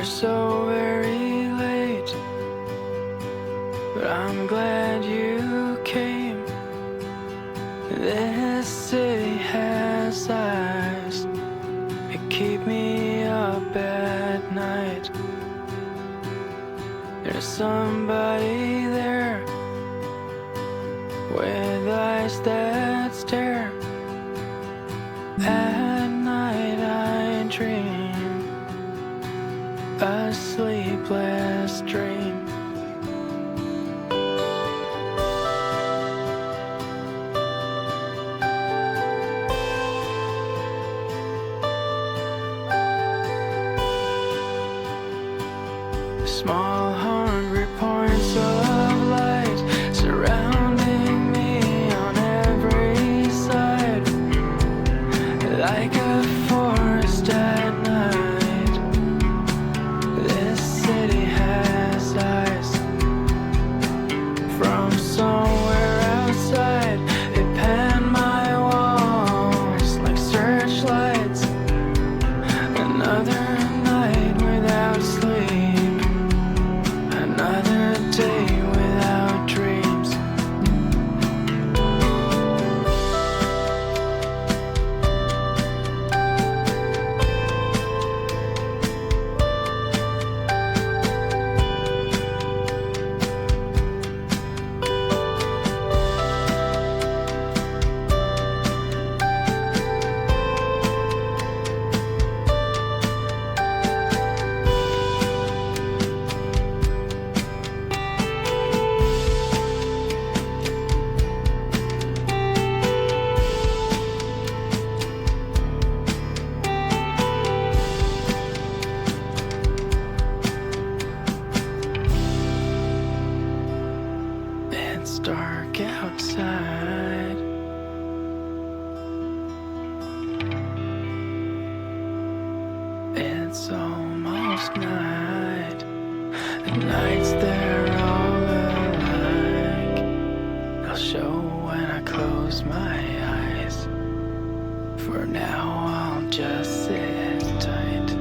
so very late, but I'm glad you came. This city has eyes that keep me up at night. There's somebody there with eyes that stare. At night I dream a sleepless dream. Small hungry points of light surrounding me on every side, like a forest at night. This city has eyes from somewhere outside. They pan my walls like searchlights. Another night without sleep, another day without dreams. It's dark outside. It's almost night. The nights they're all alike. They'll show when I close my eyes. For now I'll just sit tight.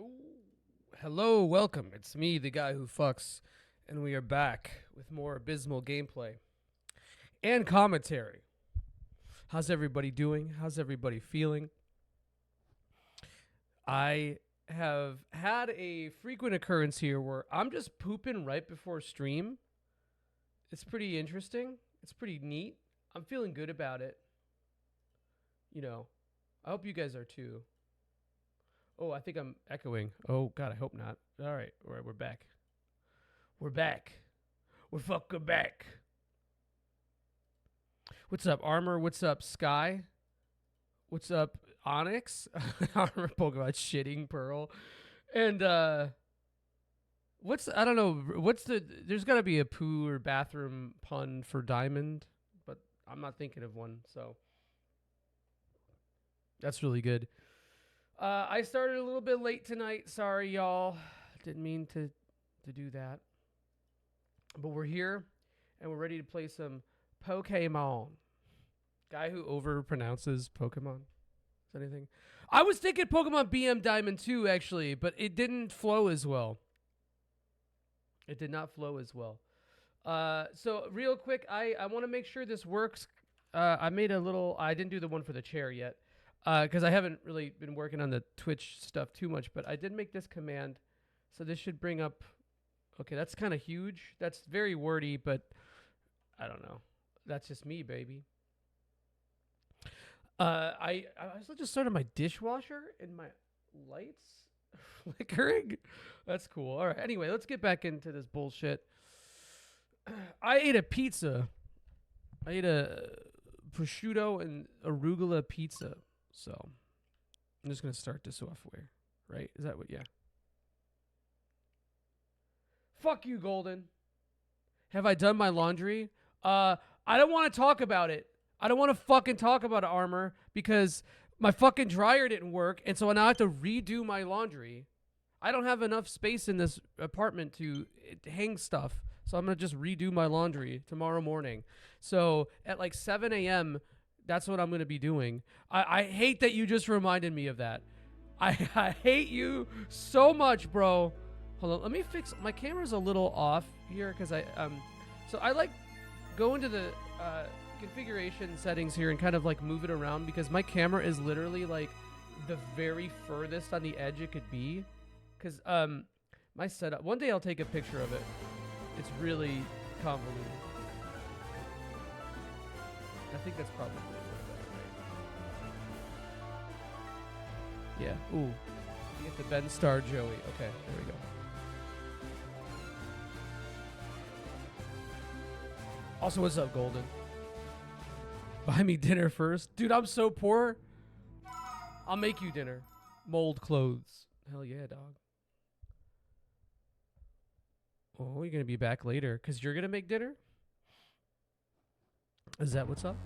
Ooh. Hello, welcome. It's me, the guy who fucks, and we are back with more abysmal gameplay and commentary. How's everybody doing? How's everybody feeling? I have had a frequent occurrence here where I'm just pooping right before stream. It's pretty interesting. It's pretty neat. I'm feeling good about it. You know, I hope you guys are too. Oh, I think I'm echoing. Oh, God, I hope not. All right, we're back. We're back. We're fucking back. What's up, Armor? What's up, Sky? What's up, Onyx? Armor Pokemon shitting Pearl. And I don't know, there's got to be a poo or bathroom pun for diamond, but I'm not thinking of one, so that's really good. I started a little bit late tonight. Sorry, y'all. Didn't mean to do that. But we're here, and we're ready to play some Pokemon. Guy who overpronounces Pokemon. Is anything? I was thinking Pokemon BM Diamond 2, actually, but it didn't flow as well. It did not flow as well. So real quick, I want to make sure this works. I didn't do the one for the chair yet, because I haven't really been working on the Twitch stuff too much, but I did make this command. So this should bring up, okay, that's kind of huge. That's very wordy, but I don't know. That's just me, baby. I also just started my dishwasher and my lights flickering. That's cool. All right. Anyway, let's get back into this bullshit. I ate a pizza. I ate a prosciutto and arugula pizza. So I'm just going to start this off where, right? Is that what? Yeah. Fuck you, Golden. Have I done my laundry? I don't want to talk about it. I don't want to fucking talk about Armor because my fucking dryer didn't work, and so now I have to redo my laundry. I don't have enough space in this apartment to hang stuff, so I'm going to just redo my laundry tomorrow morning. So at like 7 a.m., that's what I'm going to be doing. I hate that you just reminded me of that. I hate you so much, bro. Hold on, let me fix, my camera's a little off here because so I like go into the configuration settings here and kind of like move it around because my camera is literally like the very furthest on the edge it could be. Because my setup, one day I'll take a picture of it. It's really convoluted. I think that's probably what that, right? Yeah. Ooh. You get the Ben Star Joey. Okay, there we go. Also, what's up, Golden? Buy me dinner first. Dude, I'm so poor. I'll make you dinner. Mold clothes. Hell yeah, dog. Oh, you're going to be back later because you're going to make dinner? Is that what's up?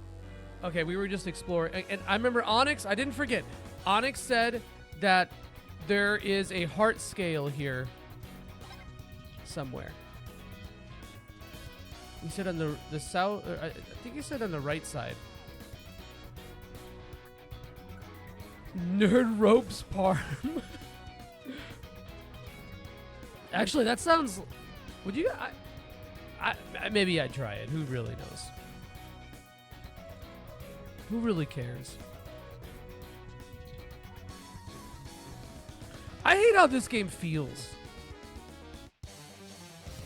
Okay, we were just exploring. And I remember Onyx, I didn't forget. Onyx said that there is a heart scale here somewhere. He said on the south, I think he said on the right side. Nerd Ropes Parm. Actually, that sounds... Would you... maybe I'd try it. Who really knows? Who really cares? I hate how this game feels.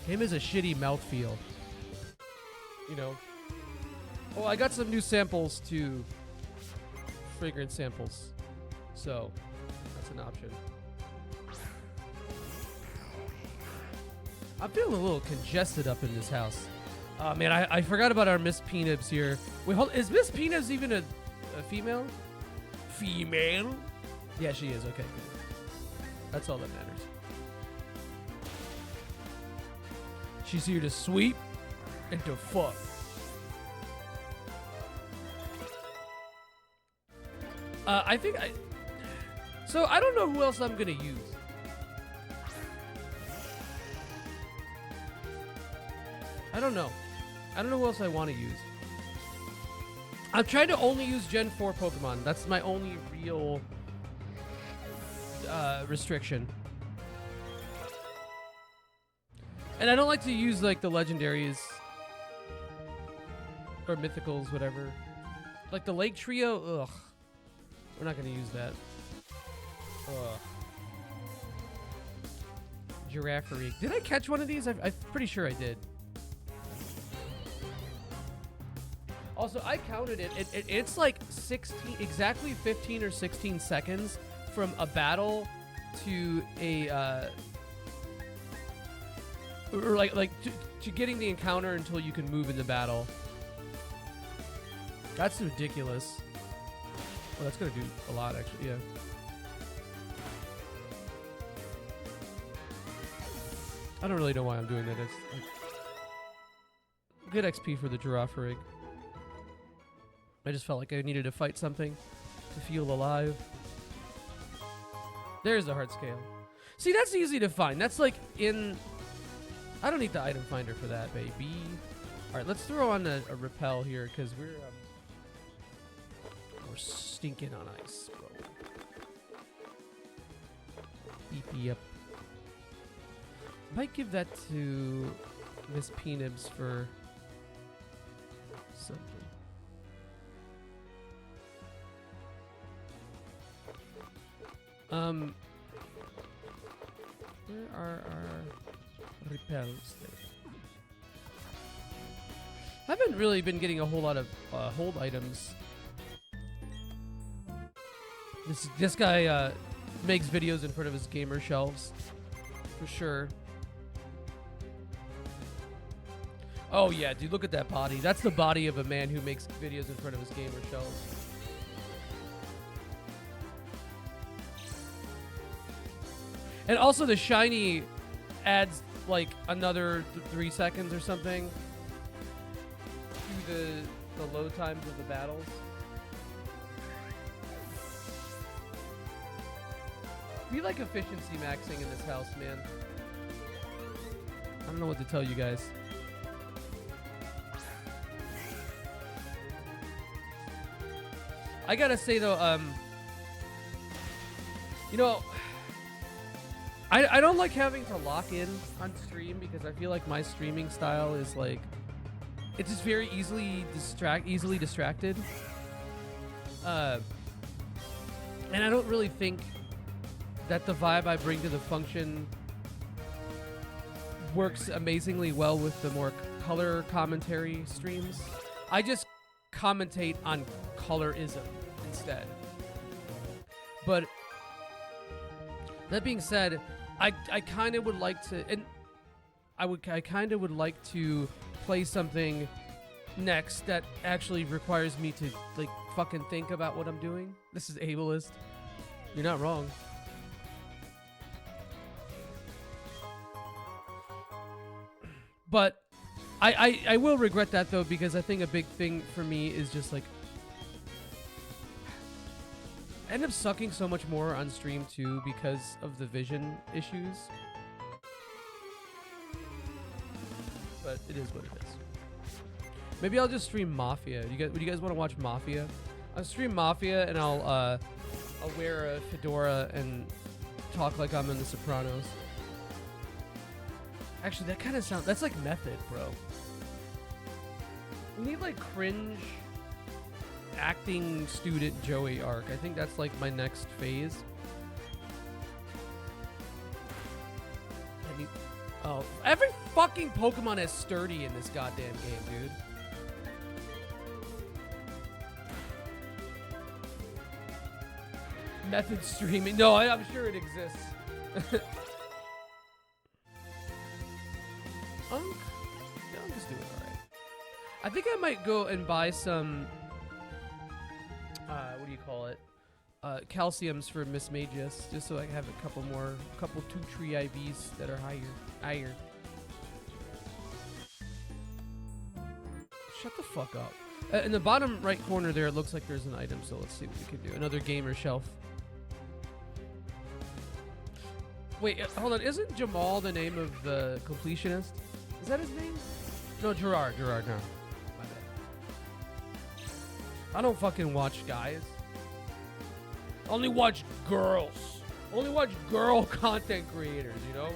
Game is a shitty mouthfeel. You know. Oh, I got some new samples too. Fragrance samples. So, that's an option. I'm feeling a little congested up in this house. Oh, man, I forgot about our Miss Peanibs here. Wait, hold, is Miss Peanibs even a female? Female? Yeah, she is. Okay, good. That's all that matters. She's here to sweep and to fuck. I think so I don't know who else I'm gonna use. I don't know. I don't know who else I want to use. I'm trying to only use Gen 4 Pokemon. That's my only real restriction. And I don't like to use like the legendaries or mythicals, whatever. Like the Lake Trio, ugh. We're not gonna use that. Ugh. Girafarig. Did I catch one of these? I'm pretty sure I did. Also, I counted it. It's like 16, exactly 15 or 16 seconds from a battle to a, or like to getting the encounter until you can move in the battle. That's ridiculous. Well, that's gonna do a lot, actually. Yeah. I don't really know why I'm doing that. It's like, good XP for the giraffe rig. I just felt like I needed to fight something to feel alive. There's the heart scale. See, that's easy to find. That's like in... I don't need the item finder for that, baby. All right, let's throw on a repel here because we're stinking on ice, bro. Beep up. Might give that to Miss Peanibs for something. Where are our repels there? I haven't really been getting a whole lot of hold items. This guy makes videos in front of his gamer shelves, for sure. Oh yeah, dude, look at that body. That's the body of a man who makes videos in front of his gamer shelves. And also the shiny adds like another 3 seconds or something to the load times of the battles. We like efficiency maxing in this house, man. I don't know what to tell you guys. I gotta say though, you know, I don't like having to lock in on stream because I feel like my streaming style is like, it's just very easily distracted. And I don't really think that the vibe I bring to the function works amazingly well with the more color commentary streams. I just commentate on colorism instead. But that being said, I kind of would like to, and I kind of would like to play something next that actually requires me to like fucking think about what I'm doing. This is ableist. You're not wrong. But I will regret that though, because I think a big thing for me is just like I end up sucking so much more on stream too because of the vision issues. But it is what it is. Maybe I'll just stream Mafia. Would you guys want to watch Mafia? I'll stream Mafia and I'll wear a fedora and talk like I'm in The Sopranos. Actually, that kind of sounds... That's like Method, bro. We need like cringe acting student Joey arc. I think that's like my next phase. Oh, every fucking Pokemon has sturdy in this goddamn game, dude. Method streaming. No, I'm sure it exists. I'm just doing alright. I think I might go and buy some what do you call it? Calciums for Miss Magius, just so I have a couple 2-tree IVs that are higher. Shut the fuck up. In the bottom right corner there, it looks like there's an item, so let's see what we can do. Another gamer shelf. Wait, hold on. Isn't Jamal the name of the completionist? Is that his name? No, Gerard, no. My bad. I don't fucking watch guys. Only watch girls. Only watch girl content creators, you know?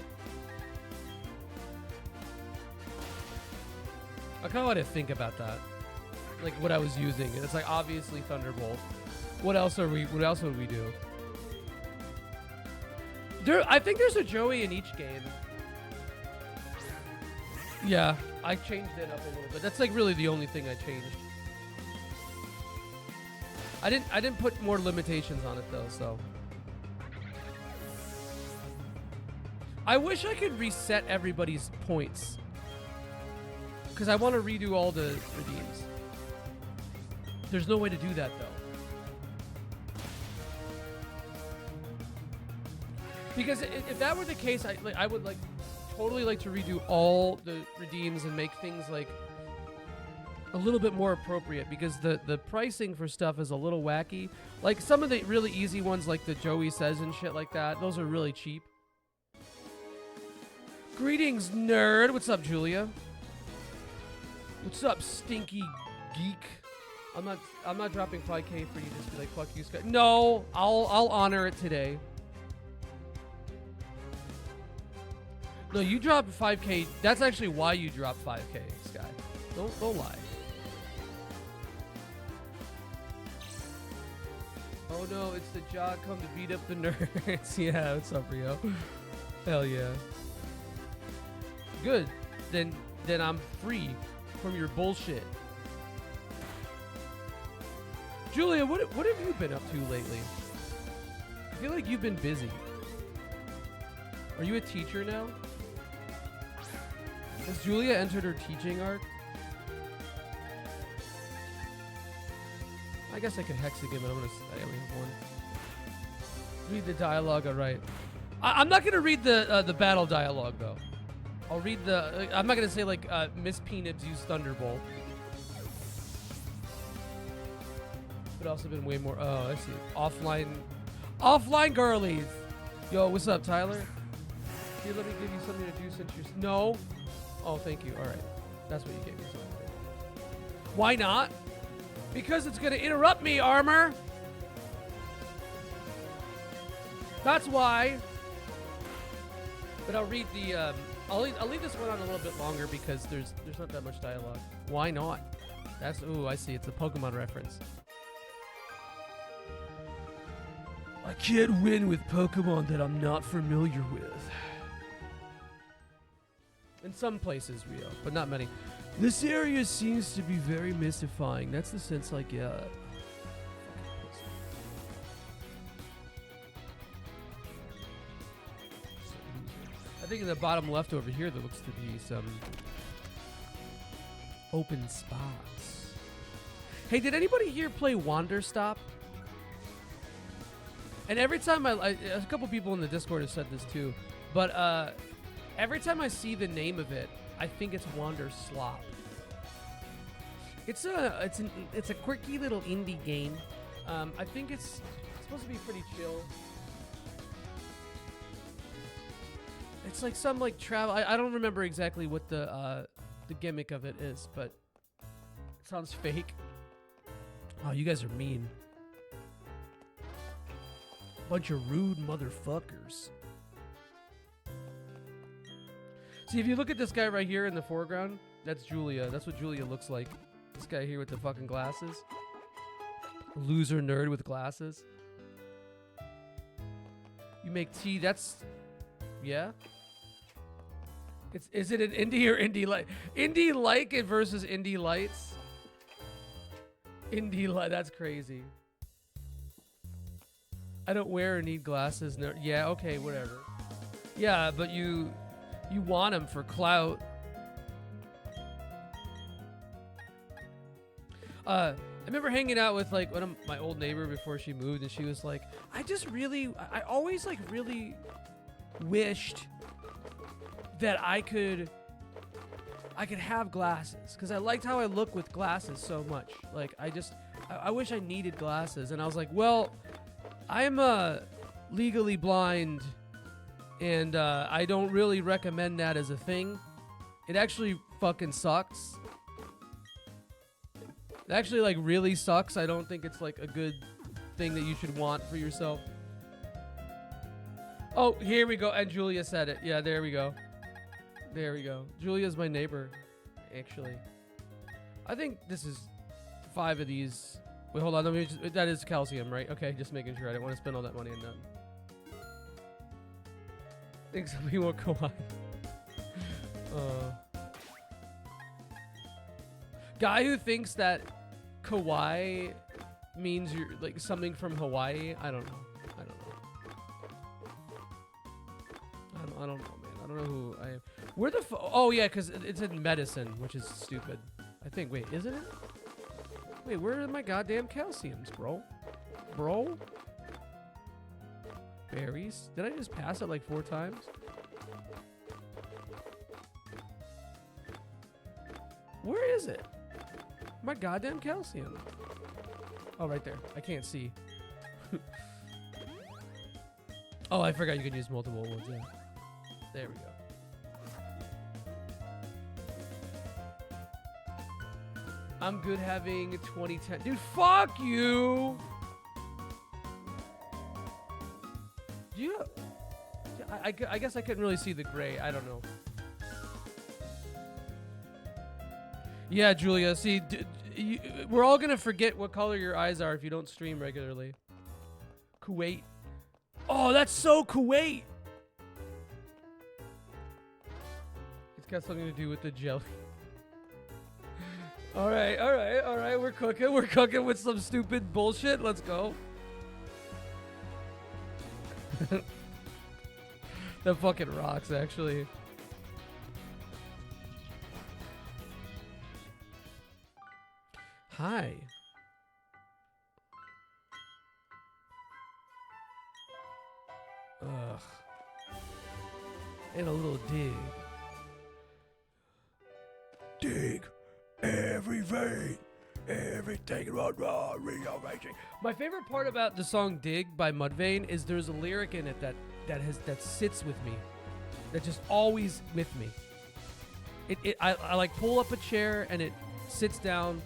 I kind of want to think about that. Like what I was using. It's like obviously Thunderbolt. What else would we do? I think there's a Joey in each game. Yeah, I changed it up a little bit. That's like really the only thing I changed. I didn't put more limitations on it though, so. I wish I could reset everybody's points. Because I want to redo all the redeems. There's no way to do that though. Because if that were the case, I would like totally like to redo all the redeems and make things like a little bit more appropriate, because the pricing for stuff is a little wacky. Like some of the really easy ones, like the Joey Says and shit like that, those are really cheap. Greetings, nerd. What's up, Julia? What's up, stinky geek? I'm not dropping 5K for you just to be like, fuck you, Sky. No, I'll honor it today. No, you dropped 5K. That's actually why you dropped 5K, Sky. Don't lie. Oh no, it's the Jock come to beat up the nerds. Yeah, what's up, Rio? Hell yeah. Good. Then I'm free from your bullshit. Julia, what have you been up to lately? I feel like you've been busy. Are you a teacher now? Has Julia entered her teaching arc? I guess I could hex again, but I only have one. Read the dialogue, alright. I'm not gonna read the battle dialogue though. I'll read the. I'm not gonna say like Miss Peanuts use Thunderbolt. But also been way more. Oh, I see. Offline girlies. Yo, what's up, Tyler? Here, let me give you something to do since you're. No. Oh, thank you. All right, that's what you gave me something to do. Why not? Because it's gonna interrupt me, Armor. That's why. But I'll read the. I'll leave this one on a little bit longer because there's not that much dialogue. Why not? That's ooh, I see. It's a Pokemon reference. I can't win with Pokemon that I'm not familiar with. In some places, Rio, but not many. This area seems to be very mystifying. That's the sense I get. I think in the bottom left over here there looks to be some open spots. Hey, did anybody here play Wander Stop? And every time a couple people in the Discord have said this too, but every time I see the name of it, I think it's Wander Slop. It's a quirky little indie game. I think it's supposed to be pretty chill. It's like some like travel. I don't remember exactly what the gimmick of it is, but it sounds fake. Oh, you guys are mean. Bunch of rude motherfuckers. See, if you look at this guy right here in the foreground, that's Julia. That's what Julia looks like. This guy here with the fucking glasses. Loser nerd with glasses. You make tea, that's... Yeah? Is it an indie or indie light? Indie like it versus indie lights? Indie light, that's crazy. I don't wear or need glasses. No, yeah, okay, whatever. Yeah, but you want them for clout. I remember hanging out with like one of my old neighbor before she moved, and she was like, I always like really wished that I could have glasses, because I liked how I look with glasses so much. Like I wish I needed glasses. And I was like, well, I'm legally blind, and I don't really recommend that as a thing. It actually fucking sucks. It actually like really sucks. I don't think it's like a good thing that you should want for yourself. Oh, here we go. And Julia said it. Yeah, there we go. There we go. Julia's my neighbor, actually. I think this is 5 of these. Wait, hold on. Let me just, that is calcium, right? Okay, just making sure. I didn't want to spend all that money on nothing. Think somebody more kawaii. Guy who thinks that kawaii means you're like something from Hawaii. I don't know. I don't know, man. I don't know who I am. Where the oh yeah, because it's in medicine, which is stupid. I think. Wait, isn't it? Wait, where are my goddamn calciums, bro? Bro? Berries? Did I just pass it like 4 times? Where is it? My goddamn calcium. Oh, right there. I can't see. Oh, I forgot you can use multiple ones. Yeah. There we go. I'm good having 2010. Dude, fuck you. You. I guess I couldn't really see the gray. I don't know. Yeah, Julia. See, we're all gonna forget what color your eyes are if you don't stream regularly. Kuwait. Oh, that's so Kuwait. It's got something to do with the jelly. All right. We're cooking with some stupid bullshit. Let's go. That fucking rocks, actually. Hi. Ugh. And a little dig. Dig every vein, everything rearranging. My favorite part about the song "Dig" by Mudvayne is there's a lyric in it that sits with me, that just always with me. I like pull up a chair and it sits down,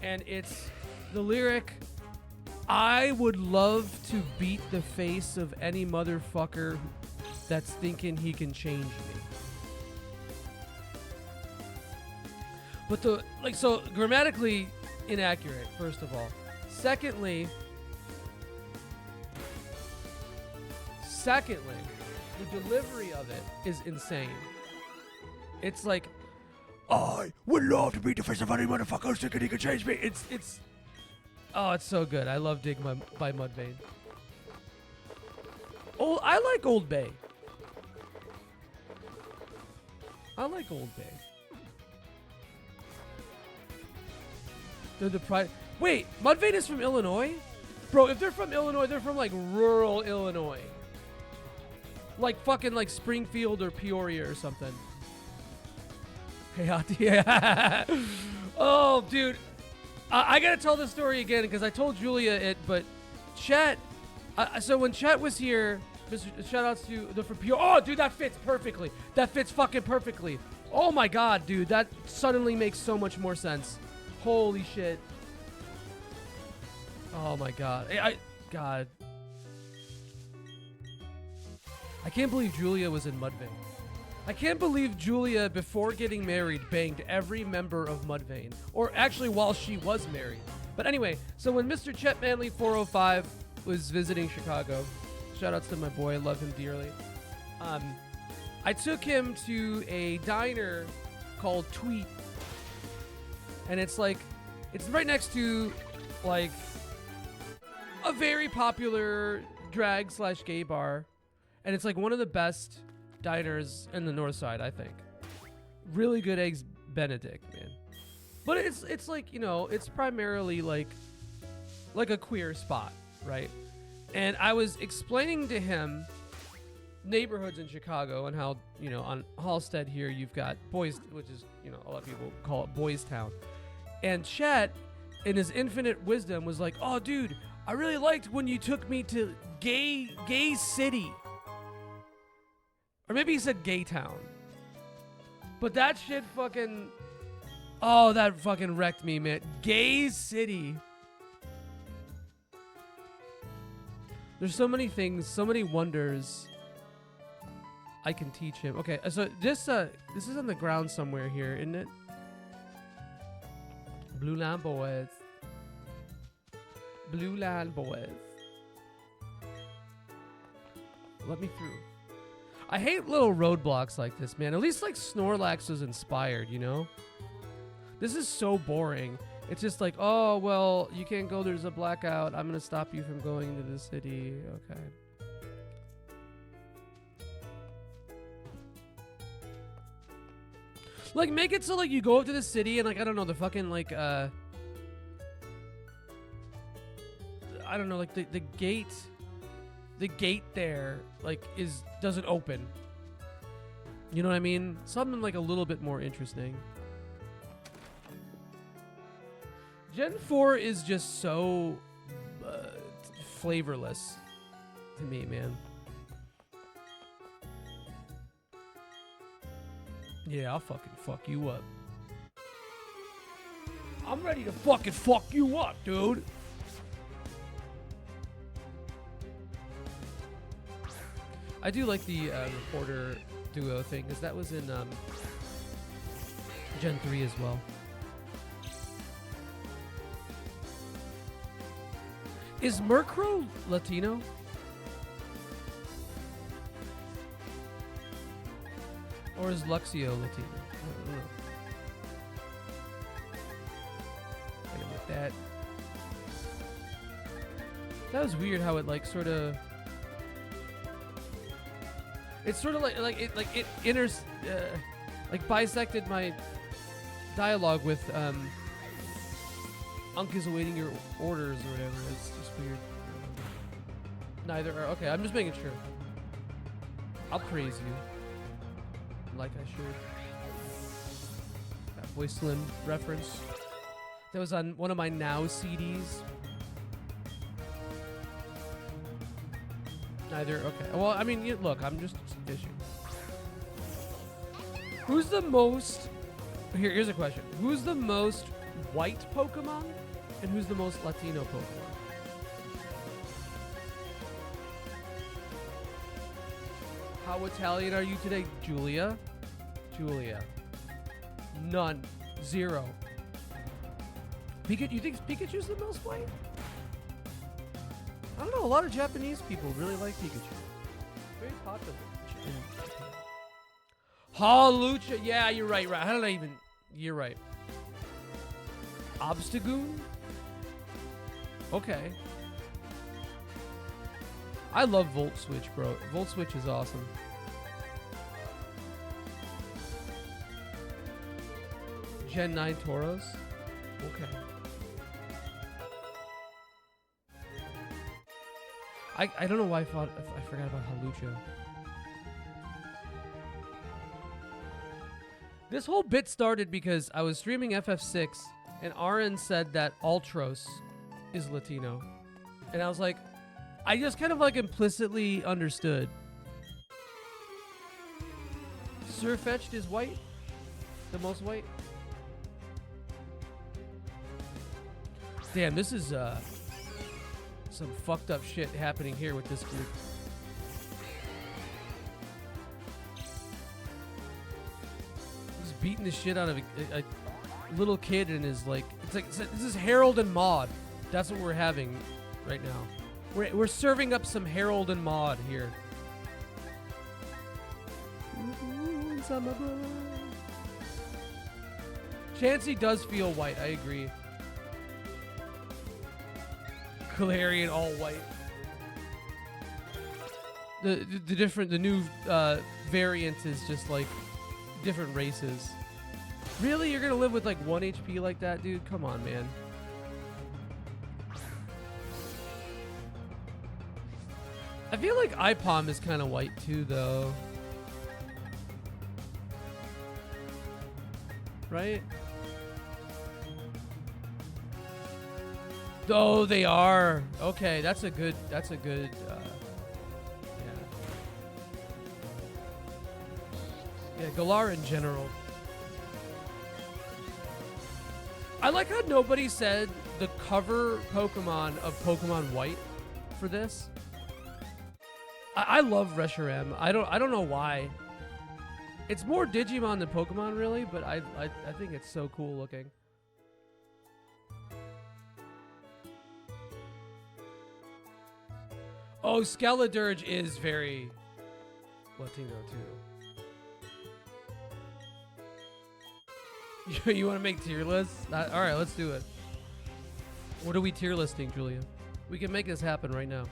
and it's the lyric. I would love to beat the face of any motherfucker that's thinking he can change me. But so grammatically inaccurate, first of all. Secondly, the delivery of it is insane. It's like, I would love to beat the face of any motherfucker thinking he can change me. It's so good. I love Dig by Mudvayne. Oh, I like Old Bay. They're the pride. Wait, Mudvayne is from Illinois? Bro, if they're from Illinois, they're from like rural Illinois. Like fucking like Springfield or Peoria or something. Hey, yeah. Oh, dude. I gotta tell this story again because I told Julia it, but Chet. So when Chet was here, shout outs to the for Peoria. Oh, dude, that fits perfectly. That fits fucking perfectly. Oh my god, dude, that suddenly makes so much more sense. Holy shit. Oh my god. God. I can't believe Julia was in Mudvayne. I can't believe Julia, before getting married, banged every member of Mudvayne. Or actually while she was married. But anyway, so when Mr. Chet Manley 405 was visiting Chicago, shout outs to my boy, I love him dearly. I took him to a diner called Tweet. And it's like, it's right next to like a very popular drag/gay bar. And it's like one of the best diners in the north side, I think. Really good eggs Benedict, man. But it's like, you know, it's primarily like a queer spot, right? And I was explaining to him neighborhoods in Chicago and how, you know, on Halstead here you've got Boys, which is, you know, a lot of people call it Boys Town. And Chet, in his infinite wisdom, was like, "Oh, dude, I really liked when you took me to Gay City." Or maybe he said Gay Town. But that shit fucking... Oh, that fucking wrecked me, man. Gay City. There's so many things, so many wonders I can teach him. Okay, so this is on the ground somewhere here, isn't it? Blue Line Boys. Blue Line Boys. Let me through. I hate little roadblocks like this, man. At least like Snorlax was inspired, you know? This is so boring. It's just like, oh, well, you can't go. There's a blackout. I'm going to stop you from going into the city. Okay. Like, make it so, like, you go up to the city and, like, I don't know, the fucking, like, I don't know, like, the gate there, like, doesn't open. You know what I mean? Something, like, a little bit more interesting. Gen 4 is just so flavorless to me, man. Yeah, I'll fucking fuck you up. I'm ready to fucking fuck you up, dude. I do like the reporter duo thing, because that was in Gen 3 as well. Is Murkrow Latino? Or is Luxio Latino? I don't know. Hit him with that. That was weird how it like sort of. It's sort of like it bisected my dialogue with Unk is awaiting your orders or whatever. It's just weird. Neither are okay. I'm just making sure. I'll praise you, like I should. That Boy Slim reference. That was on one of my Now CDs. Neither. Okay. Well, I mean, look, I'm just fishing. Who's the most? Here's a question. Who's the most white Pokemon, and who's the most Latino Pokemon? How Italian are you today, Julia? Julia. None. Zero. Pikachu? You think Pikachu's the most white? I don't know. A lot of Japanese people really like Pikachu. Very popular in Japan. Hawlucha. Yeah, you're right. Right. How did I even? You're right. Obstagoon? Okay. I love Volt Switch, bro. Volt Switch is awesome. Gen 9 Tauros? Okay. I don't know why I forgot about Hawlucha. This whole bit started because I was streaming FF6 and Aaron said that Ultros is Latino. And I was like, I just kind of like implicitly understood. Sirfetch'd is white? The most white? Damn, this is some fucked up shit happening here with this group. Just beating the shit out of a little kid and is like, this is Harold and Maude. That's what we're having right now. We're serving up some Harold and Maude here. Chansey does feel white, I agree. Galarian all white. The new variant is just like different races. Really? You're gonna live with like 1 HP like that, dude? Come on, man. I feel like Ipom is kind of white too, though. Right? Oh, they are. Okay, that's a good, yeah. Yeah, Galar in general. I like how nobody said the cover Pokemon of Pokemon White for this. I love Reshiram. I don't know why. It's more Digimon than Pokemon, really, but I think it's so cool looking. Oh, Skeledirge is very Latino too. You want to make tier lists? All right, let's do it. What are we tier listing, Julia? We can make this happen right now.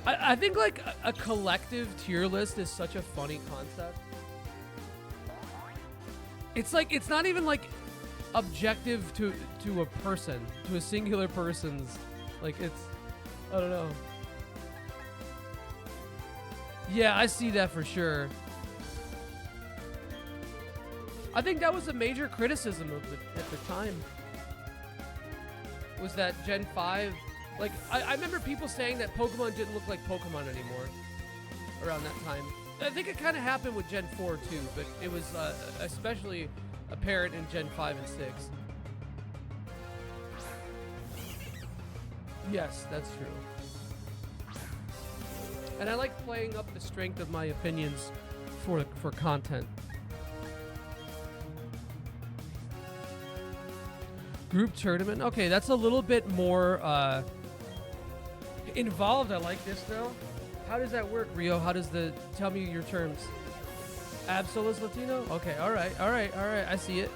I think like a collective tier list is such a funny concept. It's like, it's not even like objective to a person, to a singular person's, like it's, I don't know. Yeah, I see that for sure. I think that was a major criticism of it at the time. Was that Gen 5? Like, I remember people saying that Pokemon didn't look like Pokemon anymore around that time. I think it kind of happened with Gen 4 too, but it was especially apparent in Gen 5 and 6. Yes, that's true. And I like playing up the strength of my opinions for content. Group tournament? Okay, that's a little bit more involved. I like this though. How does that work, Rio? How does tell me your terms. Absol is Latino? Okay, alright. I see it.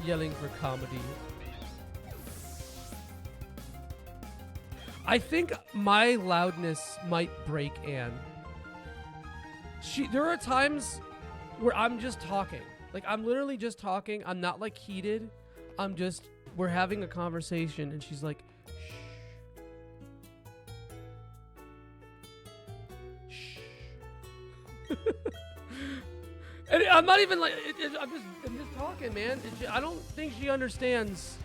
Yelling for comedy. I think my loudness might break Anne. There are times where I'm just talking. Like, I'm literally just talking. I'm not, like, heated. We're having a conversation, and she's like, shh. And I'm not even, like, I'm just talking, man. I don't think she understands.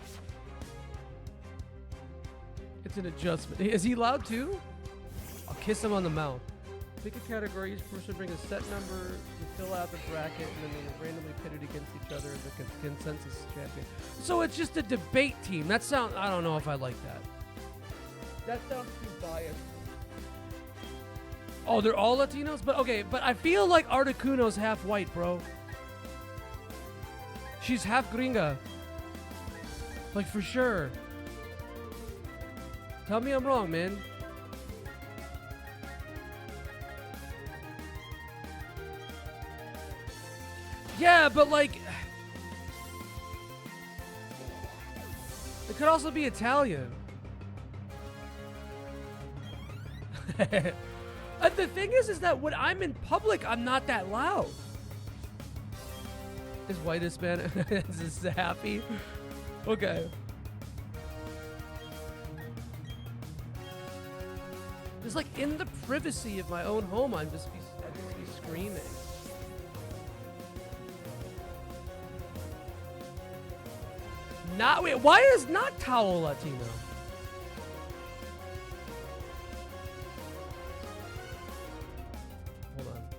It's an adjustment. Is he loud, too? I'll kiss him on the mouth. Pick a category. Each person bring a set number to fill out the bracket, and then they will randomly pit it against each other as a consensus champion. So it's just a debate team. I don't know if I like that. That sounds too biased. Oh, they're all Latinos? But I feel like Articuno's half white, bro. She's half gringa. Like, for sure. Tell me I'm wrong, man. Yeah, but like, it could also be Italian. The thing is that when I'm in public, I'm not that loud. Is whitest man is this happy? Okay. Just like in the privacy of my own home, I'd just be screaming. Wait, why is not Towel Latino?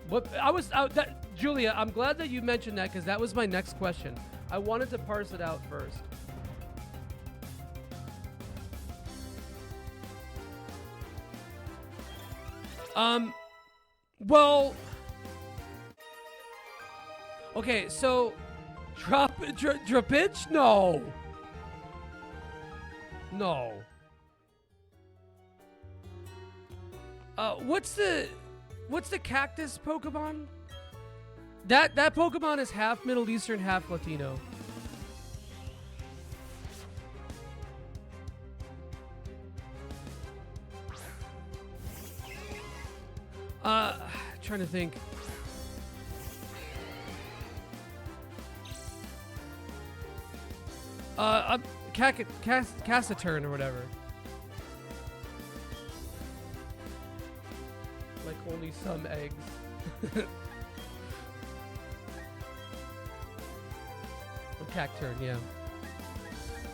Hold on. Julia, I'm glad that you mentioned that because that was my next question. I wanted to parse it out first. Well, okay, so Trapitch? No. What's the cactus Pokemon? That Pokemon is half Middle Eastern, half Latino. Trying to think. Cassiturn or whatever. Like only some eggs. Or Cacturn, yeah.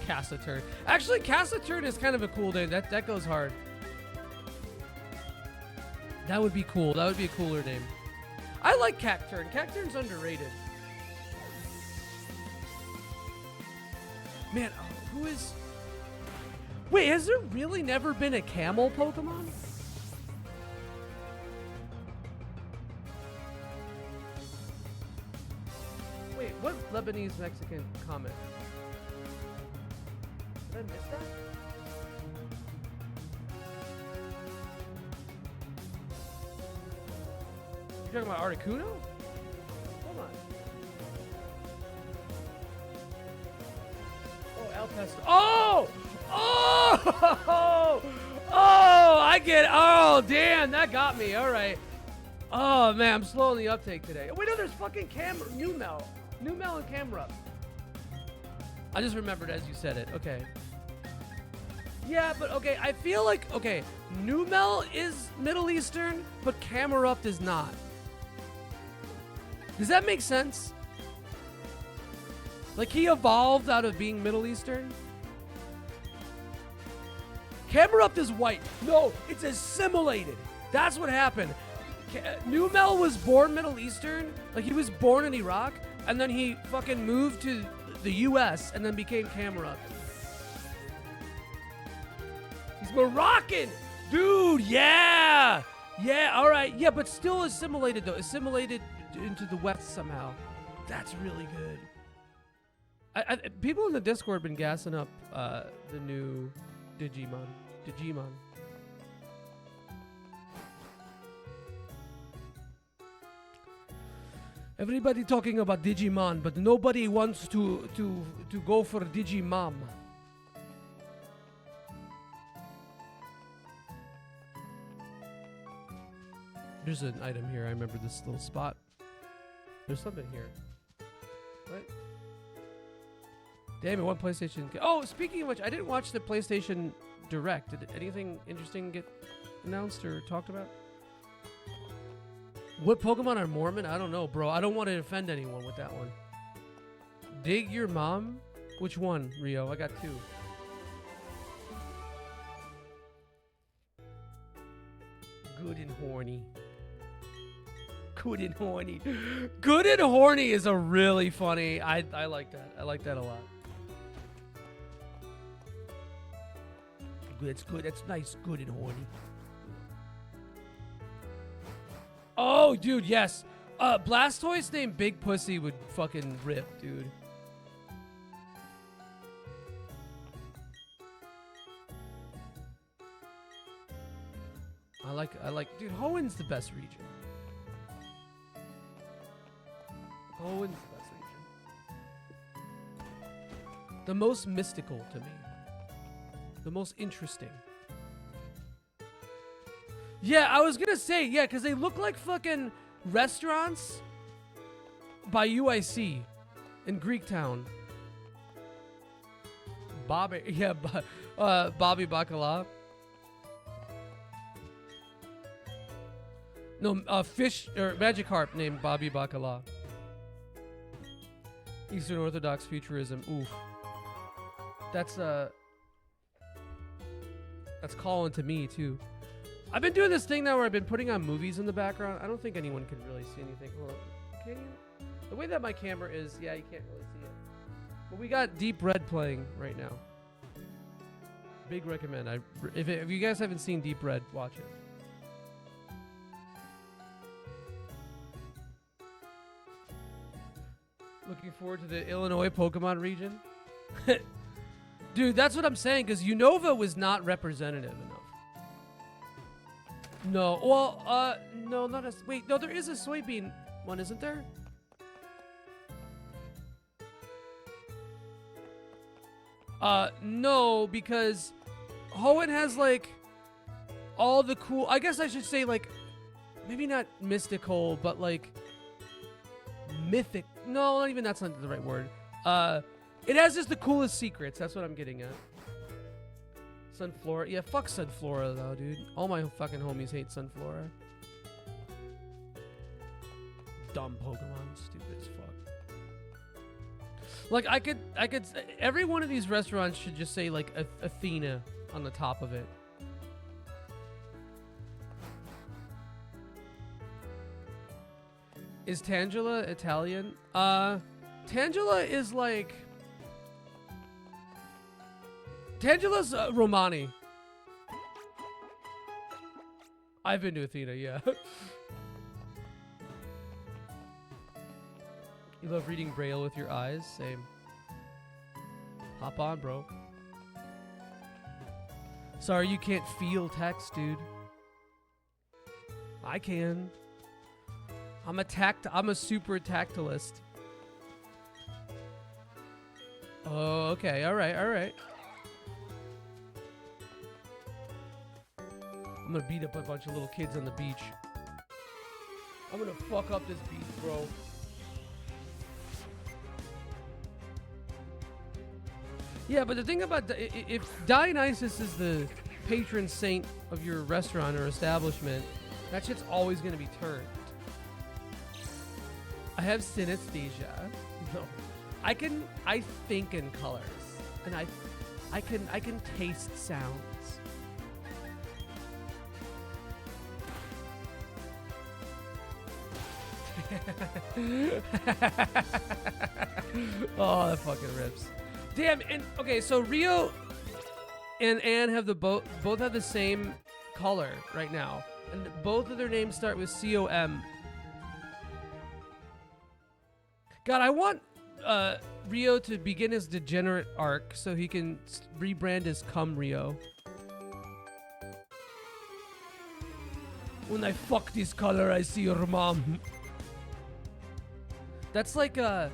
Cassiturn. Actually, Cassiturn is kind of a cool name. That goes hard. That would be cool. That would be a cooler name. I like Cacturn. Cacturn's underrated. Man, who is... Wait, has there really never been a camel Pokemon? Wait, what Lebanese Mexican comment? Did I miss that? You're talking about Articuno? Hold on. Oh, El Pesto. Oh! Oh! Oh! I get it. Oh, damn. That got me. All right. Oh, man. I'm slow on the uptake today. Wait, no, there's fucking Numel. Numel and Camerupt. I just remembered as you said it. Okay. Yeah, but okay. I feel like, okay, Numel is Middle Eastern, but Camerupt is not. Does that make sense? Like he evolved out of being Middle Eastern? Camerupt is white. No, it's assimilated. That's what happened. Numel was born Middle Eastern. Like he was born in Iraq, and then he fucking moved to the US and then became Camerupt. He's Moroccan! Dude, yeah! Yeah, alright. Yeah, but still assimilated though. Assimilated into the West somehow. That's really good. People in the Discord have been gassing up the new Digimon. Everybody talking about Digimon, but nobody wants to go for Digimon. There's an item here. I remember this little spot. There's something here. What? Damn it, one PlayStation. Oh, speaking of which, I didn't watch the PlayStation Direct. Did anything interesting get announced or talked about? What Pokemon are Mormon? I don't know, bro. I don't want to offend anyone with that one. Dig your mom? Which one, Rio? I got two. Good and horny. Good and horny. Good and horny is a really funny. I like that. I like that a lot. That's good. That's nice. Good and horny. Oh, dude, yes. Blastoise named Big Pussy would fucking rip, dude. I like, dude, Hoenn's the best region. Hoenn's the best region. The most mystical to me. The most interesting. Yeah, I was gonna say, yeah, because they look like fucking restaurants by UIC in Greektown. Bobby, yeah, Bobby Bacala. No, fish or Magikarp named Bobby Bacala. Eastern Orthodox futurism. Oof. That's calling to me too. I've been doing this thing now where I've been putting on movies in the background. I don't think anyone can really see anything. Hold on. Can you? The way that my camera is, yeah, you can't really see it. But we got Deep Red playing right now. Big recommend. If you guys haven't seen Deep Red, watch it. Looking forward to the Illinois Pokemon region. Dude, that's what I'm saying, because Unova was not representative enough. No, well, no, not a... Wait, no, there is a soybean one, isn't there? No, because Hoenn has, like, all the cool... I guess I should say, like, maybe not mystical, but, like, mythic... No, not even that's not the right word. It has just the coolest secrets. That's what I'm getting at. Sunflora. Yeah, fuck Sunflora, though, dude. All my fucking homies hate Sunflora. Dumb Pokemon. Stupid as fuck. Like, I could... Every one of these restaurants should just say, like, Athena on the top of it. Is Tangela Italian? Tangela is like... Tangela's Romani. I've been to Athena, yeah. You love reading Braille with your eyes? Same. Hop on, bro. Sorry you can't feel text, dude. I can. I'm a super tactilist. Oh, okay. All right. I'm gonna beat up a bunch of little kids on the beach. I'm gonna fuck up this beach, bro. Yeah, but the thing about if Dionysus is the patron saint of your restaurant or establishment, that shit's always gonna be turned. I have synesthesia. No. I think in colors. And I can taste sounds. Oh, that fucking rips. Damn, and okay, so Rio and Anne have both have the same color right now. And both of their names start with C-O-M. God, I want Rio to begin his degenerate arc so he can rebrand as Come Rio. When I fuck this color, I see your mom. That's like a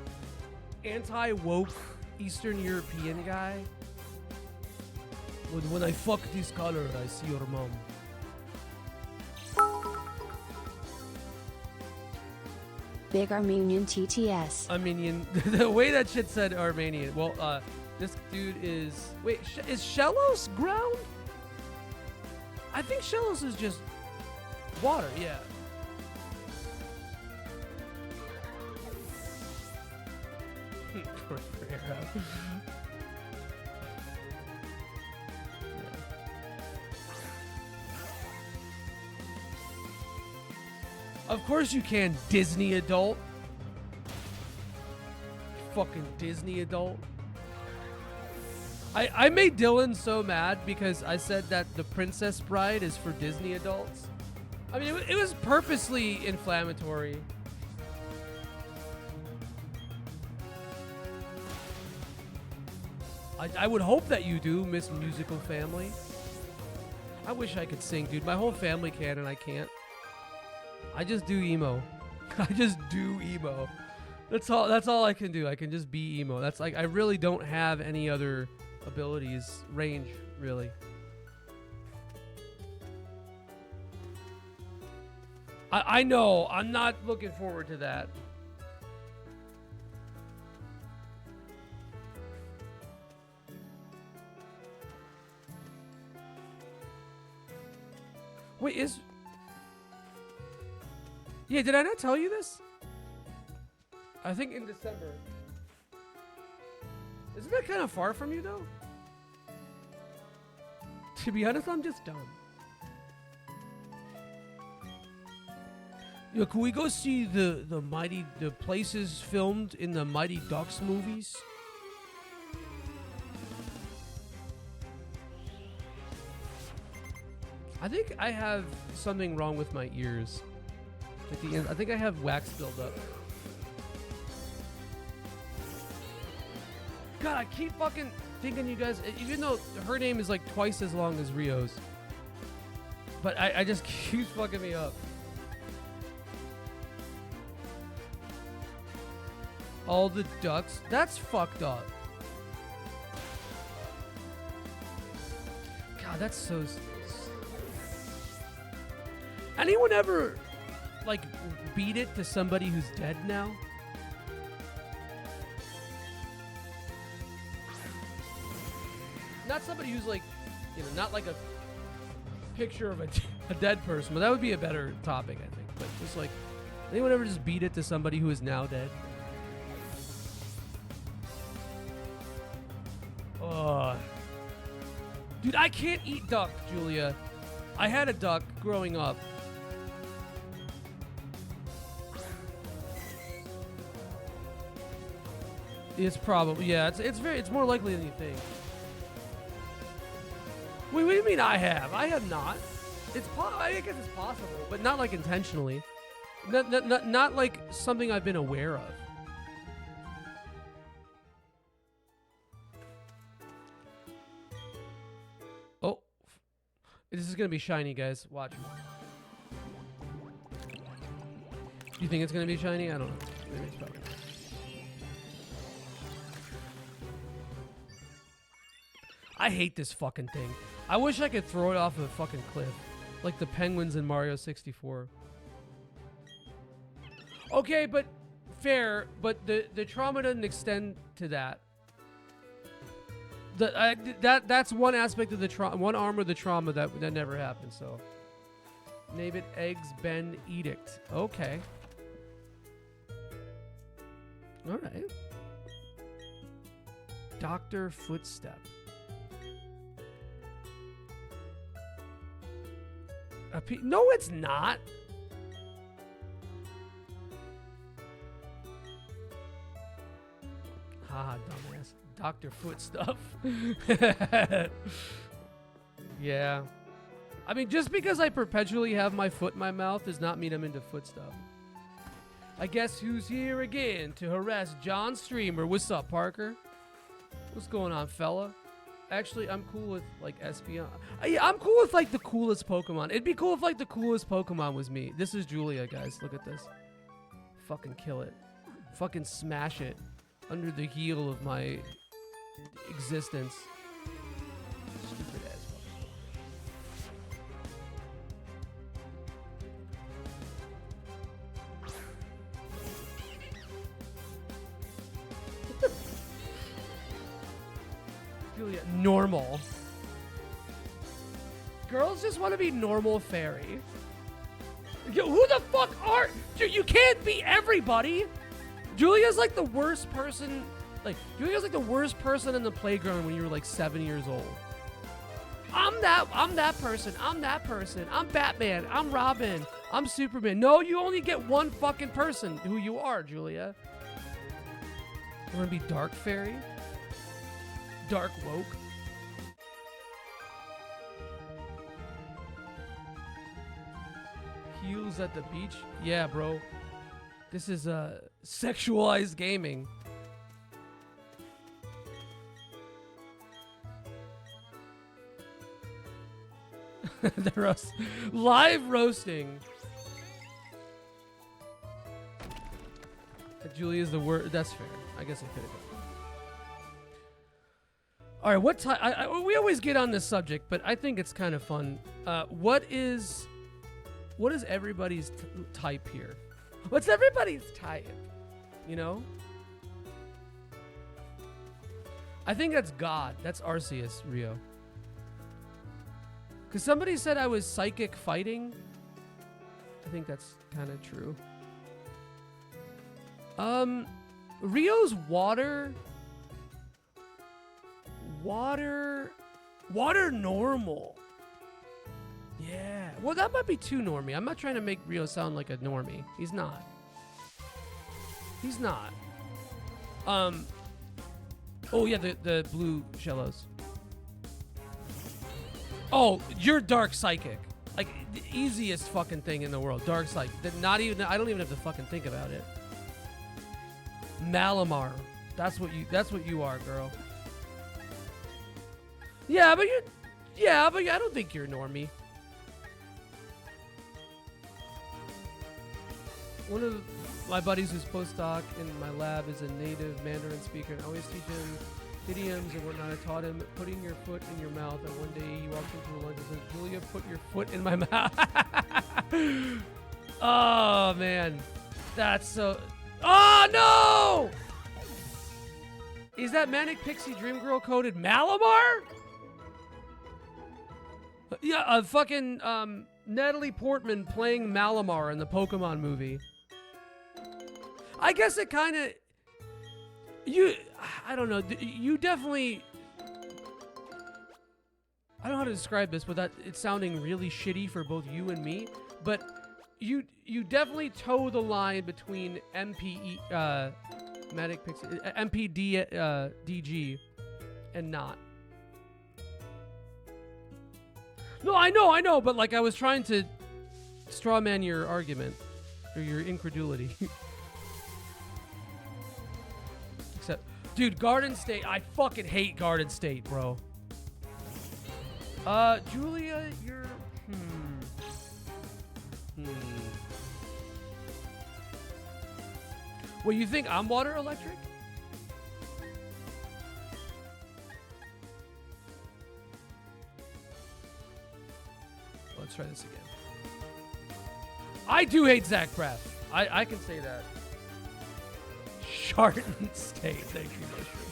anti-woke Eastern European guy. When I fuck this color, I see your mom. Big Armenian TTS. Armenian. The way that shit said Armenian. Well, this dude is... Wait, is Shellos ground? I think Shellos is just water, yeah. Of course you can, Disney adult. Fucking Disney adult. I made Dylan so mad because I said that The Princess Bride is for Disney adults. I mean, it was purposely inflammatory. I would hope that you do, Miss Musical Family. I wish I could sing, dude. My whole family can and I can't. I just do emo. I just do emo. That's all I can do. I can just be emo. That's like I really don't have any other abilities, range, really. I know. I'm not looking forward to that. Wait, yeah, did I not tell you this? I think in December. Isn't that kind of far from you, though? To be honest, I'm just dumb. Yo, can we go see the places filmed in the Mighty Ducks movies? I think I have something wrong with my ears. At the end, I think I have wax buildup. God, I keep fucking thinking you guys, even though her name is like twice as long as Rio's. But I just keeps fucking me up. All the ducks? That's fucked up. God, that's so... Anyone ever, like, beat it to somebody who's dead now? Not somebody who's like, you know, not like a picture of a dead person, but that would be a better topic, I think. But just like, anyone ever just beat it to somebody who is now dead? Dude, I can't eat duck, Julia. I had a duck growing up. It's probably, yeah, it's more likely than you think. Wait, what do you mean I have? I have not. I guess it's possible, but not like intentionally. Not like something I've been aware of. Oh. This is gonna be shiny, guys. Watch. You think it's gonna be shiny? I don't know. Maybe it's probably not. I hate this fucking thing. I wish I could throw it off a fucking cliff. Like the penguins in Mario 64. Okay, but fair, but the trauma doesn't extend to that. That's one aspect of the trauma, one arm of the trauma that never happened, so. Name it Eggs Ben Edict. Okay. All right. Dr. Footstep. No, it's not. Haha, dumbass. Dr. Foot stuff. Yeah. I mean, just because I perpetually have my foot in my mouth does not mean I'm into foot stuff. I guess who's here again to harass John Streamer? What's up, Parker? What's going on, fella? Actually, I'm cool with, like, Espeon. Yeah, I'm cool with, like, the coolest Pokemon. It'd be cool if, like, the coolest Pokemon was me. This is Julia, guys. Look at this. Fucking kill it. Fucking smash it under the heel of my existence. Stupid ass fucker. Julia, normal. Girls just want to be normal fairy. Yo, who the fuck are... Dude, you can't be everybody. Julia's like the worst person. Julia's like the worst person in the playground when you were like 7 years old. I'm that person. I'm that person. I'm Batman. I'm Robin. I'm Superman. No, you only get one fucking person who you are, Julia. You want to be Dark Fairy? Dark Woke? Heels at the beach? Yeah, bro. This is sexualized gaming. The roast. Live roasting. Julia's the word. That's fair. I guess I could have done. All right, what time? We always get on this subject, but I think it's kind of fun. What is everybody's type here? What's everybody's type? You know? I think that's God. That's Arceus, Rio. Because somebody said I was psychic fighting. I think that's kind of true. Rio's water. Water normal. Yeah. Well, that might be too normie. I'm not trying to make Rio sound like a normie. He's not. He's not. Oh yeah, the blue shallows. Oh, you're dark psychic. Like the easiest fucking thing in the world. Dark psychic. Not even. I don't even have to fucking think about it. Malamar. That's what you are, girl. Yeah, but I don't think you're normie. One of my buddies who's postdoc in my lab is a native Mandarin speaker, and I always teach him idioms and whatnot. I taught him putting your foot in your mouth, and one day he walked into the lunch and said, "Julia, put your foot in my mouth." Oh man, that's so. Oh no! Is that Manic Pixie Dream Girl coded Malamar? Yeah, fucking Natalie Portman playing Malamar in the Pokemon movie. I guess it kind of... I don't know. You definitely... I don't know how to describe this without it sounding really shitty for both you and me, but you definitely toe the line between Manic Pixie, DG, and not. No, I know, but like I was trying to straw man your argument or your incredulity. Except, dude, Garden State. I fucking hate Garden State, bro. Julia, you're Well, you think I'm water electric? Let's try this again. I do hate Zach Braff. I can say that. Chardon State. Thank you, Mushroom.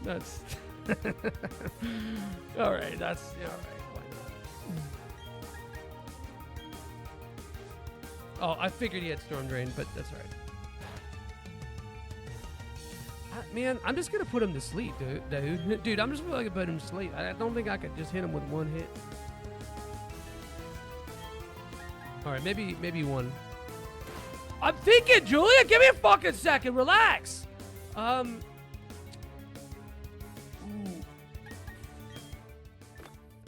That's... all right, that's... Yeah, all right, why not? Oh, I figured he had Storm Drain, but that's all right. Man, I'm just gonna put him to sleep, dude. I'm just gonna put him to sleep. I don't think I could just hit him with one hit. All right, maybe one. I'm thinking, Julia. Give me a fucking second. Relax. Ooh.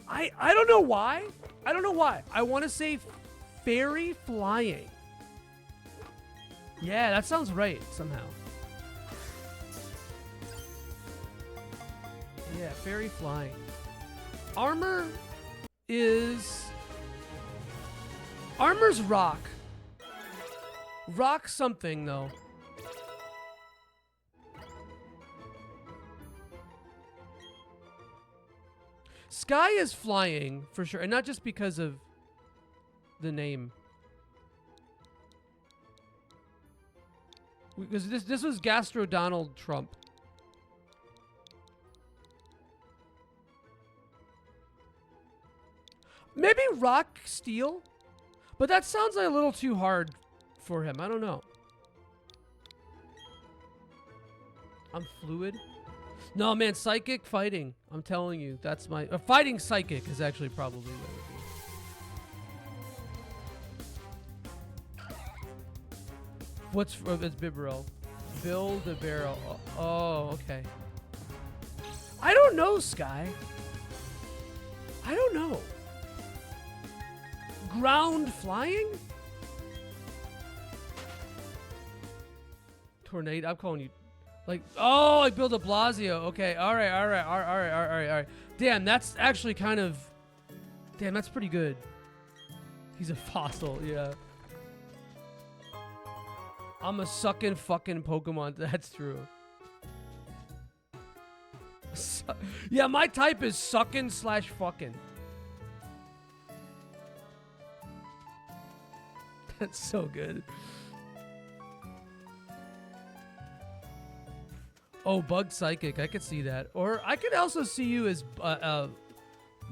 I don't know why. I don't know why. I want to say fairy flying. Yeah, that sounds right somehow. Yeah, fairy flying. Armor's rock. Rock something though. Sky is flying for sure, and not just because of the name. Because this was Gastro Donald Trump. Maybe rock steel, but that sounds like a little too hard for him. I don't know. I'm fluid. No, man, psychic fighting. I'm telling you, that's my fighting psychic is actually probably what it would be. What's it's Bibarel? Bill the Barrel. Oh, okay. I don't know, Sky. I don't know. Ground flying? Tornado. I'm calling you. Like, oh, like Bill de Blasio. Okay, all right. Damn, that's actually kind of... Damn, that's pretty good. He's a fossil, yeah. I'm a sucking fucking Pokemon. That's true. Yeah, my type is sucking / fucking. That's so good. Oh, Bug Psychic. I could see that. Or I could also see you as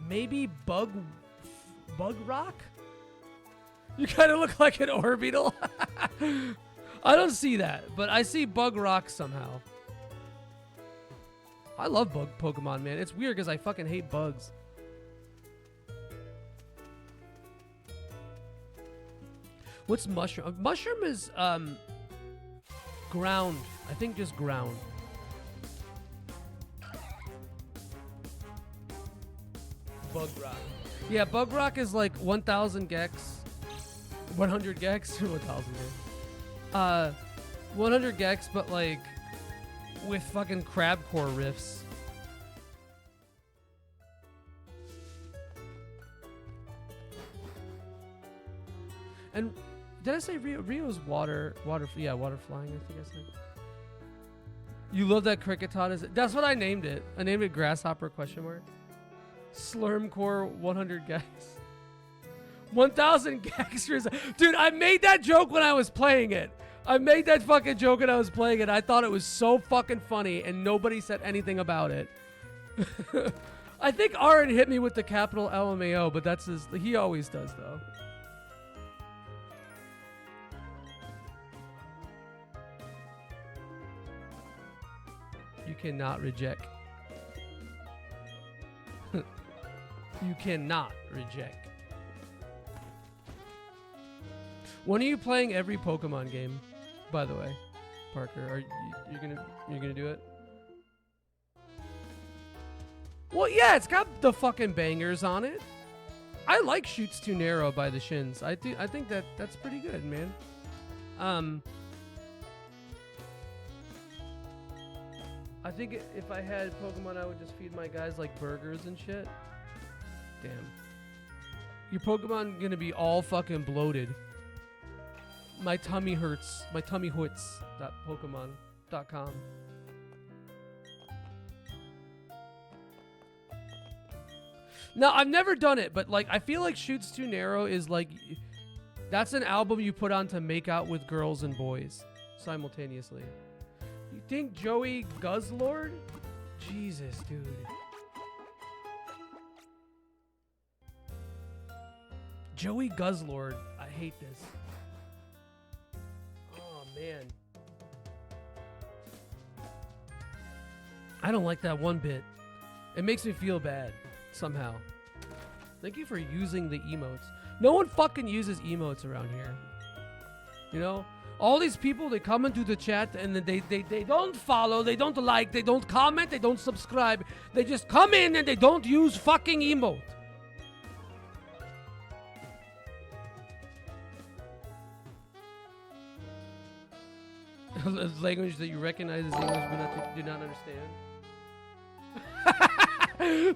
maybe Bug Rock? You kind of look like an Orbeetle. I don't see that, but I see Bug Rock somehow. I love bug Pokemon, man. It's weird because I fucking hate bugs. What's Mushroom? Mushroom is ground. I think just ground. Bug Rock. Yeah, Bug Rock is like 1,000 Gex. 100 Gex? 1,000 Gex. 100 Gex, but like with fucking crab core riffs. And did I say Rio's water? Yeah, water flying. I think I said. You love that Kricketot? That's what I named it. I named it Grasshopper ? Slurmcore 100 Gex. 1,000 Gex. Dude, I made that joke when I was playing it. I made that fucking joke when I was playing it. I thought it was so fucking funny, and nobody said anything about it. I think Aaron hit me with the capital LMAO, but that's his. He always does, though. You cannot reject. You cannot reject. When are you playing every Pokemon game? By the way, Parker, are you're gonna do it? Well, yeah, it's got the fucking bangers on it. I like Shoots Too Narrow by the Shins. I think that's pretty good, man. I think if I had Pokemon, I would just feed my guys like burgers and shit. Damn. Your Pokemon gonna be all fucking bloated. My tummy hurts. My tummy hurts. Pokemon.com. No, I've never done it, but like I feel like Shoots Too Narrow is like that's an album you put on to make out with girls and boys simultaneously. You think Joey Guzzlord? Jesus, dude. Joey Guzzlord. I hate this. Oh, man. I don't like that one bit. It makes me feel bad somehow. Thank you for using the emotes. No one fucking uses emotes around here. You know? All these people, they come into the chat and they don't follow, they don't like, they don't comment, they don't subscribe. They just come in and they don't use fucking emote. Language that you recognize as English but do not understand.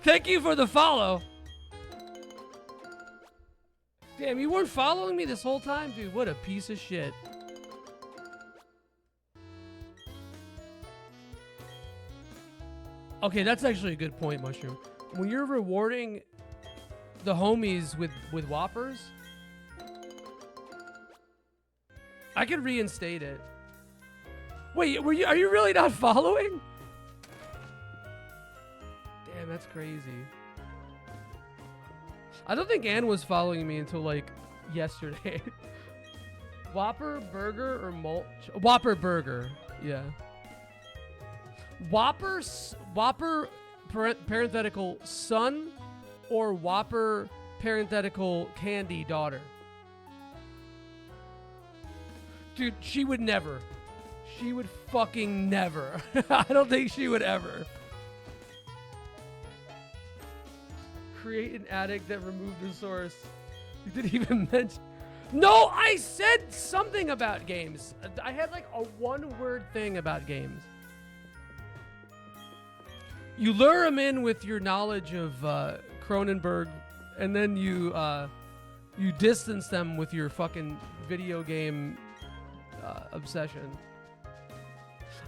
Thank you for the follow. Damn, you weren't following me this whole time? Dude, what a piece of shit. Okay, that's actually a good point, Mushroom. When you're rewarding the homies with Whoppers, I could reinstate it. Wait, are you really not following? Damn, that's crazy. I don't think Ann was following me until like yesterday. Whopper burger or mulch? Whopper burger, yeah. Whopper parenthetical son or Whopper parenthetical candy daughter? Dude, she would never. She would fucking never. I don't think she would ever. Create an addict that removed the source. You didn't even mention. No, I said something about games. I had like a one-word thing about games. You lure them in with your knowledge of Cronenberg, and then you distance them with your fucking video game obsession.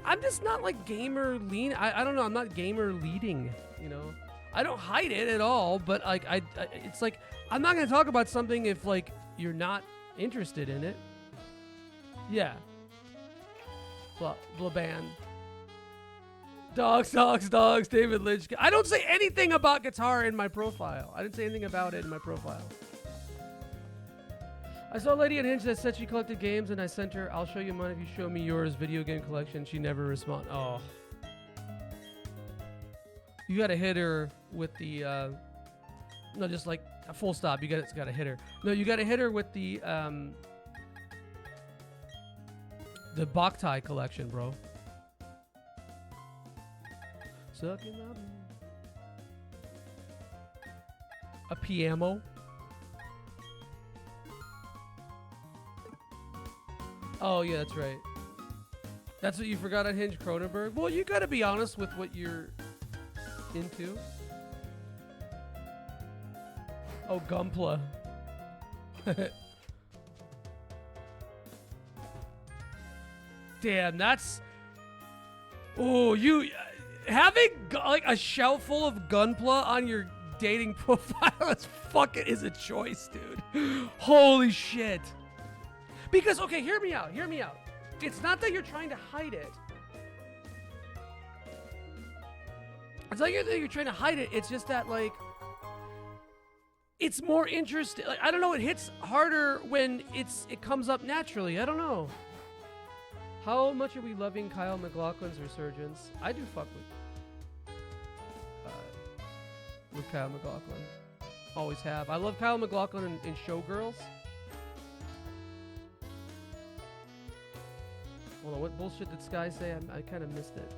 I'm just not like gamer lean. I don't know. I'm not gamer leading. You know, I don't hide it at all. But like it's like I'm not gonna talk about something if like you're not interested in it. Yeah. Blaban. Dogs, David Lynch. I don't say anything about guitar in my profile. I didn't say anything about it in my profile. I saw a lady on Hinge that said she collected games, and I sent her, I'll show you mine if you show me yours video game collection. She never responded. Oh. You gotta hit her with the, no, just like a full stop. You gotta hit her. No, you gotta hit her with the Boktai collection, bro. Sucking up. A piano. Oh, yeah, that's right. That's what you forgot on Hinge, Cronenberg? Well, you gotta be honest with what you're into. Oh, Gunpla. Damn, that's... Oh, you... Having like a shelf full of Gunpla on your dating profile is a choice, dude. Holy shit. Because, okay, hear me out. It's not that you're trying to hide it. It's not that you're trying to hide it. It's just that, like, it's more interesting. Like, I don't know. It hits harder when it comes up naturally. I don't know. How much are we loving Kyle MacLachlan's resurgence? I do fuck with Kyle MacLachlan. Always have. I love Kyle MacLachlan in Showgirls. Hold on, what bullshit did Sky say? I kind of missed it.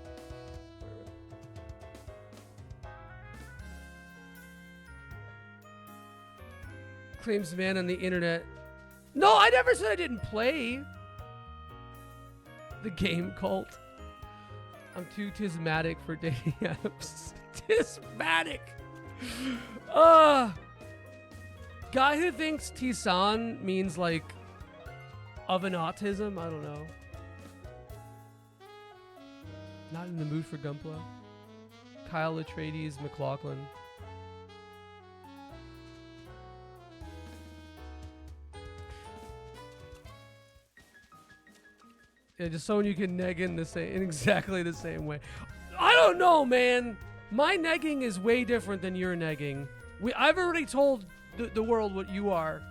Claims man on the internet. No, I never said I didn't play the game Cult. I'm too tismatic for dating apps. Tismatic. Guy who thinks Tisan means like of an autism. I don't know. Not in the mood for Gunpla. Kyle Atreides MacLachlan. Yeah, just someone you can neg in exactly the same way. I don't know, man. My negging is way different than your negging. I've already told the world what you are.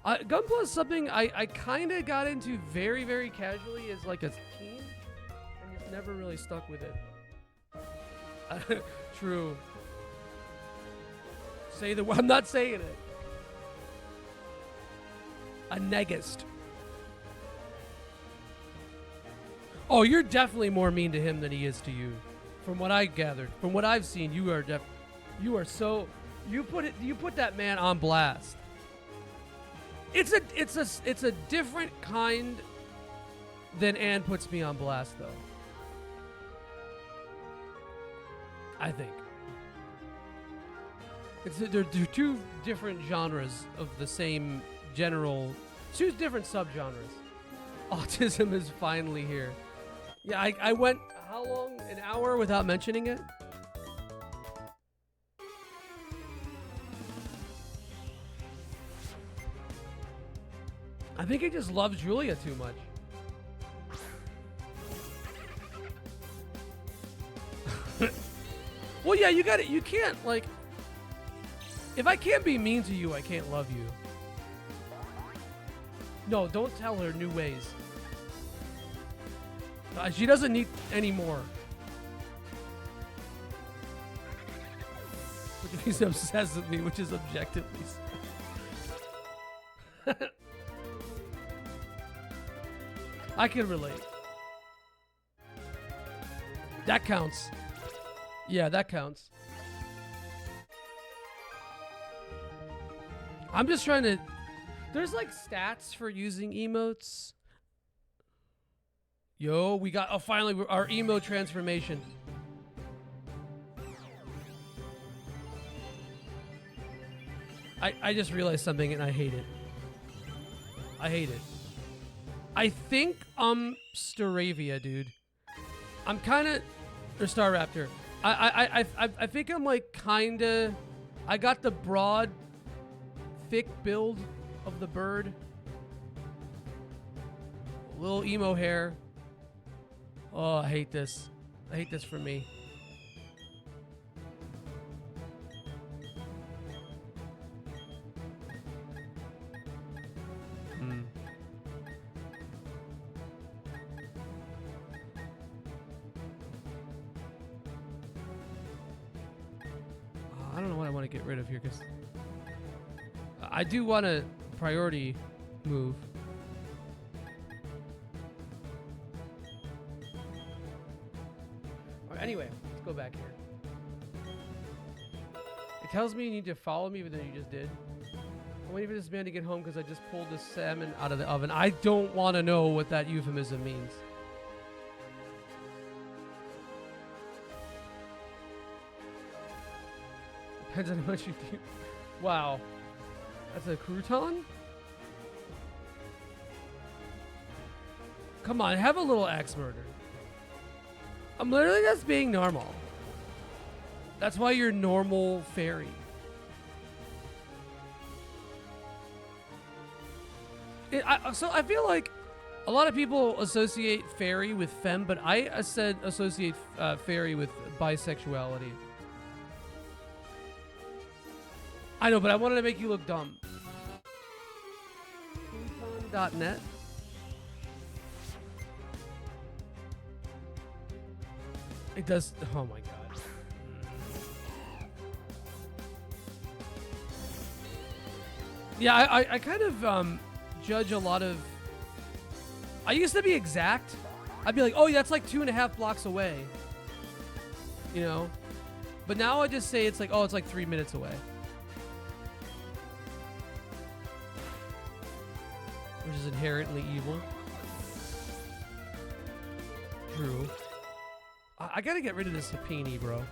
Gunpla is something I kind of got into very, very casually as like a teen, and just never really stuck with it. True. Say the word. I'm not saying it. A negist. Oh, you're definitely more mean to him than he is to you. From what I gathered, from what I've seen, you are so. You put that man on blast. It's a different kind than Ann puts me on blast, though. I think they're two different genres of the same general, two different subgenres. Autism is finally here. Yeah, I went how long? An hour without mentioning it. I think he just loves Julia too much. Well, yeah, you got it. You can't, like, if I can't be mean to you, I can't love you. No, don't tell her new ways. She doesn't need any more. He's obsessed with me, which is objectively so. I can relate. That counts. Yeah, that counts. I'm just trying to... There's like stats for using emotes. Yo, we got... Oh, finally, our emote transformation. I just realized something and I hate it. I hate it. I think Staravia, dude. I'm kind of... Or Star Raptor. I think I'm like kind of... I got the broad, thick build of the bird. Little emo hair. Oh, I hate this. I hate this for me. I don't know what I want to get rid of here because I do want to priority move. All right, anyway, let's go back here. It tells me you need to follow me, but then you just did. I'm waiting for this man to get home because I just pulled this salmon out of the oven. I don't want to know what that euphemism means. Depends on how much you do. Wow. That's a crouton? Come on, have a little axe murder. I'm literally just being normal. That's why you're normal fairy. So I feel like a lot of people associate fairy with femme, but I said associate fairy with bisexuality. I know, but I wanted to make you look dumb. Crouton.net. It does. Oh my god. Yeah, I kind of judge a lot of. I used to be exact. I'd be like, oh, that's like 2.5 blocks away. You know? But now I just say it's like, oh, it's like 3 minutes away. Which is inherently evil. True. I gotta get rid of this Hapini, bro.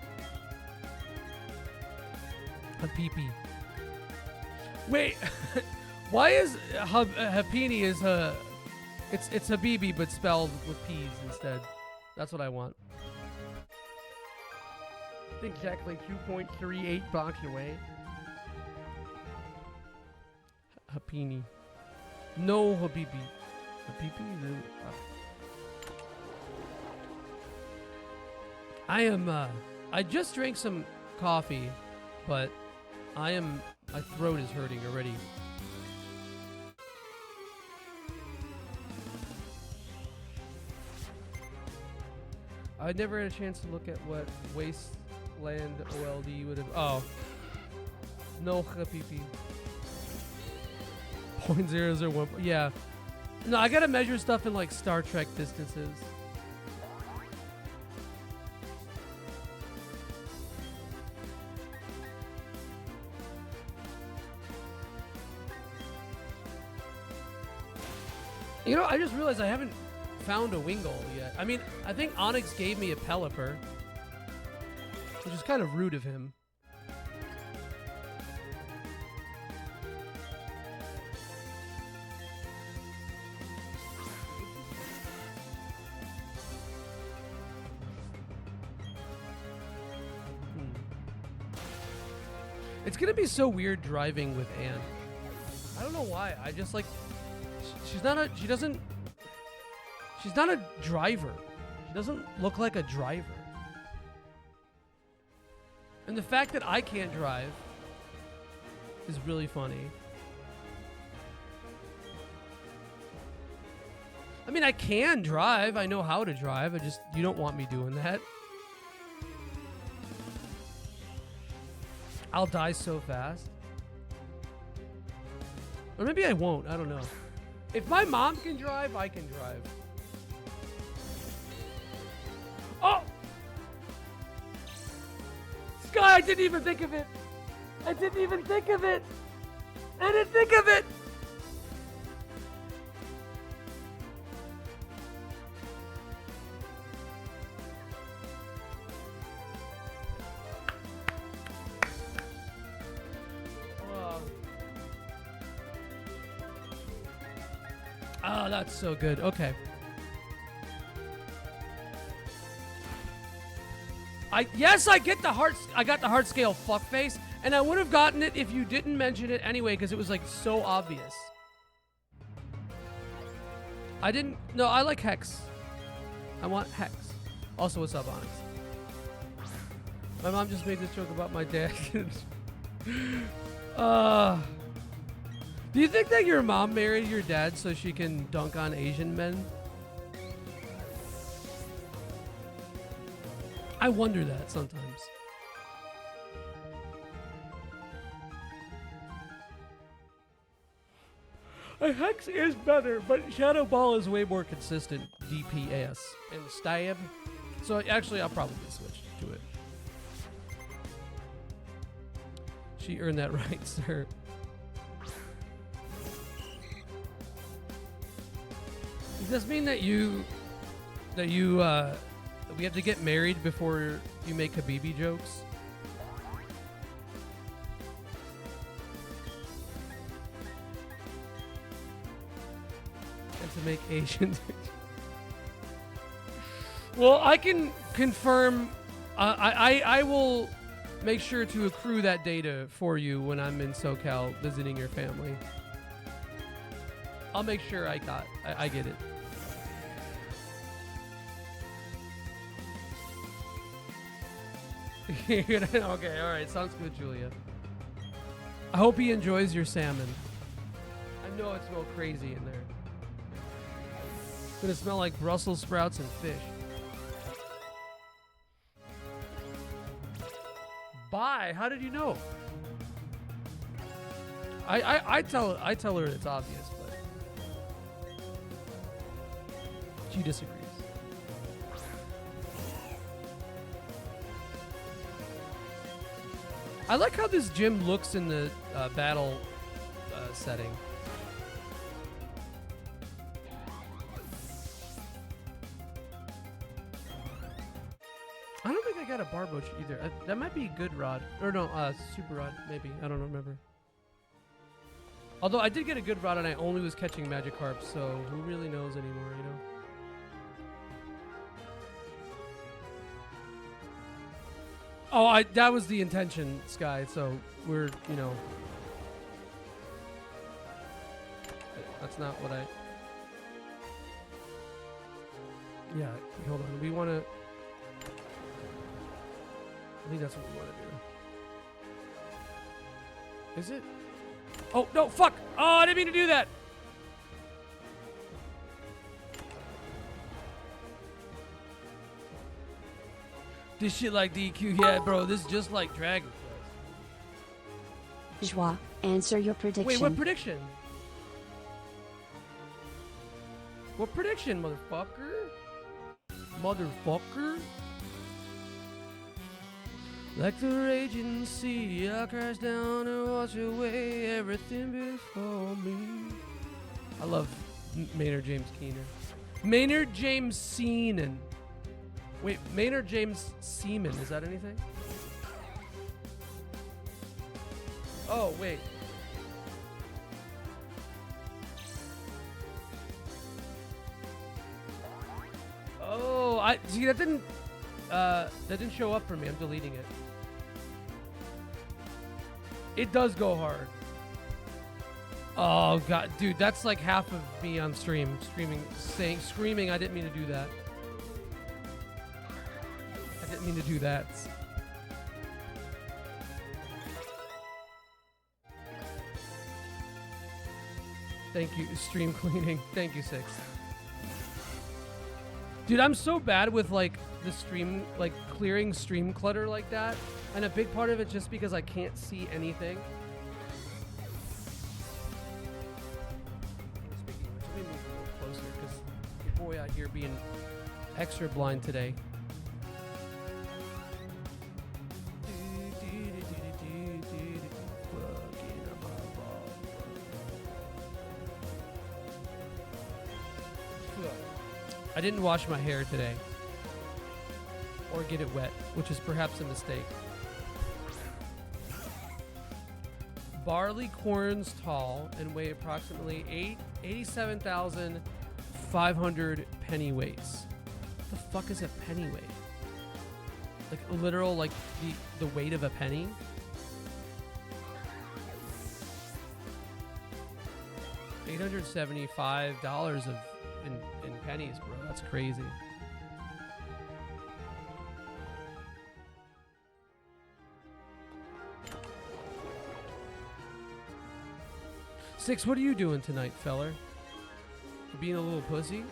Hapipi. Wait, why is Hapini is it's Habibi but spelled with P's instead? That's what I want. Exactly 2.38 blocks away. Hapini. No Habibi. Habibi? I am, I just drank some coffee, but my throat is hurting already. I never had a chance to look at what Wasteland OLD would have. Oh. No hapipi. 0.001. Yeah. No, I gotta measure stuff in like Star Trek distances. You know, I just realized I haven't found a Wingull yet. I mean, I think Onyx gave me a Pelipper, which is kind of rude of him. It's gonna be so weird driving with Anne. I don't know why. I just like she's not a driver. She doesn't look like a driver. And the fact that I can't drive is really funny. I mean, I can drive. I know how to drive. You don't want me doing that. I'll die so fast. Or maybe I won't. I don't know. If my mom can drive, I can drive. Oh! Sky, I didn't even think of it. I didn't even think of it. I didn't think of it. Oh, that's so good. Okay. I get the heart. I got the heart scale fuckface, and I would have gotten it if you didn't mention it anyway, because it was like so obvious. I didn't. No, I like Hex. I want Hex. Also, what's up, Onyx? My mom just made this joke about my dad. Do you think that your mom married your dad so she can dunk on Asian men? I wonder that sometimes. A Hex is better, but Shadow Ball is way more consistent DPS and stab. So actually, I'll probably switch to it. She earned that right, sir. Does this mean that we have to get married before you make Habibi jokes? And to make Asian. Well, I can confirm. I will make sure to accrue that data for you when I'm in SoCal visiting your family. I'll make sure I get it. Okay, all right, sounds good, Julia. I hope he enjoys your salmon. I know it smells crazy in there. It's gonna smell like Brussels sprouts and fish. Bye. How did you know? I tell her it's obvious, but she disagrees. I like how this gym looks in the battle setting. I don't think I got a Barboach either. That might be Good Rod. Or no, Super Rod, maybe. I don't remember. Although I did get a Good Rod and I only was catching Magikarp, so who really knows anymore, you know? Oh, that was the intention, Sky, so we're, you know. That's not what I... Yeah, hold on. We want to... I think that's what we want to do. Is it? Oh, no, fuck! Oh, I didn't mean to do that! This shit like DQ. Yeah, bro. This is just like Dragon Quest. Joie, answer your prediction. Wait, what prediction? What prediction, motherfucker? Motherfucker? Like the raging sea, I crash down and wash away everything before me. I love Maynard James Keenan. Maynard James Seaman. Wait, Maynard James Seaman, is that anything? Oh, wait. Oh, I see that didn't show up for me. I'm deleting it. It does go hard. Oh god, dude, that's like half of me on stream screaming. I didn't mean to do that. I didn't mean to do that. Thank you, stream cleaning. Thank you, Six. Dude, I'm so bad with like the stream, like clearing stream clutter like that. And a big part of it just because I can't see anything. Speaking of which, let me move a little closer because your boy out here being extra blind today. I didn't wash my hair today. Or get it wet, which is perhaps a mistake. Barley corns tall and weigh approximately 87,500 pennyweights. What the fuck is a pennyweight? Like a literal, like the weight of a penny? $875 in pennies, bro. That's crazy. Six, what are you doing tonight, feller? You being a little pussy?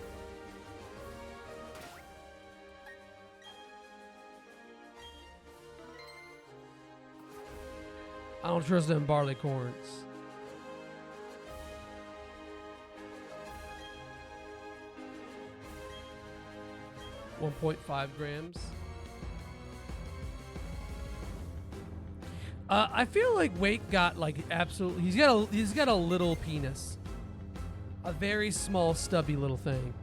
I don't trust them barley corns. .5 grams. I feel like Wake got like absolutely. He's got a little penis, a very small, stubby little thing.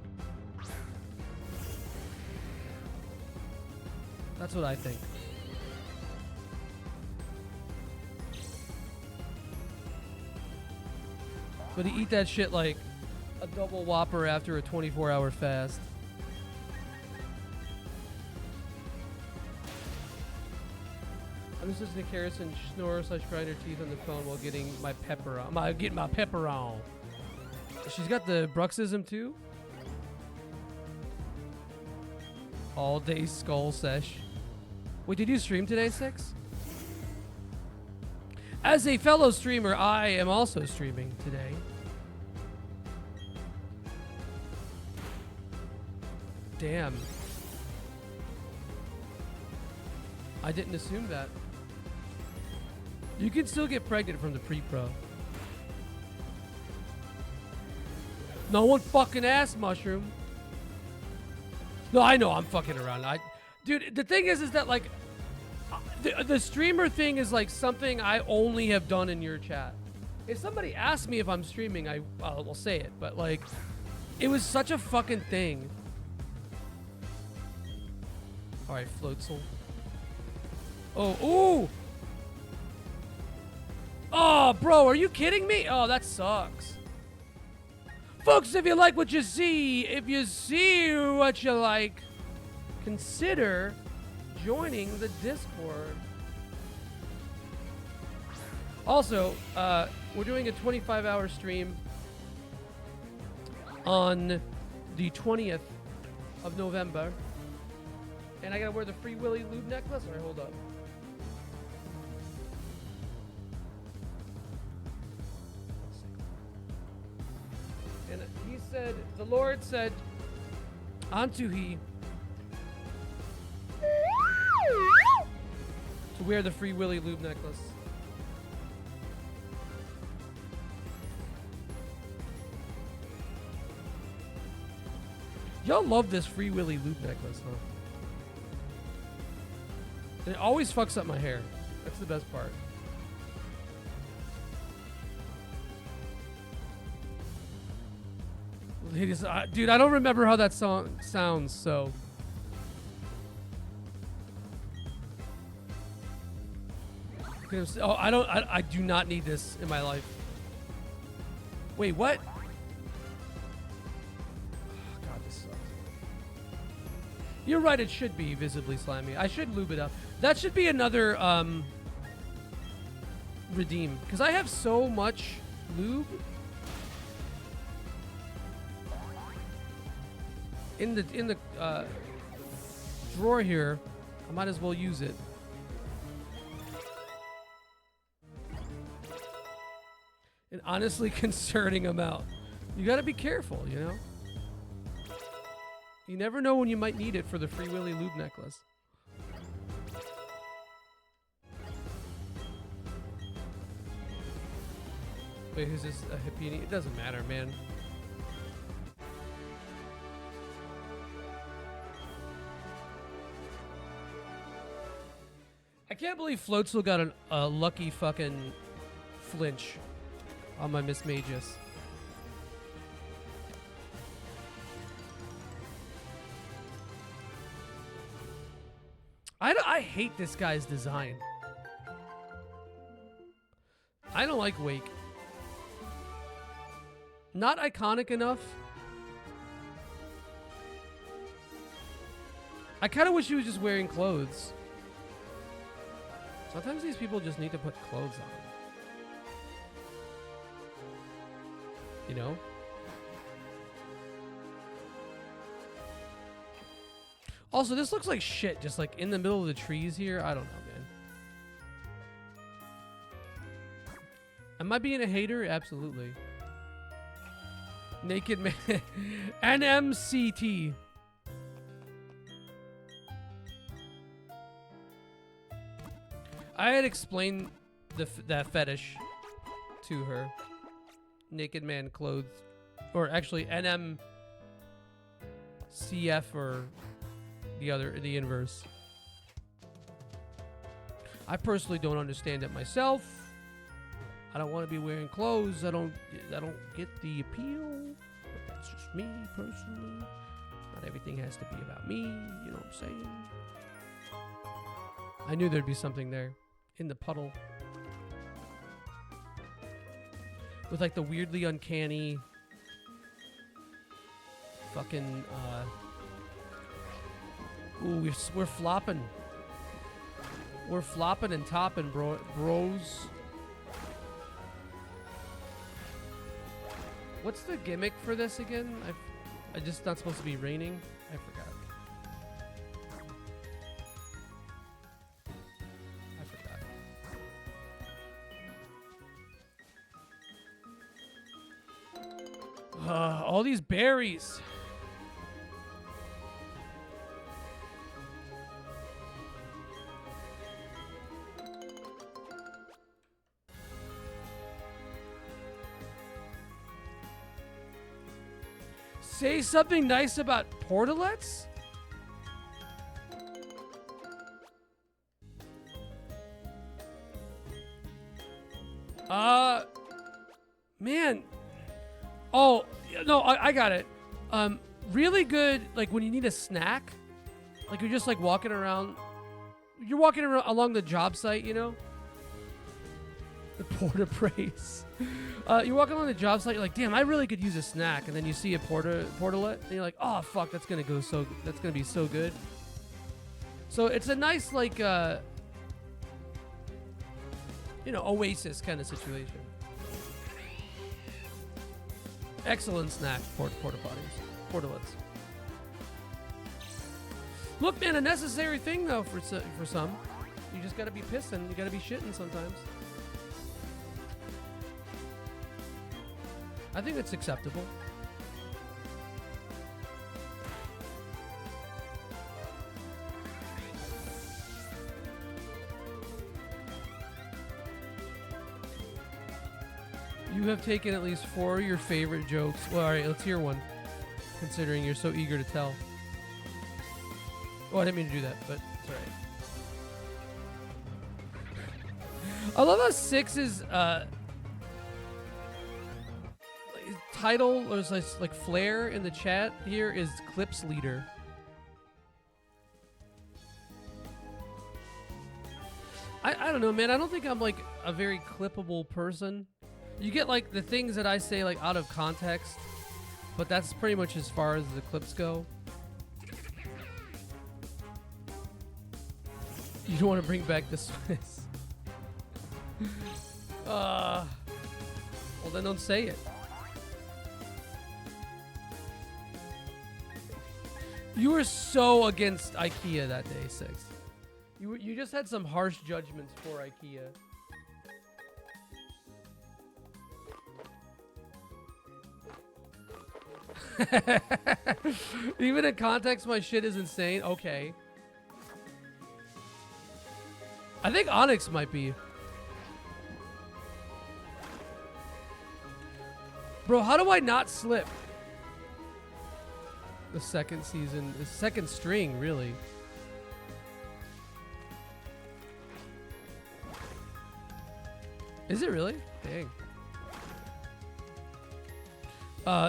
That's what I think. But he eat that shit like a double Whopper after a 24-hour fast. I'm just listening to Harrison snore / grind her teeth on the phone while getting my pepper on. Getting my pepper on. She's got the bruxism too. All day skull sesh. Wait, did you stream today, Six? As a fellow streamer, I am also streaming today. Damn. I didn't assume that. You can still get pregnant from the pre-pro. No one fucking asked, Mushroom. No, I know I'm fucking around. Dude, the thing is that like the streamer thing is like something I only have done in your chat. If somebody asks me if I'm streaming, I will say it. But like, it was such a fucking thing. All right, Floatzel. Oh, ooh. Oh, bro, are you kidding me? Oh, that sucks. Folks, if you like what you see, if you see what you like, consider joining the Discord. Also, we're doing a 25-hour stream on the 20th of November. And I gotta wear the Free Willy lube necklace? Alright, hold up. And he said, the Lord said unto he, to wear the Free Willy lube necklace. Y'all love this Free Willy lube necklace, huh? And it always fucks up my hair. That's the best part. Dude, I don't remember how that song sounds, so. Oh, I do not need this in my life. Wait, what? Oh, God, this sucks. You're right, it should be visibly slimy. I should lube it up. That should be another, redeem. Because I have so much lube. In the drawer here, I might as well use it. An honestly concerning amount. You gotta be careful, you know? You never know when you might need it for the Free Willy lube necklace. Wait, who's this? A Hippini? It doesn't matter, man. I can't believe Floatzel got a lucky fucking flinch on my Miss Magus. I hate this guy's design. I don't like Wake. Not iconic enough. I kind of wish he was just wearing clothes. Sometimes these people just need to put clothes on. You know? Also, this looks like shit, just like in the middle of the trees here. I don't know, man. Am I being a hater? Absolutely. Naked Man. NMCT. I had explained that fetish to her. Naked man clothed, or actually NMCF or the inverse. I personally don't understand it myself. I don't want to be wearing clothes. I don't get the appeal. But that's just me personally. Not everything has to be about me. You know what I'm saying? I knew there'd be something there. In the puddle. With like the weirdly uncanny fucking ooh, we're flopping. We're flopping and topping, bros. What's the gimmick for this again? I just not supposed to be raining. I forgot. All these berries. Say something nice about portalets? Man. Oh, no, I got it. Really good, like when you need a snack. Like you're just like walking around. You're walking around along the job site, you know? The porta praise. You're walking along the job site, you're like, damn, I really could use a snack. And then you see a portalet, and you're like, oh, fuck, that's gonna be so good. So it's a nice, like, oasis kind of situation. Excellent snack, porta potties, portalets. Look, man, a necessary thing though for some. You just gotta be pissing. You gotta be shitting sometimes. I think it's acceptable. You have taken at least 4 of your favorite jokes. Well, all right, let's hear one. Considering you're so eager to tell. Oh, I didn't mean to do that, but it's all right. I love how Six's title or like flair in the chat here is Clips Leader. I don't know, man. I don't think I'm like a very clippable person. You get like the things that I say like out of context, but that's pretty much as far as the clips go. You don't want to bring back the Swiss. Well, then don't say it. You were so against IKEA that day, Six. You just had some harsh judgments for IKEA. Even in context, my shit is insane. Okay. I think Onyx might be. Bro, how do I not slip? The second season, the second string, really. Is it really? Dang.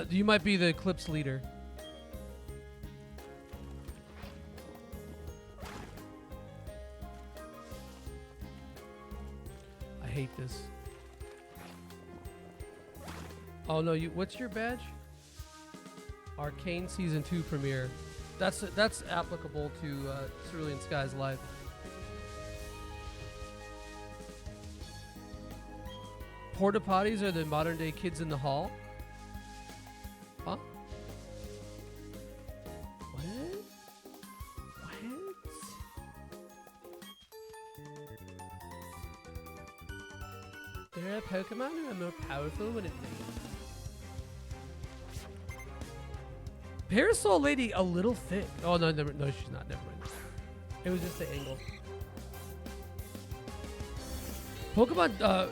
You might be the Clips Leader. I hate this. Oh no, what's your badge? Arcane Season 2 premiere. That's applicable to Cerulean Skies Live. Porta potties are the modern day kids in the hall. Huh? What? There are Pokemon who are more powerful when it rains. Parasol Lady a little thick. Oh no, no, she's not. Never mind. It was just the angle. Pokemon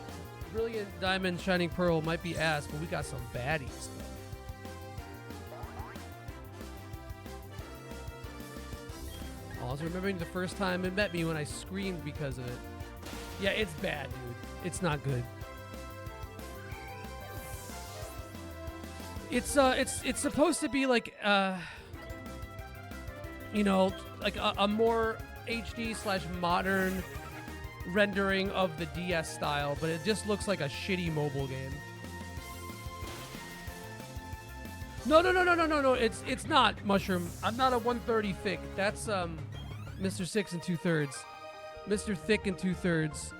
Brilliant Diamond Shining Pearl might be ass, but we got some baddies. Also remembering the first time it met me when I screamed because of it. Yeah, it's bad, dude. It's not good. It's supposed to be like you know, like a more HD / modern rendering of the DS style, but it just looks like a shitty mobile game. No, it's not Mushroom. I'm not a 130 thick. That's Mr. 6 2/3. Mr. Thick 2/3.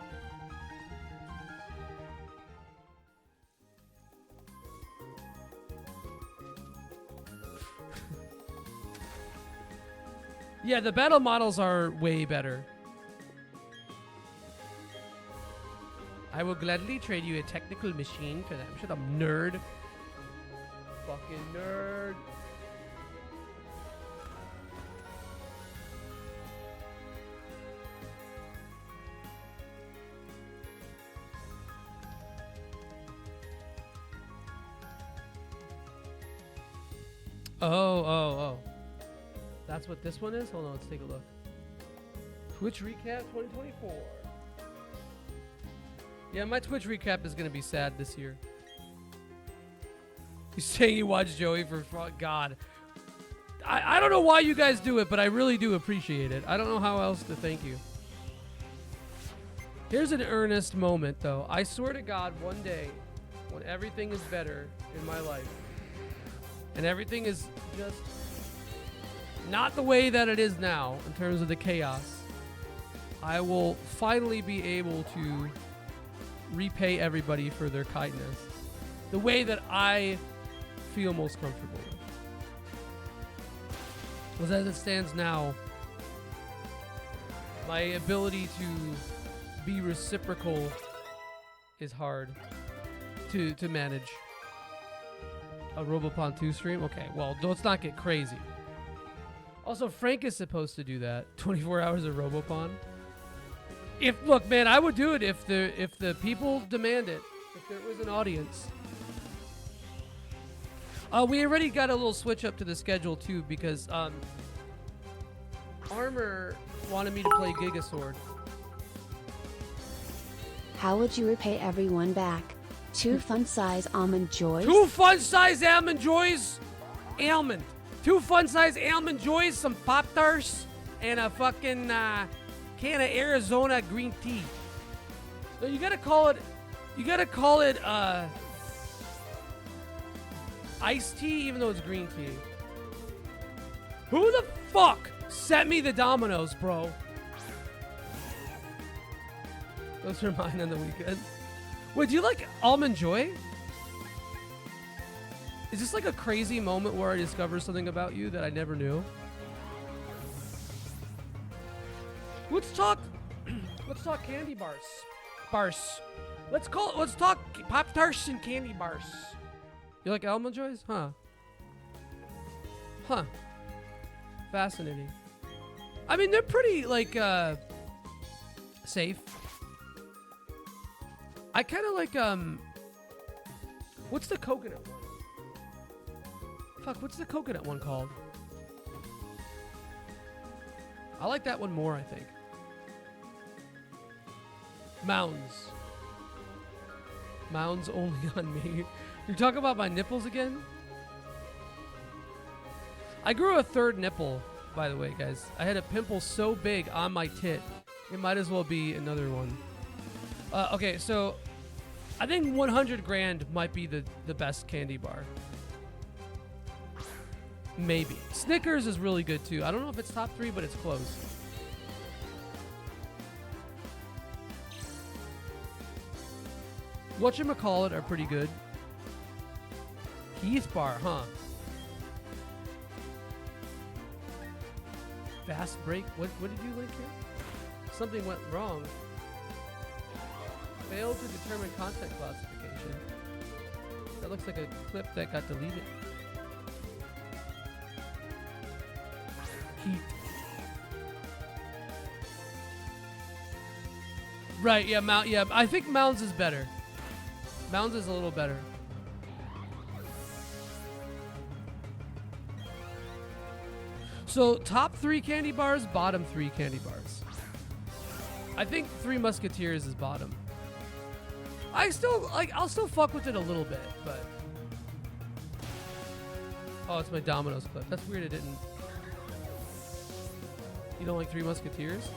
Yeah, the battle models are way better. I will gladly trade you a technical machine for that. Shut up, nerd. Fucking nerd. Oh. That's what this one is? Hold on, let's take a look. Twitch Recap 2024. Yeah, my Twitch recap is going to be sad this year. He's saying you watch Joey for God. I don't know why you guys do it, but I really do appreciate it. I don't know how else to thank you. Here's an earnest moment, though. I swear to God, one day, when everything is better in my life, and everything is just not the way that it is now in terms of the chaos, I will finally be able to repay everybody for their kindness the way that I feel most comfortable with. Because as it stands now, my ability to be reciprocal is hard to manage. A Robopon 2 stream? Okay, well, let's not get crazy. Also, Frank is supposed to do that. 24 hours of Robopon. Look, man, I would do it if the people demand it. If there was an audience. We already got a little switch up to the schedule too because Armor wanted me to play Gigasword. How would you repay everyone back? 2 fun-size almond joys? 2 fun-size almond joys. Almond. 2 fun-size almond joys, some Pop-Tarts, and a fucking can of Arizona green tea. So you gotta call it iced tea, even though it's green tea. Who the fuck sent me the Dominoes, bro? Those are mine on the weekend. Wait, do you like Almond Joy? Is this like a crazy moment where I discover something about you that I never knew? Let's talk candy bars. Let's talk Pop-Tarts and candy bars. You like Almond Joys? Huh. Fascinating. I mean, they're pretty, like, safe. I kind of like, what's the coconut one? Fuck, what's the coconut one called? I like that one more, I think. Mounds. Mounds only on me. You're talking about my nipples again? I grew a 3rd nipple, by the way, guys. I had a pimple so big on my tit, it might as well be another one. Okay, so I think 100 grand might be the best candy bar. Maybe. Snickers is really good too. I don't know if it's top 3, but it's close. Whatchamacallit are pretty good. Heath bar, huh? Fast break. What did you link here? Something went wrong. Failed to determine content classification. That looks like a clip that got deleted. Heat. Right, yeah, yeah, I think Mounds is better. Mounds is a little better. So, top 3 candy bars, bottom 3 candy bars. I think 3 Musketeers is bottom. I'll still fuck with it a little bit, but... Oh, it's my Domino's clip. That's weird, it didn't... You don't like 3 Musketeers?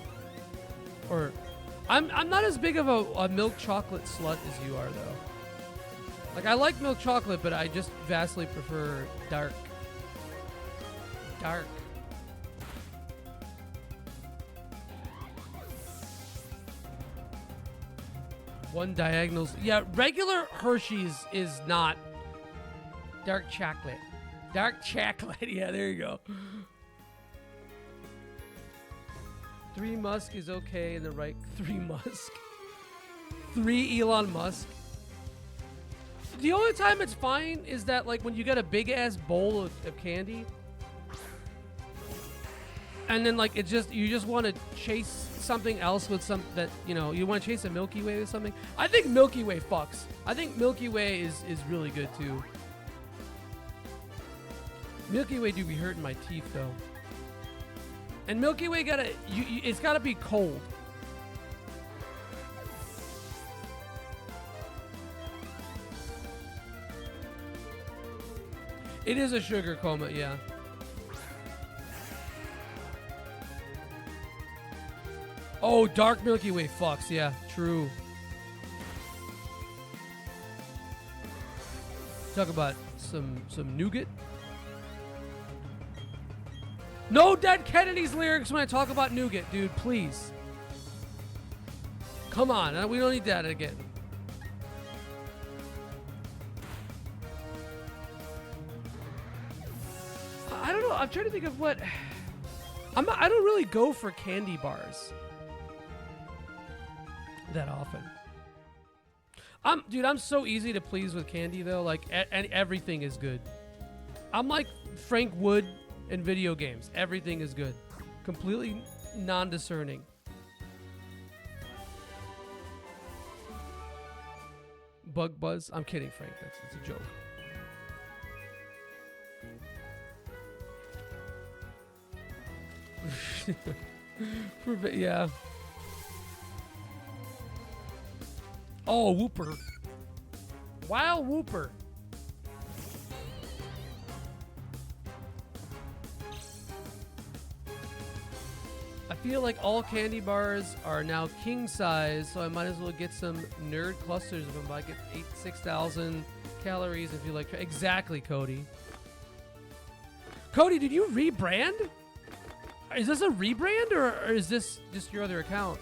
Or... I'm not as big of a milk chocolate slut as you are, though. Like, I like milk chocolate, but I just vastly prefer dark. Dark. One diagonals. Yeah, regular Hershey's is not dark chocolate. Dark chocolate. Yeah, there you go. 3 Musk is okay in the right. 3 Musk. 3 Elon Musk. The only time it's fine is that, like, when you get a big ass bowl of candy, and then, like, you just want to chase something else with some that, you know, you want to chase a Milky Way with something. I think Milky Way fucks. I think Milky Way is really good too. Milky Way do be hurting my teeth though. And Milky Way it's gotta be cold. It is a sugar coma, yeah. Oh, dark Milky Way fucks, yeah, true. Talk about some nougat. No Dead Kennedy's lyrics when I talk about nougat, dude, please. Come on, we don't need that again. I don't know, I'm trying to think of what... I don't really go for candy bars that often. Dude, I'm so easy to please with candy though. Like, and everything is good. I'm like Frank Wood in video games. Everything is good. Completely non-discerning. bug buzz. I'm kidding, Frank. It's a joke. Yeah. Oh, Whooper. Wow, Whooper. I feel like all candy bars are now king size, so I might as well get some nerd clusters of them. I get 6,000 calories if you like. Exactly, Cody. Cody, did you rebrand? Is this a rebrand or is this just your other account?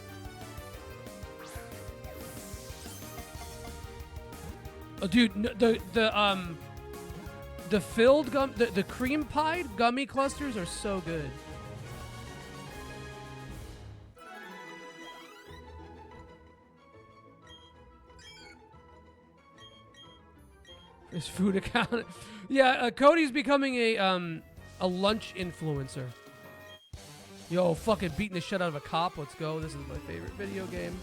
Oh, dude, the filled gum, the cream pie gummy clusters are so good. His food account. Yeah, Cody's becoming a lunch influencer. Yo, fucking beating the shit out of a cop. Let's go. This is my favorite video game.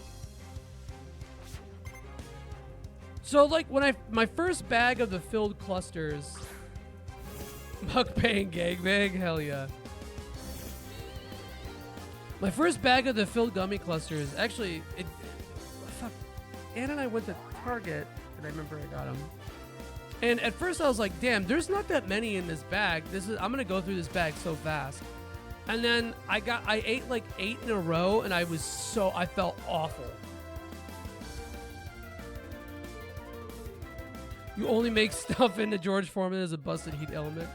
So, like, when my first bag of the filled clusters, mukbang gangbang, hell yeah. My first bag of the filled gummy clusters, actually, fuck, Ann and I went to Target, and I remember I got them. And at first I was like, damn, there's not that many in this bag. I'm gonna go through this bag so fast. And then I ate like 8 in a row, and I felt awful. You only make stuff into George Foreman as a busted heat element.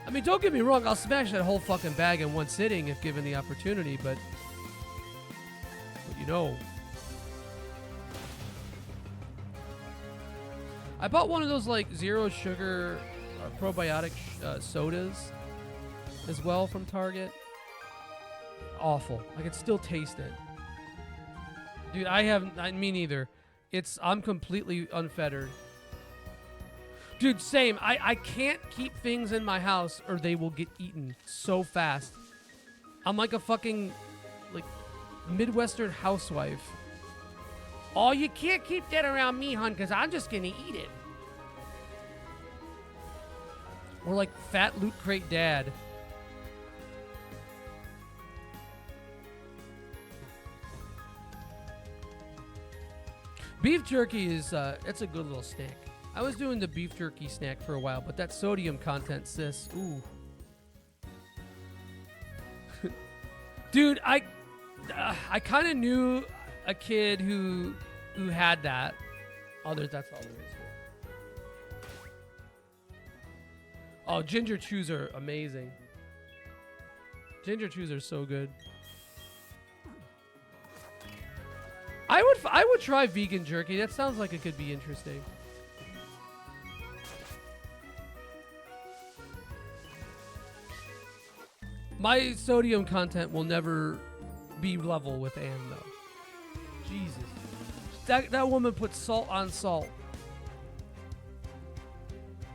I mean, don't get me wrong, I'll smash that whole fucking bag in one sitting if given the opportunity, but you know. I bought one of those like zero sugar probiotic sodas as well from Target. Awful. I can still taste it. Dude, me neither. I'm completely unfettered. Dude, same. I can't keep things in my house or they will get eaten so fast. I'm like a fucking like Midwestern housewife. Oh, you can't keep that around me, hon, because I'm just going to eat it. Or like fat Loot Crate dad. Beef jerky is, it's a good little snack. I was doing the beef jerky snack for a while, but that sodium content, sis, ooh. Dude, I kind of knew a kid who had that. Oh, that's all there is here. Oh, ginger chews are amazing. Ginger chews are so good. I would try vegan jerky. That sounds like it could be interesting. My sodium content will never be level with Anne, though. Jesus. That woman put salt on salt.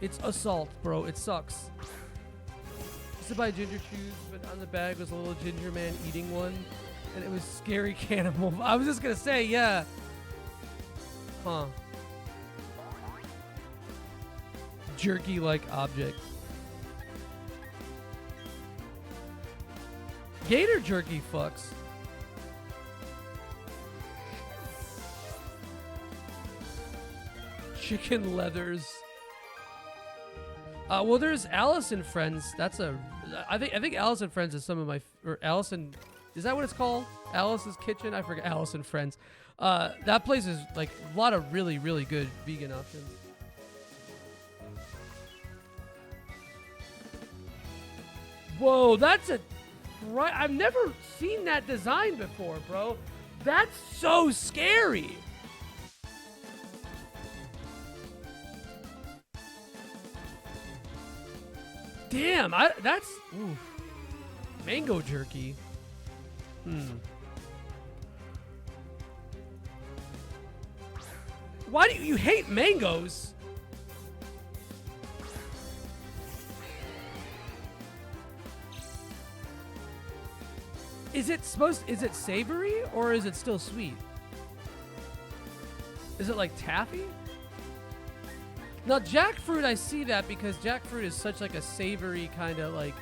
It's assault, bro. It sucks. I used to buy ginger chews, but on the bag was a little ginger man eating one. And it was scary cannibal. I was just going to say, yeah. Huh. Jerky-like object. Gator jerky fucks. Chicken leathers. Well, there's Alice and Friends. I think Alice and Friends is some of my, or Alice and, is that what it's called? Alice's Kitchen? I forget. Alice and Friends. That place is like a lot of really, really good vegan options. Whoa, that's right. I've never seen that design before, bro. That's so scary. Damn, that's oof. Mango jerky. Why do you hate mangoes? Is it savory or is it still sweet? Is it like taffy? Now jackfruit, I see that because jackfruit is such like a savory kind of like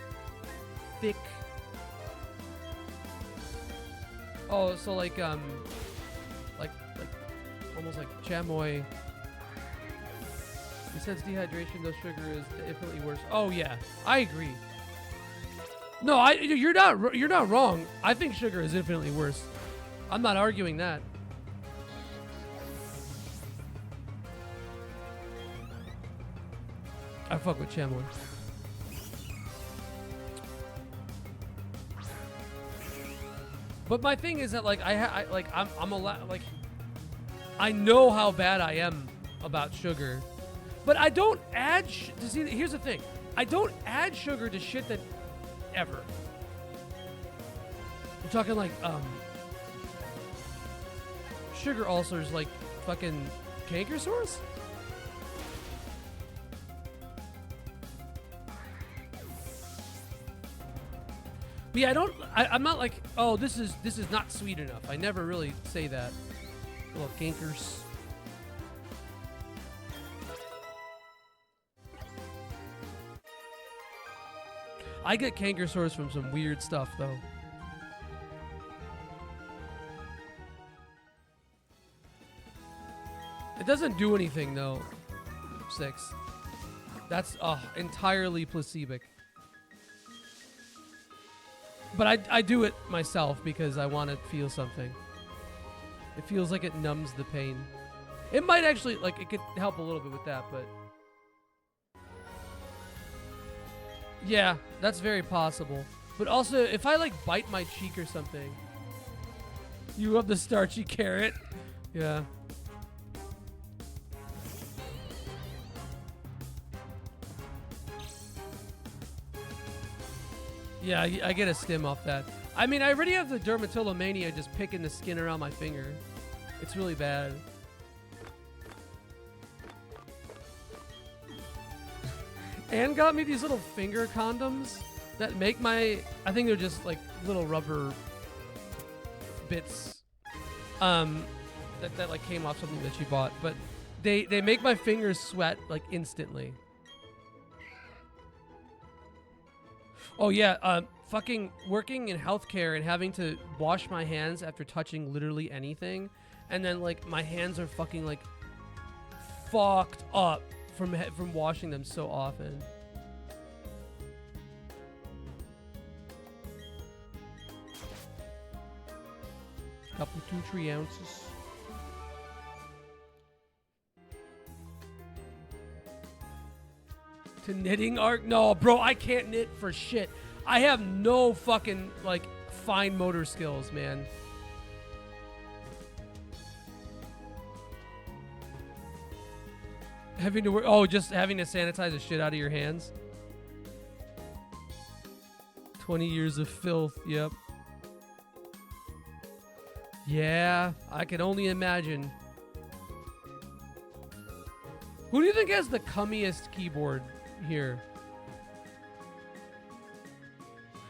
thick. Oh, so like almost like chamoy. Besides dehydration, though, sugar is infinitely worse. Oh yeah, I agree. No, you're not wrong. I think sugar is infinitely worse. I'm not arguing that. I fuck with chamoy. But my thing is that like I'm a lot like I know how bad I am about sugar, but I don't add. See, here's the thing: I don't add sugar to shit that ever. I'm talking like sugar ulcers, like fucking canker sores. But yeah, I'm not like, oh, this is not sweet enough. I never really say that. Little cankers. I get canker sores from some weird stuff though. It doesn't do anything though. 6. That's entirely placebic. But I do it myself because I want to feel something. It feels like it numbs the pain. It might actually, like, it could help a little bit with that, but... Yeah, that's very possible. But also, if I, like, bite my cheek or something... You love the starchy carrot? Yeah. Yeah, I get a stim off that. I mean, I already have the dermatillomania just picking the skin around my finger. It's really bad. Anne got me these little finger condoms that make my... I think they're just like little rubber bits that like came off something that she bought. But they make my fingers sweat like instantly. Oh yeah, fucking working in healthcare and having to wash my hands after touching literally anything, and then like my hands are fucking like fucked up from washing them so often. Couple 2-3 ounces. To knitting art? No, bro, I can't knit for shit. I have no fucking, like, fine motor skills, man. Having to work... Oh, just having to sanitize the shit out of your hands? 20 years of filth, yep. Yeah, I can only imagine. Who do you think has the cummiest keyboard here?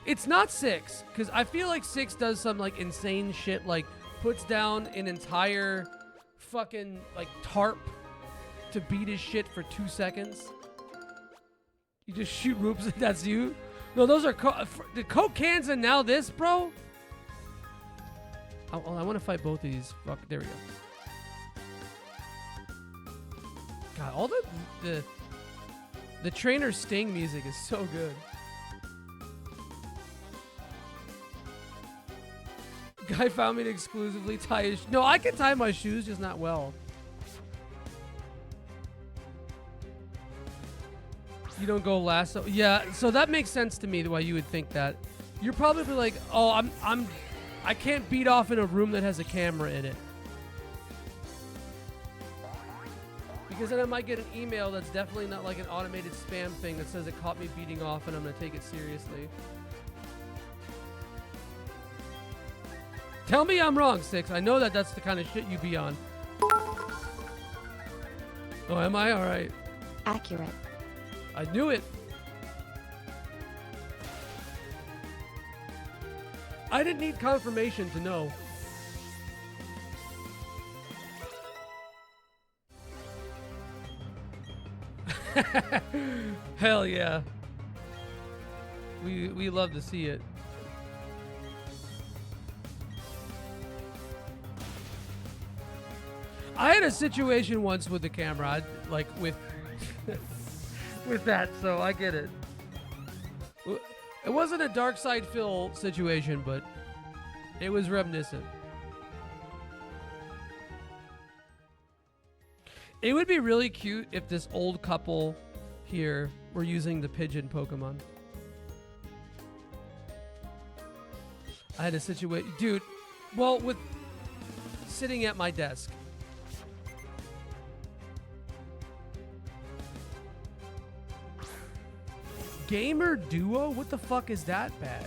It's not 6, because I feel like 6 does some like insane shit, like puts down an entire fucking like tarp to beat his shit for 2 seconds. You just shoot ropes. That's you? No, those are the Coke cans and now this, bro. I want to fight both of these. Fuck, there we go. God, all the Trainer Sting music is so good. Guy found me to exclusively tie his... No, I can tie my shoes, just not well. You don't go lasso. Yeah, so that makes sense to me, the way you would think that. You're probably like, oh, I can't beat off in a room that has a camera in it. Because then I might get an email that's definitely not like an automated spam thing that says it caught me beating off and I'm going to take it seriously. Tell me I'm wrong, 6. I know that that's the kind of shit you be on. Oh, am I? All right. Accurate. I knew it. I didn't need confirmation to know. Hell yeah. We love to see it. I had a situation once with the camera, like with with that, so I get it. It wasn't a Dark Side Phil situation, but it was reminiscent. It would be really cute if this old couple here were using the pigeon Pokemon. I had a situation, dude. Well, with sitting at my desk. Gamer Duo? What the fuck is that badge?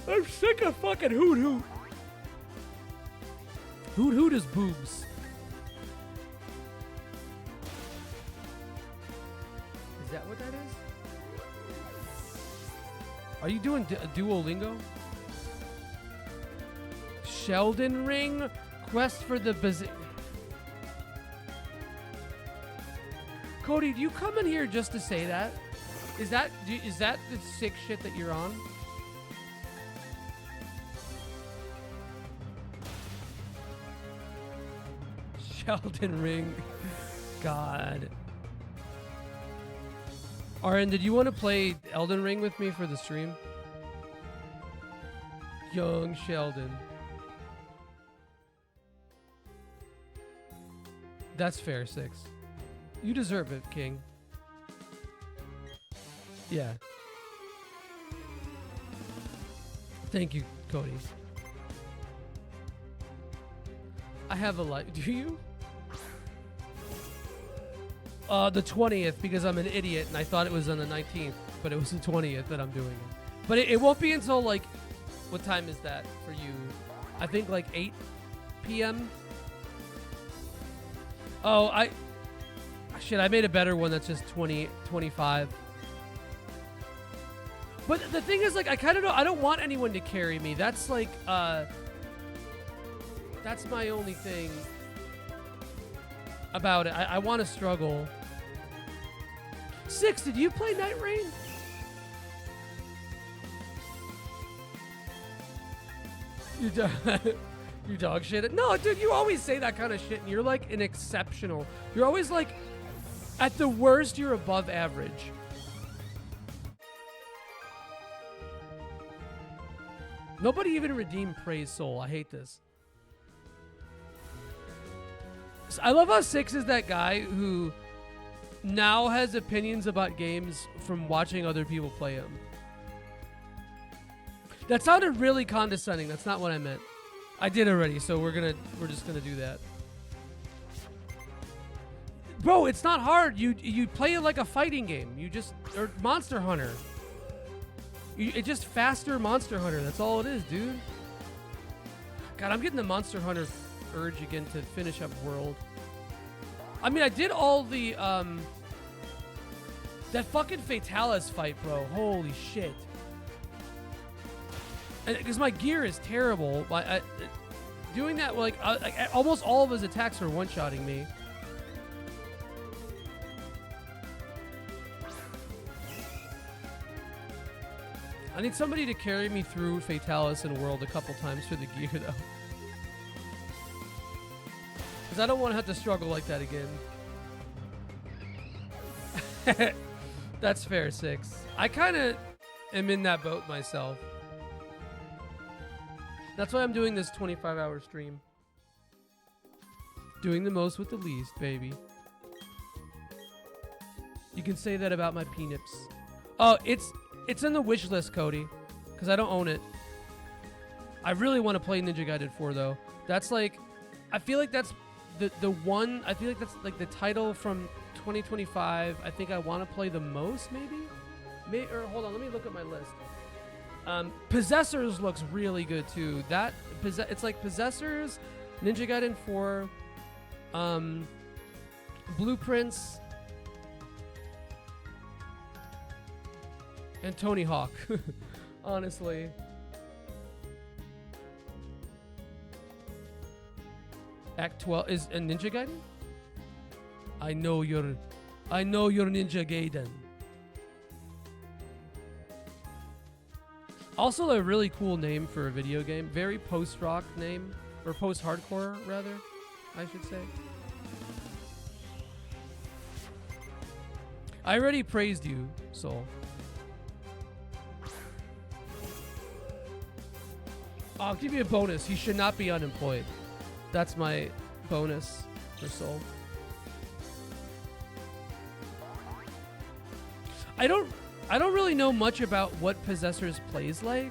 I'm sick of fucking Hoot Hoot. Hoot Hoot is boobs. Is that what that is? Are you doing Duolingo? Sheldon Ring? Quest for the Cody, do you come in here just to say that? Is that the sick shit that you're on? Sheldon Ring. God. Aaron, did you want to play Elden Ring with me for the stream? Young Sheldon. That's fair, 6. You deserve it, King. Yeah. Thank you, Cody. I have a life. Do you? The 20th, because I'm an idiot and I thought it was on the 19th, but it was the 20th that I'm doing it. But it won't be until, like, what time is that for you? I think like 8 p.m. Oh, shit, I made a better one that's just 25. But the thing is, like, I don't want anyone to carry me. That's like, that's my only thing about it. I want to struggle. 6, did you play Night Rain? You dog shit. No, dude, you always say that kind of shit, and you're like an exceptional. You're always like, at the worst, you're above average. Nobody even redeemed Praise Soul. I hate this. I love how 6 is that guy who now has opinions about games from watching other people play them. That sounded really condescending. That's not what I meant. I did already, so we're just gonna do that. Bro, it's not hard. You play it like a fighting game. Or Monster Hunter. It's just faster Monster Hunter. That's all it is, dude. God, I'm getting the Monster Hunter urge again to finish up World. I mean, I did all the that fucking Fatalis fight, bro. Holy shit. And because my gear is terrible, doing that, like almost all of his attacks are one-shotting me. I need somebody to carry me through Fatalis and World a couple times for the gear, though. Because I don't want to have to struggle like that again. That's fair, 6. I kind of am in that boat myself. That's why I'm doing this 25-hour stream. Doing the most with the least, baby. You can say that about my peanuts. Oh, it's in the wish list, Cody, because I don't own it. I really want to play Ninja Gaiden 4, though. That's like, I feel like that's the one. I feel like that's like the title from 2025. I think I want to play the most, maybe. Or hold on, let me look at my list. Possessors looks really good too. It's like Possessors, Ninja Gaiden 4, Blueprints, and Tony Hawk. Honestly. Act 12 is a Ninja Gaiden? I know you're Ninja Gaiden. Also a really cool name for a video game. Very post-rock name. Or post-hardcore, rather, I should say. I already praised you, Soul. I'll give you a bonus. He should not be unemployed. That's my bonus for Soul. I don't really know much about what Possessors plays like.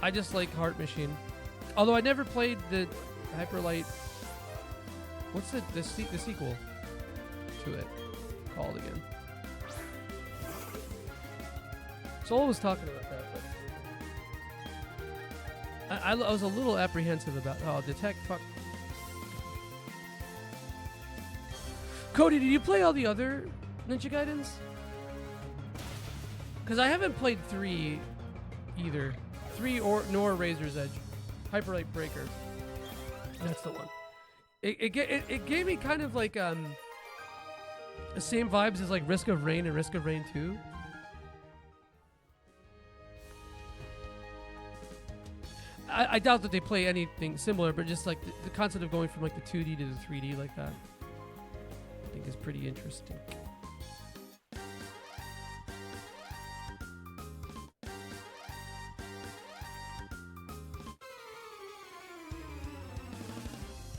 I just like Heart Machine. Although I never played the Hyperlight. What's the sequel to it called again? Soul was talking about that, but I was a little apprehensive about Detect. Fuck. Cody, did you play all the other Ninja Gaidens? Because I haven't played 3 either. 3 nor Razor's Edge. Hyperlight Breaker. That's the one. It gave me kind of like the same vibes as like Risk of Rain and Risk of Rain 2. I doubt that they play anything similar, but just like the concept of going from like the 2D to the 3D like that, I think is pretty interesting.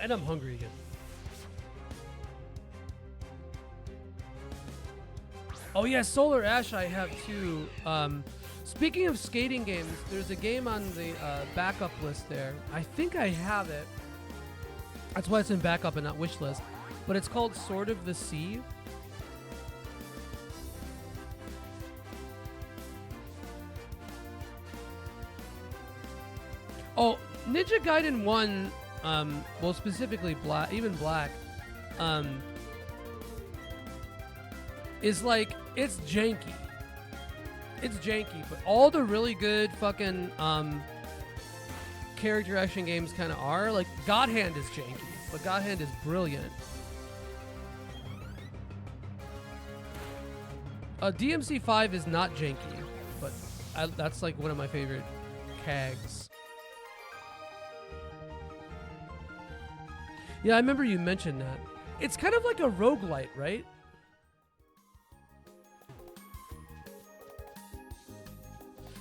And I'm hungry again. Oh yeah, Solar Ash I have too. Speaking of skating games, there's a game on the backup list there. I think I have it. That's why it's in backup and not wish list. But it's called Sword of the Sea. Oh, Ninja Gaiden 1, well specifically Black, even Black, is like, it's janky. It's janky, but all the really good fucking character action games kind of are. Like, God Hand is janky, but God Hand is brilliant. DMC5 is not janky, but that's like one of my favorite CAGs. Yeah, I remember you mentioned that. It's kind of like a roguelite, right?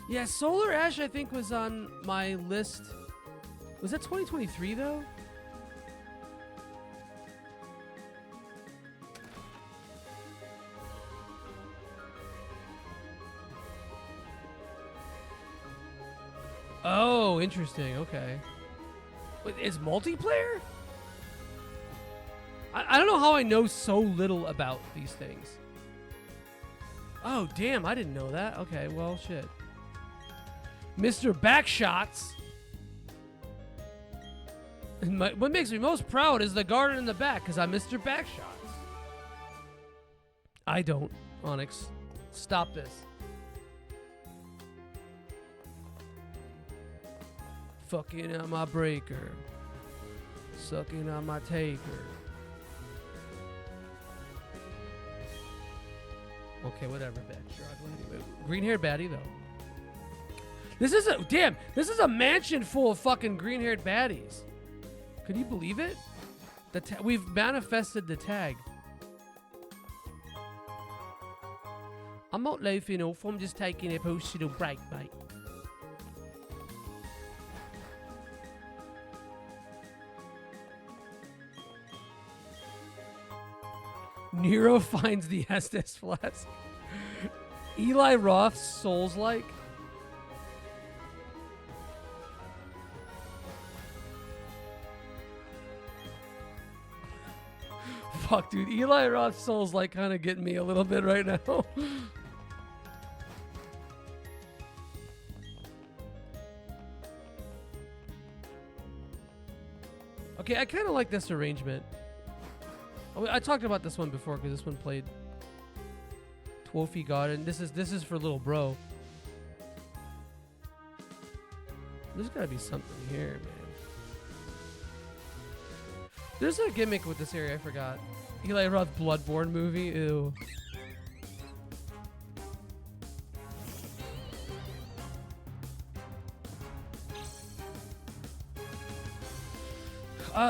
Yeah, Solar Ash I think was on my list. Was that 2023 though? Oh, interesting. Okay. Wait, is multiplayer? I don't know how I know so little about these things. Oh, damn. I didn't know that. Okay, well, shit. Mr. Backshots. What makes me most proud is the garden in the back, because I'm Mr. Backshots. I don't, Onyx. Stop this. Fucking on my breaker. Sucking on my taker. Okay, whatever, bitch. Green-haired baddie, though. This is a mansion full of fucking green-haired baddies. Can you believe it? We've manifested the tag. I'm not loafing off. I'm just taking a personal break, mate. Nero finds the Estes Flask. Eli Roth's Souls-like. Fuck, dude. Eli Roth's Souls-like kind of getting me a little bit right now. Okay, I kind of like this arrangement. I talked about this one before because this one played Trophy Garden. This is for little bro. There's gotta be something here, man. There's a gimmick with this area, I forgot. Eli Roth Bloodborne movie, ew.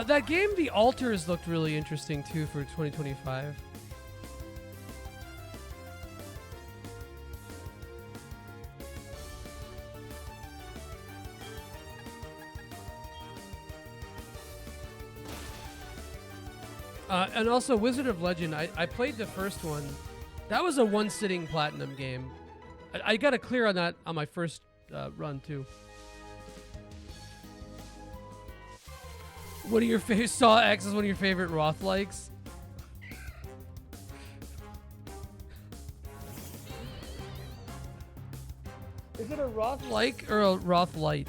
That game, The Altars, looked really interesting too for 2025. And also Wizard of Legend, I played the first one. That was a one-sitting platinum game. I got a clear on that on my first run too. What are your favorite? Saw X is one of your favorite Roth likes. Is it a Roth like or a Roth light?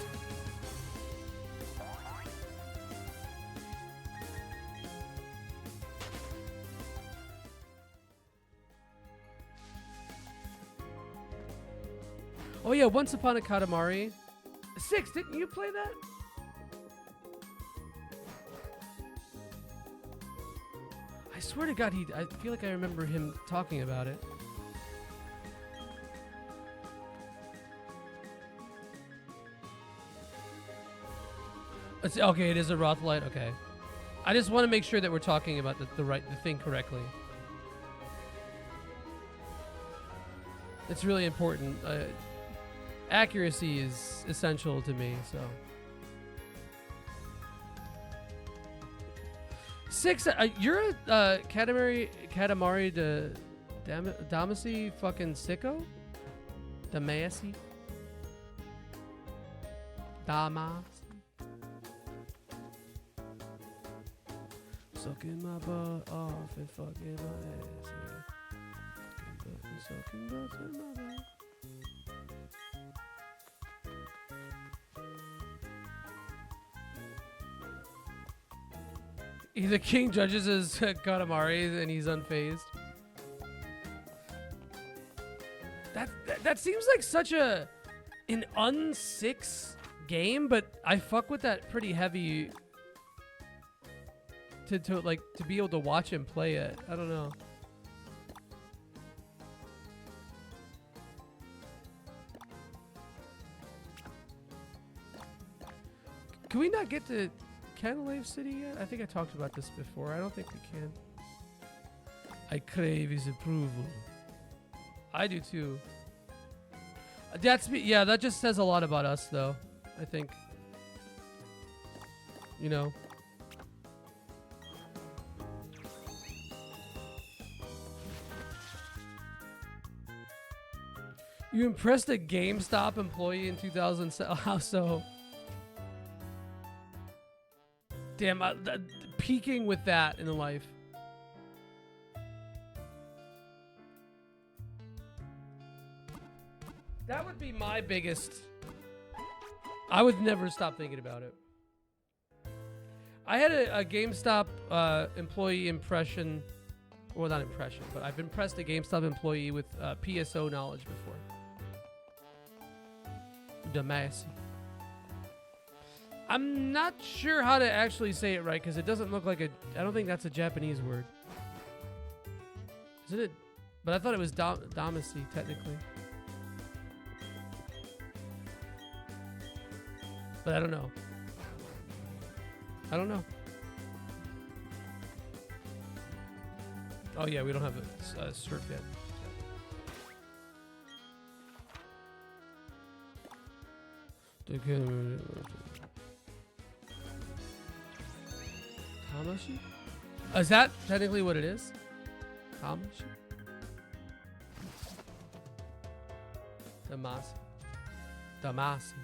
Oh yeah, Once Upon a Katamari. 6, didn't you play that? I swear to God, I feel like I remember him talking about it. Okay, it is a Rothlight. Okay, I just want to make sure that we're talking about the thing correctly. It's really important. Accuracy is essential to me. So 6. You're a Katamari Damacy fucking sicko. Damacy. Sucking my butt off and fucking my ass. Yeah. Sucking butts in my butt. The king judges his Katamari and he's unfazed. That seems like such an un-6 game, but I fuck with that pretty heavy to be able to watch him play it. I don't know. Can we not get to Canalave City yet? I think I talked about this before. I don't think we can. I crave his approval. I do too. That's me. Yeah, that just says a lot about us, though. I think. You know. You impressed a GameStop employee in 2007. How so? Damn, peaking with that in life. That would be my biggest. I would never stop thinking about it. I had a GameStop employee impression. Well, not impression, but I've impressed a GameStop employee with PSO knowledge before. Damacy. I'm not sure how to actually say it right because it doesn't look like I don't think that's a Japanese word. Isn't it? But I thought it was Damacy technically. But I don't know. I don't know. Oh yeah, we don't have a cert yet. Tamashi? Is that technically what it is? Tamashi? Damacy.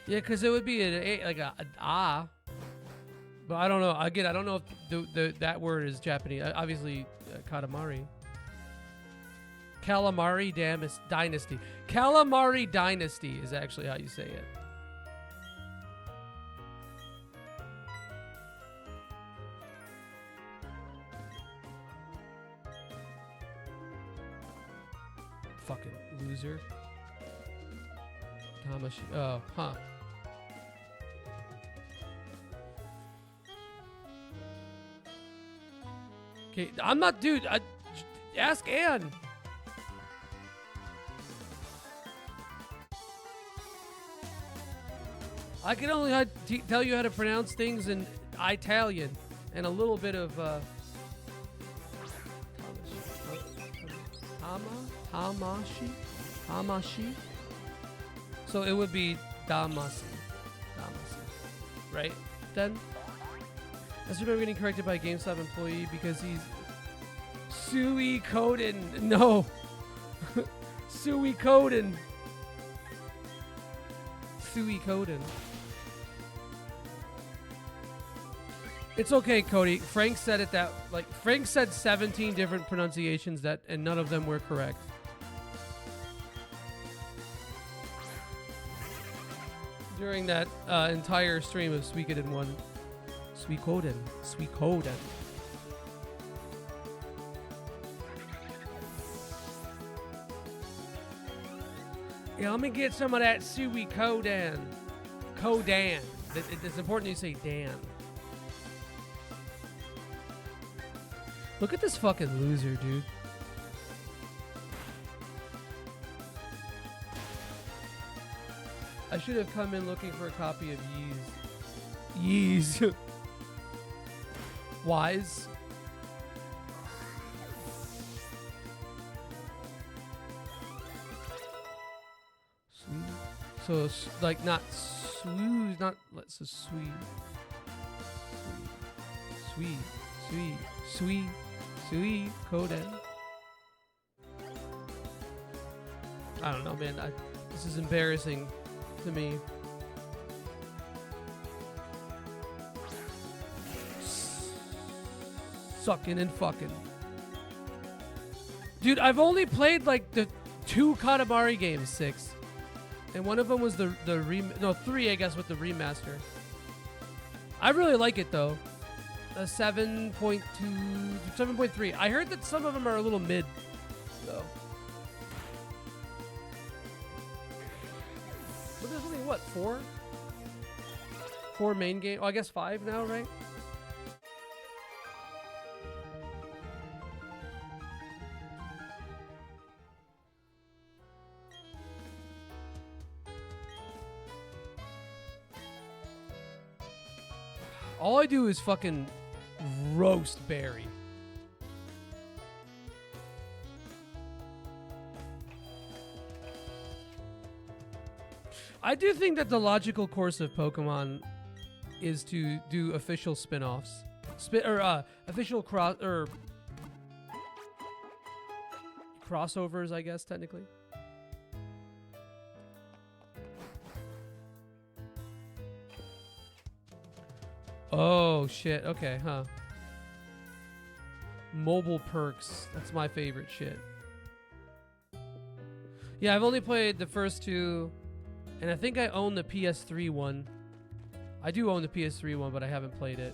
Yeah, because it would be like a ah. But I don't know. Again, I don't know if that word is Japanese. Obviously, Katamari. Calamari Dynasty. Calamari Dynasty is actually how you say it. Fucking loser. Tamashi. Oh, huh. Okay, I'm not, dude. Ask Anne. I can only tell you how to pronounce things in Italian and a little bit of Hamashi. So it would be Damasi, right? Then I just remember getting corrected by a GameStop employee because he's Sui Koden. No, Sui Koden. Sui Koden. It's okay, Cody. Frank said it that, like, Frank said 17 different pronunciations and none of them were correct. During that entire stream of Suikoden 1. Suikoden. Yeah, let me get some of that Suikoden. Kodan. It's important you say Dan. Look at this fucking loser, dude. I should have come in looking for a copy of Yeez. Wise. Sweet. So, like, not smooth, not, let's say sweet, Koden. I don't know, man. This is embarrassing to me. Sucking and fucking. Dude, I've only played like the 2 Katamari games, 6. And one of them was the 3, I guess, with the remaster. I really like it though. 7.2, 7.3. I heard that some of them are a little mid, though. But there's only, what, 4? 4 main game. Oh, I guess 5 now, right? All I do is fucking roast Barry. I do think that the logical course of Pokemon is to do official spin-offs. Official crossovers, I guess, technically. Oh, shit. Okay, huh. Mobile perks. That's my favorite shit. Yeah, I've only played the first 2, and I think I own the PS3 one. I do own the PS3 one, but I haven't played it.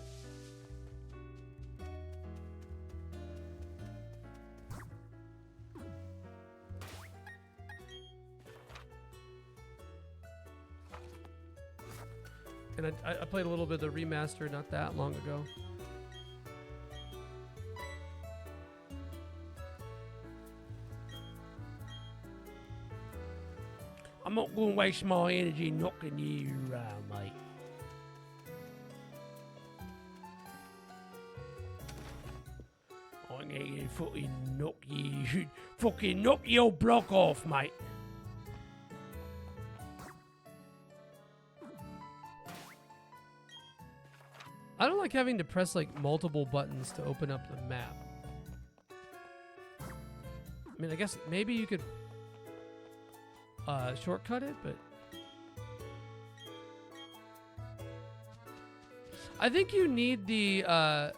And I played a little bit of the remaster not that long ago. I'm not going to waste my energy knocking you around, mate. I'm going to fucking knock your block off, mate. I don't like having to press like multiple buttons to open up the map. I mean, I guess maybe you could shortcut it, but I think you need the I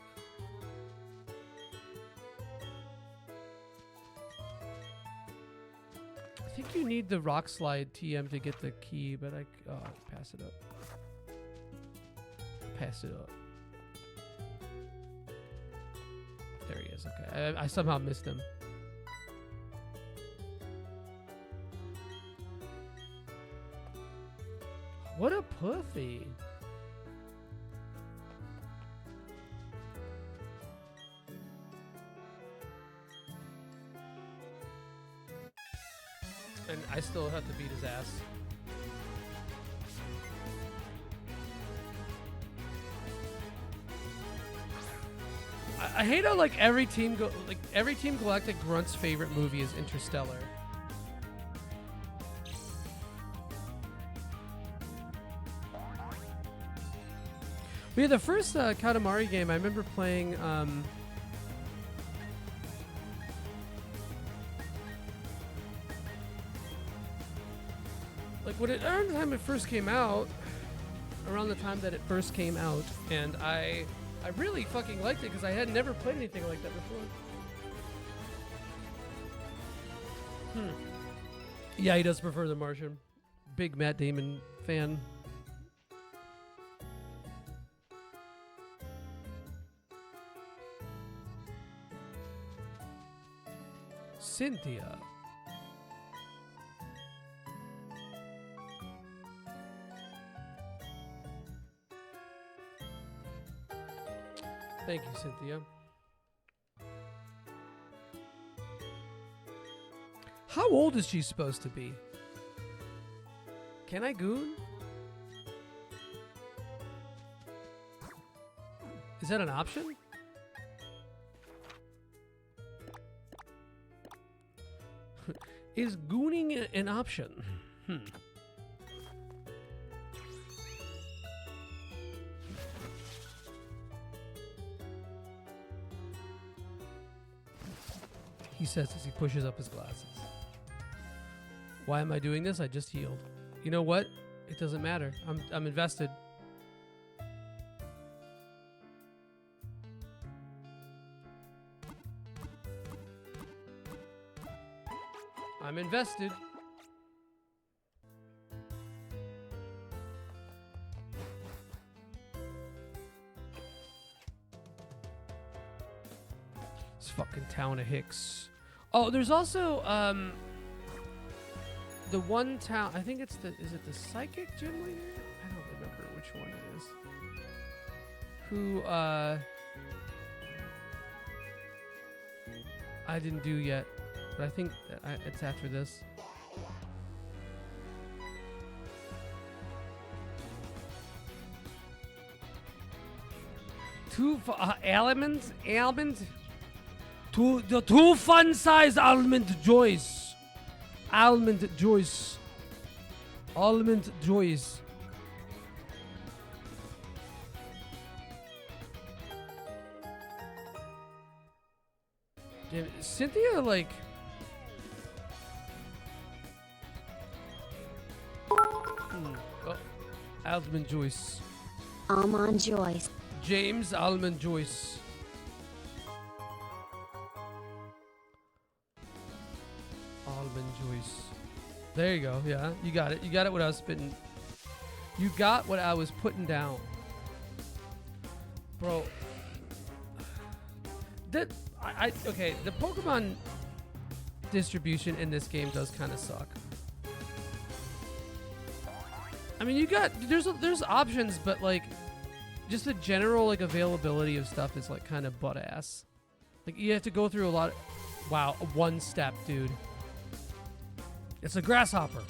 think you need the rock slide TM to get the key, but pass it up. Pass it up. There he is. Okay, I somehow missed him. What a puffy. And I still have to beat his ass. I hate how like every team Galactic Grunt's favorite movie is Interstellar. But yeah, the first Katamari game I remember playing. Like around the time it first came out, and I really fucking liked it because I had never played anything like that before. Yeah, he does prefer The Martian. Big Matt Damon fan. Cynthia. Thank you, Cynthia. How old is she supposed to be? Can I goon? Is that an option? Is gooning an option? He says as he pushes up his glasses. Why am I doing this? I just healed. You know what? It doesn't matter. I'm invested. I'm invested. This fucking town of Hicks. Oh, there's also the one town. I think it's is it the psychic gym leader? I don't remember which one it is. Who I didn't do yet. But I think that it's after this. Almond? The two fun-sized almond joys. Almond joys. Almond joys. Damn, Cynthia, like... Oh, Almond Joyce. Almond Joyce. James Almond Joyce. Almond Joyce. There you go. Yeah, you got it. You got it. What I was spitting. You got what I was putting down, bro. That okay. The Pokemon distribution in this game does kind of suck. I mean, you got there's options, but like, just the general like availability of stuff is like kind of butt ass. Like you have to go through a lot. Wow, one step, dude. It's a grasshopper.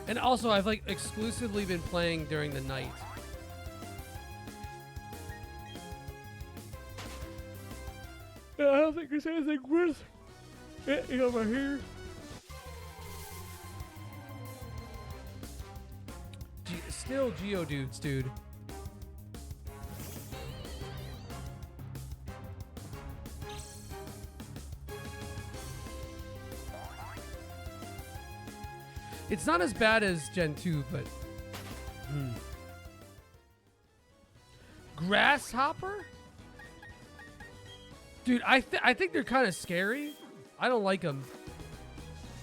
And also, I've like exclusively been playing during the night. Yeah, I don't think there's anything worth getting over here. Still Geodudes, dude. It's not as bad as Gen 2, but... Grasshopper? Dude, I think they're kind of scary. I don't like them.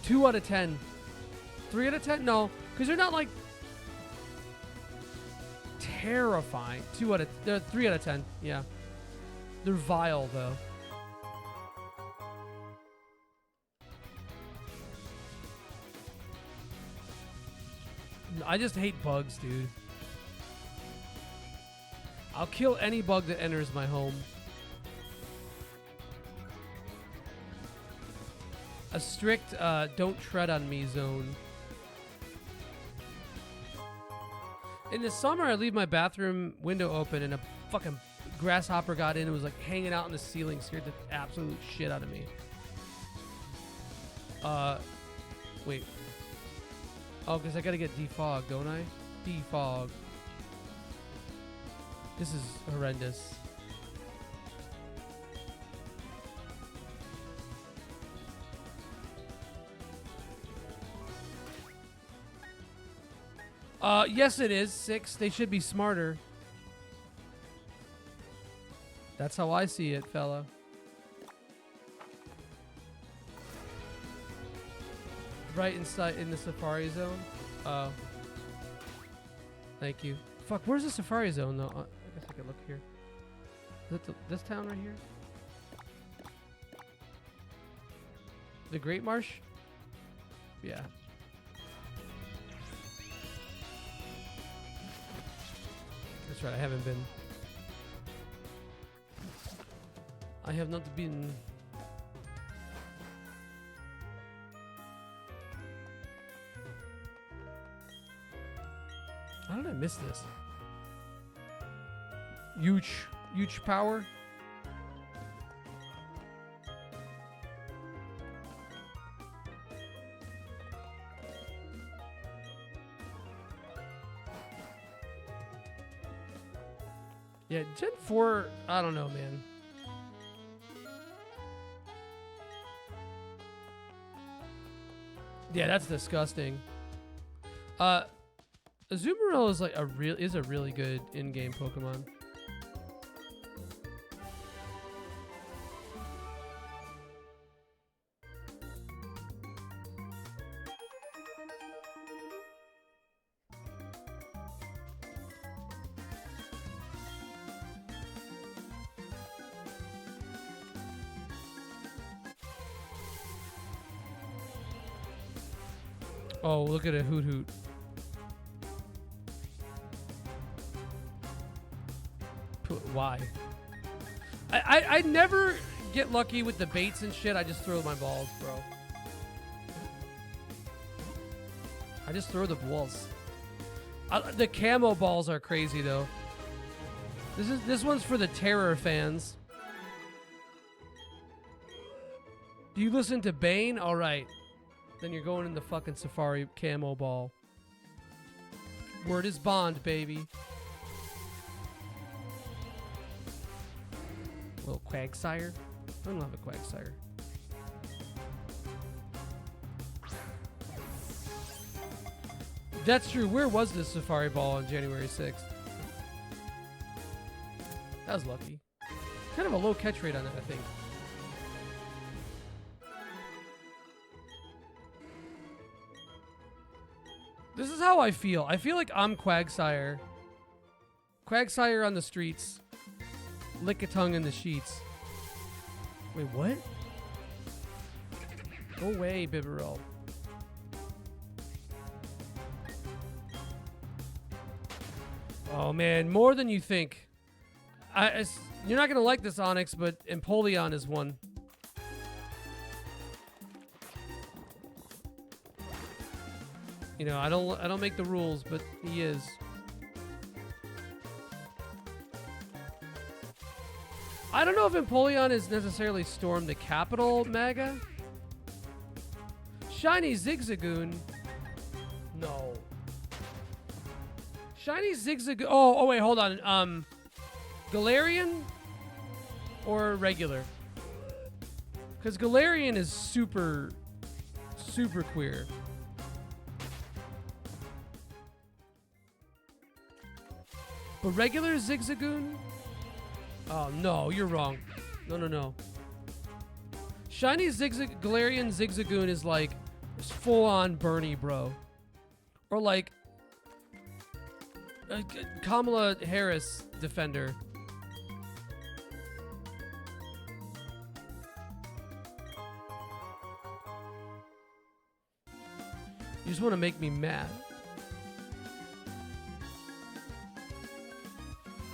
2 out of 10. 3 out of 10? No, because they're not like... terrifying. 3 out of 10, yeah. They're vile, though. I just hate bugs, dude. I'll kill any bug that enters my home. a strict don't tread on me zone. In the summer, I leave my bathroom window open and a fucking grasshopper got in and was like hanging out on the ceiling, scared the absolute shit out of me. Wait. Oh, because I gotta get defog, don't I? Defog. This is horrendous. Yes it is. 6. They should be smarter. That's how I see it, fella. Right inside in the Safari Zone. Oh. Thank you. Fuck, where's the Safari Zone though? I guess I could look here. Is it this town right here? The Great Marsh? Yeah. That's right, I haven't been. I have not been. How did I miss this? Huge power. Yeah, Gen 4, I don't know, man. Yeah, that's disgusting. Azumarill is like a really good in-game Pokemon. Oh, look at a Hoot Hoot. Why? I never get lucky with the baits and shit. I just throw my balls, bro. I just throw the balls. The camo balls are crazy though. This one's for the terror fans. Do you listen to Bane? All right. Then you're going in the fucking Safari camo ball. Word is bond, baby. Little Quagsire. I don't have a Quagsire. That's true. Where was this Safari ball on January 6th? That was lucky. Kind of a low catch rate on that, I think. This is how I feel. I feel like I'm Quagsire. Quagsire on the streets. Lick-a-tongue in the sheets. Wait, what? Go away, Bibarel. Oh, man. More than you think. You're not going to like this, Onyx, but Empoleon is one. You know, I don't make the rules, but he is. I don't know if Empoleon is necessarily stormed the capital, Maga. Shiny Zigzagoon. No. Shiny Zigzagoon. Oh, wait, hold on. Galarian or regular? Because Galarian is super queer. But regular Zigzagoon? Oh, no, you're wrong. No. Shiny Galarian Zigzagoon is like full-on Bernie, bro. Or like Kamala Harris defender. You just want to make me mad.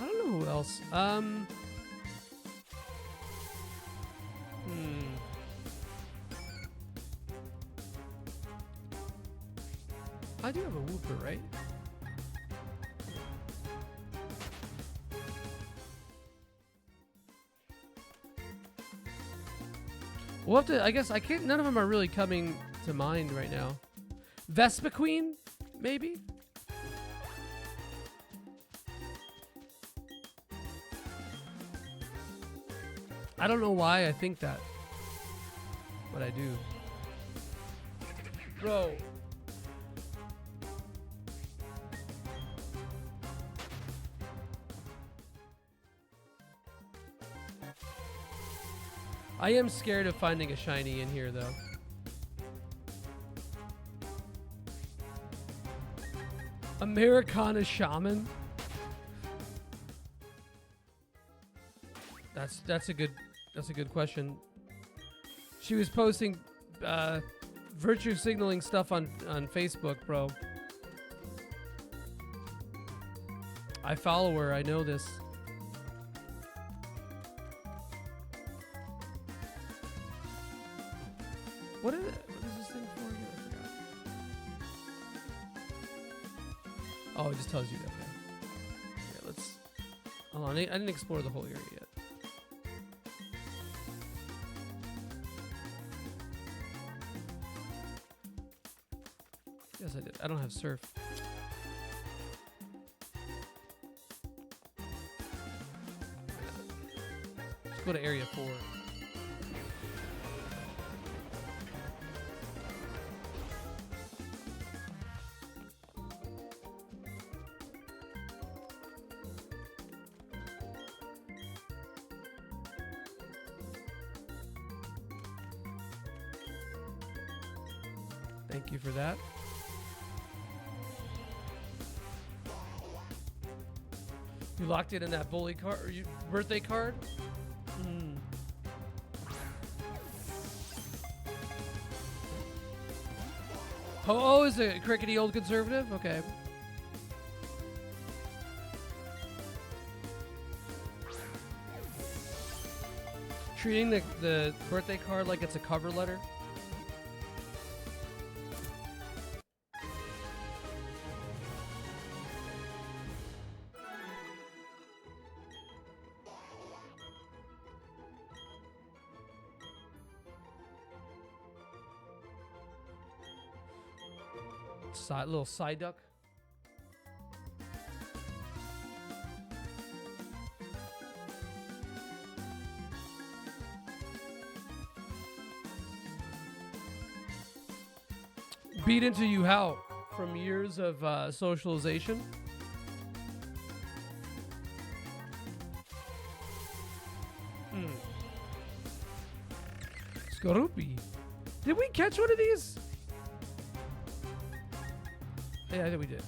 I don't know who else. I do have a Wooper, right? We'll have to, I guess, I can't, none of them are really coming to mind right now. Vespa Queen, maybe? I don't know why I think that, but I do. Bro. I am scared of finding a shiny in here, though. Americana Shaman? That's a good question. She was posting virtue signaling stuff on Facebook, bro. I follow her, I know this. What is this thing for again? I forgot. Oh, it just tells you that. Okay. Yeah, let's. Hold on, I didn't explore the whole area yet. Yes, I did. I don't have surf. Let's go to area 4. Thank you for that. You locked it in that bully card, or birthday card? Mm. Oh, is it a crickety old conservative? Okay. Treating the birthday card like it's a cover letter. Little side duck. Beat into you how? From years of socialization? Skorupi. Did we catch one of these? Yeah, I think we did.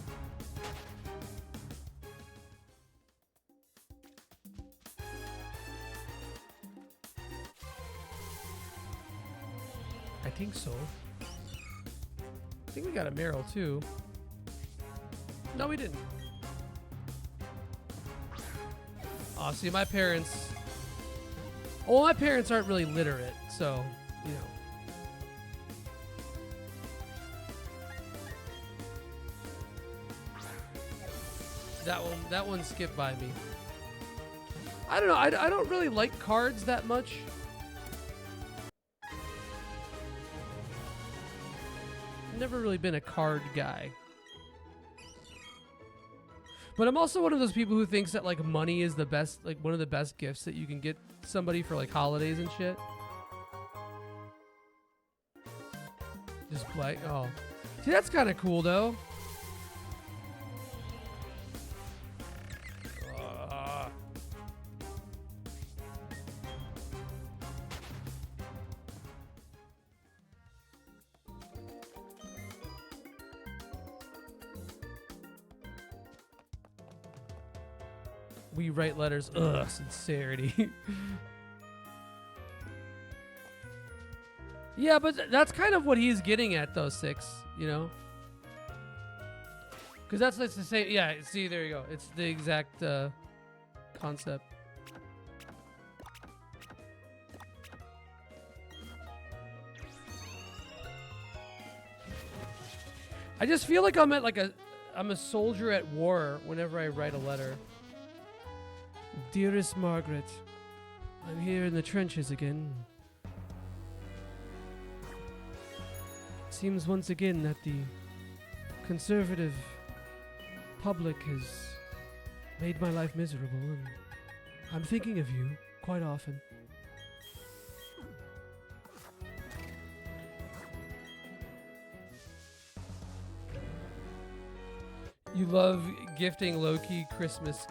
I think so. I think we got a Meryl too. No, we didn't. Oh, see, my parents... Well, my parents aren't really literate, so, you know. That one skipped by me. I don't know. I don't really like cards that much. I've never really been a card guy. But I'm also one of those people who thinks that like money is the best, like one of the best gifts that you can get somebody for like holidays and shit. Just play. Oh, see, that's kind of cool though. We write letters. Ugh, sincerity. Yeah, but that's kind of what he's getting at, though, Six. You know, because that's the same. Yeah, see, there you go. It's the exact concept. I just feel like I'm a soldier at war whenever I write a letter. Dearest Margaret, I'm here in the trenches again. It seems once again that the conservative public has made my life miserable, and I'm thinking of you quite often. You love gifting low-key Christmas.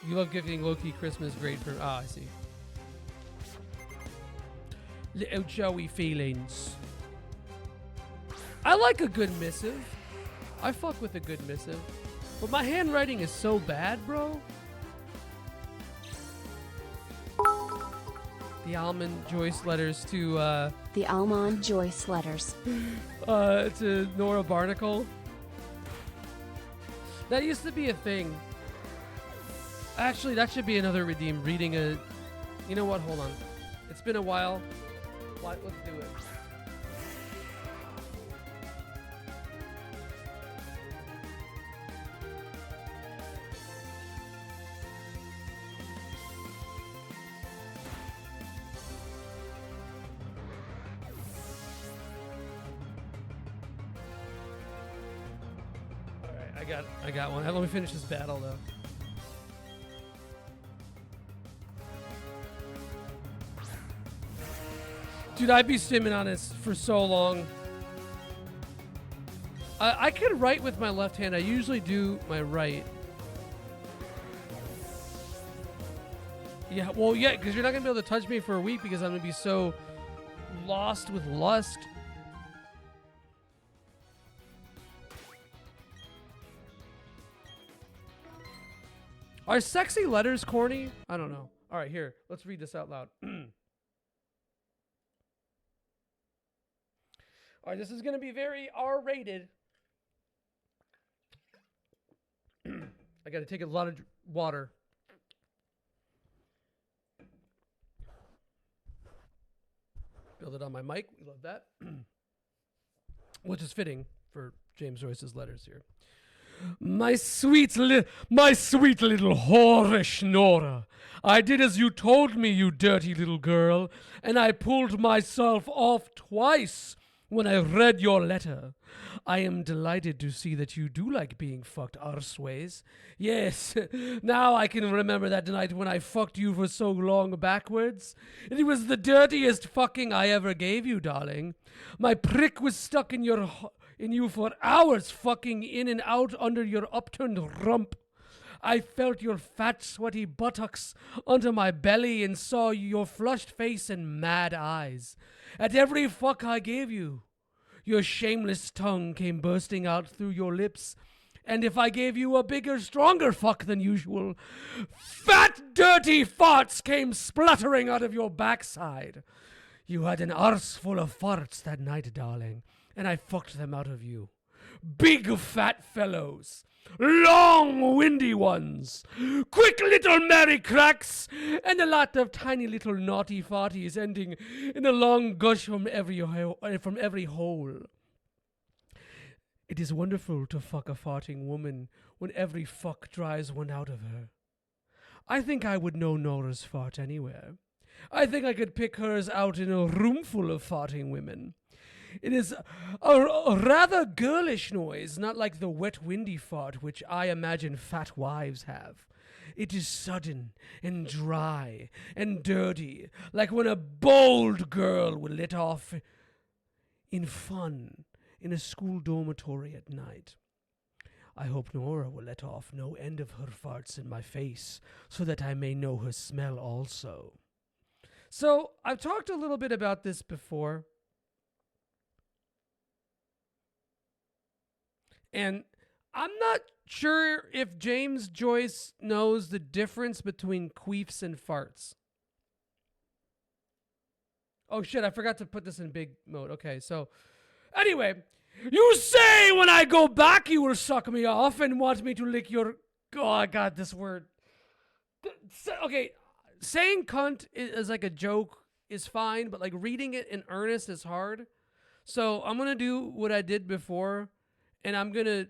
You love gifting low-key Christmas great for... Ah, I see. Little Joey feelings. I like a good missive. I fuck with a good missive. But my handwriting is so bad, bro. The Almond Joyce letters to, The Almond Joyce letters. to Nora Barnacle. That used to be a thing. Actually, that should be another redeem. Reading a... You know what? Hold on. It's been a while. Let's do it. I got one. Let me finish this battle, though. Dude, I'd be stimming on this for so long. I could write with my left hand. I usually do my right. Yeah, well, yeah, because you're not going to be able to touch me for a week because I'm going to be so lost with lust. Are sexy letters corny? I don't know. All right, here. Let's read this out loud. All right, this is going to be very R-rated. I got to take a lot of water. Build it on my mic. We love that. Which is fitting for James Joyce's letters here. My sweet little whorish Nora, I did as you told me, you dirty little girl, and I pulled myself off twice when I read your letter. I am delighted to see that you do like being fucked arseways. Yes, now I can remember that night when I fucked you for so long backwards. It was the dirtiest fucking I ever gave you, darling. My prick was stuck in you for hours, fucking in and out under your upturned rump. I felt your fat, sweaty buttocks under my belly and saw your flushed face and mad eyes. At every fuck I gave you, your shameless tongue came bursting out through your lips. And if I gave you a bigger, stronger fuck than usual, fat, dirty farts came spluttering out of your backside. You had an arse full of farts that night, darling, and I fucked them out of you. Big fat fellows. Long, windy ones. Quick little merry cracks. And a lot of tiny little naughty farties ending in a long gush from every hole. It is wonderful to fuck a farting woman when every fuck dries one out of her. I think I would know Nora's fart anywhere. I think I could pick hers out in a room full of farting women. It is a rather girlish noise, not like the wet, windy fart which I imagine fat wives have. It is sudden and dry and dirty, like when a bold girl would let off in fun in a school dormitory at night. I hope Nora will let off no end of her farts in my face, so that I may know her smell also. So, I've talked a little bit about this before. And I'm not sure if James Joyce knows the difference between queefs and farts. Oh shit, I forgot to put this in big mode. Okay, so anyway, you say when I go back you will suck me off and want me to lick your... Oh, I got this word. Okay, saying cunt is like a joke is fine, but like reading it in earnest is hard. So I'm gonna do what I did before, and I'm gonna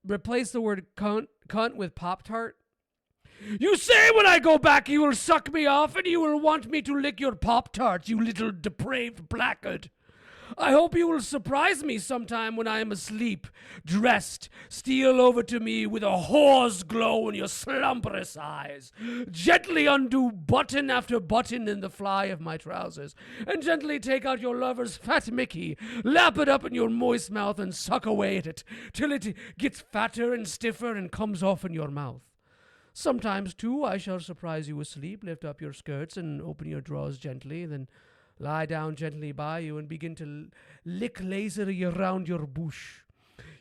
replace the word cunt with Pop-Tart. You say when I go back you will suck me off and you will want me to lick your Pop-Tart, you little depraved blackguard. I hope you will surprise me sometime when I am asleep, dressed, steal over to me with a whore's glow in your slumberous eyes, gently undo button after button in the fly of my trousers, and gently take out your lover's fat Mickey, lap it up in your moist mouth and suck away at it, till it gets fatter and stiffer and comes off in your mouth. Sometimes, too, I shall surprise you asleep, lift up your skirts and open your drawers gently, then lie down gently by you and begin to lick lazily around your bush.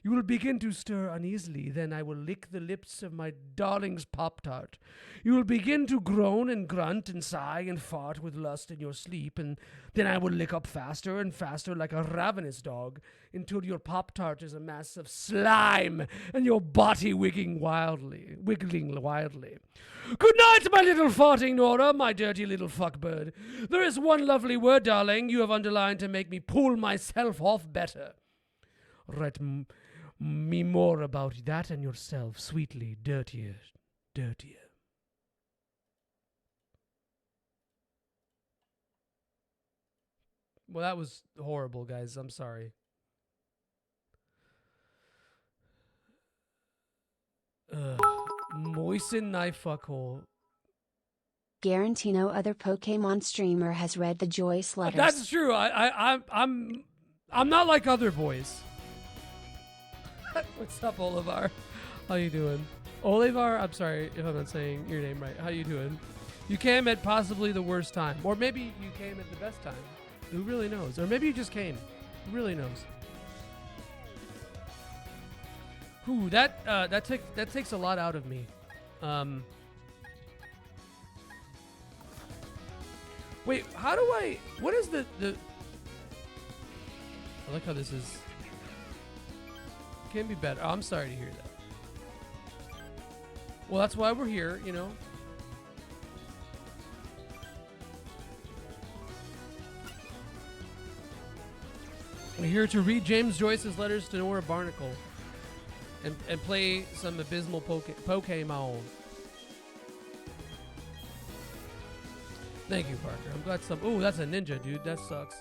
You will begin to stir uneasily, then I will lick the lips of my darling's Pop-Tart. You will begin to groan and grunt and sigh and fart with lust in your sleep, and then I will lick up faster and faster like a ravenous dog, until your Pop-Tart is a mass of slime and your body wiggling wildly. Good night, my little farting Nora, my dirty little fuckbird. There is one lovely word, darling, you have underlined to make me pull myself off better. Write me more about that and yourself, sweetly, dirtier. Well, that was horrible, guys. I'm sorry. Moisten knife fuckhole. Guarantee no other Pokemon streamer has read the Joyce letters. That's true. I'm not like other boys. What's up, Olivar? How you doing? Olivar, I'm sorry if I'm not saying your name right. How you doing? You came at possibly the worst time. Or maybe you came at the best time. Who really knows? Or maybe you just came. Who really knows? Ooh, that takes a lot out of me. Wait, how do I... What is the... I like how this is... Can be better. Oh, I'm sorry to hear that. Well, that's why we're here, you know. We're here to read James Joyce's letters to Nora Barnacle and play some abysmal Pokemon. Thank you, Parker. I'm glad some... Oh, that's a ninja, dude. That sucks.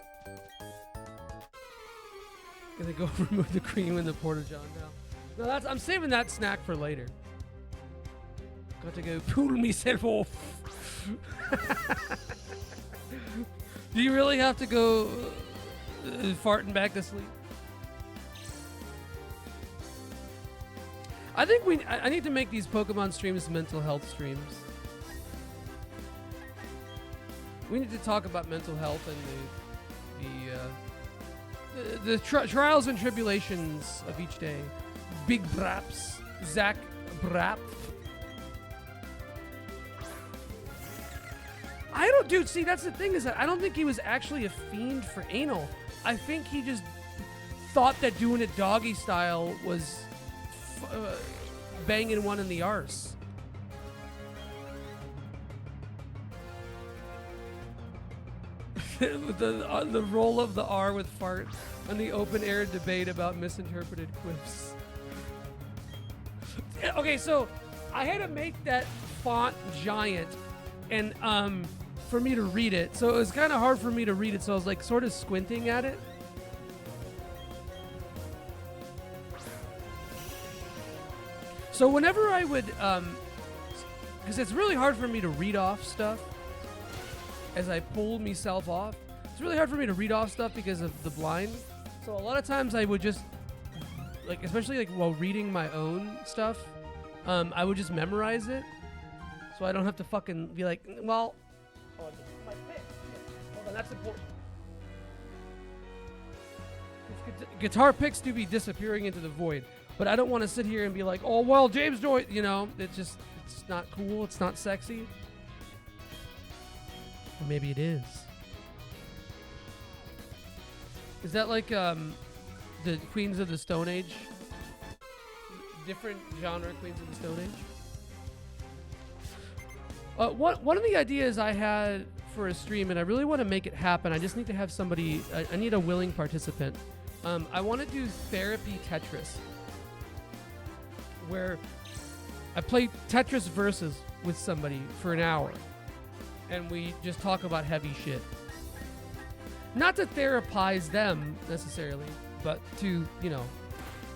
Gonna go remove the cream in the Porta-John now. No, I'm saving that snack for later. Got to go pull myself off. Do you really have to go farting back to sleep? I think I need to make these Pokemon streams mental health streams. We need to talk about mental health and the trials and tribulations of each day. Big Braps, Zach Brap. I don't, dude. See, that's the thing is that I don't think he was actually a fiend for anal. I think he just thought that doing it doggy style was banging one in the arse. the roll of the R with fart on the open air debate about misinterpreted quips. Okay, so I had to make that font giant and for me to read it. So it was kind of hard for me to read it, so I was like sort of squinting at it. So whenever I would because it's really hard for me to read off stuff as I pull myself off. It's really hard for me to read off stuff because of the blind. So a lot of times I would just, like, especially like while reading my own stuff, I would just memorize it. So I don't have to fucking be like, well, oh, my pick. Hold on, that's important. Guitar picks do be disappearing into the void. But I don't want to sit here and be like, oh, well, James Joyce, you know, it's not cool. It's not sexy. Or maybe it is. Is that like the Queens of the Stone Age? Different genre Queens of the Stone Age? One of the ideas I had for a stream, and I really want to make it happen. I just need to have somebody. I need a willing participant. I want to do therapy Tetris, where I play Tetris Versus with somebody for an hour, and we just talk about heavy shit. Not to therapize them necessarily, but to, you know,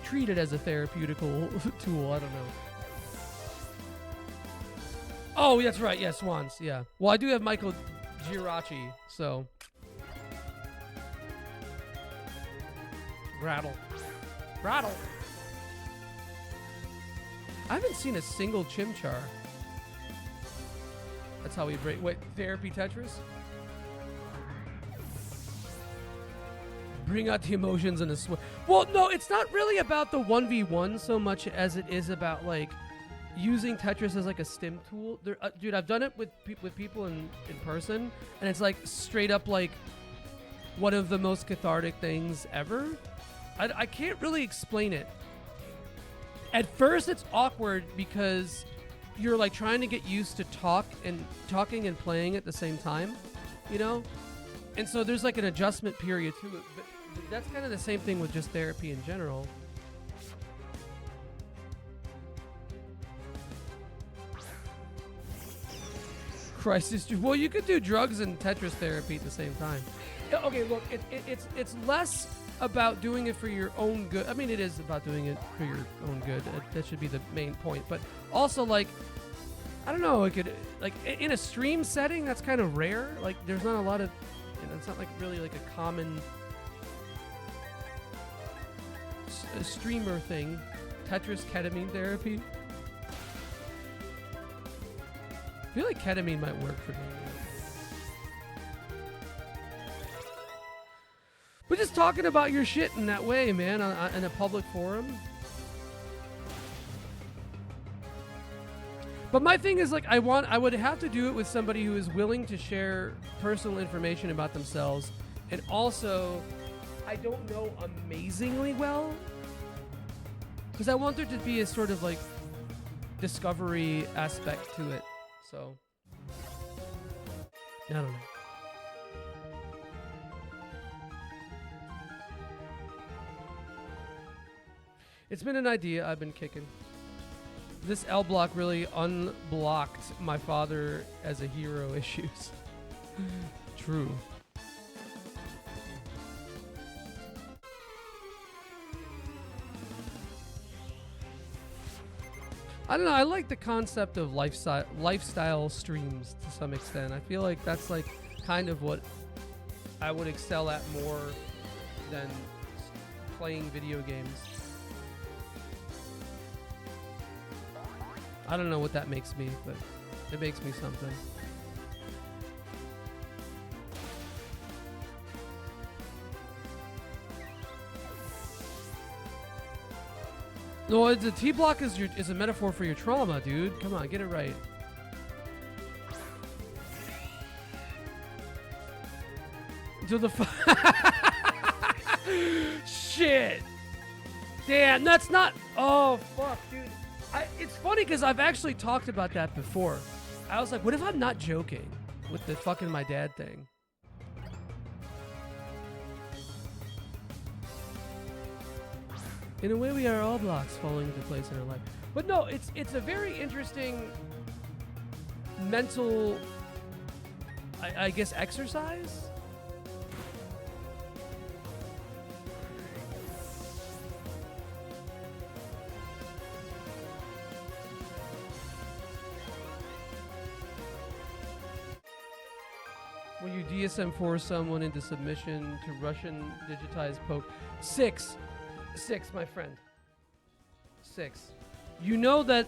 treat it as a therapeutical tool. I don't know. Oh, that's right. Yeah, Swans. Yeah. Well, I do have Michael Girachi, so. Rattle. Rattle. I haven't seen a single Chimchar. That's how we break. Wait, therapy Tetris? Bring out the emotions and the sweat. Well, no, it's not really about the 1v1 so much as it is about, like, using Tetris as like a stim tool. Dude, I've done it with people in person, and it's like straight up like one of the most cathartic things ever. I can't really explain it. At first it's awkward because you're like trying to get used to talking and playing at the same time, you know? And so there's like an adjustment period to it, but that's kind of the same thing with just therapy in general. Crisis. Well, you could do drugs and Tetris therapy at the same time. Okay, look, it's less about doing it for your own good. I mean, it is about doing it for your own good. That should be the main point. But also, like, I don't know, it could, like, in a stream setting, that's kind of rare. Like, there's not a lot of, you know, it's not like really like a common streamer thing. Tetris ketamine therapy. I feel like ketamine might work for me. But just talking about your shit in that way, man, in a public forum. But my thing is, like, I would have to do it with somebody who is willing to share personal information about themselves, and also, I don't know amazingly well, because I want there to be a sort of like discovery aspect to it. So, I don't know. It's been an idea I've been kicking. This L block really unblocked my father as a hero issues. True. I don't know, I like the concept of lifestyle streams to some extent. I feel like that's like kind of what I would excel at more than playing video games. I don't know what that makes me, but it makes me something. No, the T block is a metaphor for your trauma, dude. Come on, get it right. To the shit. Damn, that's not. Oh fuck, dude. It's funny because I've actually talked about that before. I was like, what if I'm not joking with the fucking my dad thing? In a way, we are all blocks falling into place in our life. But no, it's a very interesting mental, I guess, exercise. When you DSM-4 someone into submission to Russian digitized poke. Six, my friend. 6. You know that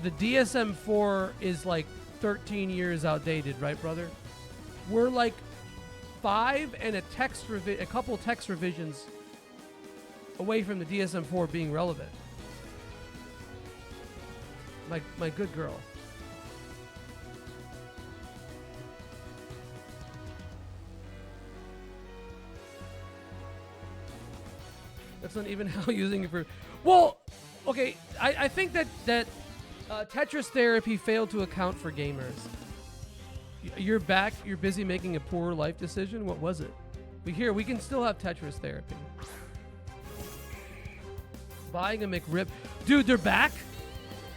the DSM-4 is like 13 years outdated, right, brother? We're like 5 and a couple text revisions away from the DSM-4 being relevant. My good girl. That's not even how using it for... Well, okay, I think that Tetris therapy failed to account for gamers. You're back. You're busy making a poor life decision. What was it? We can still have Tetris therapy. Buying a McRib, dude. They're back.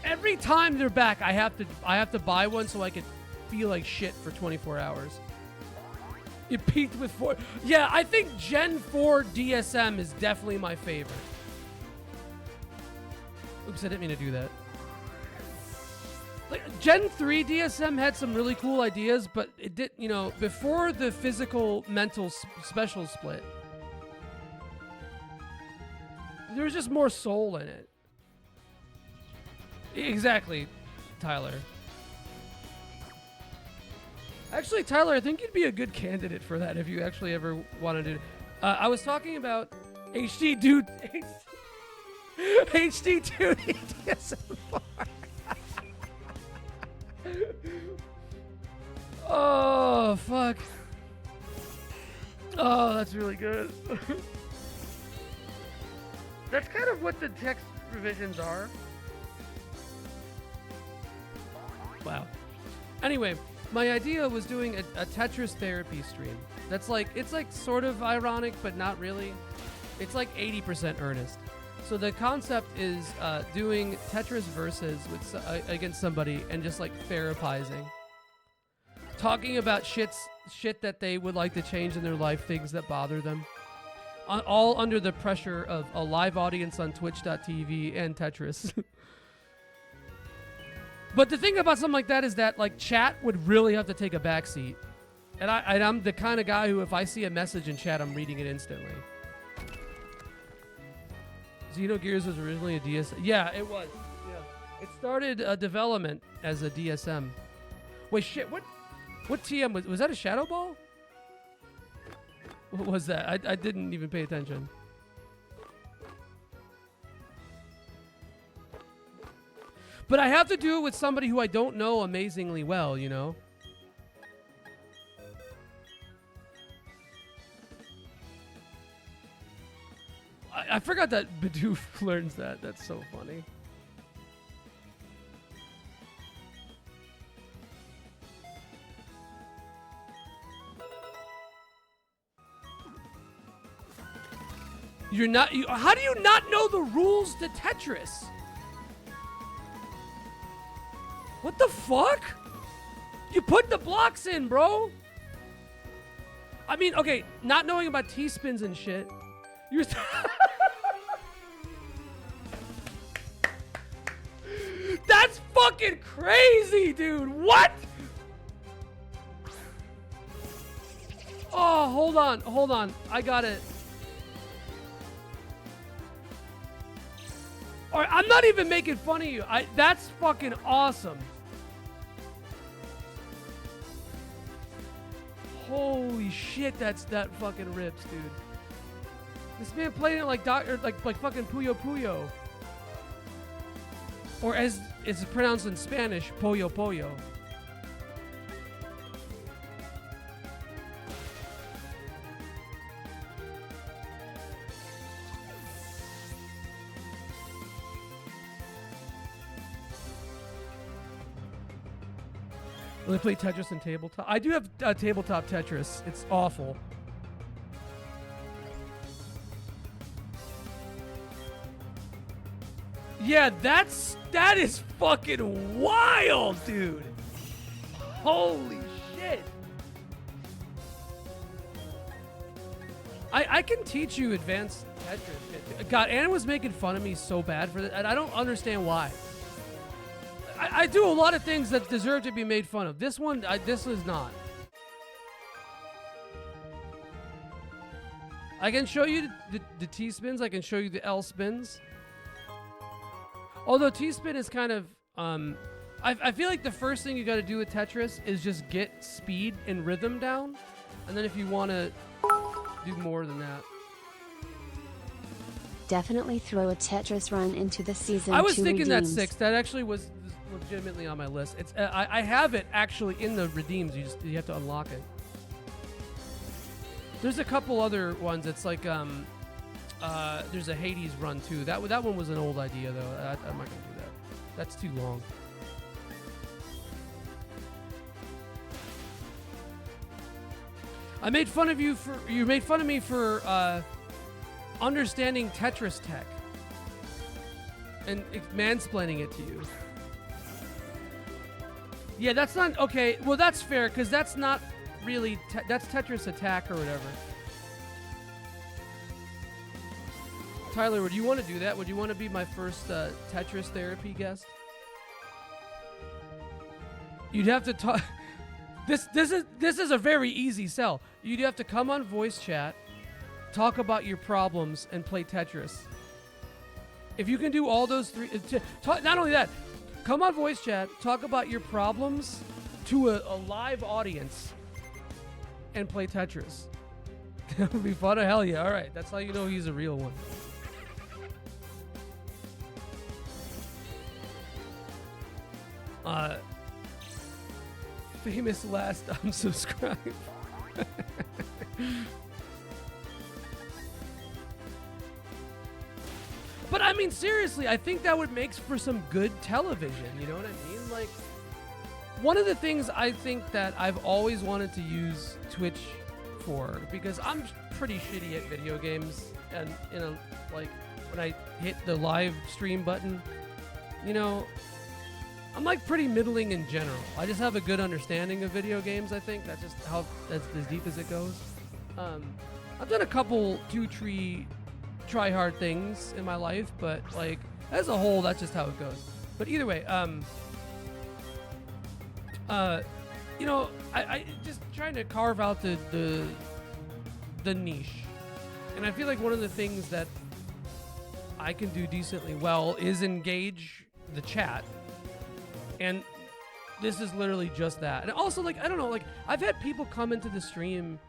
Every time they're back, I have to buy one so I can feel like shit for 24 hours. It peaked with 4. Yeah, I think Gen 4 DSM is definitely my favorite. Oops, I didn't mean to do that. Like, Gen 3 DSM had some really cool ideas, but it did, before the physical mental special split, there was just more soul in it. Exactly, Tyler. Actually, Tyler, I think you'd be a good candidate for that if you actually ever wanted to. I was talking about HD Dude. HD 2D DSM-4. Oh, fuck. Oh, that's really good. That's kind of what the text revisions are. Wow. Anyway, my idea was doing a Tetris therapy stream. It's like sort of ironic, but not really. It's like 80% earnest. So the concept is doing Tetris versus against somebody and just like therapizing, talking about shit that they would like to change in their life, things that bother them, all under the pressure of a live audience on Twitch.tv and Tetris. But the thing about something like that is that like chat would really have to take a backseat, and I'm the kind of guy who, if I see a message in chat, I'm reading it instantly. Xenogears was originally a DSM. Yeah, it was. Yeah, it started development as a DSM. Wait, shit. What TM was that? A Shadow Ball? What was that? I didn't even pay attention. But I have to do it with somebody who I don't know amazingly well, I forgot that Bidoof learns that. That's so funny. How do you not know the rules to Tetris? What the fuck? You put the blocks in, bro. I mean, okay, not knowing about T-spins and shit. You're That's fucking crazy, dude. What? Oh, hold on. I got it. All right, I'm not even making fun of you. That's fucking awesome. Holy shit, that fucking rips, dude. This man played it like fucking Puyo Puyo. Or as it's pronounced in Spanish, Pollo Pollo. They play Tetris and tabletop. I do have tabletop Tetris. It's awful. Yeah, that is fucking wild, dude. Holy shit. I can teach you advanced Tetris. God, Anna was making fun of me so bad for that, and I don't understand why. I do a lot of things that deserve to be made fun of. This one, this is not. I can show you the T-spins. I can show you the L-spins. Although T-spin is kind of, I feel like the first thing you got to do with Tetris is just get speed and rhythm down. And then if you want to do more than that. Definitely throw a Tetris run into the season. I was 2 thinking redeems. that 6. That actually was legitimately on my list. It's I have it actually in the redeems. You have to unlock it. There's a couple other ones. It's like there's a Hades run too. That one was an old idea though. I'm not gonna do that. That's too long. I made fun of you for you made fun of me for understanding Tetris tech and mansplaining it to you. Yeah, that's not okay. Well, that's fair because that's not really that's Tetris Attack or whatever. Tyler, would you want to do that? Would you want to be my first Tetris therapy guest? You'd have to talk. This is a very easy sell. You'd have to come on voice chat, talk about your problems, and play Tetris. If you can do all those three, not only that, come on voice chat, talk about your problems to a live audience, and play Tetris. That would be fun. Hell yeah! All right, that's how you know he's a real one. Famous last unsubscribe. But I mean, seriously, I think that would make for some good television. You know what I mean? Like, one of the things I think that I've always wanted to use Twitch for, because I'm pretty shitty at video games, and you know, like when I hit the live stream button, you know, I'm like pretty middling in general. I just have a good understanding of video games. I think that's just that's as deep as it goes. I've done a couple try hard things in my life, but like as a whole, that's just how it goes. But either way, you know, I just trying to carve out the niche, and I feel like one of the things that I can do decently well is engage the chat. And this is literally just that. And also, like, I don't know, like, I've had people come into the stream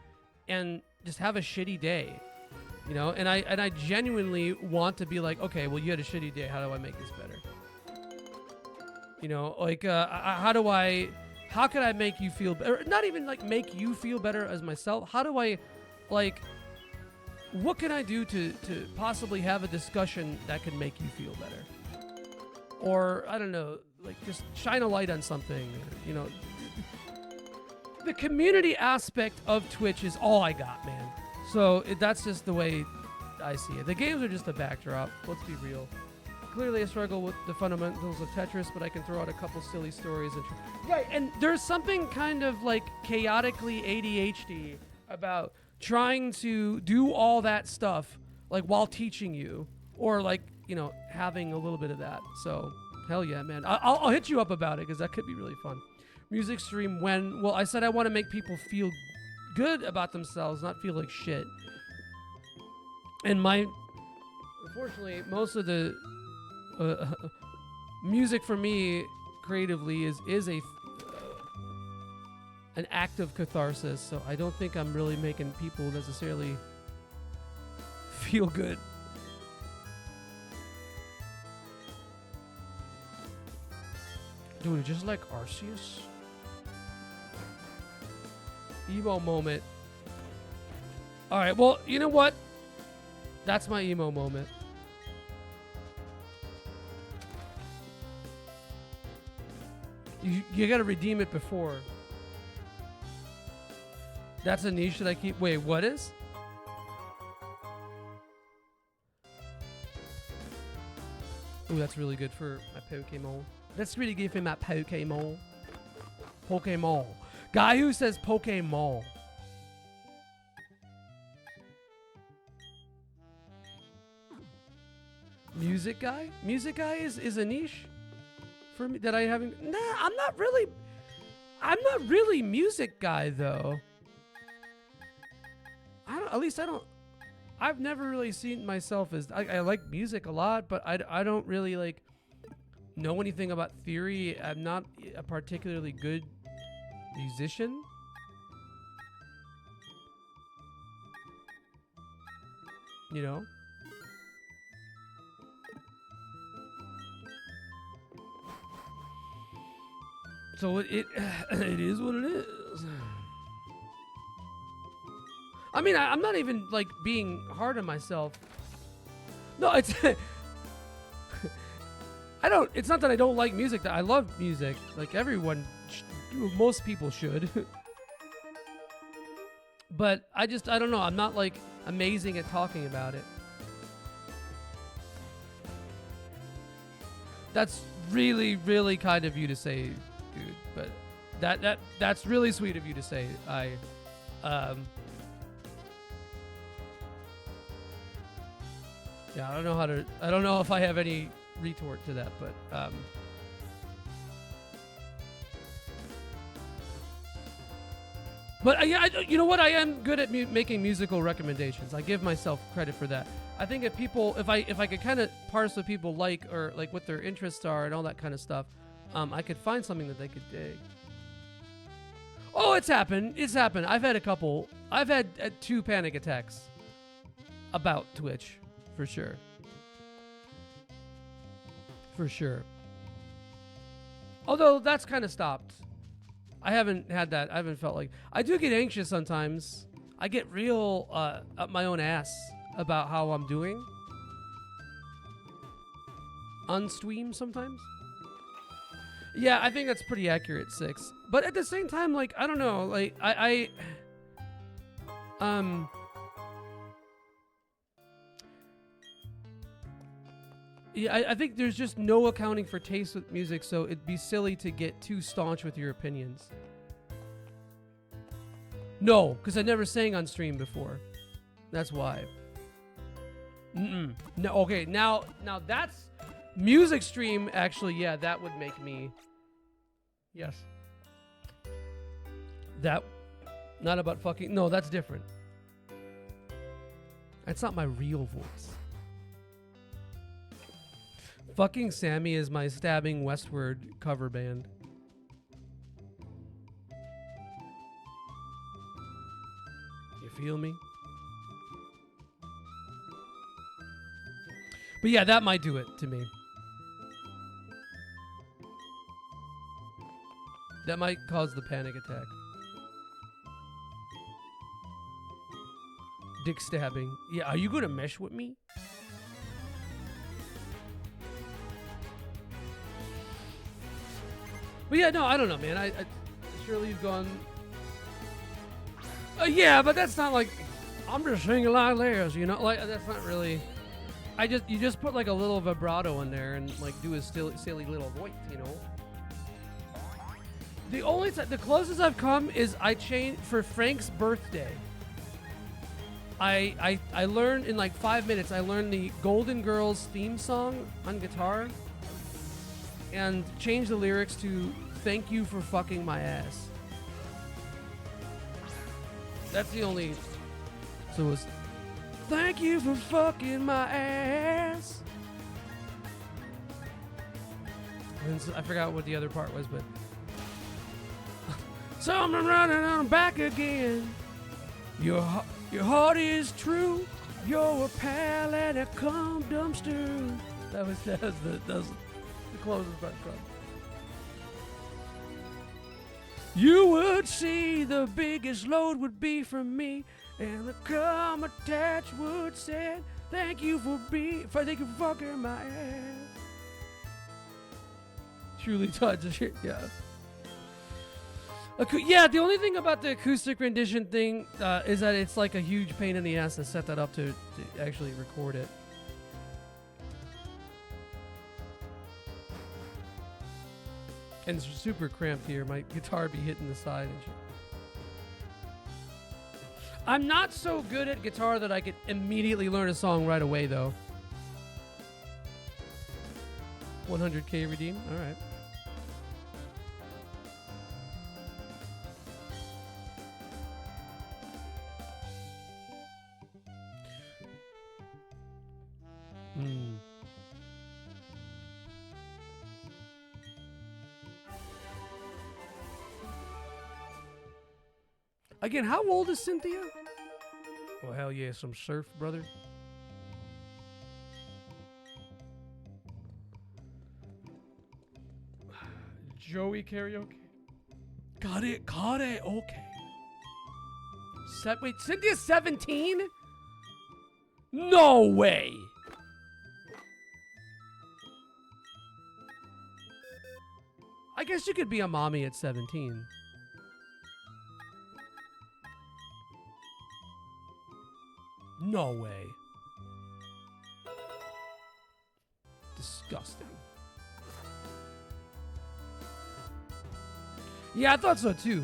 and just have a shitty day, you know? And I genuinely want to be like, okay, well, you had a shitty day. How do I make this better? You know, like, how can I make you feel better? Not even, like, make you feel better as myself. How do I, like, what can I do to possibly have a discussion that can make you feel better? Or, I don't know, like just shine a light on something, you know. The community aspect of Twitch is all I got, man. So that's just the way I see it. The games are just a backdrop. Let's be real. Clearly I struggle with the fundamentals of Tetris, but I can throw out a couple silly stories. Right, and there's something kind of like chaotically ADHD about trying to do all that stuff like while teaching you, or like, you know, having a little bit of that. So hell yeah, man. I'll hit you up about it because that could be really fun. Music stream when? Well, I said I want to make people feel good about themselves, not feel like shit. And unfortunately, most of the music for me creatively is an act of catharsis. So I don't think I'm really making people necessarily feel good. Dude, just like Arceus. Emo moment. Alright, well, you know what? That's my emo moment. You gotta redeem it before. That's a niche that I keep. Wait, what is? Ooh, that's really good for my Pokemon. That's really good for my Pokemon. Pokemon. Guy who says Pokemon. Music guy? Music guy is a niche for me that I haven't. Nah, I'm not really music guy though. I've never really seen myself as I like music a lot, but I don't really like know anything about theory. I'm not a particularly good musician. You know? So it is what it is. I mean, I'm not even like being hard on myself. No, it's it's not that I don't like music. That I love music. Like everyone, most people should. But I don't know. I'm not like amazing at talking about it. That's really, really kind of you to say, dude. But that's really sweet of you to say. Yeah, I don't know if I have any retort to that, but yeah, you know what? I am good at making musical recommendations. I give myself credit for that. I think if I could kind of parse what people like or like what their interests are and all that kind of stuff, I could find something that they could dig. Oh, it's happened. It's happened. I've had a couple. I've had 2 panic attacks about Twitch, for sure. For sure. Although that's kind of stopped. I haven't had that. I haven't felt like... I do get anxious sometimes. I get real up my own ass about how I'm doing. On stream sometimes. Yeah, I think that's pretty accurate, 6. But at the same time, like, I don't know. Like, yeah, I think there's just no accounting for taste with music, so it'd be silly to get too staunch with your opinions. No, because I never sang on stream before. That's why. No, okay, now that's... Music stream, actually, yeah, that would make me... Yes. That... Not about fucking... No, that's different. That's not my real voice. Fucking Sammy is my Stabbing Westward cover band. You feel me? But yeah, that might do it to me. That might cause the panic attack. Dick stabbing. Yeah, are you gonna mesh with me? But yeah, no, I don't know, man. I surely you've gone... yeah, but that's not like... I'm just singing like this, you know? Like, that's not really... You just put like a little vibrato in there and like do a silly little voice, you know? The closest I've come is I changed for Frank's birthday. I learned in like 5 minutes, I learned the Golden Girls theme song on guitar and changed the lyrics to "Thank you for fucking my ass." That's the only... So it was... Thank you for fucking my ass. And so I forgot what the other part was, but... So I'm running on back again. Your heart is true. You're a pal and a cum dumpster. That was the closest I've come. You would see the biggest load would be from me, and the cum attached would say, thank you for fucking my ass. Truly touches shit, yeah. Yeah, the only thing about the acoustic rendition thing is that it's like a huge pain in the ass to set that up to actually record it. And it's super cramped here. My guitar be hitting the side and shit. I'm not so good at guitar that I could immediately learn a song right away, though. 100K redeem? All right. Again, how old is Cynthia? Well, hell yeah, some surf, brother. Joey karaoke. Got it, okay. Wait, Cynthia's 17? No way! I guess you could be a mommy at 17. No way. Disgusting. Yeah, I thought so too.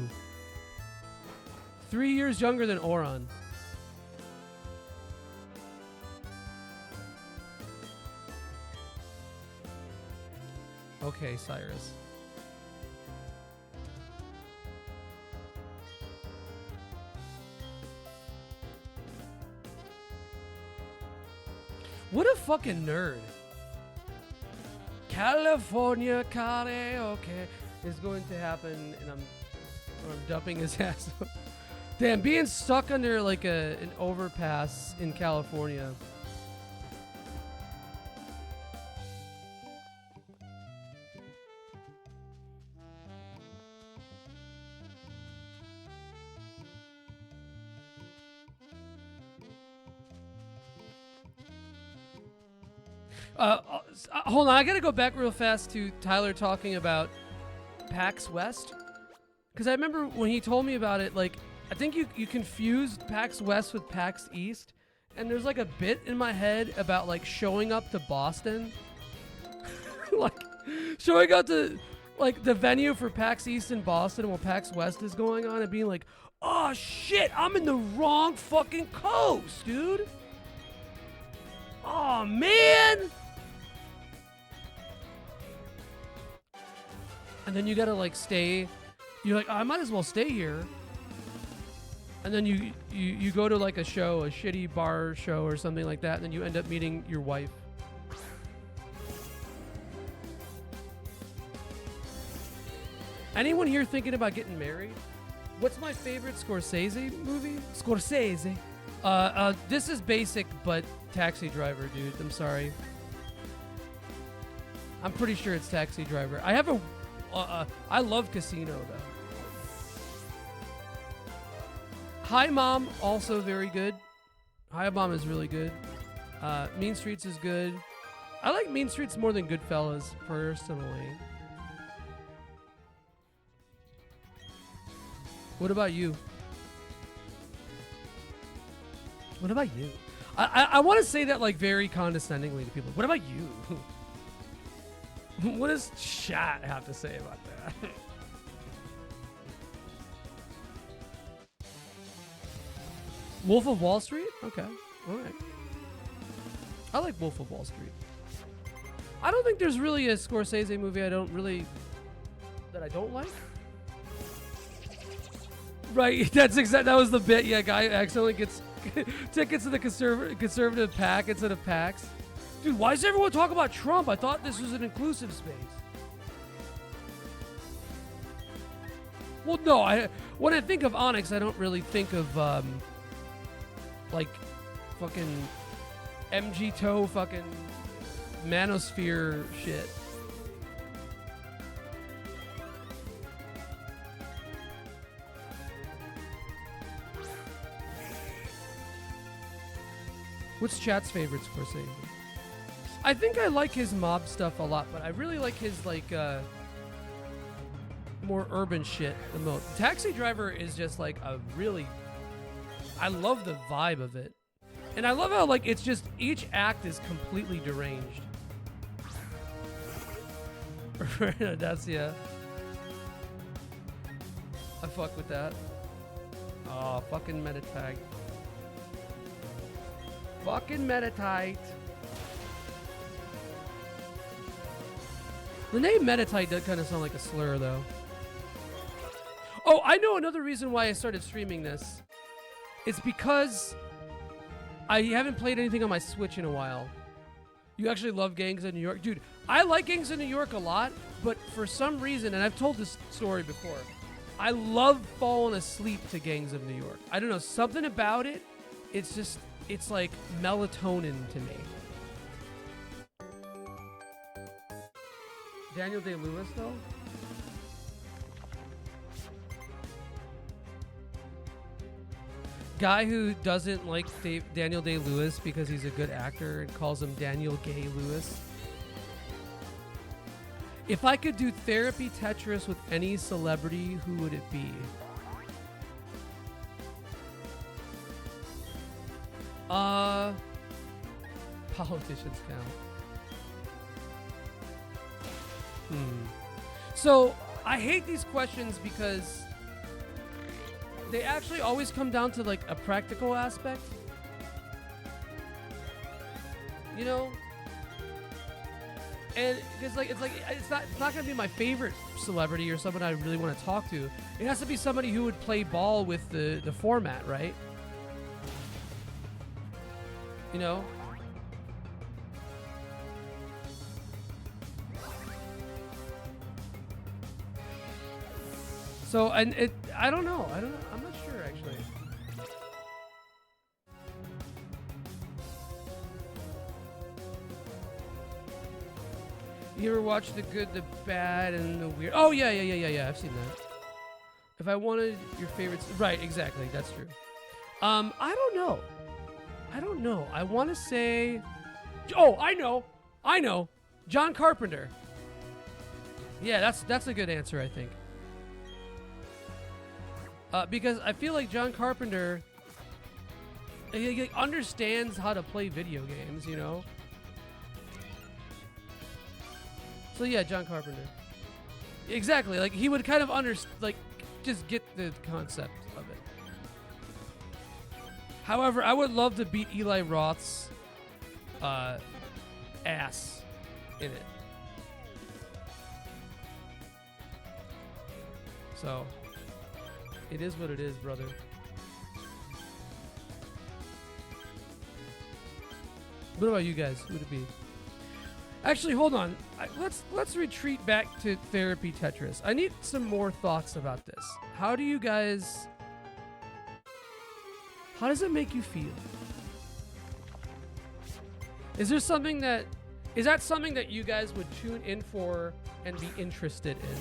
3 years younger than Oron. Okay, Cyrus. What a fucking nerd. California karaoke is going to happen, and I'm dumping his ass. Damn, being stuck under like an overpass in California. Hold on, I gotta go back real fast to Tyler talking about PAX West, because I remember when he told me about it, like, I think you confused PAX West with PAX East, and there's like a bit in my head about like showing up to Boston, like showing up to like the venue for PAX East in Boston while PAX West is going on and being like, oh shit, I'm in the wrong fucking coast, dude. Oh man. And then you gotta like stay. You're like, oh, I might as well stay here. And then you go to like a show, a shitty bar show or something like that, and then you end up meeting your wife. Anyone here thinking about getting married? What's my favorite Scorsese movie? Scorsese. This is basic, but Taxi Driver, dude. I'm sorry. I'm pretty sure it's Taxi Driver. I have a. I love Casino though. Hi Mom, also very good. Hi Mom is really good. Mean Streets is good. I like Mean Streets more than Goodfellas personally. What about you? What about you? I want to say that like very condescendingly to people. What about you? What does chat have to say about that? Wolf of Wall Street? Okay. All right. I like Wolf of Wall Street. I don't think there's really a Scorsese movie that I don't like. Right, that was the bit. Yeah, guy accidentally gets tickets to the conservative PAC instead of PAX. Dude, why does everyone talk about Trump? I thought this was an inclusive space. Well, no, when I think of Onyx, I don't really think of like fucking MG Toe fucking manosphere shit. What's chat's favorite Scorsese? I think I like his mob stuff a lot, but I really like his like more urban shit the most. Taxi Driver is just like a really, I love the vibe of it. And I love how like it's just each act is completely deranged. That's yeah. I fuck with that. Oh, fucking Metatite. Fucking Metatite. The name Metatite does kind of sound like a slur, though. Oh, I know another reason why I started streaming this. It's because I haven't played anything on my Switch in a while. You actually love Gangs of New York? Dude, I like Gangs of New York a lot, but for some reason, and I've told this story before, I love falling asleep to Gangs of New York. I don't know, something about it, it's just, it's like melatonin to me. Daniel Day-Lewis, though? Guy who doesn't like Daniel Day-Lewis because he's a good actor and calls him Daniel Gay-Lewis. If I could do therapy Tetris with any celebrity, who would it be? Politicians count. So I hate these questions because they actually always come down to like a practical aspect. You know? And because like it's not gonna be my favorite celebrity or someone I really want to talk to. It has to be somebody who would play ball with the format, right? You know? So, and I don't know. I'm not sure actually. You ever watch The Good, the Bad, and the Weird? Oh yeah. I've seen that. If I wanted your favorites, right? Exactly. That's true. I don't know. I want to say, oh, I know. John Carpenter. Yeah, that's a good answer, I think. Because I feel like John Carpenter, he understands how to play video games, you know? So yeah, John Carpenter. Exactly, like he would kind of just get the concept of it. However, I would love to beat Eli Roth's ass in it. So, it is what it is, brother. What about you guys? Who would it be? Actually, hold on. Let's retreat back to Therapy Tetris. I need some more thoughts about this. How do you guys... How does it make you feel? Is there something that... Is that something that you guys would tune in for and be interested in?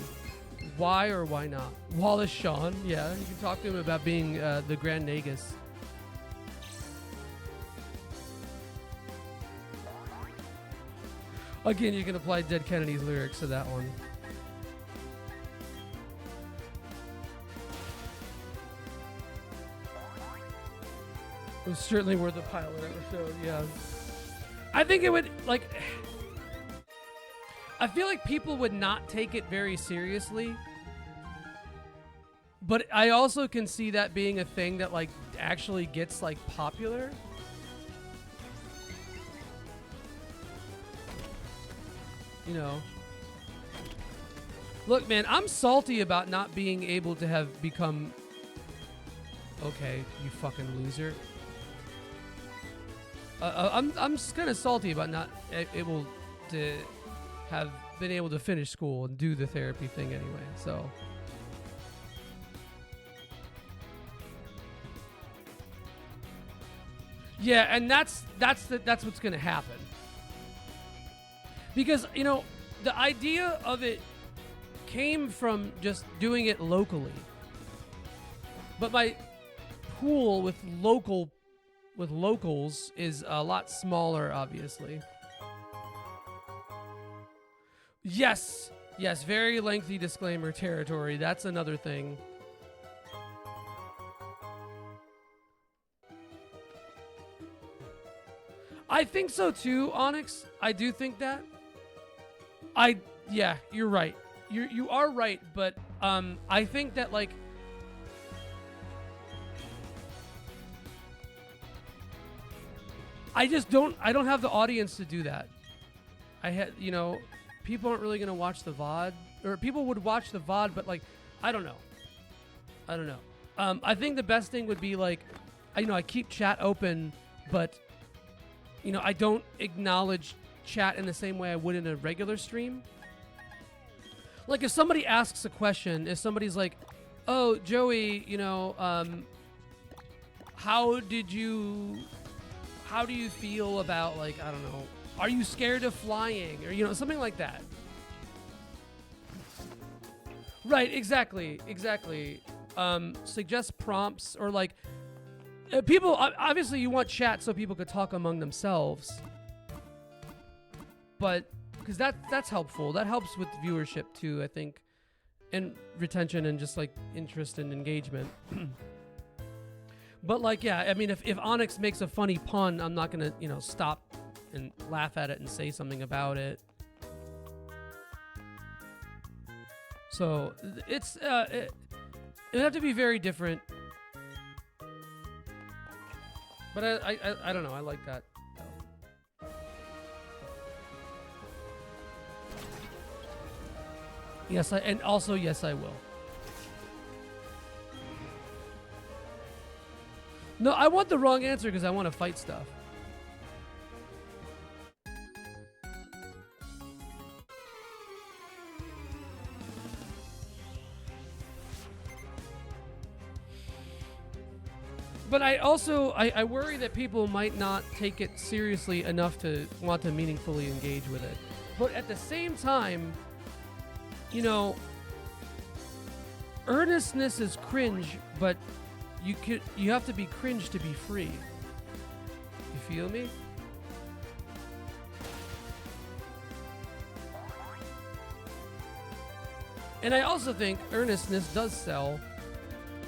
Why or why not? Wallace Shawn, yeah. You can talk to him about being the Grand Nagus. Again, you can apply Dead Kennedy's lyrics to that one. It was certainly worth a pilot episode, yeah. I think it would, like... I feel like people would not take it very seriously. But I also can see that being a thing that, like, actually gets, like, popular. You know. Look, man, I'm salty about not being able to have become... Okay, you fucking loser. I'm kind of salty about not able to have been able to finish school and do the therapy thing anyway, so... Yeah, and that's what's gonna happen. Because, you know, the idea of it came from just doing it locally. But my pool with locals is a lot smaller, obviously. Yes, very lengthy disclaimer territory. That's another thing. I think so too, Onyx. I do think that. Yeah, you're right. You are right, but I think that, like, I don't have the audience to do that. You know, people aren't really gonna watch the VOD, or people would watch the VOD, but, like, I don't know. I think the best thing would be, like, I keep chat open, but, you know, I don't acknowledge chat in the same way I would in a regular stream. Like, if somebody asks a question, if somebody's like, oh, Joey, you know, how do you feel about, like, I don't know, are you scared of flying? Or, you know, something like that. Right, exactly. Suggest prompts, or, like, people, obviously you want chat so people could talk among themselves. But, because that's helpful. That helps with viewership too, I think. And retention and just, like, interest and engagement. But like, yeah, I mean, if Onyx makes a funny pun, I'm not gonna, you know, stop and laugh at it and say something about it. So it's it would have to be very different. But I don't know. I like that. Yes, and also yes, I will. No, I want the wrong answer because I want to fight stuff. But I also, I worry that people might not take it seriously enough to want to meaningfully engage with it. But at the same time, you know, earnestness is cringe, but you have to be cringe to be free. You feel me? And I also think earnestness does sell.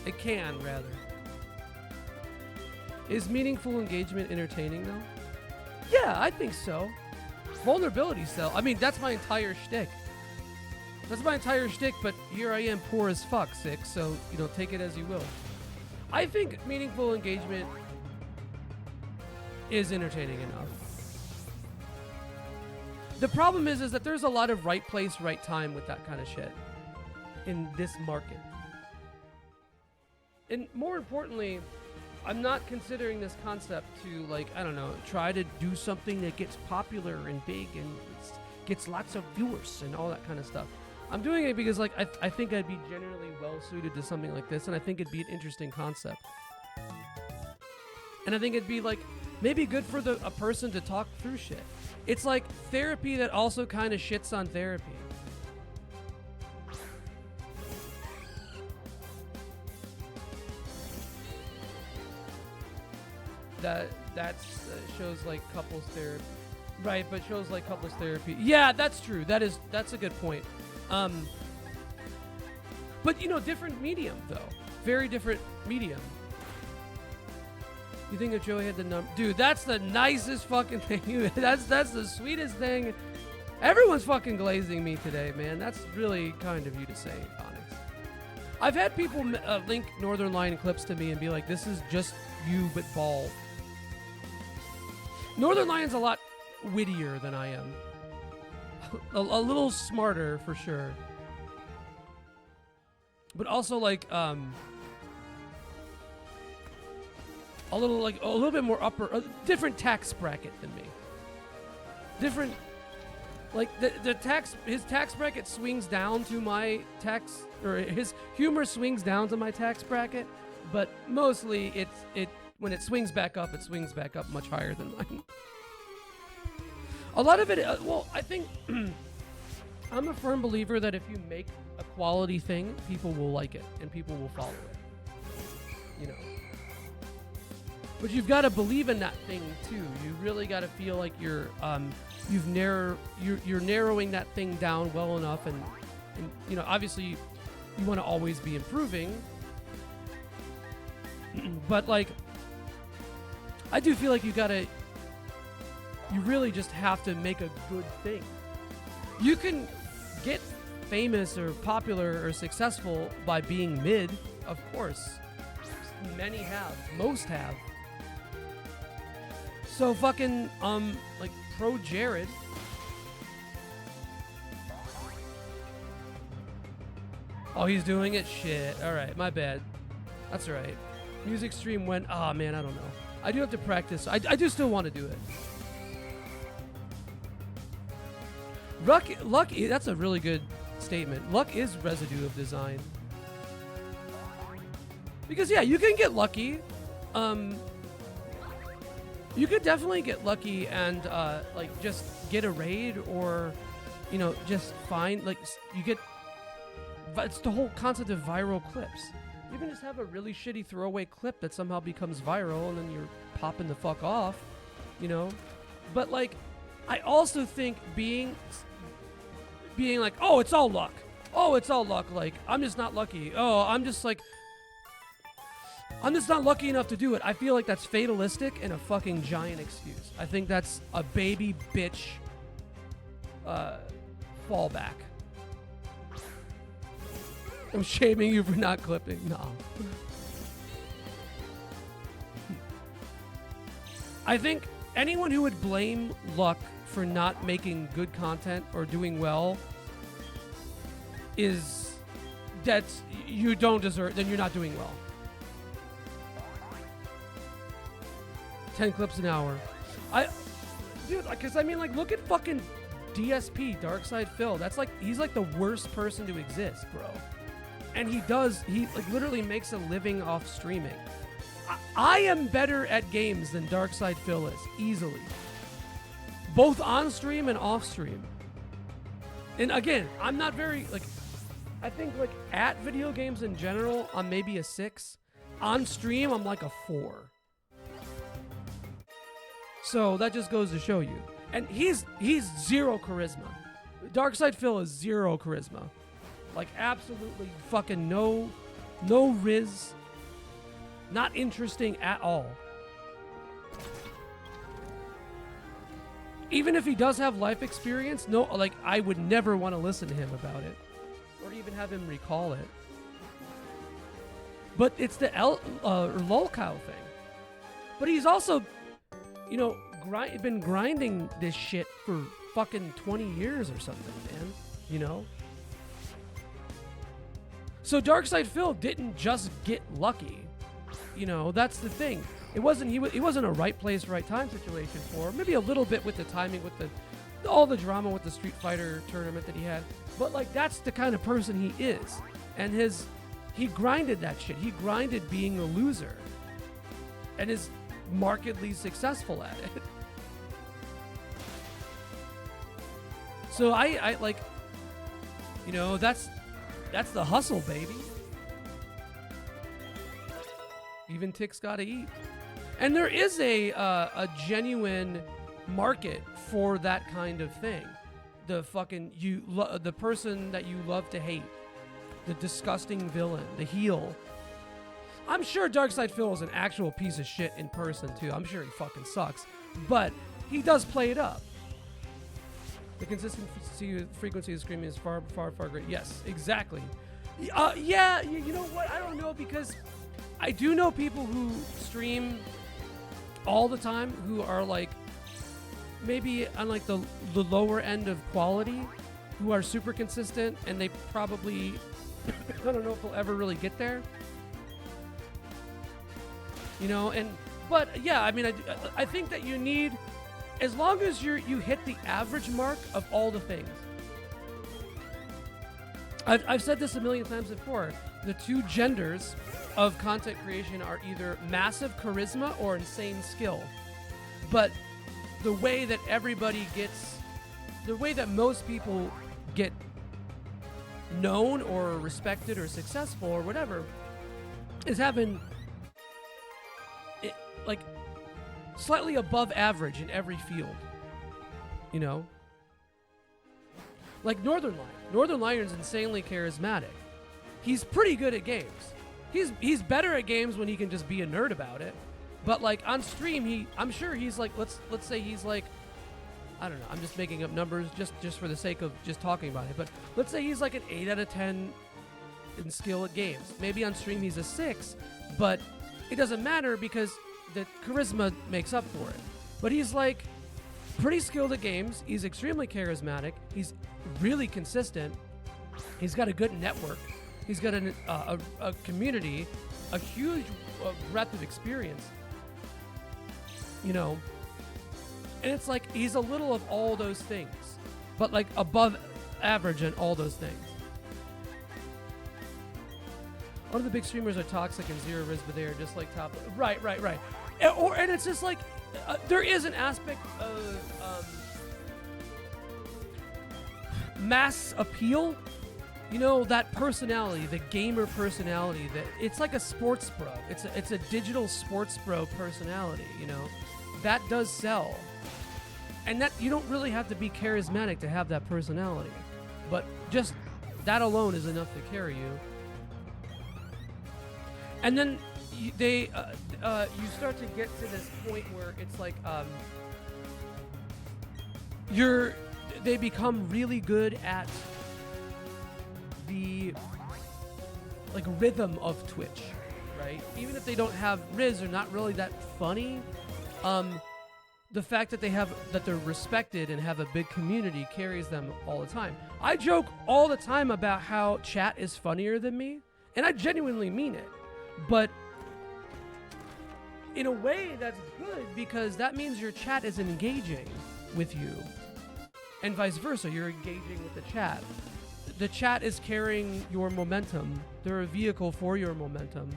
It can, rather. Is meaningful engagement entertaining, though? Yeah, I think so. Vulnerability sell. I mean, that's my entire shtick. That's my entire shtick, but here I am poor as fuck, sick, so, you know, take it as you will. I think meaningful engagement is entertaining enough. The problem is that there's a lot of right place, right time with that kind of shit in this market. And more importantly, I'm not considering this concept to, like, I don't know, try to do something that gets popular and big and gets lots of viewers and all that kind of stuff. I'm doing it because, like, I think I'd be generally well suited to something like this, and I think it'd be an interesting concept. And I think it'd be, like, maybe good for a person to talk through shit. It's like therapy that also kind of shits on therapy. That's shows like couples therapy, right? But shows like couples therapy. Yeah, that's true. That's a good point. But you know, different medium though. Very different medium. You think if Joey had the number, dude? That's the nicest fucking thing. That's the sweetest thing. Everyone's fucking glazing me today, man. That's really kind of you to say, Onyx. I've had people link Northern Lion clips to me and be like, "This is just you, but bald." Northern Lion's a lot wittier than I am. A little smarter for sure. But also like a little bit more upper, different tax bracket than me. Different, like his tax bracket swings down to my tax, or his humor swings down to my tax bracket, but mostly it when it swings back up much higher than mine. A lot of it, well, I think I'm a firm believer that if you make a quality thing, people will like it and people will follow it. You know. But you've got to believe in that thing too. You really got to feel like you're narrowing that thing down well enough, and you know, obviously you want to always be improving. But like, I do feel like you really just have to make a good thing. You can get famous or popular or successful by being mid, of course. Many have, most have. So fucking, like, pro Jared. Oh, he's doing it? Shit. Alright, my bad. That's alright. Music stream went, oh man, I don't know. I do have to practice. I do still want to do it. Luck, that's a really good statement. Luck is residue of design. Because yeah, you can get lucky. You could definitely get lucky and like just get a raid, or you know, just find like you get. It's the whole concept of viral clips. You can just have a really shitty throwaway clip that somehow becomes viral, and then you're popping the fuck off, you know. But like, I also think being like, oh, it's all luck. Oh, it's all luck. Like, I'm just not lucky. Oh, I'm just like, I'm just not lucky enough to do it. I feel like that's fatalistic and a fucking giant excuse. I think that's a baby bitch fallback. I'm shaming you for not clipping. No. I think anyone who would blame luck for not making good content or doing well is that's you don't deserve, then you're not doing well. 10 clips an hour. Dude, because I mean, like, look at fucking DSP, Darkside Phil. That's like, he's like the worst person to exist, bro. And he like literally makes a living off streaming. I am better at games than Darkside Phil is, easily. Both on stream and off stream. And again, I'm not very, like, I think like at video games in general, I'm maybe a 6. On stream, I'm like a 4. So that just goes to show you. And he's zero charisma. Darkside Phil is zero charisma. Like absolutely fucking no riz. Not interesting at all. Even if he does have life experience, no, like I would never want to listen to him about it. Or even have him recall it. But it's the lolcow thing. But he's also, you know, been grinding this shit for fucking 20 years or something, man. You know? So Darkside Phil didn't just get lucky. You know, that's the thing. It wasn't he wasn't a right place, right time situation for him. Maybe a little bit with the timing, with all the drama with the Street Fighter tournament that he had. But like that's the kind of person he is. And he grinded that shit. He grinded being a loser. And is markedly successful at it. So I like, you know, that's the hustle, baby. Even ticks gotta eat. And there is a genuine market for that kind of thing. The fucking the person that you love to hate, the disgusting villain, the heel. I'm sure Darkside Phil is an actual piece of shit in person too. I'm sure he fucking sucks, but he does play it up. The consistency, frequency of screaming is far greater. Yes, exactly. Yeah, you know what? I don't know, because I do know people who stream all the time who are like maybe on like the lower end of quality, who are super consistent, and they probably I don't know if they'll ever really get there. You know, but yeah, I mean, I think that you need, as long as you hit the average mark of all the things. I've said this a million times before. The two genders of content creation are either massive charisma or insane skill. But the way that most people get known or respected or successful or whatever is having like slightly above average in every field, you know? Like Northern Lion. Northern Lion's insanely charismatic. He's pretty good at games. He's better at games when he can just be a nerd about it. But like on stream, I'm sure he's like, let's say he's like, I don't know, I'm just making up numbers just for the sake of just talking about it. But let's say he's like an 8 out of 10 in skill at games. Maybe on stream he's a 6, but it doesn't matter because the charisma makes up for it. But he's like pretty skilled at games. He's extremely charismatic. He's really consistent. He's got a good network. He's got a community, a huge breadth of experience. You know, and it's like he's a little of all those things, but like above average in all those things. All of the big streamers are toxic and zero risk, but they are just like top. Right. And it's just like there is an aspect of mass appeal. You know, that personality, the gamer personality, that it's like a sports bro. It's a digital sports bro personality, you know. That does sell. And that you don't really have to be charismatic to have that personality. But just that alone is enough to carry you. And then you start to get to this point where it's like they become really good at the like rhythm of Twitch, right? Even if they don't have Riz, they're not really that funny. The fact that they're respected and have a big community carries them all the time. I joke all the time about how chat is funnier than me, and I genuinely mean it. But in a way, that's good because that means your chat is engaging with you, and vice versa. You're engaging with the chat. The chat is carrying your momentum. They're a vehicle for your momentum.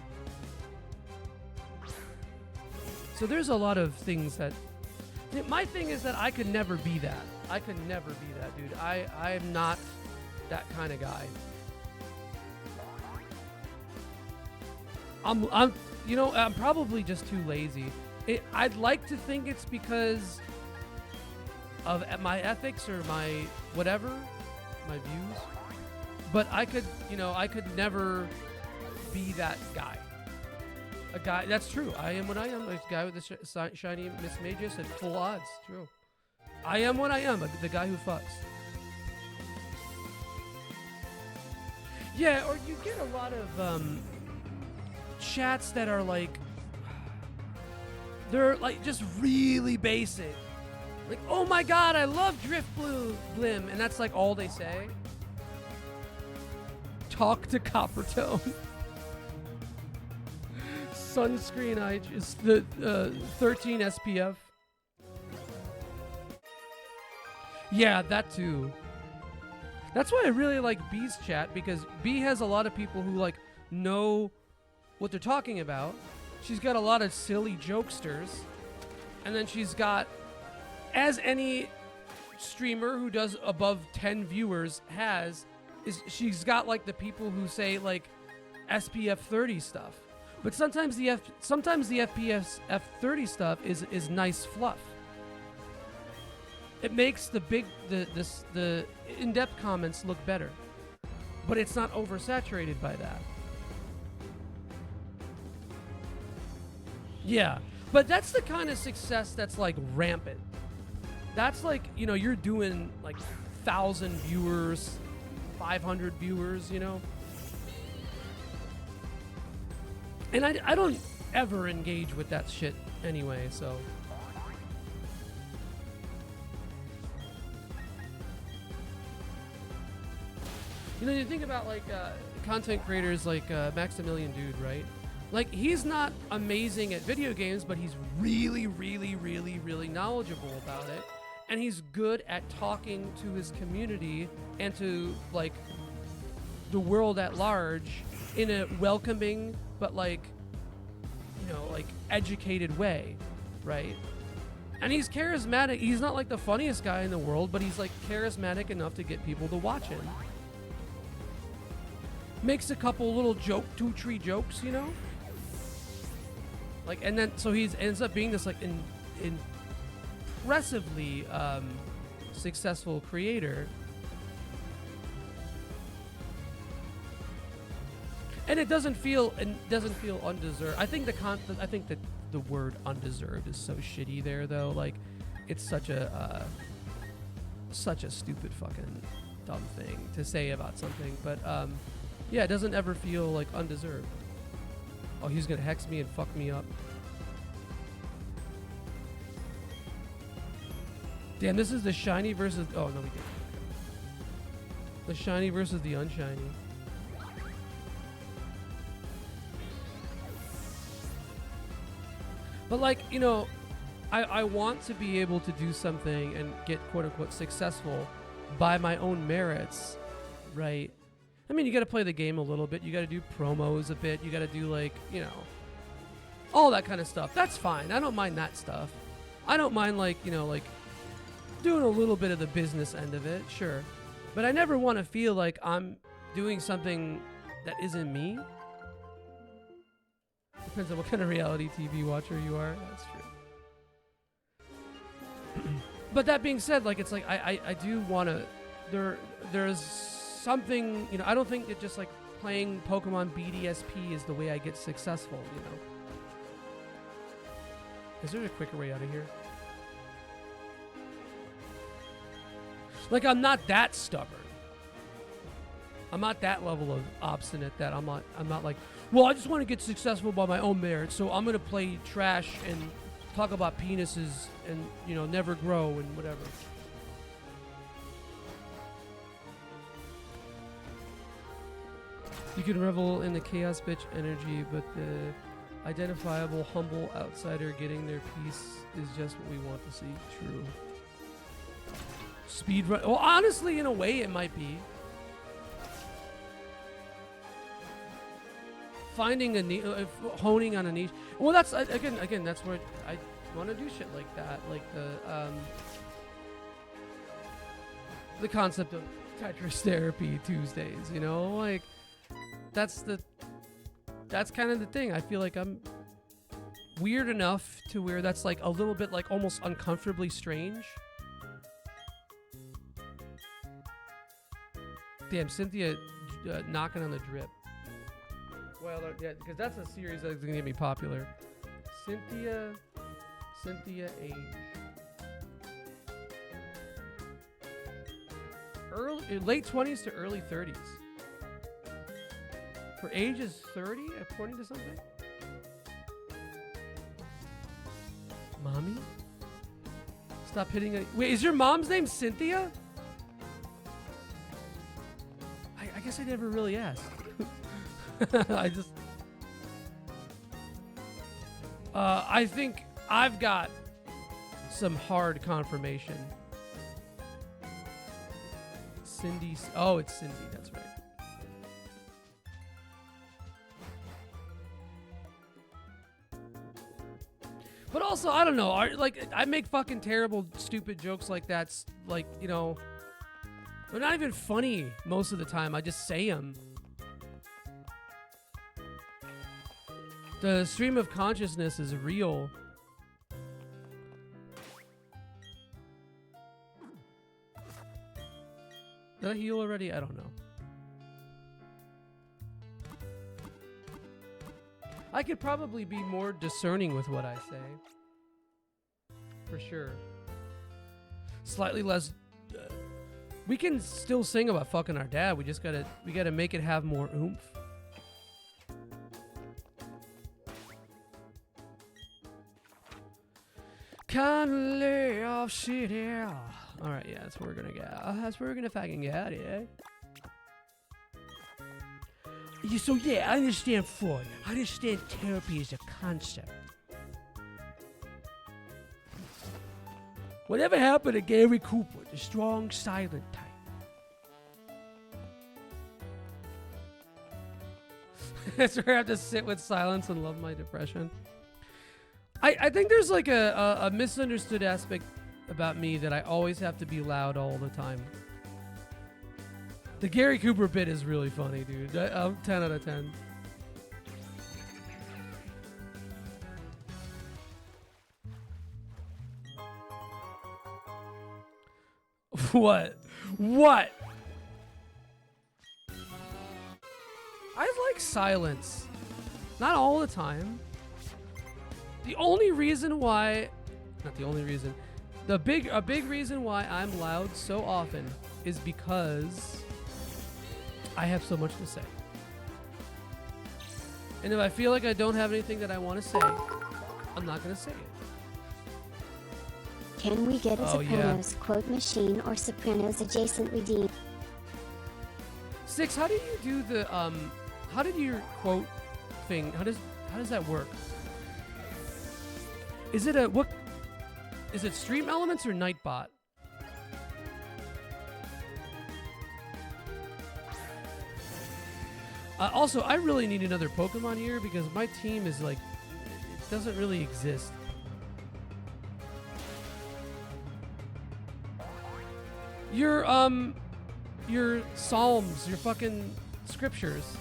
So there's a lot of things that... My thing is that I could never be that. I could never be that, dude. I am not that kind of guy. I'm probably just too lazy. I'd like to think it's because of my ethics or my whatever, my views. But I could never be that guy. A guy, that's true. I am what I am. A guy with the shiny Miss Magus at full odds. True. I am what I am. The guy who fucks. Yeah, or you get a lot of chats that are like, they're like just really basic. Like, oh my god, I love Drift Blim, and that's like all they say. Talk to Coppertone. Sunscreen is the 13 SPF. Yeah, that too. That's why I really like B's chat, because B has a lot of people who like know what they're talking about. She's got a lot of silly jokesters, and then she's got, as any streamer who does above 10 viewers has, she's got like the people who say like SPF 30 stuff. But sometimes the FPS F30 stuff is nice fluff. It makes the in-depth comments look better, but it's not oversaturated by that. Yeah, but that's the kind of success that's like rampant. That's like, you're doing like 1,000 viewers, 500 viewers, And I don't ever engage with that shit anyway, so. You think about like content creators like Maximilian Dude, right? Like, he's not amazing at video games, but he's really, really, really, really knowledgeable about it. And he's good at talking to his community and to like the world at large in a welcoming but like, like educated way, right? And he's charismatic. He's not like the funniest guy in the world, but he's like charismatic enough to get people to watch him. Makes a couple little 2-3 jokes, like, and then so he ends up being this like impressively successful creator. And it doesn't feel undeserved. I think that the word undeserved is so shitty there, though. Like, it's such a stupid fucking dumb thing to say about something. But yeah, it doesn't ever feel like undeserved. Oh, he's gonna hex me and fuck me up. Damn, this is the shiny versus. Oh no, we didn't. The shiny versus the unshiny. But like, I want to be able to do something and get quote unquote successful by my own merits, right? I mean, you got to play the game a little bit. You got to do promos a bit. You got to do like, all that kind of stuff. That's fine. I don't mind that stuff. I don't mind like, like doing a little bit of the business end of it. Sure. But I never want to feel like I'm doing something that isn't me. Depends on what kind of reality TV watcher you are. That's true. But that being said, like, it's like I do want to. There's something, I don't think it just like playing Pokemon BDSP is the way I get successful, you know. Is there a quicker way out of here? Like, I'm not that stubborn. I'm not that level of obstinate that I'm not like, well, I just want to get successful by my own merit, so I'm going to play trash and talk about penises and, you know, never grow and whatever. You can revel in the chaos bitch energy, but the identifiable humble outsider getting their piece is just what we want to see. True. Speed run. Well, honestly, in a way, it might be. Finding a honing on a niche. Well, that's again. That's where I want to do shit like that, like the concept of Tetris therapy Tuesdays. You know, like that's kind of the thing. I feel like I'm weird enough to where that's like a little bit like almost uncomfortably strange. Damn, Cynthia knocking on the drip. Well, yeah, because that's a series that's gonna get me popular. Cynthia age. Late 20s to early 30s. Her age is 30, according to something. Mommy? Stop hitting it. Wait, is your mom's name Cynthia? I guess I never really asked. I think I've got some hard confirmation. Cindy. Oh, it's Cindy. That's right. But also, I don't know. I make fucking terrible, stupid jokes like that. Like, you know, they're not even funny most of the time. I just say them. The stream of consciousness is real. Did I heal already? I don't know. I could probably be more discerning with what I say. For sure. Slightly less... we can still sing about fucking our dad. We gotta make it have more oomph. Can't lay off shit here. Alright, yeah, that's where we're gonna get. That's where we're gonna fucking get, yeah. So yeah, I understand Freud. I understand therapy as a concept. Whatever happened to Gary Cooper, the strong, silent type? That's where I have to sit with silence and love my depression. I think there's like a misunderstood aspect about me that I always have to be loud all the time. The Gary Cooper bit is really funny, dude. 10 out of 10. What? What? I like silence. Not all the time. The only reason why... Not the only reason. A big reason why I'm loud so often is because I have so much to say. And if I feel like I don't have anything that I want to say, I'm not going to say it. Can we get a Sopranos quote machine or Sopranos adjacent redeem? Six, how do you do the how did your quote thing? How does that work? Is it is it Stream Elements or Nightbot? Also, I really need another Pokemon here because my team is like, it doesn't really exist. Your psalms, your fucking scriptures.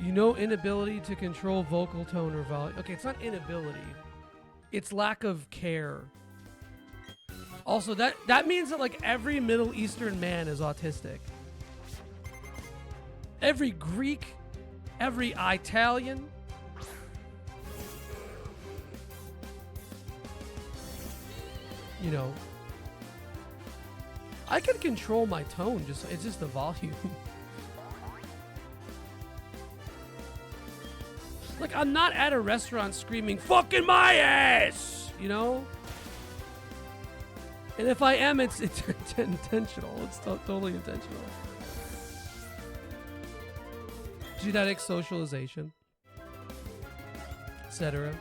You know, inability to control vocal tone or volume. Okay, it's not inability. It's lack of care. Also, that means that like every Middle Eastern man is autistic. Every Greek, every Italian. You know, I can control my tone. It's just the volume. Like, I'm not at a restaurant screaming, "Fucking my ass!" You know? And if I am, it's intentional. It's totally intentional. Genetic socialization, etc.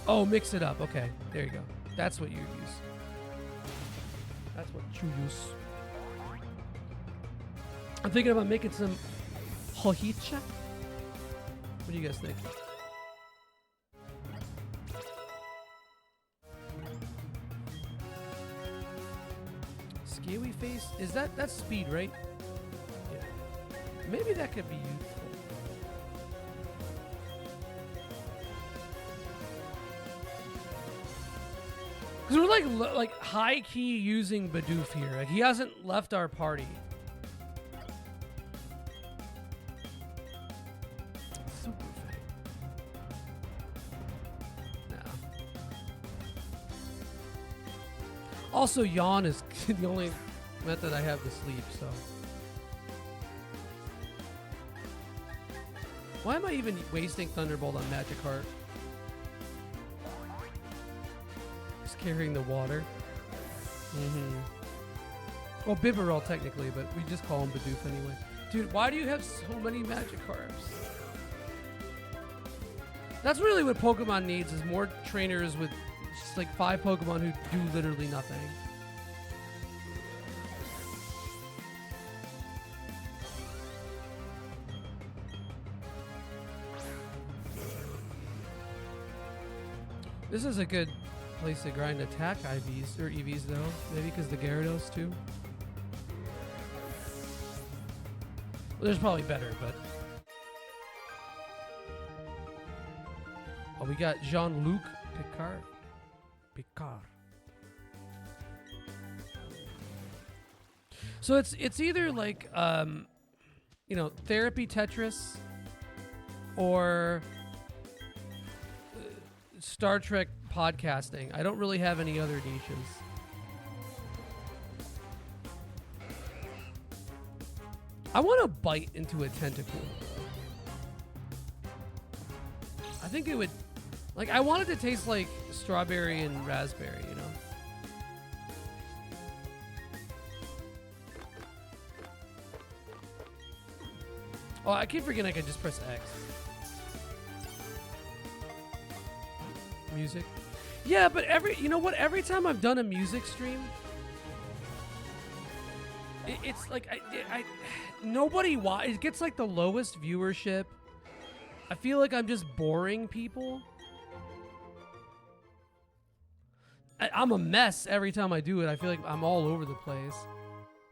Oh, mix it up. Okay, there you go. That's what you use. That's what you use. I'm thinking about making some hojicha. What do you guys think? Scaly face? Is that's speed, right? Yeah. Maybe that could be useful. Because we're like high key using Bidoof here. Like, he hasn't left our party. Super fake. No. Also, yawn is the only method I have to sleep, so. Why am I even wasting Thunderbolt on Magic Heart? Carrying the water. Well, Bibarel technically, but we just call him Bidoof anyway. Dude, why do you have so many Magikarps? That's really what Pokemon needs, is more trainers with just like 5 Pokemon who do literally nothing. This is a good place to grind attack IVs or EVs though. Maybe because the Gyarados too. Well, there's probably better, but oh, we got Jean-Luc Picard. So it's either like you know, Therapy Tetris or Star Trek podcasting. I don't really have any other niches. I want to bite into a tentacle. I think it would, like, I want it to taste like strawberry and raspberry, you know? Oh, I keep forgetting I can just press X. Music. Yeah, but you know what? Every time I've done a music stream, it's like nobody it gets like the lowest viewership. I feel like I'm just boring people. I'm a mess every time I do it. I feel like I'm all over the place,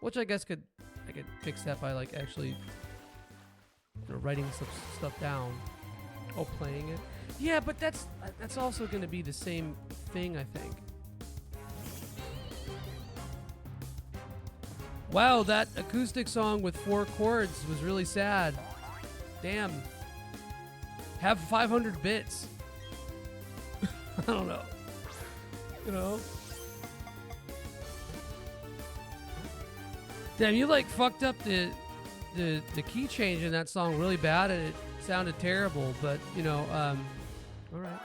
which I guess I could fix that by like actually, you know, writing some stuff down. Oh, playing it. Yeah, but that's also going to be the same thing, I think. Wow, that acoustic song with 4 chords was really sad. Damn. Have 500 bits. I don't know. You know? Damn, you like fucked up the key change in that song really bad, and it sounded terrible, but you know, all right.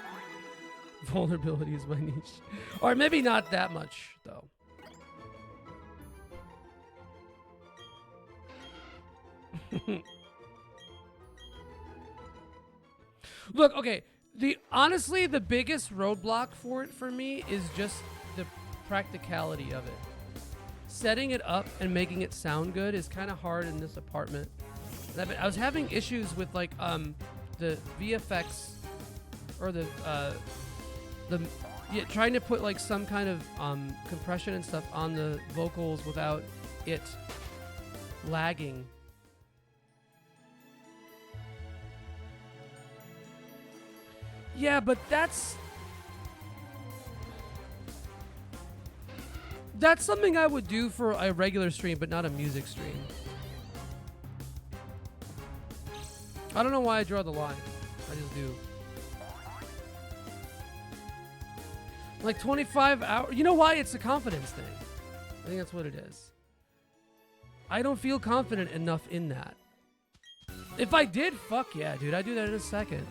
Vulnerability is my niche. Or maybe not that much, though. Look, okay. Honestly, the biggest roadblock for it for me is just the practicality of it. Setting it up and making it sound good is kind of hard in this apartment. I was having issues with like the VFX or trying to put like some kind of compression and stuff on the vocals without it lagging. Yeah, but that's something I would do for a regular stream, but not a music stream. I don't know why I draw the line. I just do. Like 25 hours. You know why? It's a confidence thing. I think that's what it is. I don't feel confident enough in that. If I did, fuck yeah, dude. I'd do that in a second.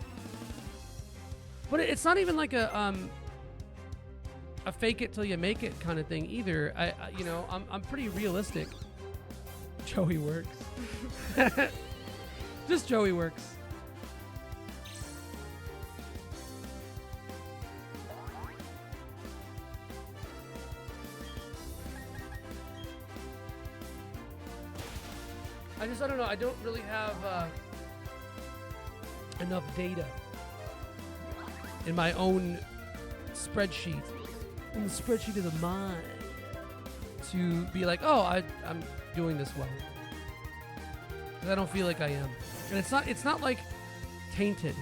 But it's not even like a fake it till you make it kind of thing either. I'm pretty realistic. Joey works. Just Joey works. I don't know. I don't really have enough data in my own spreadsheet, in the spreadsheet of the mind, to be like, oh, I'm doing this well. 'Cause I don't feel like I am, and it's not like tainted.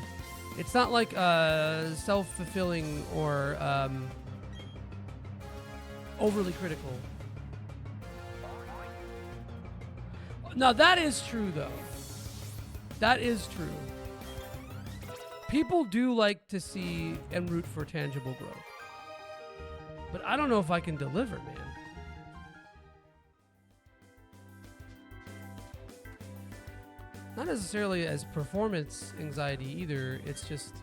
It's not like self-fulfilling or overly critical. Now that is true, though. That is true. People do like to see and root for tangible growth. But I don't know if I can deliver, man. Not necessarily as performance anxiety either. It's just...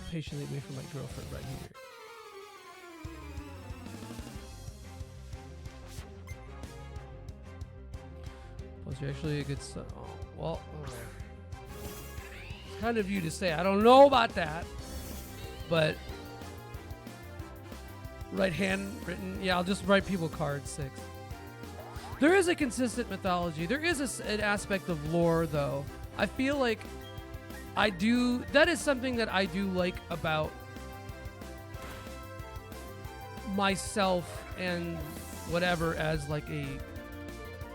patiently wait for my girlfriend right here. Was actually a good son. Oh, well, it's kind of you to say. I don't know about that, but write handwritten. Yeah, I'll just write people cards. 6. There is a consistent mythology. There is an aspect of lore, though. I feel like I do. That is something that I do like about myself and whatever as like a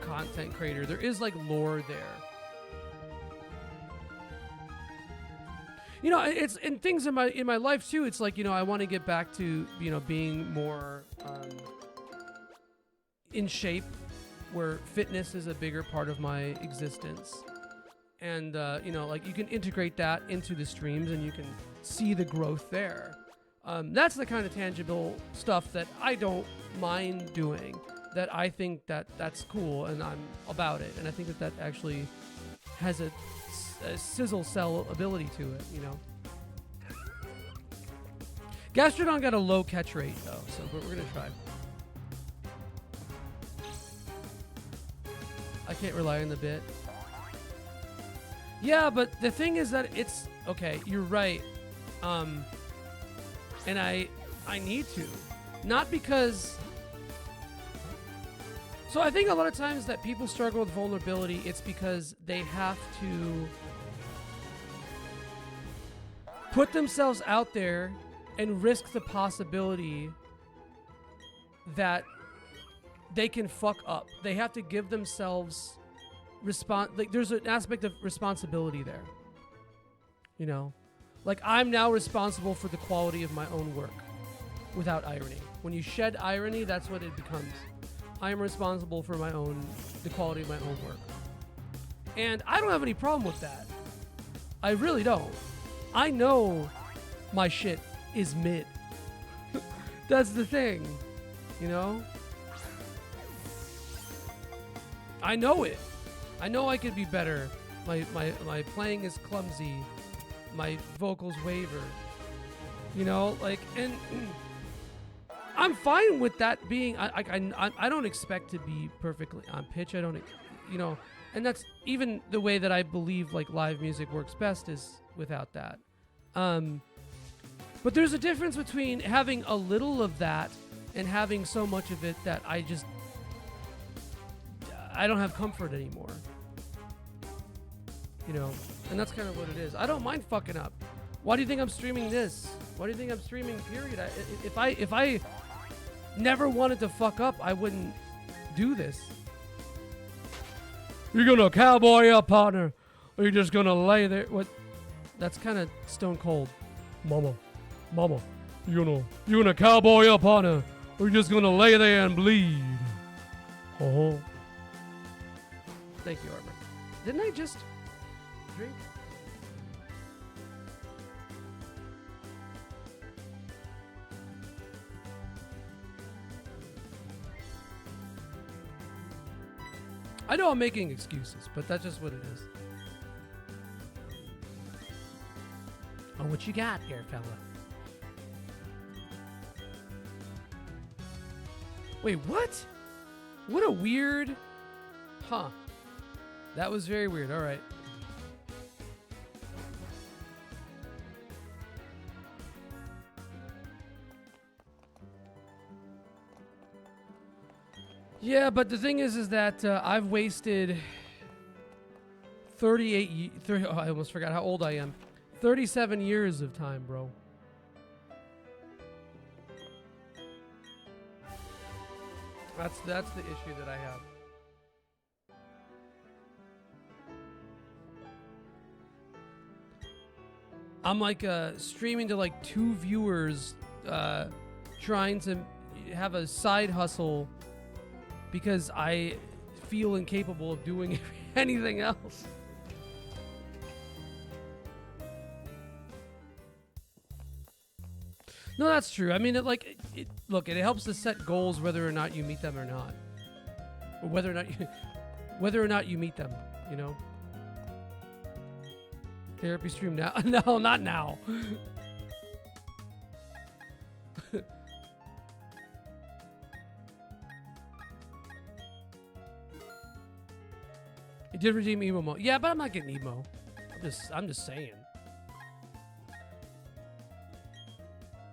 content creator. There is like lore there. You know, it's in things in my life too. It's like, you know, I want to get back to, you know, being more in shape, where fitness is a bigger part of my existence. And you know, like you can integrate that into the streams and you can see the growth there. That's the kind of tangible stuff that I don't mind doing. That I think that's cool and I'm about it, and I think that actually has a sizzle cell ability to it, you know. Gastrodon got a low catch rate though, so we're gonna try. I can't rely on the bit. Yeah, but the thing is that it's okay. You're right, and I need to, not because. So I think a lot of times that people struggle with vulnerability, it's because they have to put themselves out there and risk the possibility that they can fuck up. They have to give themselves like there's an aspect of responsibility there. You know? Like I'm now responsible for the quality of my own work without irony. When you shed irony, that's what it becomes. I am responsible for the quality of my own work. And I don't have any problem with that. I really don't. I know my shit is mid. That's the thing, you know? I know it. I know I could be better. My playing is clumsy. My vocals waver. You know, like, and I'm fine with that being. I don't expect to be perfectly on pitch. I don't, you know, and that's even the way that I believe like live music works best is without that. But there's a difference between having a little of that and having so much of it that I don't have comfort anymore. You know, and that's kind of what it is. I don't mind fucking up. Why do you think I'm streaming this? Why do you think I'm streaming period? If I never wanted to fuck up, I wouldn't do this. You gonna cowboy up, partner? Or you just gonna lay there? What? That's kind of stone cold. Mama, you gonna cowboy up, partner? Or you just gonna lay there and bleed? Oh. Thank you, Armor. Didn't I just drink? I know I'm making excuses, but that's just what it is. Oh, what you got here, fella? Wait, what? What a weird... Huh. That was very weird. All right. Yeah, but the thing is that I've wasted 30, I almost forgot how old I am. 37 years of time, bro. That's the issue that I have. I'm like streaming to like 2 viewers, trying to have a side hustle because I feel incapable of doing anything else. No, that's true. I mean, look, it helps to set goals whether or not you meet them or not, or whether or not you meet them. You know. Therapy stream now? No, not now. You did redeem emo mode. Yeah, but I'm not getting emo. I'm just saying.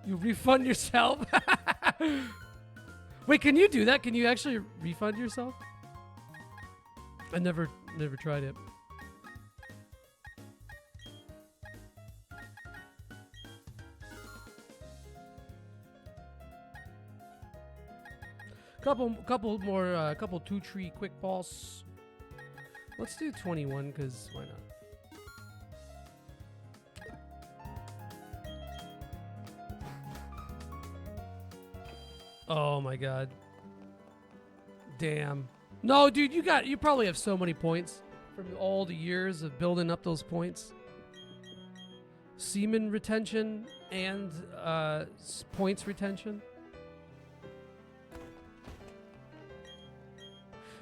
You refund yourself? Wait, can you do that? Can you actually refund yourself? I never tried it. Couple more, couple 2-tree quick balls. Let's do 21, because why not? Oh my god. Damn. No, dude, you probably have so many points from all the years of building up those points. Semen retention and points retention.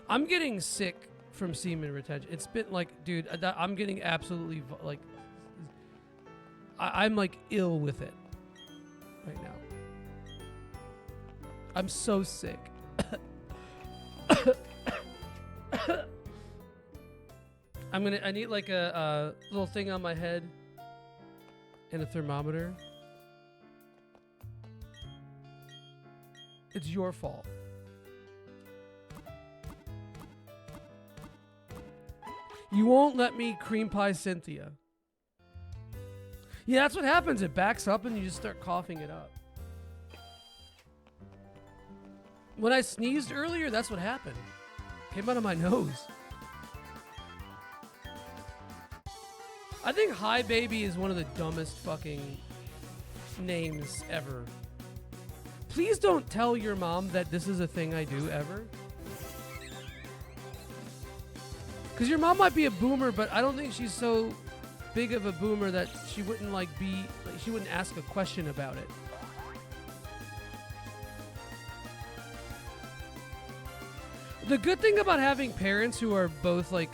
I'm getting sick from semen retention. It's been like, dude, I'm getting absolutely like, I'm like ill with it right now. I'm so sick. I need like a little thing on my head and a thermometer. It's your fault. You won't let me cream pie Cynthia. Yeah, that's what happens. It backs up and you just start coughing it up. When I sneezed earlier, that's what happened. Came out of my nose. I think Hi Baby is one of the dumbest fucking names ever. Please don't tell your mom that this is a thing I do ever. Because your mom might be a boomer, but I don't think she's so big of a boomer that she wouldn't she wouldn't ask a question about it. The good thing about having parents who are both like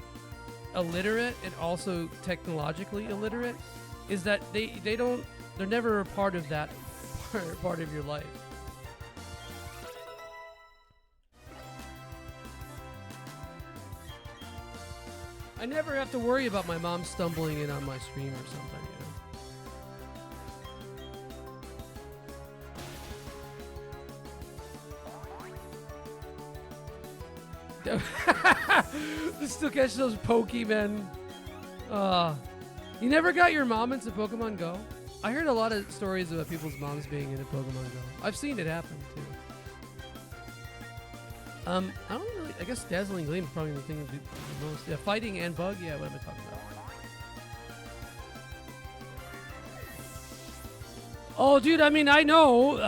illiterate and also technologically illiterate is that they're never a part of that part of your life. I never have to worry about my mom stumbling in on my stream or something, you know? Still catch those Pokemon. You never got your mom into Pokemon Go? I heard a lot of stories about people's moms being into Pokemon Go. I've seen it happen too. I don't really. I guess Dazzling Gleam is probably the thing to do the most. Yeah, fighting and bug. Yeah, what am I talking about? Oh, dude. I mean, I know.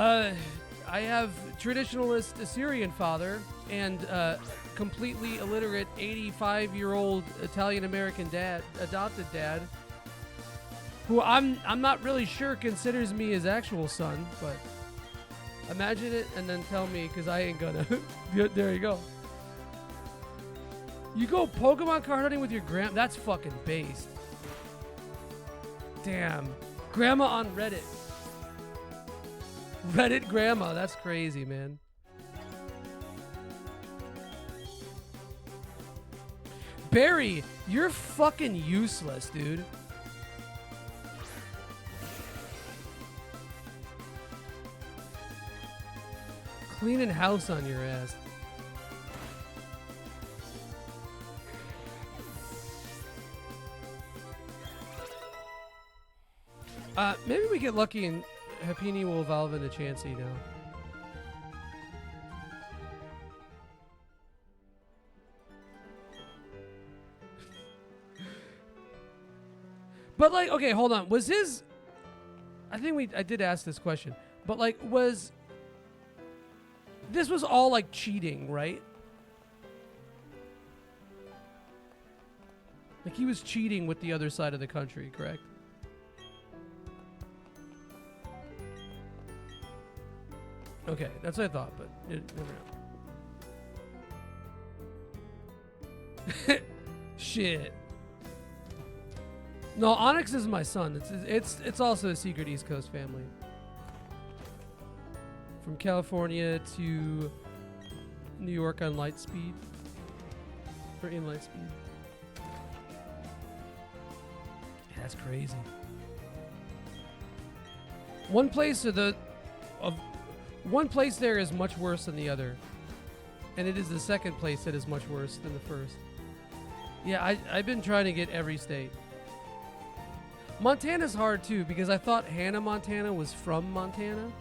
I have traditionalist Assyrian father and completely illiterate 85-year-old Italian American dad, adopted dad, who I'm not really sure considers me his actual son, but. Imagine it and then tell me, because I ain't gonna. There you go. You go Pokemon card hunting with your grandma? That's fucking based. Damn. Grandma on Reddit. Reddit grandma. That's crazy, man. Barry, you're fucking useless, dude. Cleaning house on your ass. Maybe we get lucky and Happiny will evolve into Chansey now. But like, okay, hold on. Was his... I did ask this question. But like, this was all like cheating, right? Like he was cheating with the other side of the country, correct? Okay, that's what I thought, but never know. Shit. No, Onyx is my son. It's also a secret East Coast family. From California to New York on Lightspeed. Or in Lightspeed. Yeah, that's crazy. One place there is much worse than the other. And it is the second place that is much worse than the first. Yeah, I've been trying to get every state. Montana's hard too, because I thought Hannah Montana was from Montana.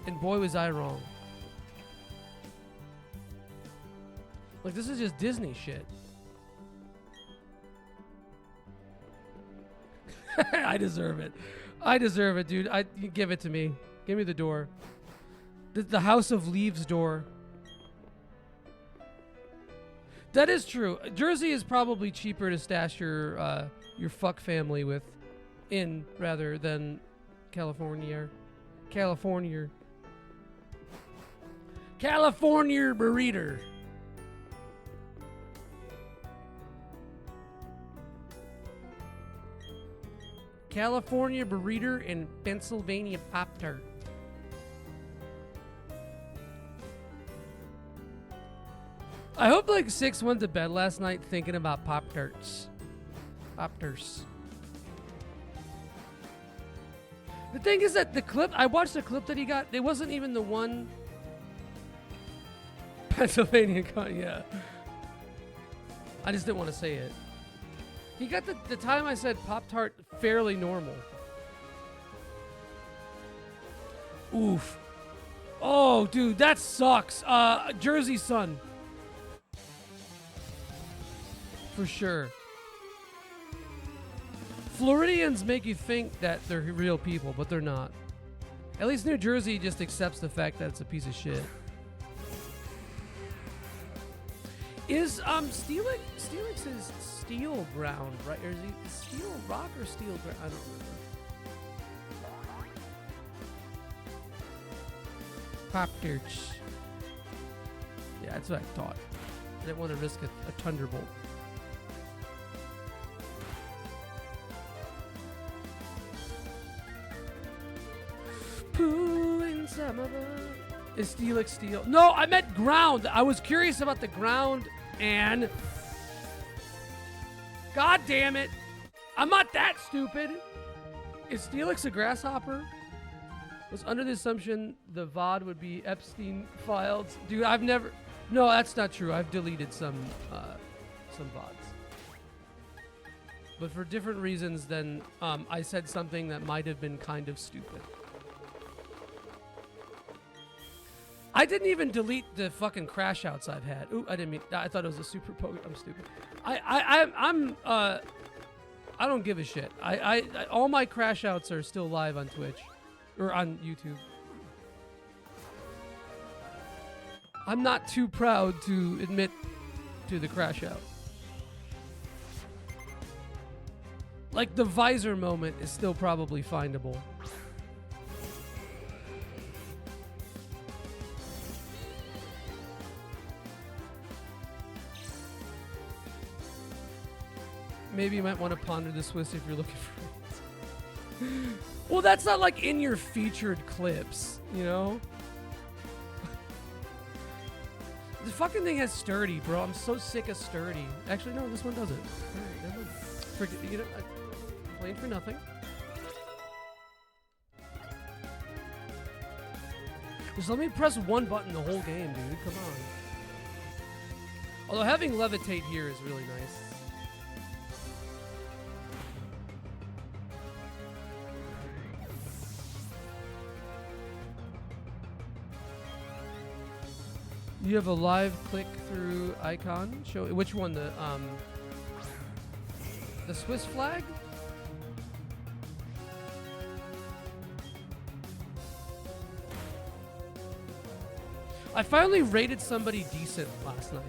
And boy, was I wrong. Like, this is just Disney shit. I deserve it. I deserve it, dude. You give it to me. Give me the door. The House of Leaves door. That is true. Jersey is probably cheaper to stash your fuck family with rather than California. California burrito. California burrito and Pennsylvania Pop-Tart. I hope like 6 went to bed last night thinking about Pop-Tarts. Pop-Tarts. The thing is that I watched the clip that he got, it wasn't even the one Pennsylvania con, yeah. I just didn't want to say it. He got the time I said Pop-Tart fairly normal. Oof. Oh, dude, that sucks. Jersey Sun. For sure. Floridians make you think that they're real people, but they're not. At least New Jersey just accepts the fact that it's a piece of shit. Is Steelix is steel ground, right? Or is he steel rock or steel ground? I don't remember. Pop-Tarts. Yeah, that's what I thought. I didn't want to risk a Thunderbolt. Pooh inside my butt. Is Steelix steel? No, I meant ground. I was curious about the ground and... God damn it. I'm not that stupid. Is Steelix a grasshopper? Was under the assumption the VOD would be Epstein files. Dude, I've never... No, that's not true. I've deleted some VODs. But for different reasons than I said something that might have been kind of stupid. I didn't even delete the fucking crash outs I've had. Ooh, I didn't mean. I thought it was a super poke. I'm stupid. I don't give a shit. I all my crash outs are still live on Twitch or on YouTube. I'm not too proud to admit to the crash out. Like the visor moment is still probably findable. Maybe you might want to ponder the Swiss if you're looking for it. Well, that's not like in your featured clips, you know? The fucking thing has sturdy, bro. I'm so sick of sturdy. Actually, no, this one doesn't. All right, never mind. Forget, you know, I'm playing for nothing. Just let me press one button the whole game, dude. Come on. Although having levitate here is really nice. You have a live click through icon. Show which one? The Swiss flag? I finally raided somebody decent last night.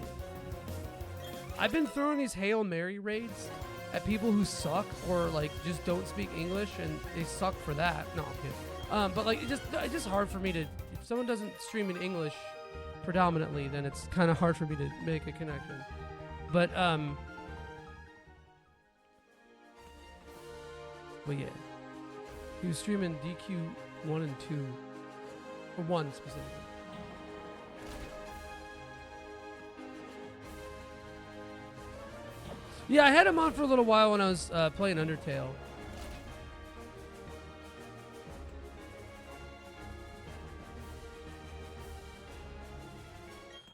I've been throwing these Hail Mary raids at people who suck or like just don't speak English, and they suck for that. No, I'm kidding. But like it's just hard for me to. If someone doesn't stream in English predominantly, then it's kind of hard for me to make a connection. But yeah, he was streaming DQ 1 and 2, or 1 specifically. Yeah, I had him on for a little while when I was playing Undertale.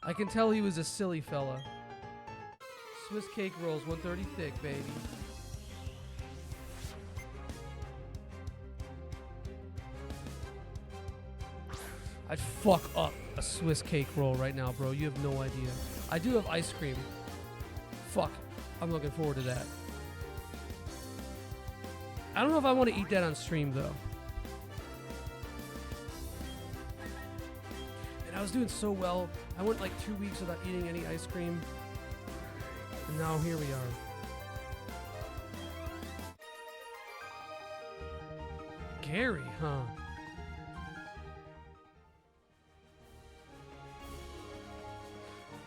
I can tell he was a silly fella. Swiss cake rolls, 130 thick, baby. I'd fuck up a Swiss cake roll right now, bro. You have no idea. I do have ice cream. Fuck. I'm looking forward to that. I don't know if I want to eat that on stream, though. And I was doing so well. I went like 2 weeks without eating any ice cream. And now here we are. Gary, huh?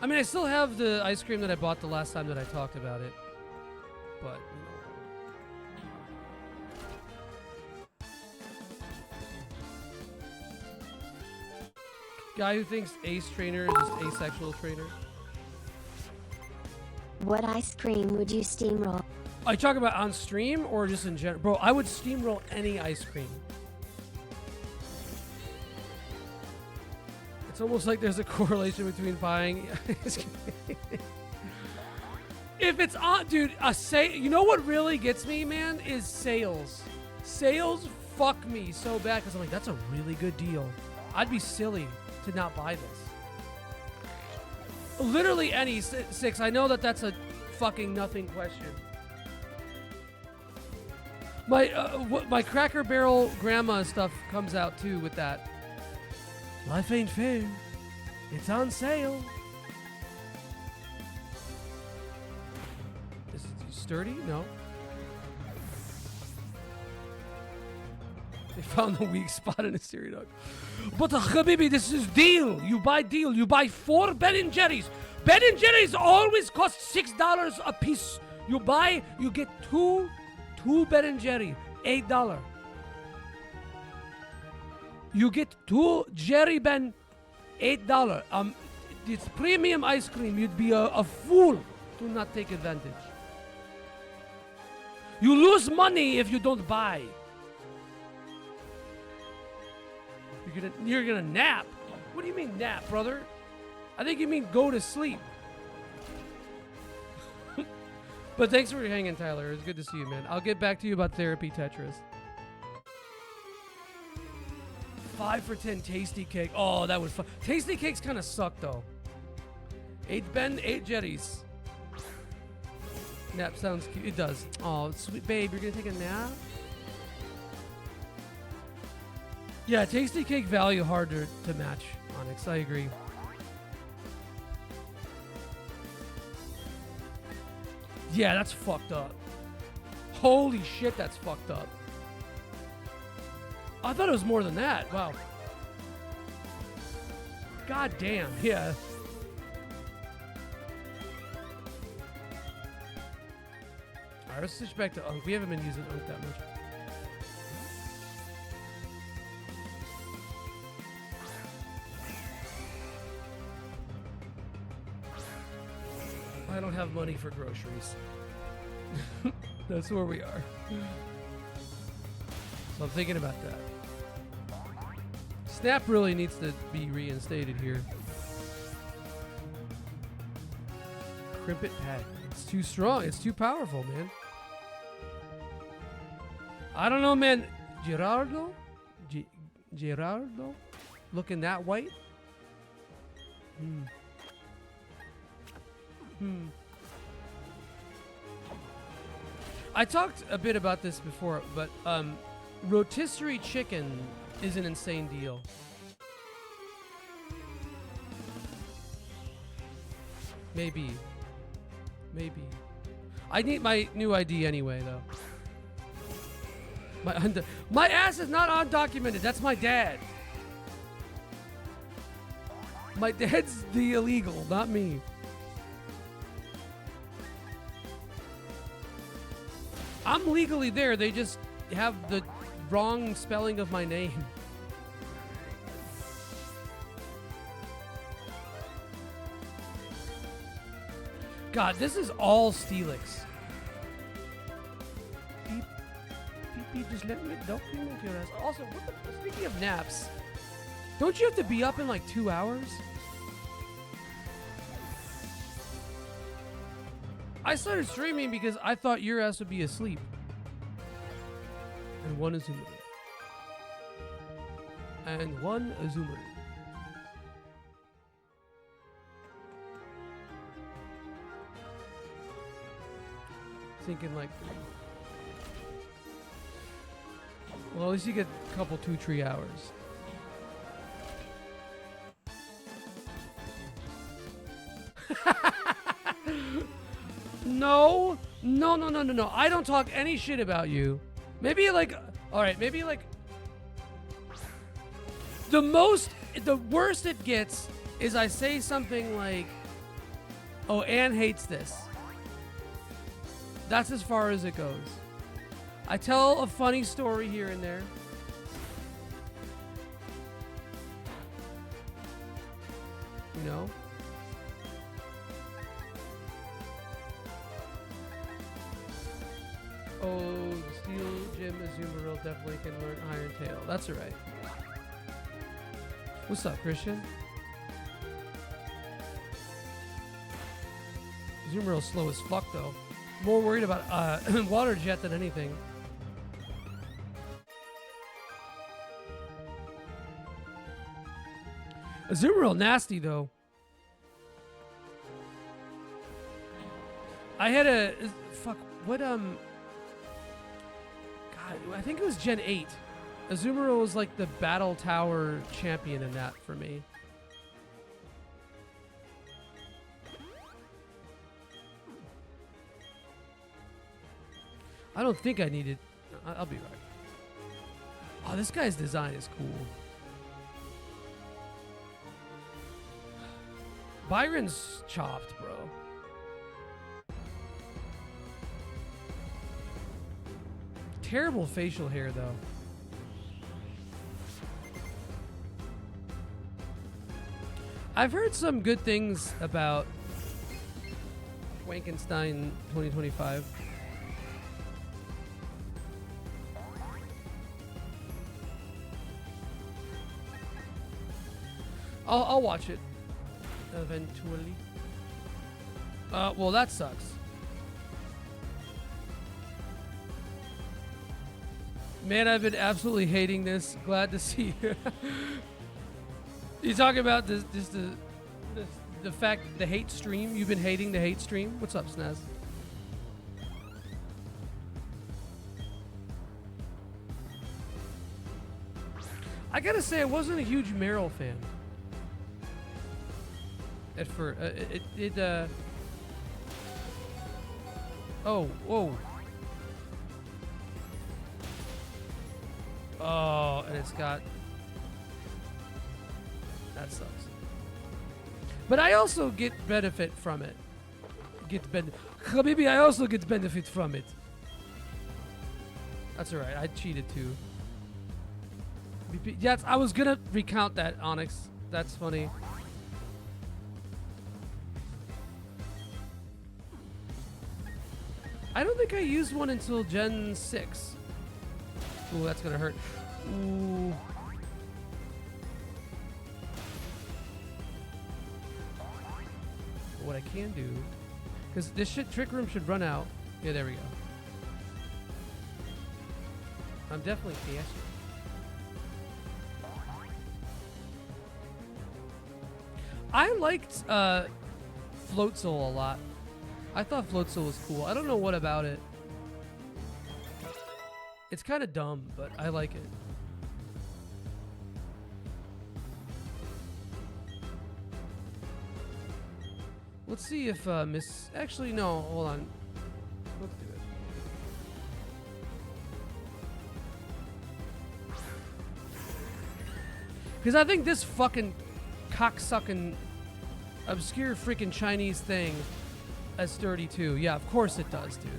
I mean, I still have the ice cream that I bought the last time that I talked about it. But, guy who thinks Ace Trainer is just asexual trainer. What ice cream would you steamroll? Are you talking about on stream or just in general? Bro, I would steamroll any ice cream. It's almost like there's a correlation between buying ice cream. If it's on, dude, you know what really gets me, man, is sales. Sales fuck me so bad because I'm like, that's a really good deal. I'd be silly to not buy this. Literally any six. I know that that's a fucking nothing question. My Cracker Barrel grandma stuff comes out too with that. Life ain't fair. It's on sale. Is it sturdy? No. They found the weak spot in a stereo dog. But Habibi, this is deal. You buy deal. You buy 4 Ben & Jerry's. Ben & Jerry's always cost $6 a piece. You buy, you get two Ben & Jerry, $8. You get 2 Jerry Ben, $8. It's premium ice cream. You'd be a fool to not take advantage. You lose money if you don't buy. You're gonna nap. What do you mean nap, brother? I think you mean go to sleep. But thanks for hanging, Tyler. It's good to see you, man. I'll get back to you about therapy Tetris. 5 for 10 tasty cake. Oh, that was fun. Tasty cakes kind of suck though. 8 Ben, 8 Jerry's. Nap sounds cute. It does. Oh, sweet babe, you're gonna take a nap? Yeah, tasty cake value harder to match, Onyx. I agree. Yeah, that's fucked up. Holy shit, that's fucked up. I thought it was more than that. Wow. God damn, yeah. Alright, let's switch back to Unk. We haven't been using Unk that much. I don't have money for groceries. That's where we are. So I'm thinking about that. Snap really needs to be reinstated here. Crimpet Pack. It's too strong. It's too powerful, man. I don't know, man. Gerardo? Gerardo? Looking that white? I talked a bit about this before, but rotisserie chicken is an insane deal. Maybe. I need my new ID anyway, though. My ass is not undocumented. That's my dad. My dad's the illegal, not me. I'm legally there. They just have the wrong spelling of my name. God, this is all Steelix. Beep, beep, beep, just let me document your ass. Also, what the, speaking of naps, don't you have to be up in like 2 hours? I started streaming because I thought your ass would be asleep. And one Azumarill. And one Azumarill. Thinking like... Well, at least you get a couple 2-3 hours. No. I don't talk any shit about you. Maybe like, all right, maybe like the worst it gets is I say something like, oh, Anne hates this. That's as far as it goes. I tell a funny story here and there. You know? Oh, Steel Gym Azumarill definitely can learn Iron Tail. That's right. What's up, Christian? Azumarill's slow as fuck, though. More worried about Water Jet than anything. Azumarill nasty, though. I had a... Fuck, what, I think it was Gen 8. Azumarill was like the Battle Tower champion in that for me. I don't think I needed... I'll be right. Oh, this guy's design is cool. Byron's chopped, bro. Terrible facial hair, though. I've heard some good things about Wankenstein 2025. I'll watch it eventually. Well, that sucks. Man, I've been absolutely hating this. Glad to see you. You talking about this, the fact, the hate stream? You've been hating the hate stream? What's up, Snaz? I gotta say, I wasn't a huge Meryl fan. At first, oh, whoa. Oh, and it's got... That sucks. But I also get benefit from it. Maybe I also get benefit from it. That's alright, I cheated too. Yes, I was gonna recount that, Onyx. That's funny. I don't think I used one until Gen 6. Ooh, that's gonna hurt. Ooh. But what I can do, because this trick room should run out. Yeah, there we go. I'm definitely faster. I liked Float Soul a lot. I thought Float Soul was cool. I don't know what about it. It's kind of dumb, but I like it. Let's see if Miss... Actually, no, hold on. Let's do it. Because I think this fucking cocksucking obscure freaking Chinese thing as 32. Yeah, of course it does, dude.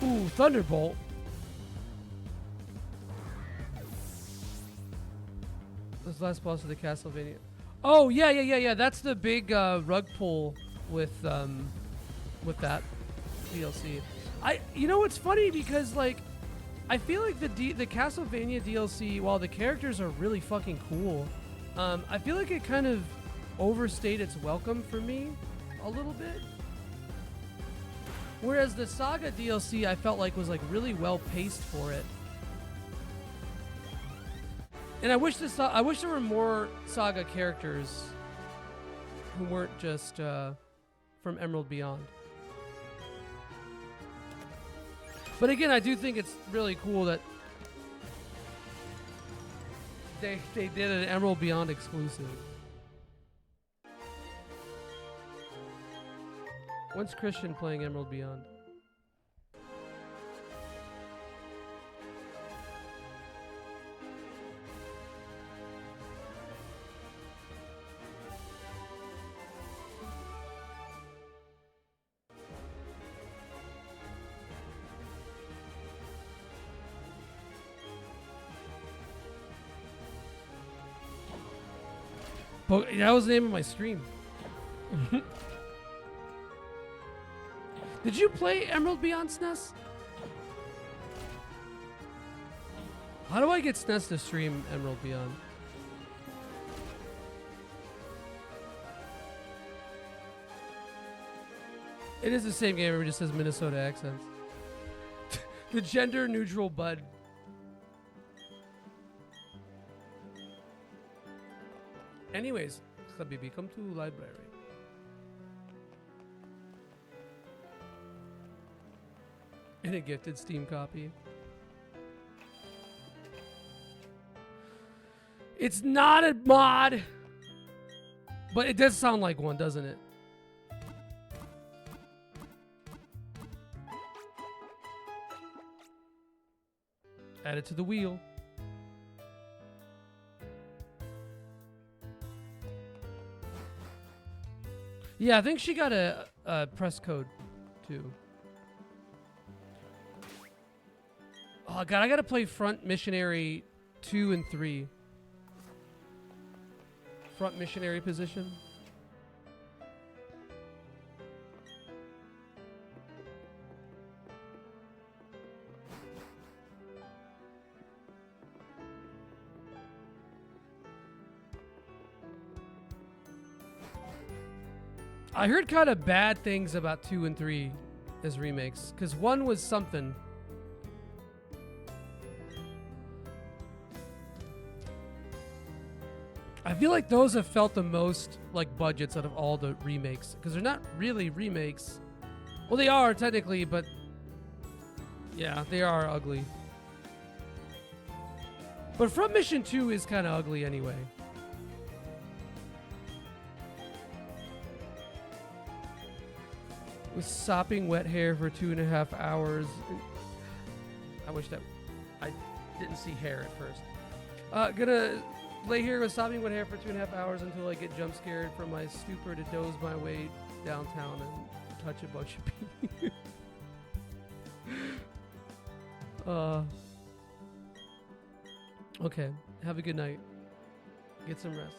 Ooh, Thunderbolt. This last boss of the Castlevania. Oh, yeah. That's the big rug pull with that DLC. You know what's funny, because like I feel like the Castlevania DLC, while the characters are really fucking cool, I feel like it kind of overstayed its welcome for me a little bit. Whereas the Saga DLC, I felt like was like really well paced for it. And I wish there were more Saga characters who weren't just from Emerald Beyond. But again, I do think it's really cool that they did an Emerald Beyond exclusive. When's Christian playing Emerald Beyond? That was the name of my stream. Did you play Emerald Beyond, SNES? How do I get SNES to stream Emerald Beyond? It is the same game, it just says Minnesota accents. The gender neutral bud. Anyways, Habibi, come to library. In a gifted Steam copy. It's not a mod, but it does sound like one, doesn't it? Add it to the wheel. Yeah, I think she got a press code too. Oh god, I gotta play Front Missionary 2 and 3. Front missionary position. I heard kind of bad things about 2 and 3 as remakes, because 1 was something. I feel like those have felt the most like budgets out of all the remakes, because they're not really remakes. Well, they are technically, but yeah, they are ugly. But From Mission 2 is kind of ugly anyway. With sopping wet hair for 2.5 hours. I wish that I didn't see hair at first. Gonna lay here with sopping wet hair for 2.5 hours until I get jump scared from my stupor to doze my way downtown and touch a bunch of people. Okay. Have a good night. Get some rest.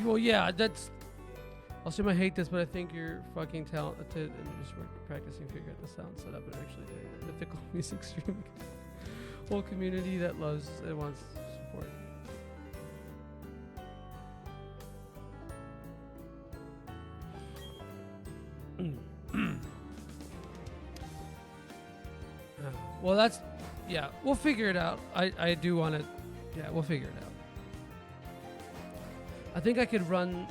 Well, yeah, that's. I'll assume I hate this, but I think you're fucking talented and just practicing figure out the sound setup and actually doing mythical music streaming. Whole community that loves and wants support. Well, that's. Yeah, we'll figure it out. I do want to. Yeah, we'll figure it out. I think I could run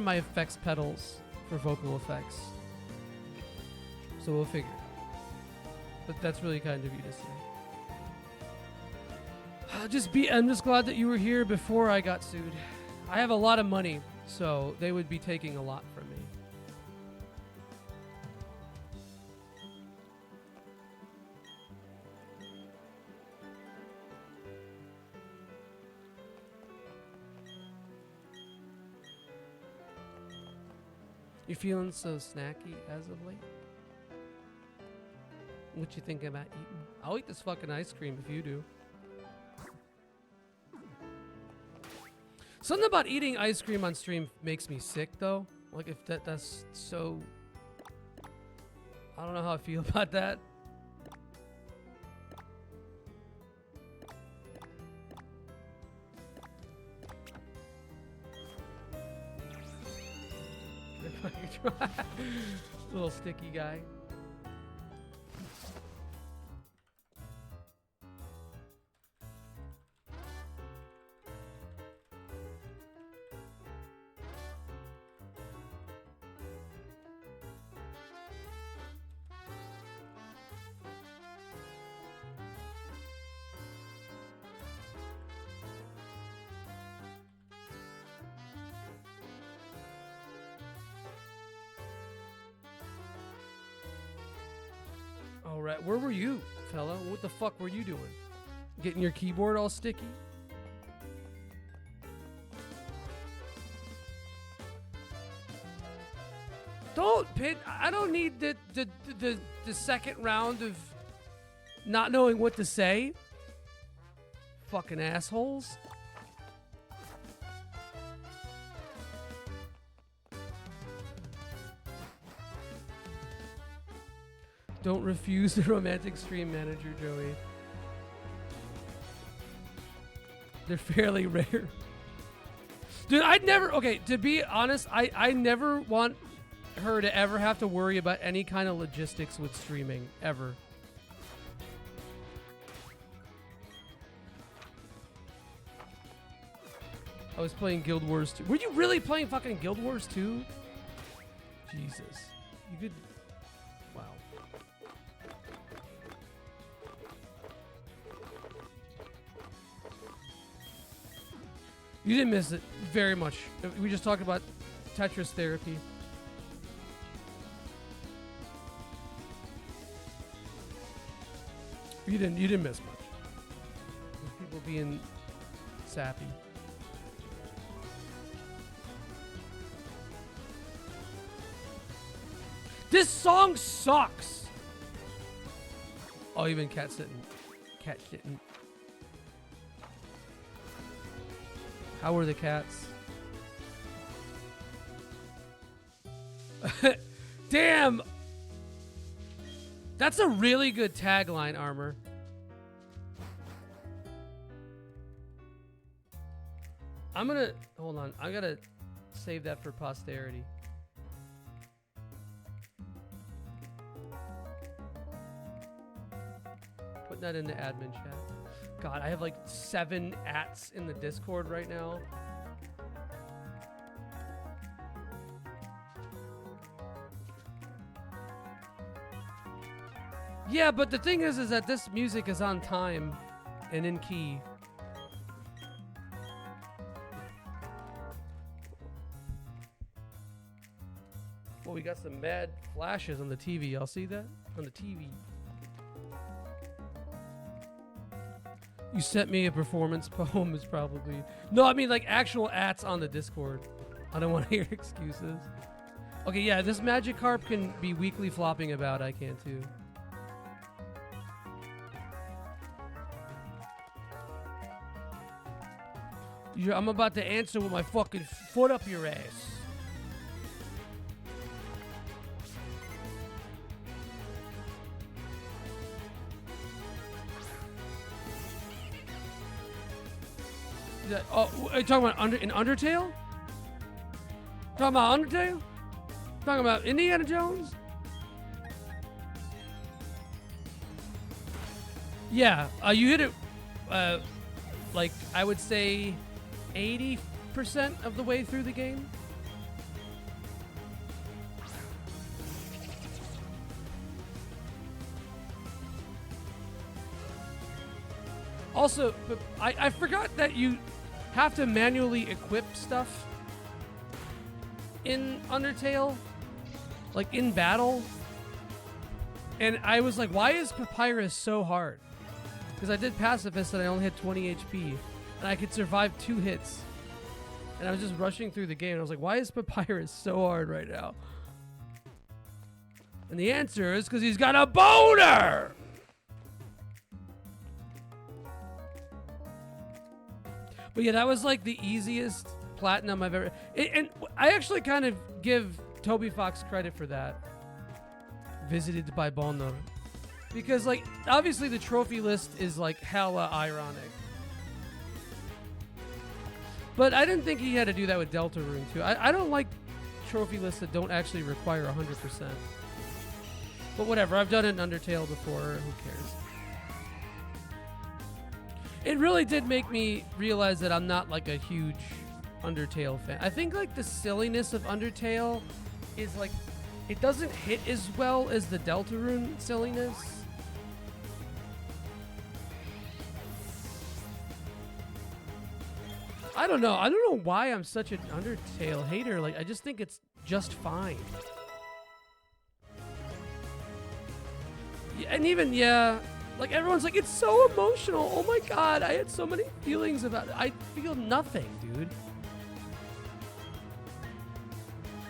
my effects pedals for vocal effects. So we'll figure it out. But that's really kind of you to say. I'm just glad that you were here before I got sued. I have a lot of money, so they would be taking a lot from me. You feeling so snacky as of late? What you thinking about eating? I'll eat this fucking ice cream if you do. Something about eating ice cream on stream makes me sick though. Like if that's so... I don't know how I feel about that. Little sticky guy. All right, where were you, fella? What the fuck were you doing? Getting your keyboard all sticky? Don't pit. I don't need the second round of not knowing what to say. Fucking assholes. Don't refuse the romantic stream manager, Joey. They're fairly rare. Dude, I'd never... Okay, to be honest, I never want her to ever have to worry about any kind of logistics with streaming, ever. I was playing Guild Wars 2. Were you really playing fucking Guild Wars 2? Jesus. You could... Wow. You didn't miss it very much. We just talked about Tetris therapy. You didn't miss much. People being sappy. This song sucks. Oh, even cat sitting. cat didn't. How were the cats? Damn! That's a really good tagline, Armor. I'm gonna... Hold on. I gotta save that for posterity. Put that in the admin chat. God, I have like 7 ats in the Discord right now. Yeah, but the thing is that this music is on time and in key. Well, we got some mad flashes on the TV. Y'all see that? On the TV. You sent me a performance poem is probably... No, I mean like actual ats on the Discord. I don't want to hear excuses. Okay, yeah, this Magikarp can be weekly flopping about. I can too. I'm about to answer with my fucking foot up your ass. Oh, are you talking about in Undertale? Talking about Undertale? Talking about Indiana Jones? Yeah, you hit it, like, I would say 80% of the way through the game. Also, but I forgot that you have to manually equip stuff in Undertale, like in battle. And I was like, why is Papyrus so hard? Because I did Pacifist and I only had 20 HP. And I could survive 2 hits. And I was just rushing through the game. And I was like, why is Papyrus so hard right now? And the answer is because he's got a boner! But yeah, that was like the easiest platinum I've ever... And I actually kind of give Toby Fox credit for that. Visited by Bono. Because, like, obviously the trophy list is, like, hella ironic. But I didn't think he had to do that with Deltarune, too. I don't like trophy lists that don't actually require 100%. But whatever, I've done it in Undertale before. Who cares? It really did make me realize that I'm not, like, a huge Undertale fan. I think, like, the silliness of Undertale is, like, it doesn't hit as well as the Deltarune silliness. I don't know. I don't know why I'm such an Undertale hater. Like, I just think it's just fine. Yeah, and even, yeah, like, everyone's like, it's so emotional. Oh my god, I had so many feelings about it. I feel nothing, dude.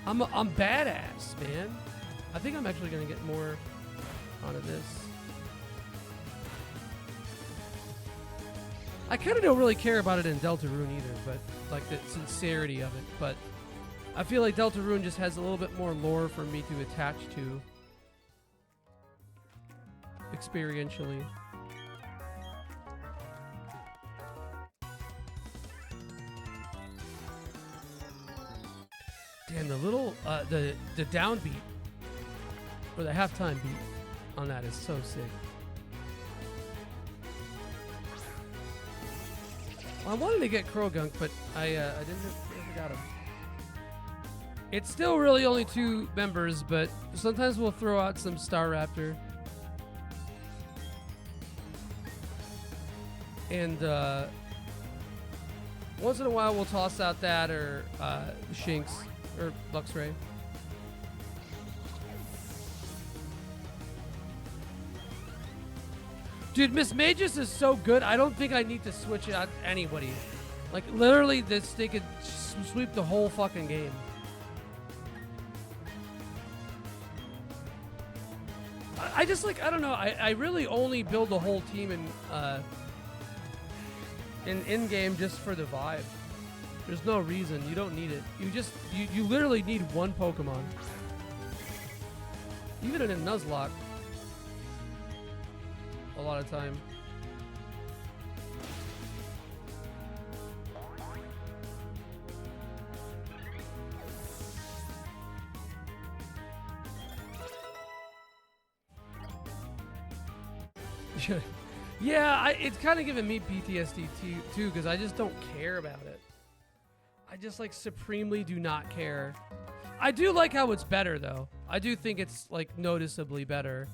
I'm badass, man. I think I'm actually gonna get more out of this. I kind of don't really care about it in Deltarune either, but like the sincerity of it. But I feel like Deltarune just has a little bit more lore for me to attach to experientially. Damn, the little the downbeat or the halftime beat on that is so sick. Well, I wanted to get Krogunk, but I got him. It's still really only 2 members, but sometimes we'll throw out some Staraptor. And once in a while we'll toss out that or Shinx or Luxray. Dude, Miss Magus is so good, I don't think I need to switch it out to anybody. Like, literally, they could sweep the whole fucking game. I just like, I don't know. I really only build the whole team in game just for the vibe. There's no reason. You don't need it. You literally need one Pokemon. Even in a Nuzlocke. A lot of time. Yeah, it's kind of giving me PTSD too, because I just don't care about it. I just like supremely do not care. I do like how it's better though. I do think it's like noticeably better.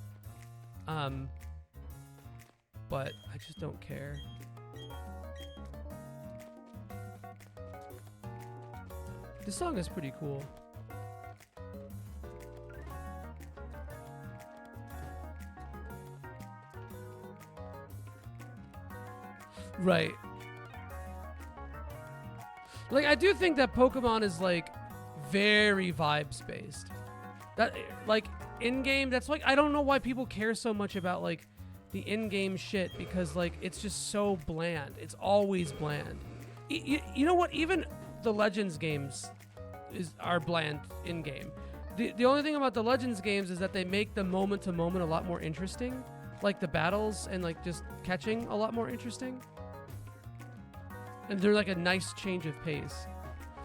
But I just don't care. This song is pretty cool. Right. Like, I do think that Pokemon is, like, very vibes-based. That, like, in-game, that's, like, I don't know why people care so much about, like, the in-game shit, because, like, it's just so bland. It's always bland. You know what? Even the Legends games are bland in-game. The only thing about the Legends games is that they make the moment-to-moment a lot more interesting. Like, the battles and, like, just catching a lot more interesting. And they're like a nice change of pace.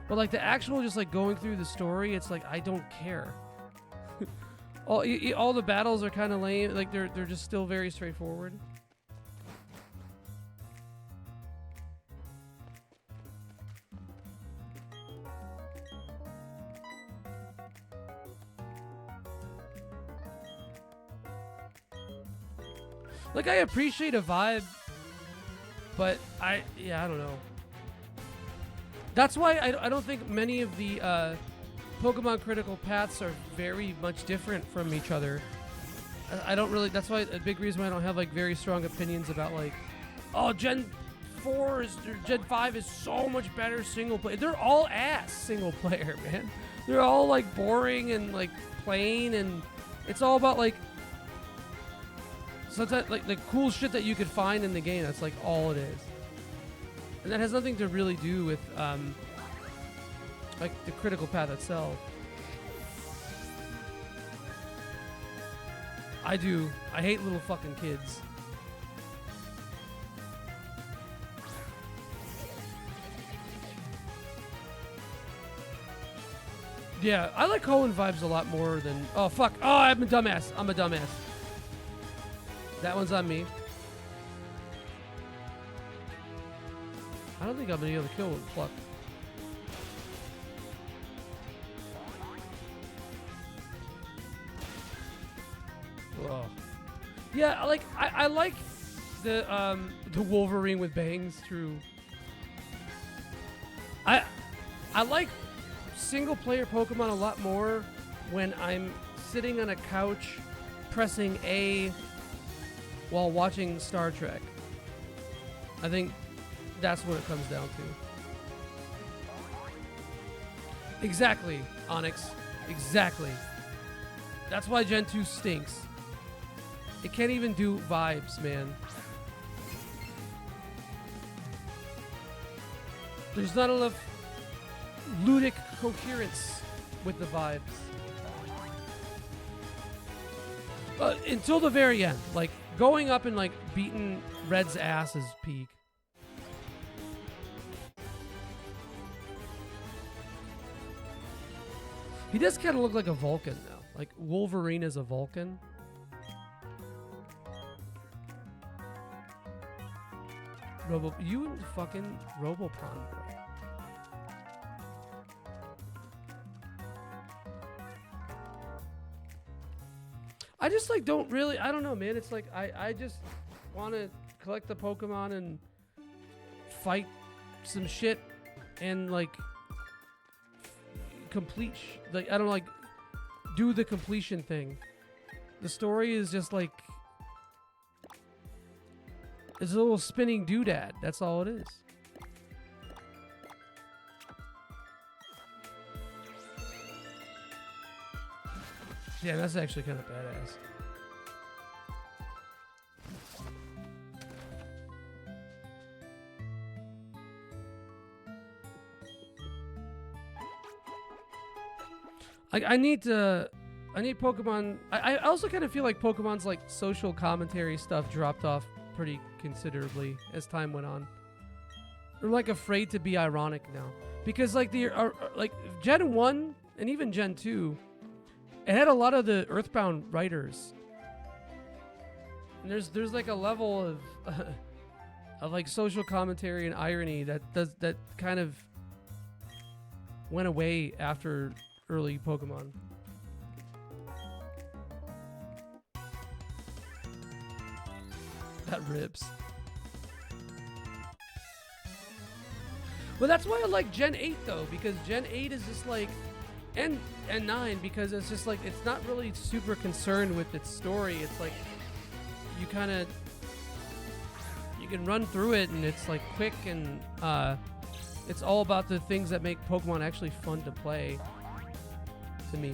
But like the actual just like going through the story, it's like I don't care. all the battles are kind of lame. Like they're just still very straightforward. Like I appreciate a vibe, but I don't know. That's why I don't think many of the Pokemon critical paths are very much different from each other. I don't really. That's why a big reason why I don't have like very strong opinions about like, oh, Gen 4 or Gen 5 is so much better single player. They're all ass single player, man. They're all like boring and like plain, and it's all about like sometimes like the cool shit that you could find in the game. That's like all it is. And that has nothing to really do with, like, the critical path itself. I do. I hate little fucking kids. Yeah, I like Hoenn vibes a lot more than... Oh, fuck. Oh, I'm a dumbass. I'm a dumbass. That one's on me. I don't think I'm gonna be able to kill with Pluck. Whoa. Yeah, like I like the Wolverine with bangs. True. I like single player Pokemon a lot more when I'm sitting on a couch pressing A while watching Star Trek. I think that's what it comes down to. Exactly, Onyx. Exactly. That's why Gen 2 stinks. It can't even do vibes, man. There's not enough ludic coherence with the vibes. Until the very end. Like, going up and, like, beating Red's ass is peak. He does kind of look like a Vulcan, though. Like, Wolverine is a Vulcan. You and fucking Robopon, bro. I just, like, don't really... I don't know, man. It's like, I just want to collect the Pokemon and fight some shit and, like... complete like I don't like do the completion thing. The story is just like it's a little spinning doodad. That's all it is. Yeah, that's actually kind of badass. Like I need Pokemon. I also kind of feel like Pokemon's like social commentary stuff dropped off pretty considerably as time went on. They're like afraid to be ironic now because like like Gen 1 and even Gen 2, it had a lot of the Earthbound writers. And there's like a level of of like social commentary and irony that kind of went away after early Pokemon. That rips. But that's why I like Gen 8 though, because Gen 8 is just like, and 9, because it's just like, it's not really super concerned with its story. It's like, you can run through it and it's like quick and it's all about the things that make Pokemon actually fun to play, to me.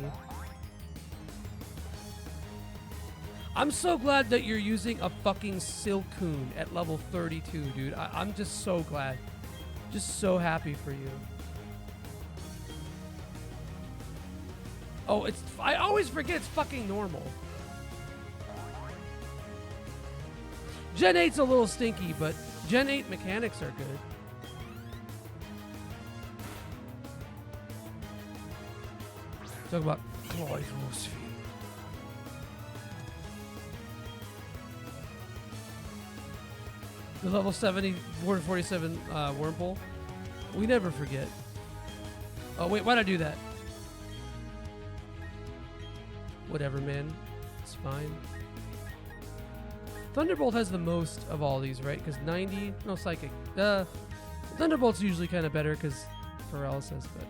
I'm so glad that you're using a fucking Silcoon at level 32, dude. I'm just so glad. Just so happy for you. Oh, I always forget it's fucking normal. Gen 8's a little stinky, but Gen 8 mechanics are good. Talk about Glyphosate. The level 70, 47 Wurmple. We never forget. Oh, wait, why'd I do that? Whatever, man. It's fine. Thunderbolt has the most of all these, right? Because 90... No, Psychic. Thunderbolt's usually kind of better because paralysis, but...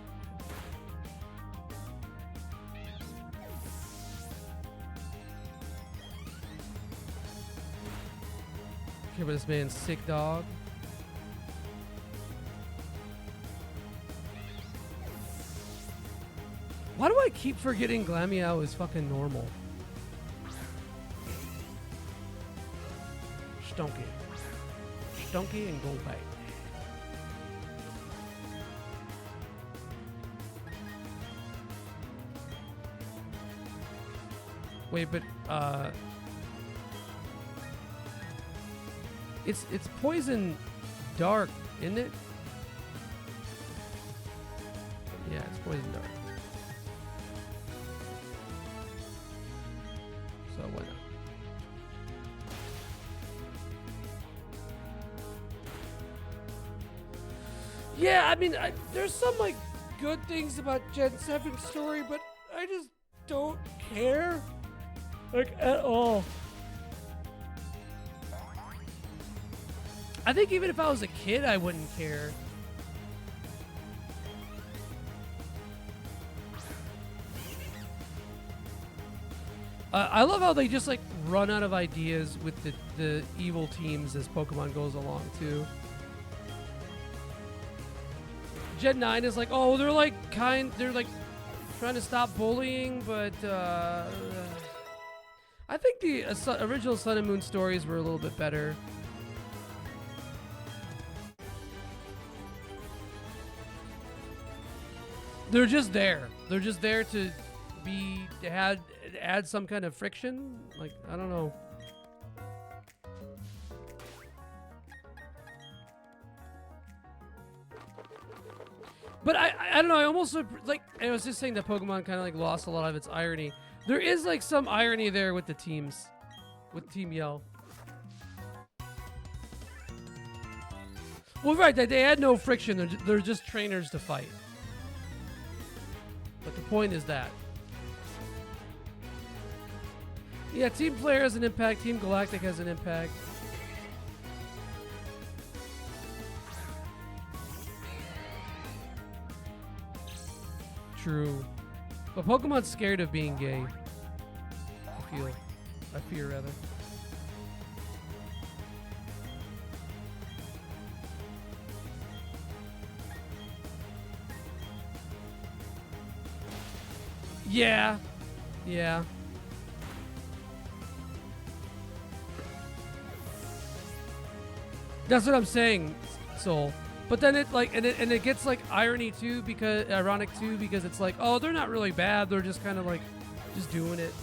Care about this man's sick dog. Why do I keep forgetting Glameow is fucking normal? Stonky. Stonky and go back. Wait, but it's poison dark, isn't it? Yeah, it's poison dark. So why not? Yeah, I mean, there's some like good things about Gen 7's story, but I just don't care, like, at all. I think even if I was a kid, I wouldn't care. I love how they just like run out of ideas with the evil teams as Pokemon goes along too. Gen 9 is like, oh, they're like trying to stop bullying, but I think the original Sun and Moon stories were a little bit better. They're just there. They're just there to add some kind of friction. Like, I don't know. But I don't know. I almost like, I was just saying that Pokemon kind of like lost a lot of its irony. There is like some irony there with the teams, with Team Yell. Well, right, they had no friction. They're just trainers to fight. But the point is that. Yeah, Team Flare has an impact. Team Galactic has an impact. True. But Pokemon's scared of being gay. I fear rather. Yeah. Yeah. That's what I'm saying, Soul. But then it like and it gets like ironic too because it's like, oh, they're not really bad, they're just kind of like just doing it.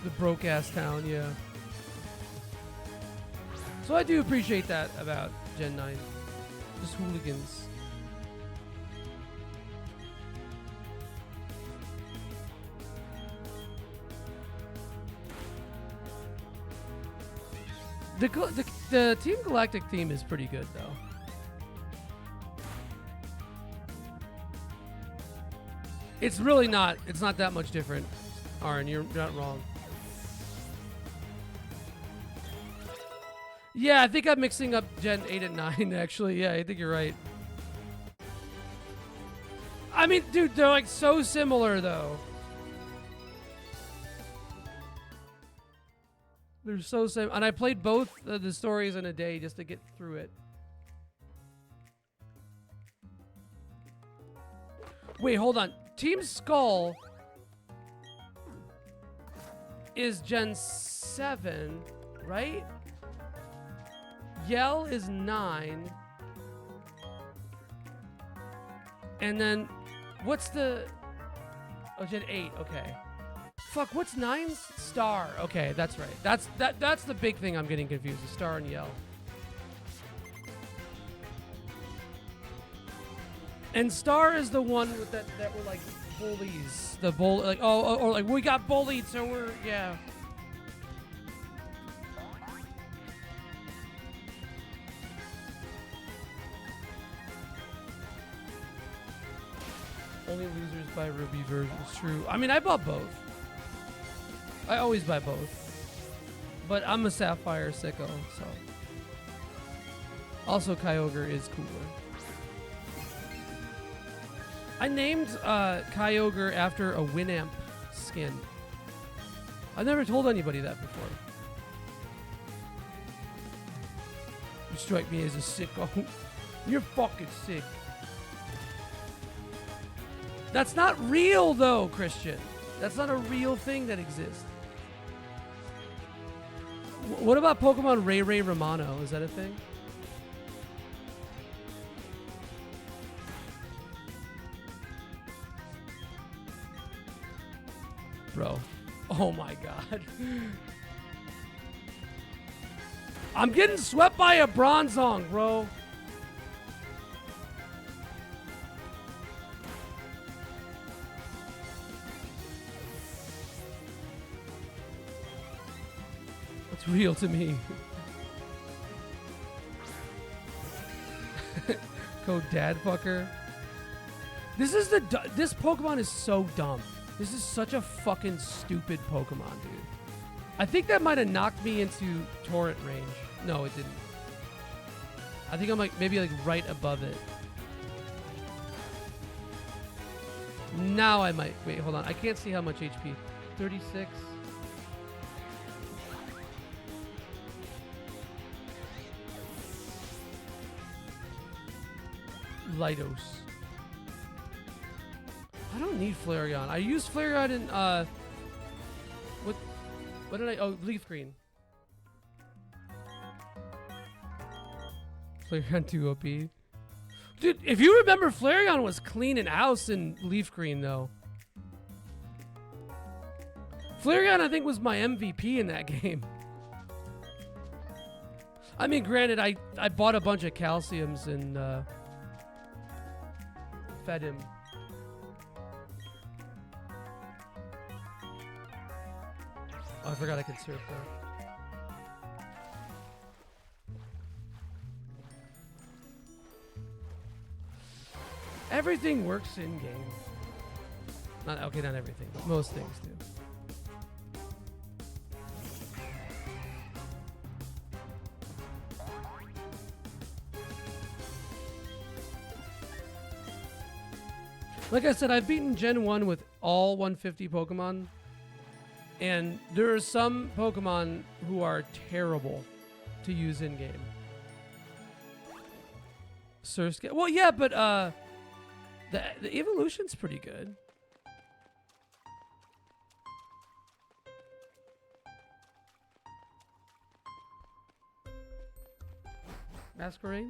The broke ass town, yeah. So I do appreciate that about Gen 9. Just hooligans. The Team Galactic theme is pretty good, though. It's really not. It's not that much different, Aaron. You're not wrong. Yeah, I think I'm mixing up Gen 8 and 9, actually. Yeah, I think you're right. I mean, dude, they're like so similar, though. They're so similar. And I played both the stories in a day just to get through it. Wait, hold on. Team Skull is Gen 7, right? Yell is 9. And then, what's the... Oh, Gen 8, okay. Fuck, what's 9's? Star. Okay, that's right. That's the big thing I'm getting confused, is Star and Yell. And Star is the one with that were like bullies. The like, or like, we got bullied, so we're, yeah. Only losers buy Ruby versions. True. I mean, I bought both. I always buy both. But I'm a Sapphire sicko, so. Also, Kyogre is cooler. I named Kyogre after a Winamp skin. I've never told anybody that before. You strike me as a sicko. You're fucking sick. That's not real, though, Christian. That's not a real thing that exists. What about Pokemon Ray Romano? Is that a thing? Bro. Oh my god. I'm getting swept by a Bronzong, bro. It's real to me. Code dadfucker. This Pokemon is so dumb. This is such a fucking stupid Pokemon, dude. I think that might have knocked me into torrent range. No, it didn't. I think I'm like maybe like right above it. Now I might. Wait, hold on. I can't see how much HP. 36. Lydos. I don't need Flareon. I used Flareon in what did I Leaf Green. Flareon 2 OP. Dude, if you remember, Flareon was cleaning house in Leaf Green though. Flareon I think was my MVP in that game. I mean, granted, I bought a bunch of calciums and fed him. Oh, I forgot I could surf there. Everything works in game. Not everything, but most things do. Like I said, I've beaten Gen 1 with all 150 Pokemon. And there are some Pokemon who are terrible to use in-game. Surskit. Well, yeah, but the evolution's pretty good. Masquerade?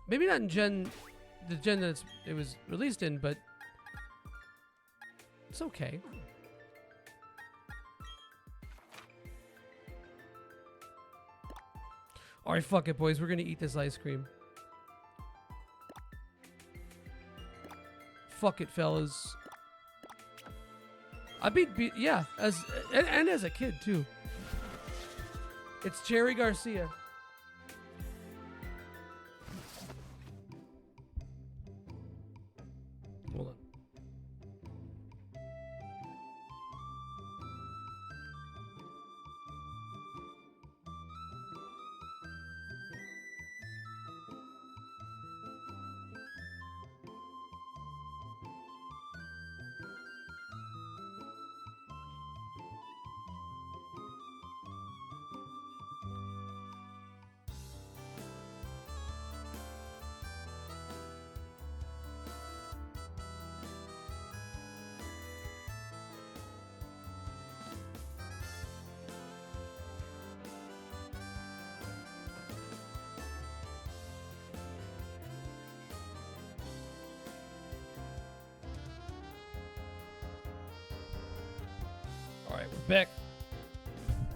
Maybe not in the gen that it was released in, but it's okay. All right, fuck it, boys. We're gonna eat this ice cream. Fuck it, fellas. I beat yeah, and as a kid too. It's Cherry Garcia. Hold on. All right, we're back.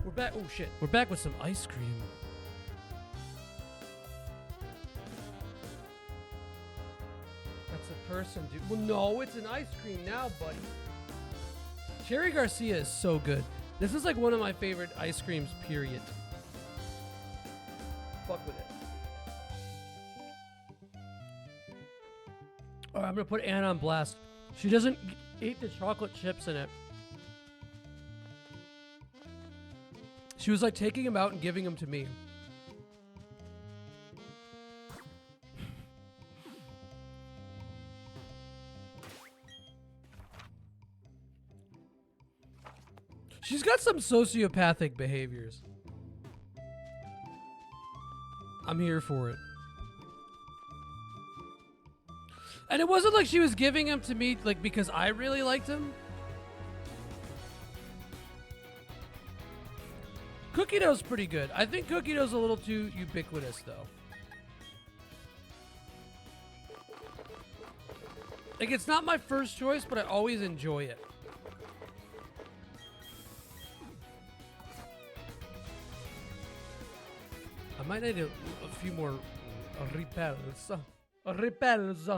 We're back. Oh shit, we're back with some ice cream. That's a person, dude. Well, no, it's an ice cream now, buddy. Cherry Garcia is so good. This is like one of my favorite ice creams, period. Fuck with it. All right, I'm gonna put Anna on blast. She doesn't eat the chocolate chips in it. She was like taking them out and giving them to me. She's got some sociopathic behaviors. I'm here for it. And it wasn't like she was giving them to me like because I really liked them. Cookie dough's pretty good. I think cookie dough's a little too ubiquitous, though. Like, it's not my first choice, but I always enjoy it. I might need a few more repels. Repels.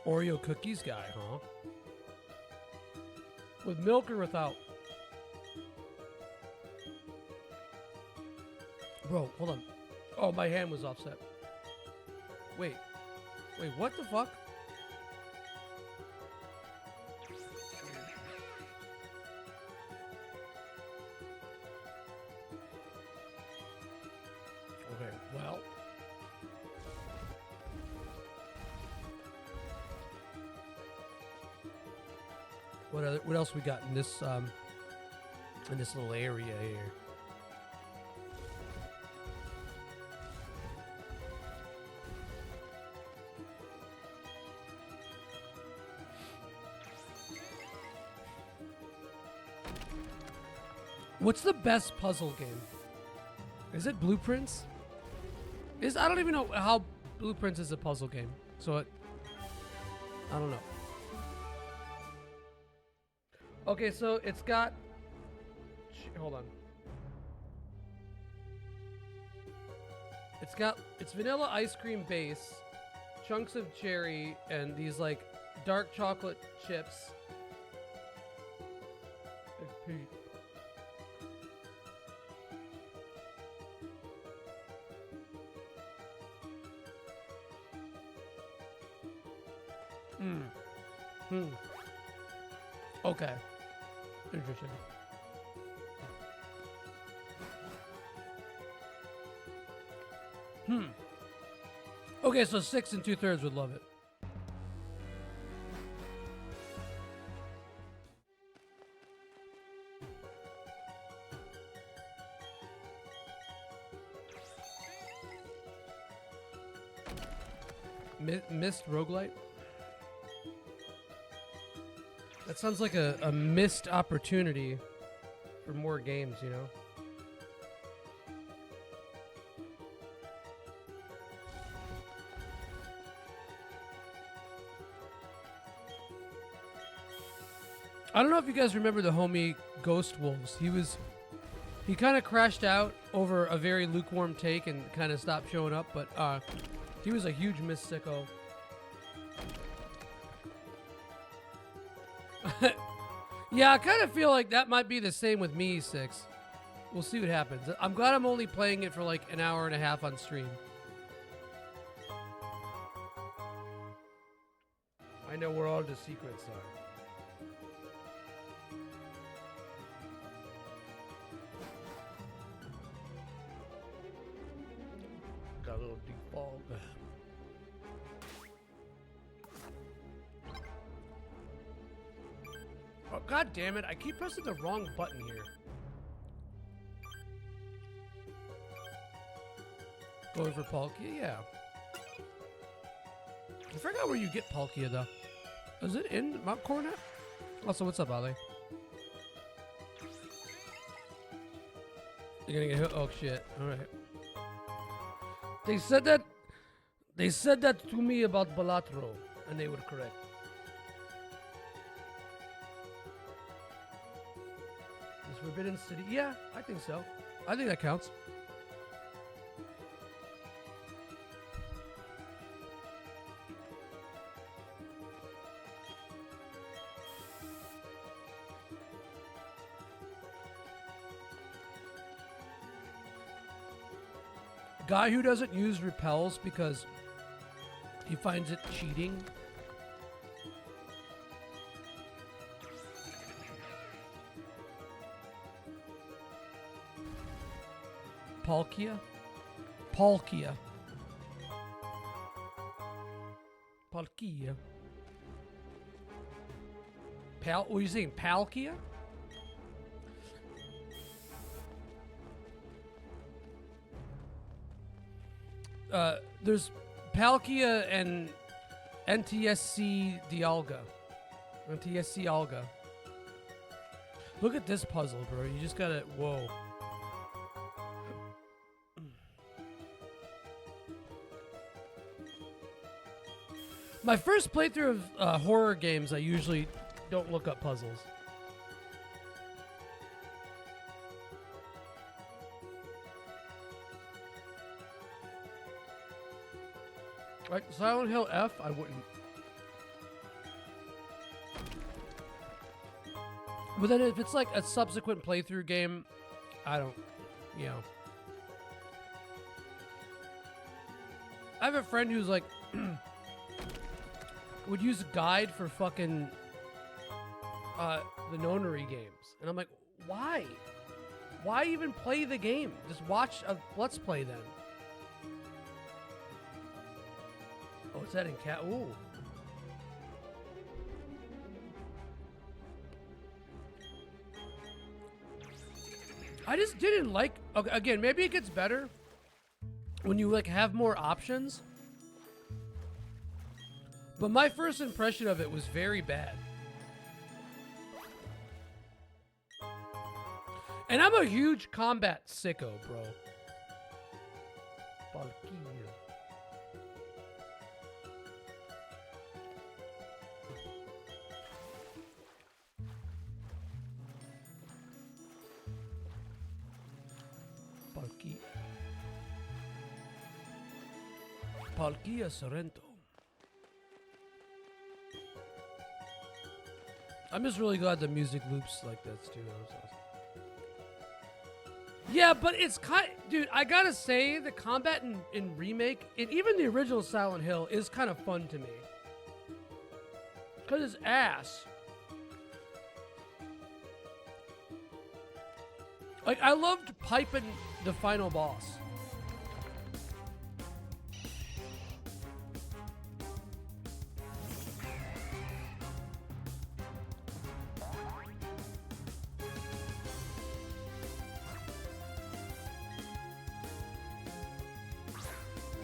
Oreo cookies guy, huh? With milk or without? Bro, hold on. Oh, my hand was offset. Wait, what the fuck? Okay, well. What else we got in this little area here? What's the best puzzle game? Is it Blueprints? I don't even know how Blueprints is a puzzle game. So I don't know. Okay, so it's got... Hold on. It's vanilla ice cream base, chunks of cherry, and these like dark chocolate chips. Okay. Interesting. Okay, so 6 2/3 would love it. Mist roguelite? That sounds like a missed opportunity for more games, you know? I don't know if you guys remember the homie Ghost Wolves. He kind of crashed out over a very lukewarm take and kind of stopped showing up, but he was a huge miss sicko. Yeah, I kind of feel like that might be the same with me, Six. We'll see what happens. I'm glad I'm only playing it for like an hour and a half on stream. I know where all the secrets are. Got a little deep ball. Oh, God damn it. I keep pressing the wrong button here. Going for Palkia? Yeah. I forgot where you get Palkia, though. Is it in Mount Coronet? Also, what's up, Ali? You're gonna get hit? Oh, shit. Alright. They said that to me about Balatro, and they were correct. Is Forbidden City? Yeah, I think so. I think that counts. Guy who doesn't use repels because he finds it cheating. Palkia? Palkia. Palkia. What are you saying? Palkia? There's Palkia and NTSC Dialga. NTSC Alga. Look at this puzzle, bro. You just gotta... Whoa. My first playthrough of horror games, I usually don't look up puzzles. Like Silent Hill F, I wouldn't. But then if it's like a subsequent playthrough game, I don't, you know. I have a friend who's like, would use a guide for fucking the Nonary games. And I'm like, why? Why even play the game? Just watch a Let's Play then. Oh, it's that in cat? Ooh. I just didn't like... Okay, again, maybe it gets better when you like have more options. But my first impression of it was very bad. And I'm a huge combat sicko, bro. Palkia. Palkia Sorrento. I'm just really glad the music loops like this too. That was awesome. Yeah, but it's kind... Dude, I gotta say, the combat in Remake, and even the original Silent Hill, is kind of fun to me. Because it's ass. Like, I loved piping the final boss.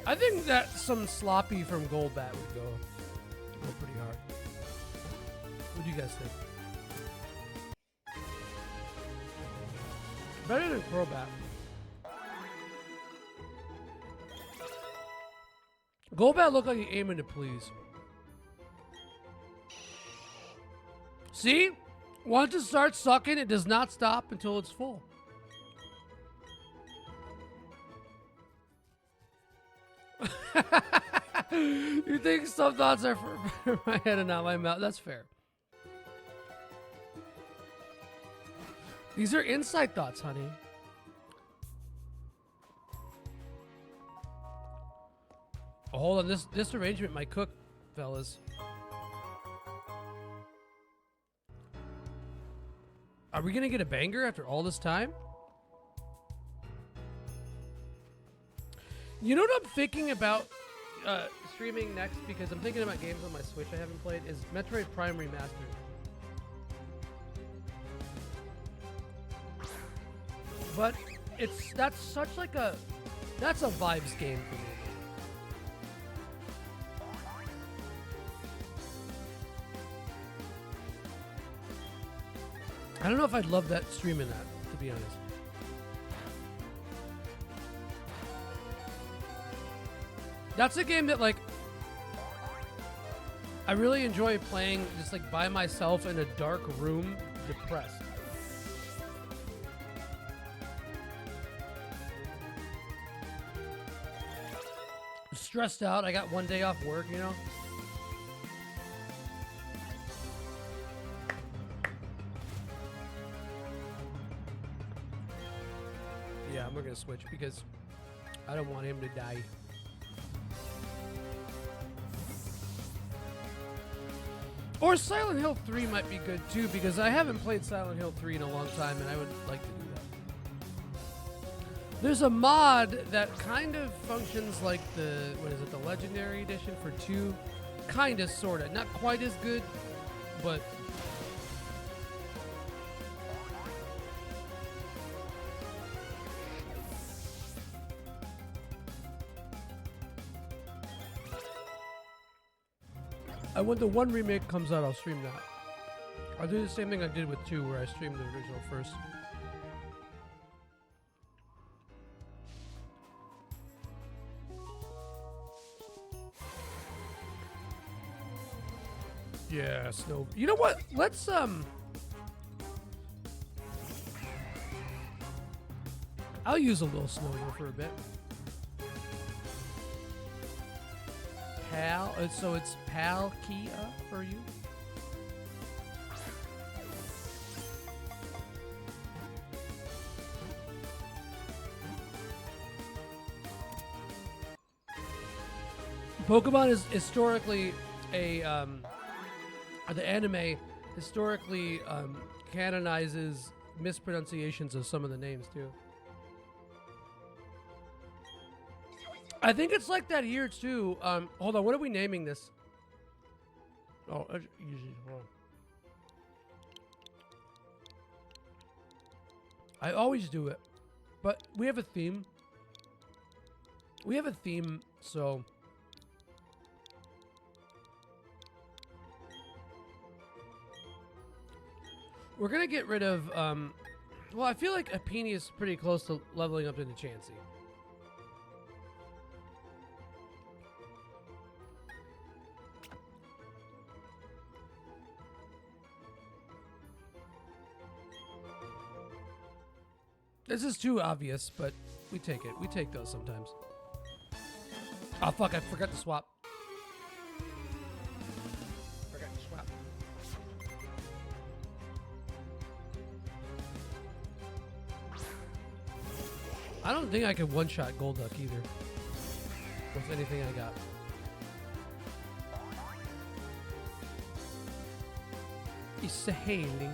I think that some sloppy from Golbat would go pretty hard. What do you guys think? Better than Crobat. Golbat looked like he aiming to please. See? Once it starts sucking, it does not stop until it's full. You think some thoughts are for my head and not my mouth? That's fair. These are inside thoughts, honey. Oh, hold on, this arrangement might cook, fellas. Are we gonna get a banger after all this time? You know what I'm thinking about streaming next, because I'm thinking about games on my Switch I haven't played, is Metroid Prime Remastered. But that's such like that's a vibes game for me. I don't know if I'd love that streaming that, to be honest. That's a game that, like, I really enjoy playing just like by myself in a dark room, depressed. Stressed out. I got one day off work, you know? Yeah, I'm gonna switch because I don't want him to die. Or Silent Hill 3 might be good too, because I haven't played Silent Hill 3 in a long time and I would like to do that. There's a mod that kind of functions like the, what is it, the Legendary Edition for 2? Kinda, sorta. Not quite as good, but... when the 1 remake comes out, I'll stream that. I'll do the same thing I did with 2, where I streamed the original first. Yeah, snow. You know what? Let's I'll use a little snow here for a bit. So it's Palkia for you? Pokemon is historically the anime historically canonizes mispronunciations of some of the names too. I think it's like that here too. Hold on, what are we naming this? Oh, easy. Hold on. I always do it, but we have a theme. We have a theme, so we're gonna get rid of. Well, I feel like Apini is pretty close to leveling up into Chansey. This is too obvious, but we take it. We take those sometimes. Oh, fuck, I forgot to swap. Forgot to swap. I don't think I can one-shot Golduck either. With anything I got. He's sailing.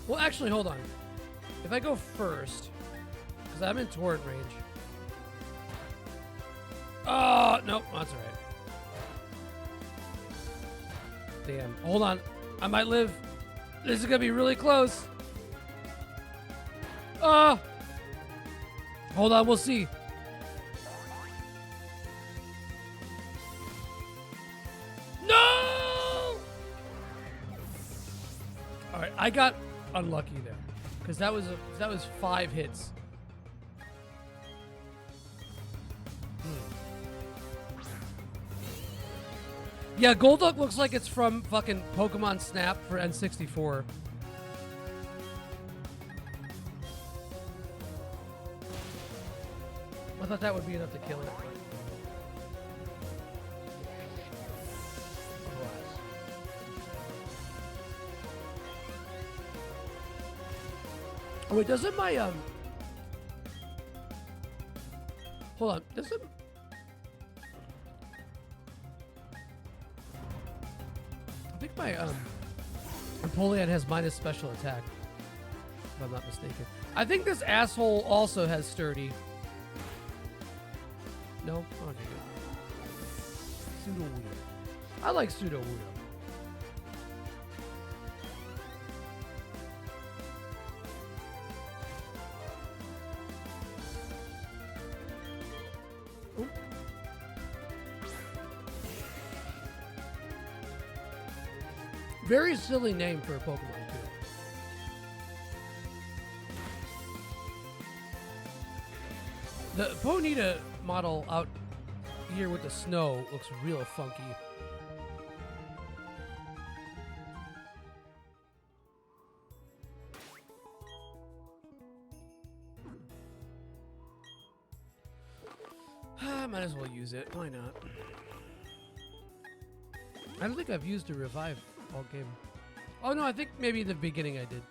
Well, actually, hold on. If I go first, because I'm in torrent range. Oh, nope, that's all right. Damn, hold on. I might live. This is going to be really close. Oh! Hold on, we'll see. No! All right, I got unlucky there, because that was 5 hits. Yeah, Golduck looks like it's from fucking Pokemon Snap for N64. I thought that would be enough to kill it. Oh wait, doesn't my hold on, doesn't I think my Empoleon has minus special attack, if I'm not mistaken. I think this asshole also has sturdy. No? Okay, good. Sudowoodo. I like Sudowoodo. Oop. Very silly name for a Pokemon, too. The Ponyta model out here with the snow looks real funky. Might as well use it. Why not? I don't think I've used a revive all game. Oh no, I think maybe in the beginning I did.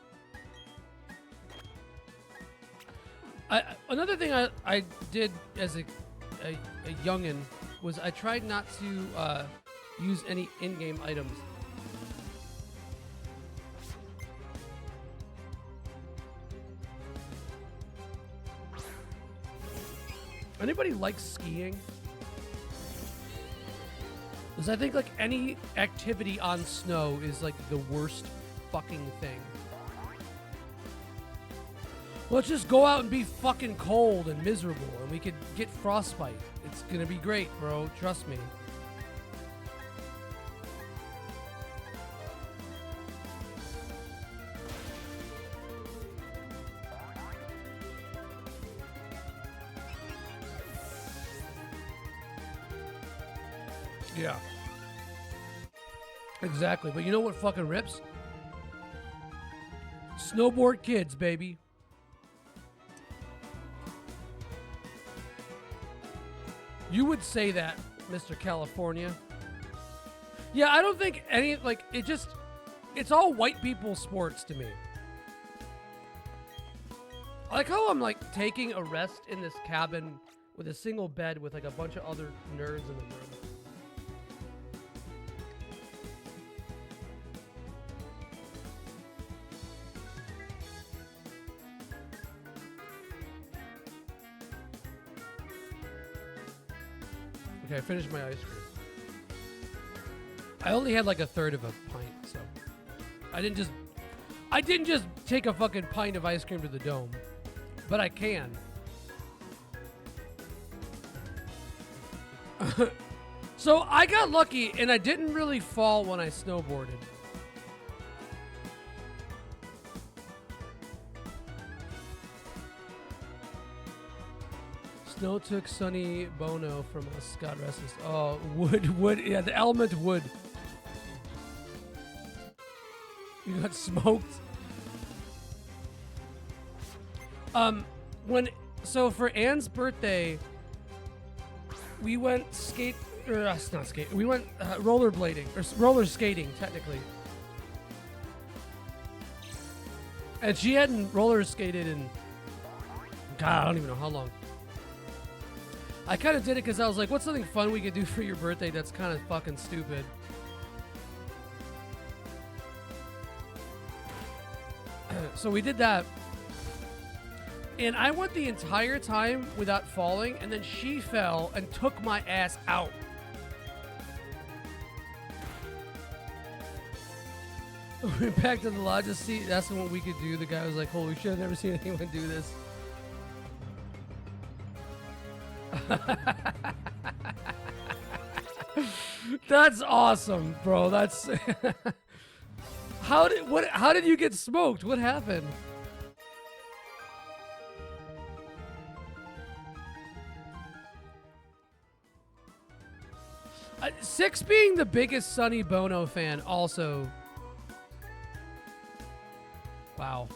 Another thing I did as a youngin' was I tried not to use any in-game items. Anybody like skiing? Because I think like any activity on snow is like the worst fucking thing. Let's just go out and be fucking cold and miserable and we could get frostbite. It's gonna be great, bro. Trust me. Yeah. Exactly. But you know what fucking rips? Snowboard kids, baby. You would say that, Mr. California. Yeah, I don't think any, like, it's all white people sports to me. I like how I'm, like, taking a rest in this cabin with a single bed with, like, a bunch of other nerds in the room. Okay, I finished my ice cream. I only had like a third of a pint, so I didn't just take a fucking pint of ice cream to the dome, but I can. So I got lucky and I didn't really fall when I snowboarded. Snow took Sonny Bono from us. God rest his. Oh, wood. Yeah, the element wood. You got smoked. So for Anne's birthday, we went not skate. We went rollerblading or roller skating, technically. And she hadn't roller skated in, God, I don't even know how long. I kind of did it because I was like, what's something fun we could do for your birthday that's kind of fucking stupid? So we did that. And I went the entire time without falling, and then she fell and took my ass out. We went back to the lodge to see, asking what we could do. The guy was like, holy shit, I've never seen anyone do this. That's awesome, bro. That's How did you get smoked? What happened? Six being the biggest Sonny Bono fan also. Wow.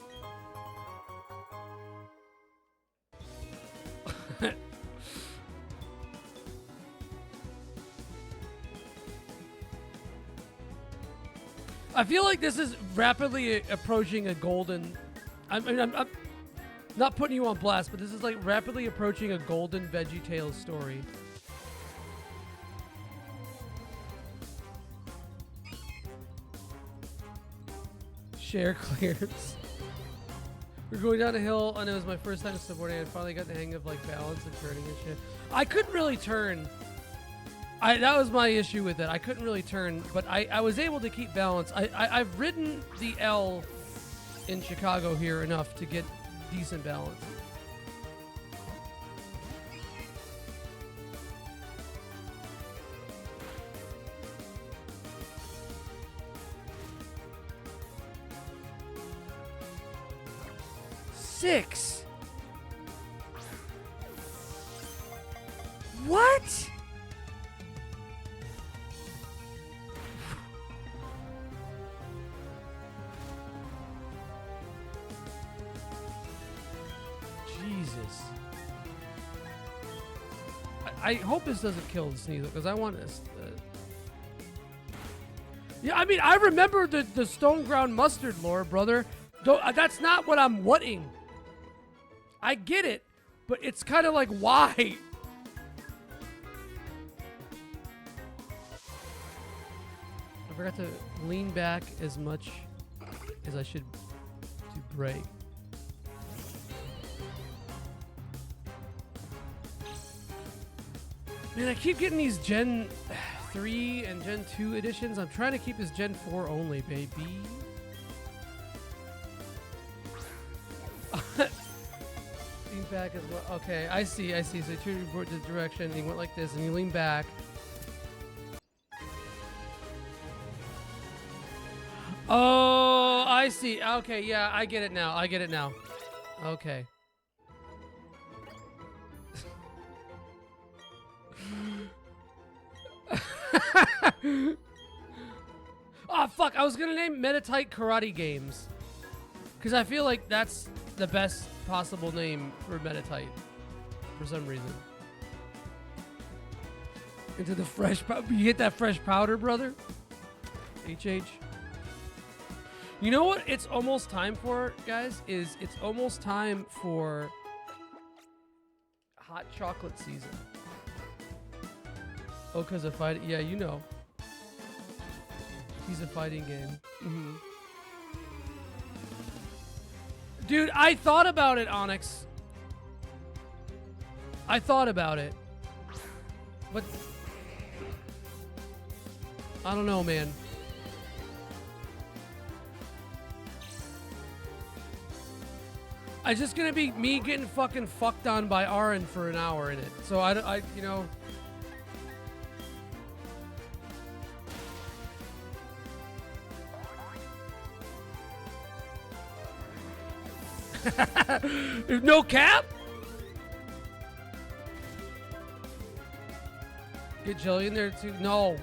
I feel like this is rapidly approaching a golden... I'm not putting you on blast, but this is like rapidly approaching a golden VeggieTales story. Share clears. We're going down a hill, and it was my first time snowboarding. I finally got the hang of like balance and turning and shit. I couldn't really turn. That was my issue with it. I couldn't really turn, but I was able to keep balance. I've ridden the L in Chicago here enough to get decent balance. Six. What? Jesus. I hope this doesn't kill the Sneasel, because I want this. Yeah, I mean, I remember the Stone Ground Mustard lore, brother. That's not what I'm wanting. I get it, but it's kind of like, why? I forgot to lean back as much as I should to brake. Man, I keep getting these Gen 3 and Gen 2 editions. I'm trying to keep this Gen 4 only, baby. Lean back as well. Okay, I see. So you turn your board to the direction, and you went like this, and you lean back. Oh, I see. Okay, yeah, I get it now. Okay. Oh, fuck. I was going to name Metatite Karate Games. Because I feel like that's the best possible name for Metatite. For some reason. Into the fresh powder. You get that fresh powder, brother? HH. You know what it's almost time for, guys? It's almost time for hot chocolate season. Oh, because of fighting. Yeah, you know. He's a fighting game. Mm-hmm. Dude, I thought about it, Onyx. I thought about it. But I don't know, man. It's just gonna be me getting fucking fucked on by Aaron for an hour in it. So I you know. There's no cap? Get Jelly in there too? No.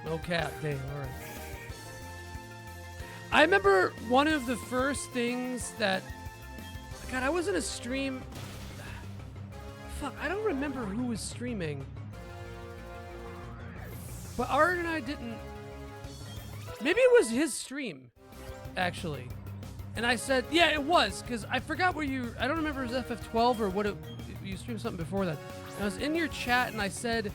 No cap. Damn, alright. I remember one of the first things that... God, I was in a stream... Fuck, I don't remember who was streaming. But Art and I didn't... Maybe it was his stream, actually. And I said, yeah, it was, because I forgot where you... I don't remember if it was FF12 or what it... You streamed something before that. And I was in your chat and I said,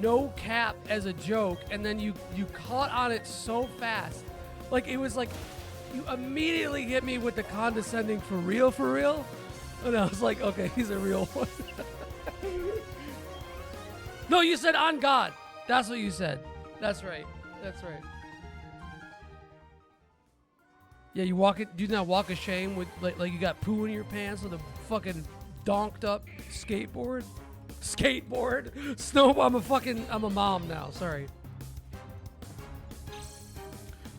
no cap as a joke, and then you caught on it so fast. Like, it was like, you immediately hit me with the condescending for real? And I was like, okay, he's a real one. No, you said on God. That's what you said. That's right. Yeah, you walk it. Do not walk of shame with like you got poo in your pants with a fucking donked up skateboard. Snow. I'm a mom now. Sorry.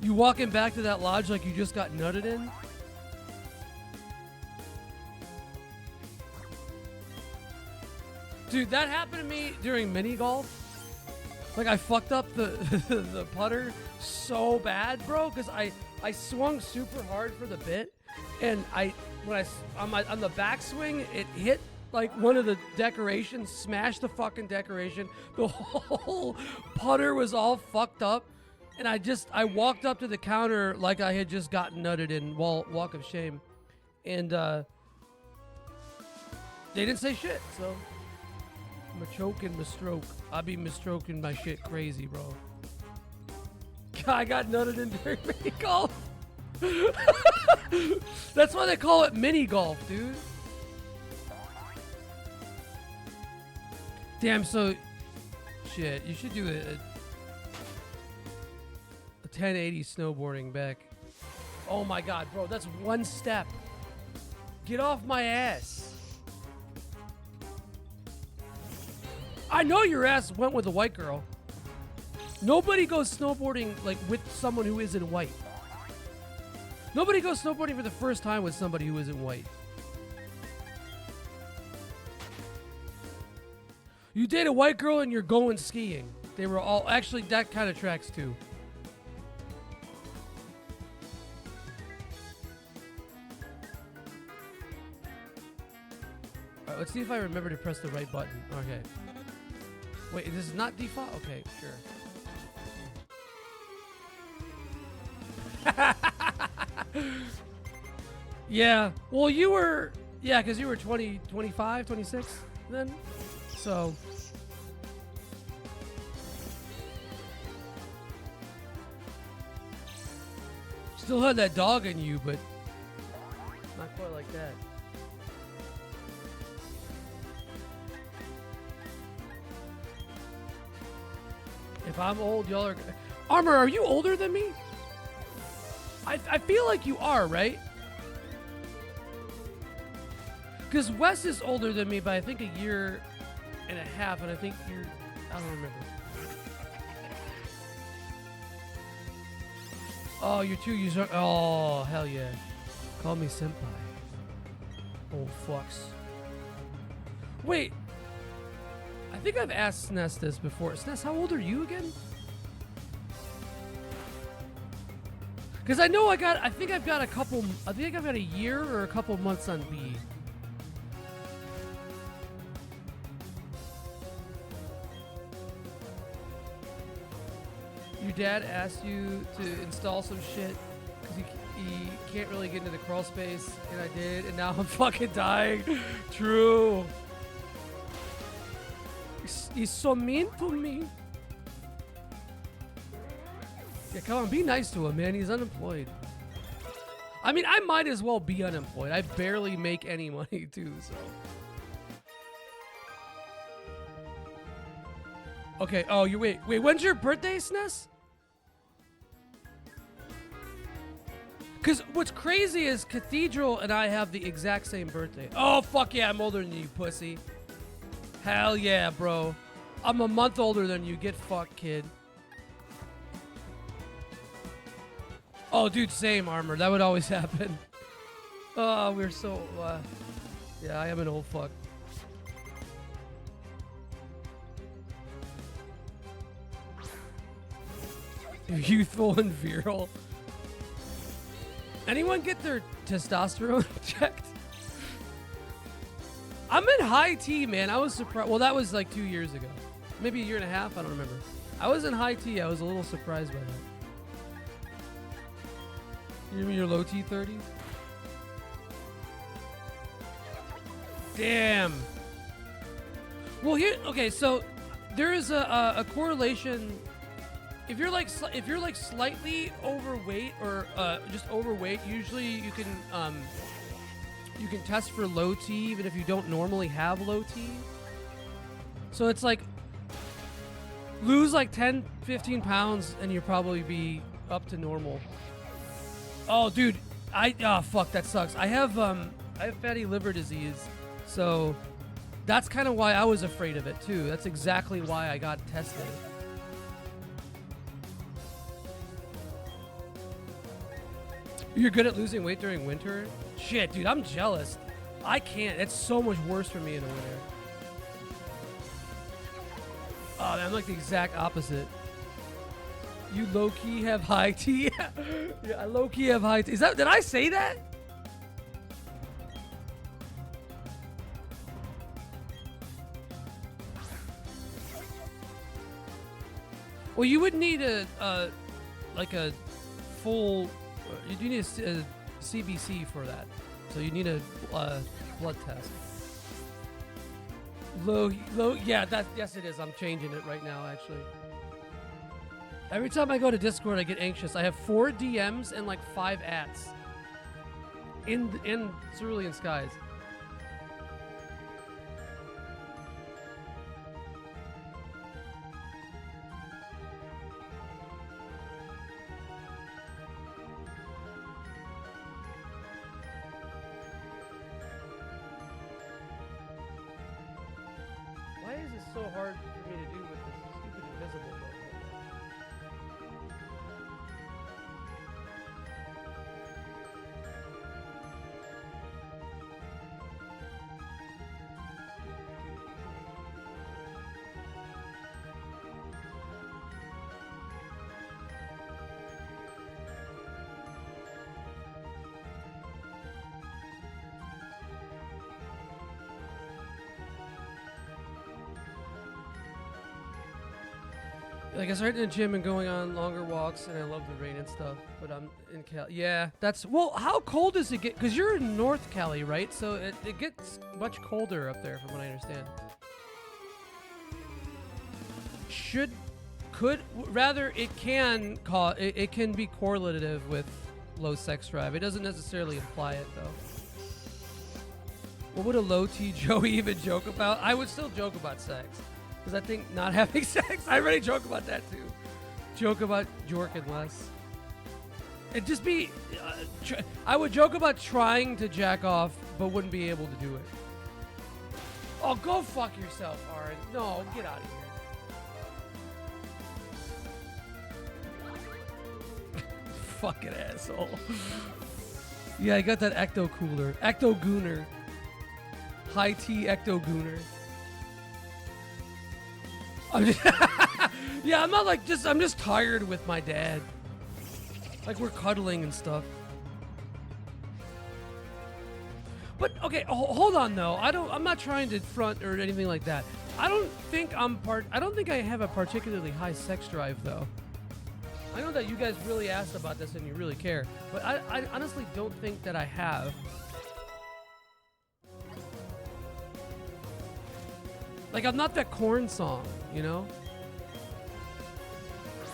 You walking back to that lodge like you just got nutted in? Dude, that happened to me during mini golf. Like I fucked up the the putter so bad, bro, because I swung super hard for the bit, and on the backswing it hit like one of the decorations, smashed the fucking decoration. The whole putter was all fucked up, and I walked up to the counter like I had just gotten nutted in walk of shame, and they didn't say shit, so. Machoking my stroke. I be misstroking my shit crazy, bro. I got nutted in during mini golf. That's why they call it mini golf, dude. Damn, so shit, you should do a 1080 snowboarding back. Oh my god, bro, that's one step. Get off my ass. I know your ass went with a white girl. Nobody goes snowboarding like with someone who isn't white. Nobody goes snowboarding for the first time with somebody who isn't white. You date a white girl and you're going skiing. They were all actually that kind of tracks too. All right, let's see if I remember to press the right button. Okay. Wait, this is not default? Okay, sure. Yeah. Well, you were... Yeah, because you were 20, 25, 26 then. So... Still had that dog in you, but... Not quite like that. If I'm old, y'all are... Armor, are you older than me? I feel like you are, right? Because Wes is older than me by, I think, a year and a half, and I think you're... I don't remember. Oh, you're 2 years young. Oh, hell yeah. Call me senpai. Old fucks. Wait. I think I've asked Sness this before. Sness, how old are you again? Because I know I think I've got a year or a couple months on B. Your dad asked you to install some shit because he can't really get into the crawl space, and I did, and now I'm fucking dying. True. He's so mean to me. Yeah, come on, be nice to him, man. He's unemployed. I mean, I might as well be unemployed. I barely make any money, too, so. Okay, oh, you wait, when's your birthday, Sness? Because what's crazy is Cathedral and I have the exact same birthday. Oh, fuck yeah, I'm older than you, pussy. Hell yeah, bro. I'm a month older than you. Get fucked, kid. Oh, dude, same, Armor. That would always happen. Oh, we're so... yeah, I am an old fuck. Youthful and virile. Anyone get their testosterone checked? I'm in high T, man. I was surprised. Well, that was like 2 years ago. Maybe a year and a half. I don't remember. I was in high T. I was a little surprised by that. You mean your low T 30s? Damn. Well, here. Okay, so there is a correlation. If you're like slightly overweight or just overweight, usually you can test for low T even if you don't normally have low T. So it's like lose like 10, 15 pounds and you'll probably be up to normal. Oh, dude, fuck, that sucks. I have fatty liver disease, so that's kind of why I was afraid of it too. That's exactly why I got tested. You're good at losing weight during winter? Shit, dude, I'm jealous. I can't. It's so much worse for me in the winter. Oh, man, I'm like the exact opposite. You low-key have high T? Yeah, I low-key have high T. Did I say that? Well, you would need like a full, you need a CBC for that. So you need a blood test. Low, yeah, yes it is. I'm changing it right now, actually. Every time I go to Discord, I get anxious. I have 4 DMs and like 5 ats in Cerulean Skies. Why is this so hard for me to do with this stupid invisible button? Like I started in the gym and going on longer walks, and I love the rain and stuff. But I'm in Cali. Yeah, that's well. How cold does it get? Because you're in North Cali, right? So it gets much colder up there, from what I understand. It can cause it can be correlative with low sex drive. It doesn't necessarily imply it though. What would a low T Joey even joke about? I would still joke about sex. Because I think not having sex, I already joke about that too. Joke about jorking less. It'd just be, I would joke about trying to jack off, but wouldn't be able to do it. Oh, go fuck yourself, Aaron. No, get out of here. Fucking asshole. Yeah, I got that Ecto Cooler. Ecto Gooner. High T Ecto Gooner. Yeah, I'm not like I'm just tired with my dad. Like we're cuddling and stuff. But okay, hold on though. I'm not trying to front or anything like that. I don't think I have a particularly high sex drive though. I know that you guys really asked about this and you really care, but I honestly don't think that I have. Like, I'm not that Korn song, you know?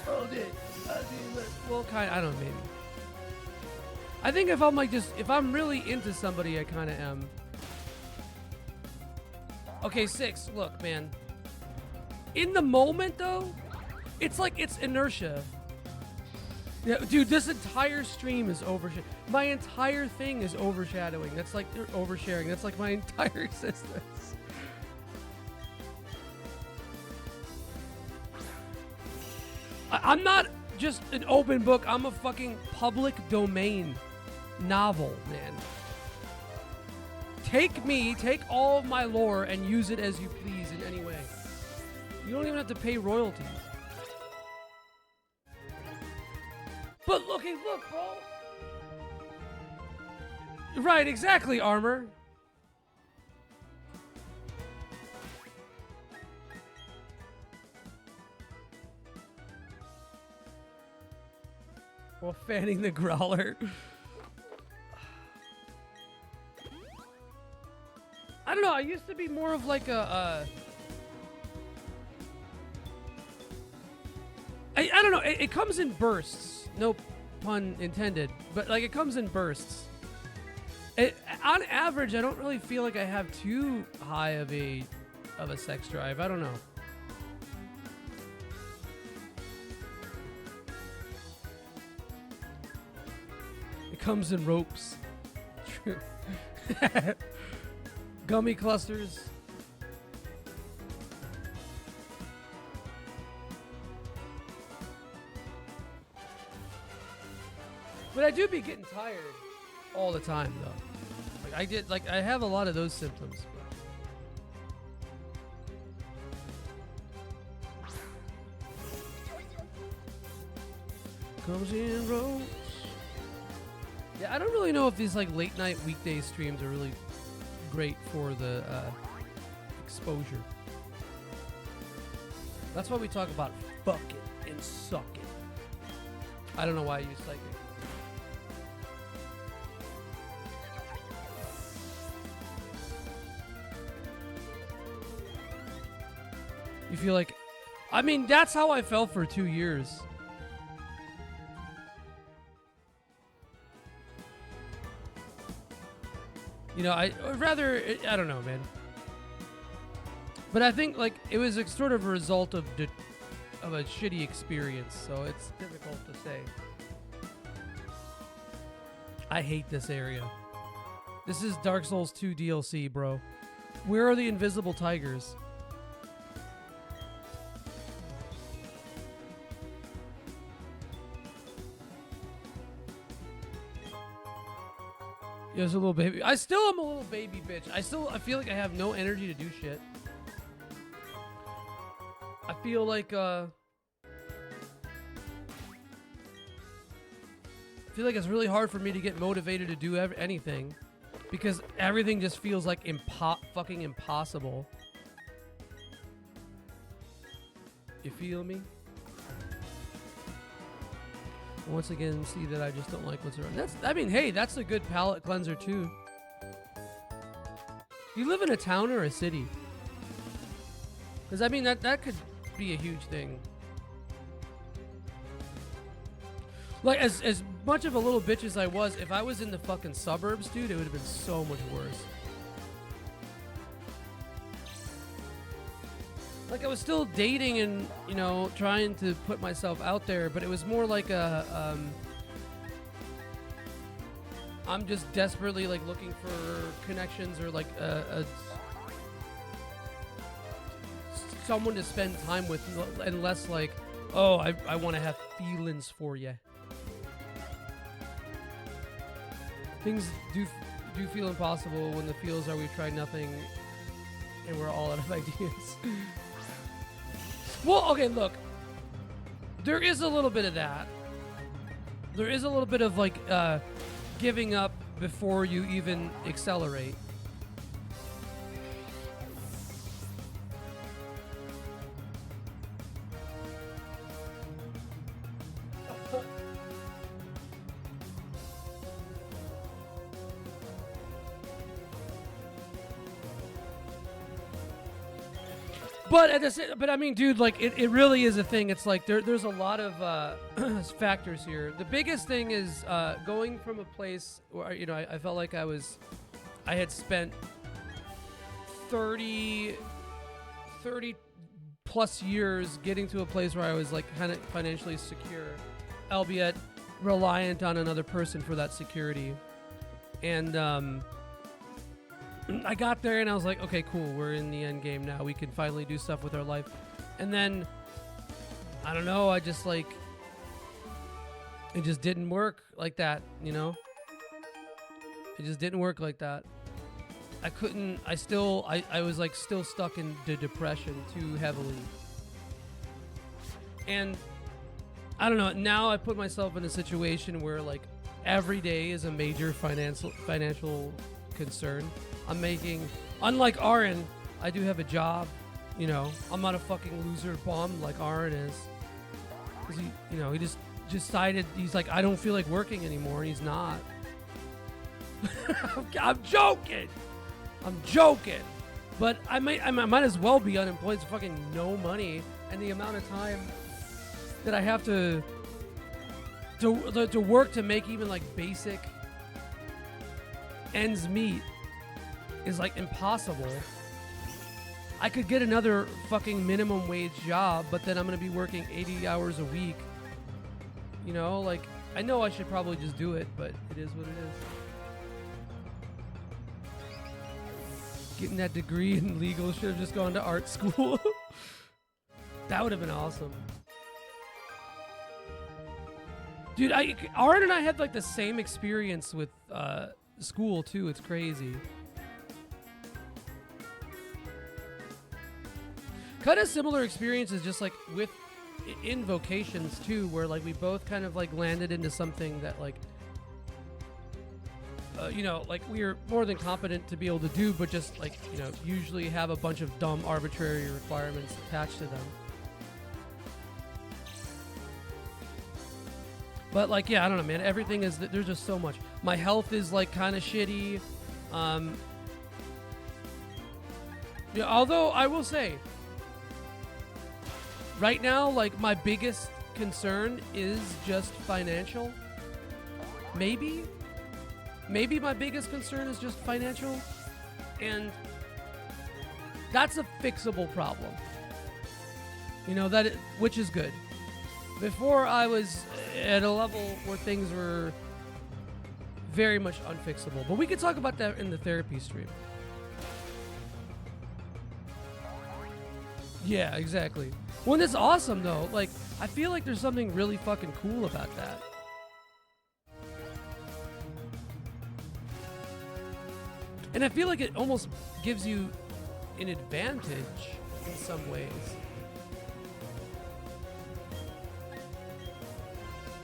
Oh, well, kind of, I don't know, maybe. I think if I'm like if I'm really into somebody, I kind of am. Okay, 6, look, man. In the moment, though, it's like it's inertia. Yeah, dude, this entire stream is overshadowing. My entire thing is overshadowing. That's like oversharing. That's like my entire existence. I'm not just an open book. I'm a fucking public domain novel, man. Take all of my lore and use it as you please in any way. You don't even have to pay royalties. But look, bro. Right, exactly, Armor. While fanning the growler. I don't know, I used to be more of like I don't know, it comes in bursts. No pun intended. But like it comes in bursts. On average, I don't really feel like I have too high of a sex drive. I don't know. Comes in ropes. True. Gummy clusters. But I do be getting tired all the time, though. I have a lot of those symptoms. Comes in rows. Yeah, I don't really know if these like late night weekday streams are really great for the exposure. That's why we talk about fuck it and suck it. I don't know why I use psychic. You feel like, I mean, that's how I felt for 2 years. You know, I don't know, man. But I think like it was a sort of a result of a shitty experience, so it's difficult to say. I hate this area. This is Dark Souls 2 DLC, bro. Where are the invisible tigers? Yeah, there's a little baby. I still am a little baby bitch. I feel like I have no energy to do shit. I feel like it's really hard for me to get motivated to do anything because everything just feels like fucking impossible. You feel me? Once again, see that I just don't like what's around. Hey, that's a good palate cleanser too. You live in a town or a city? Because I mean, that could be a huge thing. Like, as much of a little bitch as I was, if I was in the fucking suburbs, dude, it would have been so much worse. Like, I was still dating and, you know, trying to put myself out there, but it was more like I'm just desperately, like, looking for connections or, like, someone to spend time with, and less like, oh, I want to have feelings for you. Things do feel impossible when the feels are we've tried nothing and we're all out of ideas. Well, okay, look. There is a little bit of that. There is a little bit of like giving up before you even accelerate. But I mean, dude, like it really is a thing. It's like there's a lot of factors here. The biggest thing is going from a place where, you know, I felt like I had spent 30 plus years getting to a place where I was like kind of financially secure, albeit reliant on another person for that security. And I got there and I was like, okay, cool, we're in the end game now. We can finally do stuff with our life. And then, I don't know, I just like, it just didn't work like that, you know? It just didn't work like that. I was like still stuck in the depression too heavily. And I don't know, now I put myself in a situation where like every day is a major financial concern. I'm making, unlike Aaron, I do have a job, you know. I'm not a fucking loser bum like Aaron is. Because he just decided, he's like, I don't feel like working anymore, and he's not. I'm joking. But I might as well be unemployed. It's fucking no money, and the amount of time that I have to work to make even like basic ends meet is like impossible. I could get another fucking minimum wage job, but then I'm gonna be working 80 hours a week. You know, like, I know I should probably just do it, but it is what it is. Getting that degree in legal, should have just gone to art school. That would have been awesome. Dude, Aaron and I had like the same experience with school too. It's crazy. Kind of similar experiences, just like with in vocations too, where like we both kind of like landed into something that like, you know, like we are more than competent to be able to do, but just like, you know, usually have a bunch of dumb arbitrary requirements attached to them. But like, yeah, I don't know, man. Everything is, there's just so much. My health is like kind of shitty. Yeah, although I will say, right now, like my biggest concern is just financial. Maybe my biggest concern is just financial, and that's a fixable problem. You know, which is good. Before I was at a level where things were very much unfixable, but we could talk about that in the therapy stream. Yeah, exactly. Well, it's awesome though. Like, I feel like there's something really fucking cool about that. And I feel like it almost gives you an advantage in some ways.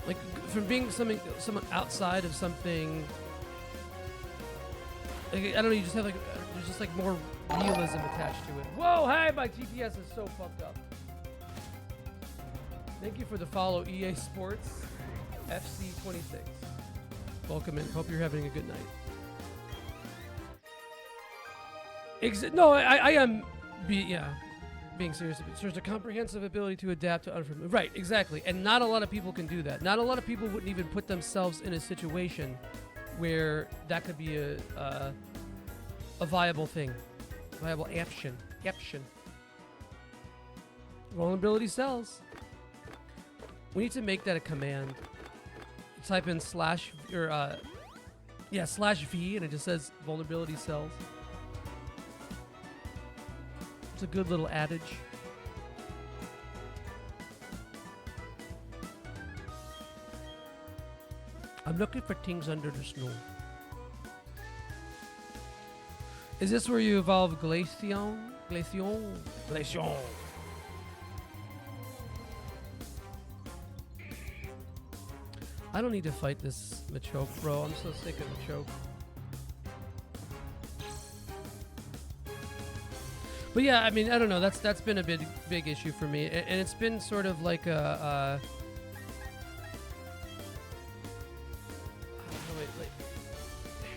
Like, from being someone outside of something, like, I don't know, you just have like, there's just like more realism attached to it. Whoa, hey, my TPS is so fucked up. Thank you for the follow, EA Sports FC26. Welcome in. Hope you're having a good night. No, I am being serious. There's a comprehensive ability to adapt to unfamiliar. Right, exactly. And not a lot of people can do that. Not a lot of people wouldn't even put themselves in a situation where that could be a viable thing. Viable option. Vulnerability cells. We need to make that a command. Type in /V and it just says vulnerability cells. It's a good little adage. I'm looking for things under the snow. Is this where you evolve Glaceon? I don't need to fight this Machoke, bro. I'm so sick of Machoke. But yeah, I mean, I don't know. That's been a big issue for me, and it's been sort of like a.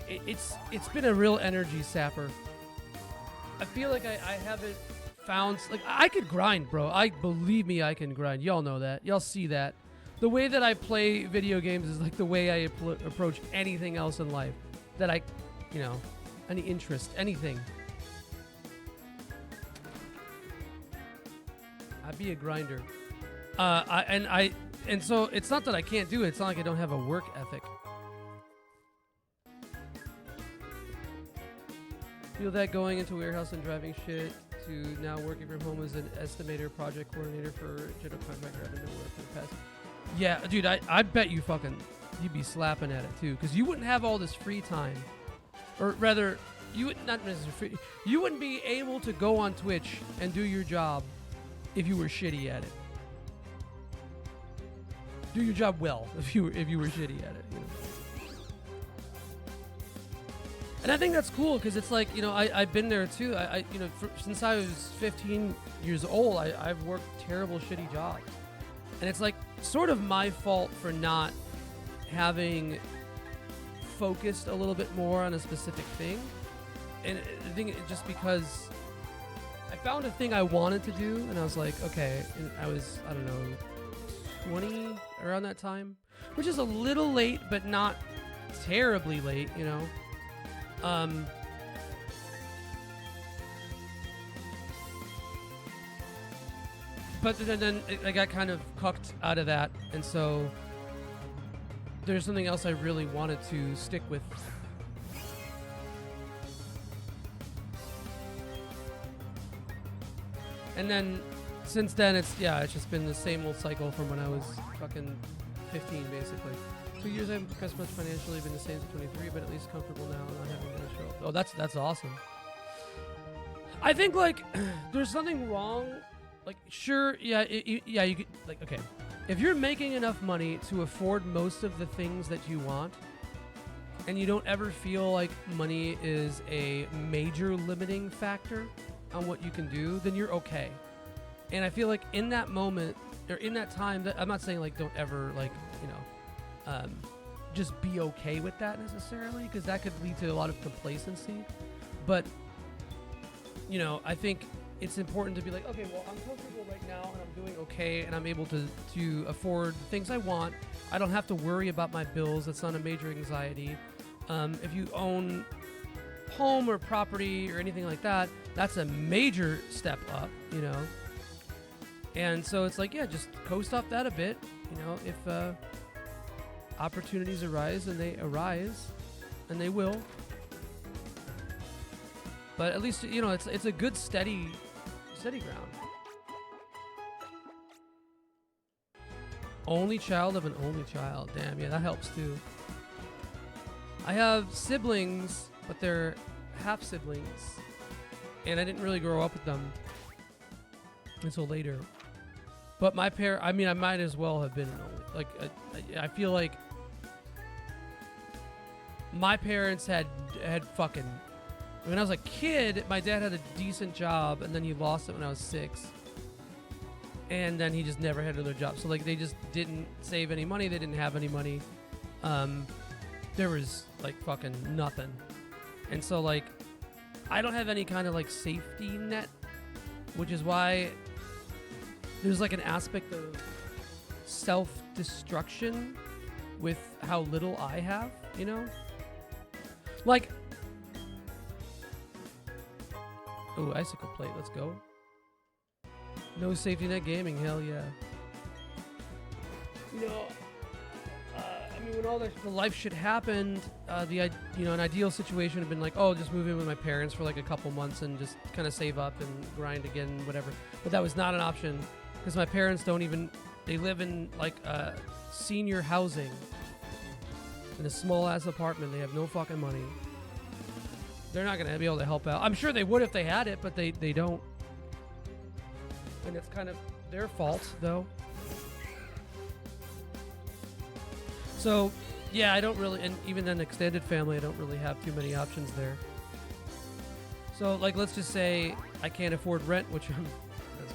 It's been a real energy sapper. I feel like I haven't found, like, I could grind, bro. Believe me, I can grind. Y'all know that. Y'all see that. The way that I play video games is like the way I approach anything else in life. That I, you know, any interest, anything. I'd be a grinder. And so it's not that I can't do it. It's not like I don't have a work ethic. Feel that going into warehouse and driving shit to now working from home as an estimator, project coordinator for general contractor out of nowhere for the past. Yeah, dude, I bet you'd be slapping at it too, because you wouldn't have all this free time, or rather, you would not necessarily you wouldn't be able to go on Twitch and do your job if you were shitty at it. Do your job well if you were shitty at it. You know? And I think that's cool because it's like, you know, I've been there too. Since I was 15 years old, I've worked terrible, shitty jobs. And it's like sort of my fault for not having focused a little bit more on a specific thing. And I think just because I found a thing I wanted to do and I was like, okay, and I was, I don't know, 20 around that time, which is a little late, but not terribly late, you know. But then I got kind of cucked out of that, and so there's something else I really wanted to stick with. And then since then it's just been the same old cycle from when I was fucking 15 basically. 2 years I haven't progressed much financially, been the same since 23, but at least comfortable now, not having to show up. Oh, that's awesome. I think like there's something wrong. Like sure, yeah, yeah, you could like okay, if you're making enough money to afford most of the things that you want, and you don't ever feel like money is a major limiting factor on what you can do, then you're okay. And I feel like in that moment or in that time, that I'm not saying like don't ever like just be okay with that necessarily, because that could lead to a lot of complacency. But I think it's important to be like, okay, well, I'm comfortable right now and I'm doing okay and I'm able to afford things I want. I don't have to worry about my bills. That's not a major anxiety. If you own home or property or anything like that, that's a major step up, And so it's like, yeah, just coast off that a bit, if opportunities arise, and they arise, and they will. But at least, it's a good steady ground. Only child of an only child. Damn, yeah, that helps too. I have siblings, but they're half siblings, and I didn't really grow up with them until later. But my I might as well have been an only. Like, I feel like my parents had fucking. When I was a kid, my dad had a decent job, and then he lost it when I was 6. And then he just never had another job. So, like, they just didn't save any money. They didn't have any money. There was, like, fucking nothing. And so, like, I don't have any kind of, like, safety net, which is why there's, like, an aspect of self-destruction with how little I have, Like, oh, icicle plate, let's go. No safety net gaming, hell yeah. When all the life shit happened, an ideal situation would have been like, oh, just move in with my parents for like a couple months and just kind of save up and grind again, whatever. But that was not an option, because my parents they live in like senior housing in a small ass apartment. They have no fucking money. They're not going to be able to help out. I'm sure they would if they had it, but they don't. And it's kind of their fault, though. So, yeah, I don't really, and even an extended family, I don't really have too many options there. So, like, let's just say I can't afford rent, that's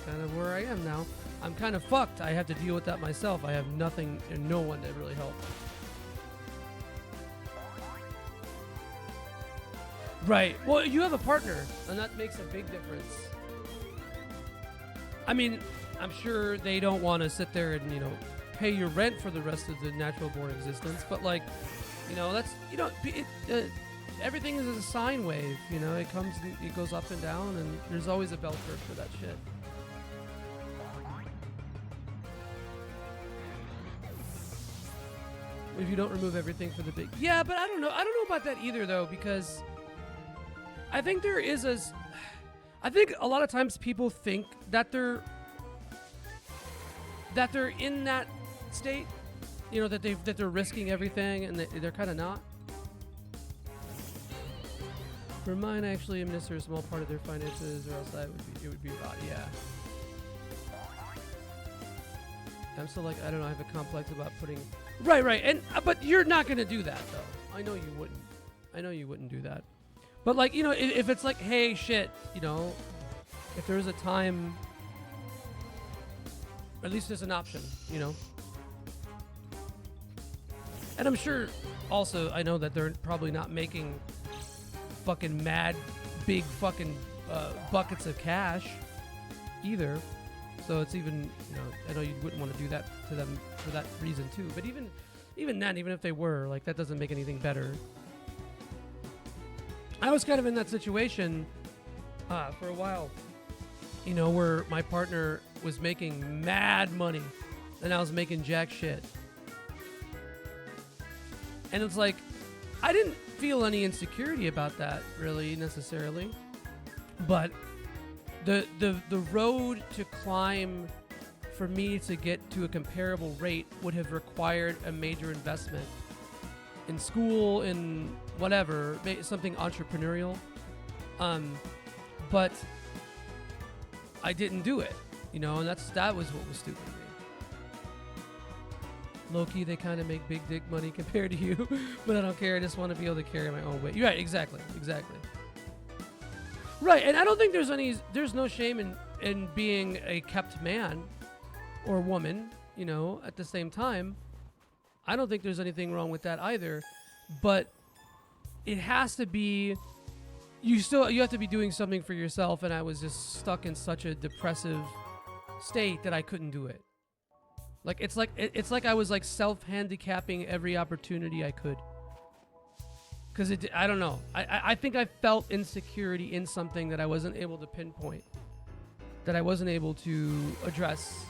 kind of where I am now. I'm kind of fucked. I have to deal with that myself. I have nothing and no one to really help. Right. Well, you have a partner, and that makes a big difference. I mean, I'm sure they don't want to sit there and, pay your rent for the rest of the natural born existence, but like, that's, everything is a sine wave, it goes up and down, and there's always a bell curve for that shit. If you don't remove everything for the big, yeah, but I don't know about that either, though, because I think I think a lot of times people think that they're in that state, that they're risking everything, and they're kind of not. For mine, I actually administer a small part of their finances, or else it would be about, yeah. I'm still like, I don't know, I have a complex about putting, right, and but you're not gonna do that though. I know you wouldn't do that. But like, if it's like, hey, shit, if there's a time, at least there's an option, And I'm sure also, I know that they're probably not making fucking mad big fucking buckets of cash either. So it's even, I know you wouldn't want to do that to them for that reason too. But even then, even if they were, like, that doesn't make anything better. I was kind of in that situation for a while, where my partner was making mad money and I was making jack shit. And it's like, I didn't feel any insecurity about that really necessarily, but the road to climb for me to get to a comparable rate would have required a major investment in school, in whatever, something entrepreneurial. But I didn't do it, you know, and that was what was stupid to me. Low-key, they kind of make big dick money compared to you, but I don't care. I just want to be able to carry my own weight. You're right, exactly. Right, and I don't think there's no shame in being a kept man or woman, you know, at the same time. I don't think there's anything wrong with that either, but it has to be, you have to be doing something for yourself, and I was just stuck in such a depressive state that I couldn't do it. Like it's like I was like self-handicapping every opportunity I could. Cause I don't know. I think I felt insecurity in something that I wasn't able to pinpoint, that I wasn't able to address.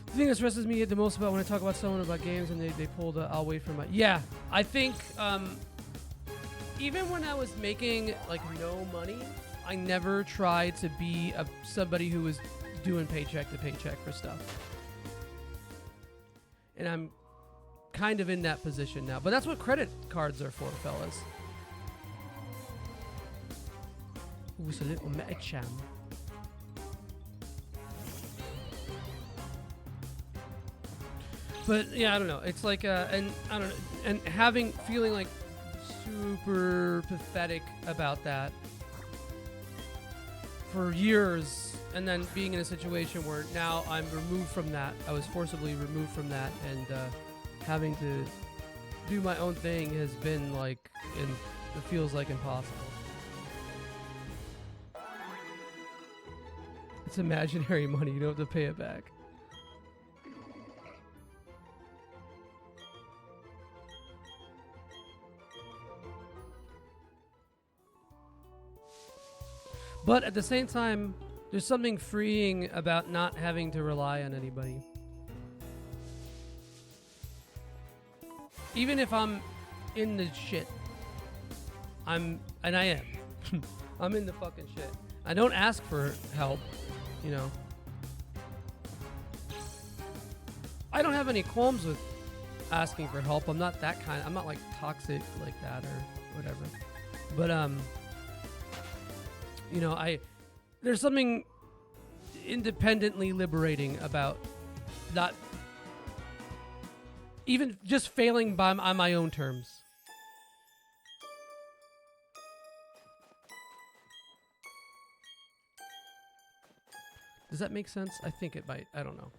The thing that stresses me the most about when I talk about someone about games and they pull the I'll wait for my... Yeah, I think even when I was making like no money, I never tried to be somebody who was doing paycheck to paycheck for stuff. And I'm kind of in that position now. But that's what credit cards are for, fellas. Ooh, it's a little Medicham. But yeah, I don't know. It's like, and I don't know, and feeling like super pathetic about that for years, and then being in a situation where now I'm removed from that. I was forcibly removed from that, and having to do my own thing has been like, it feels like impossible. It's imaginary money. You don't have to pay it back. But at the same time, there's something freeing about not having to rely on anybody. Even if I'm in the shit, and I am. I'm in the fucking shit. I don't ask for help, you know. I don't have any qualms with asking for help. I'm not that kind. I'm not like toxic like that or whatever. But you know, there's something independently liberating about not even just failing on my own terms. Does that make sense? I think it might. I don't know.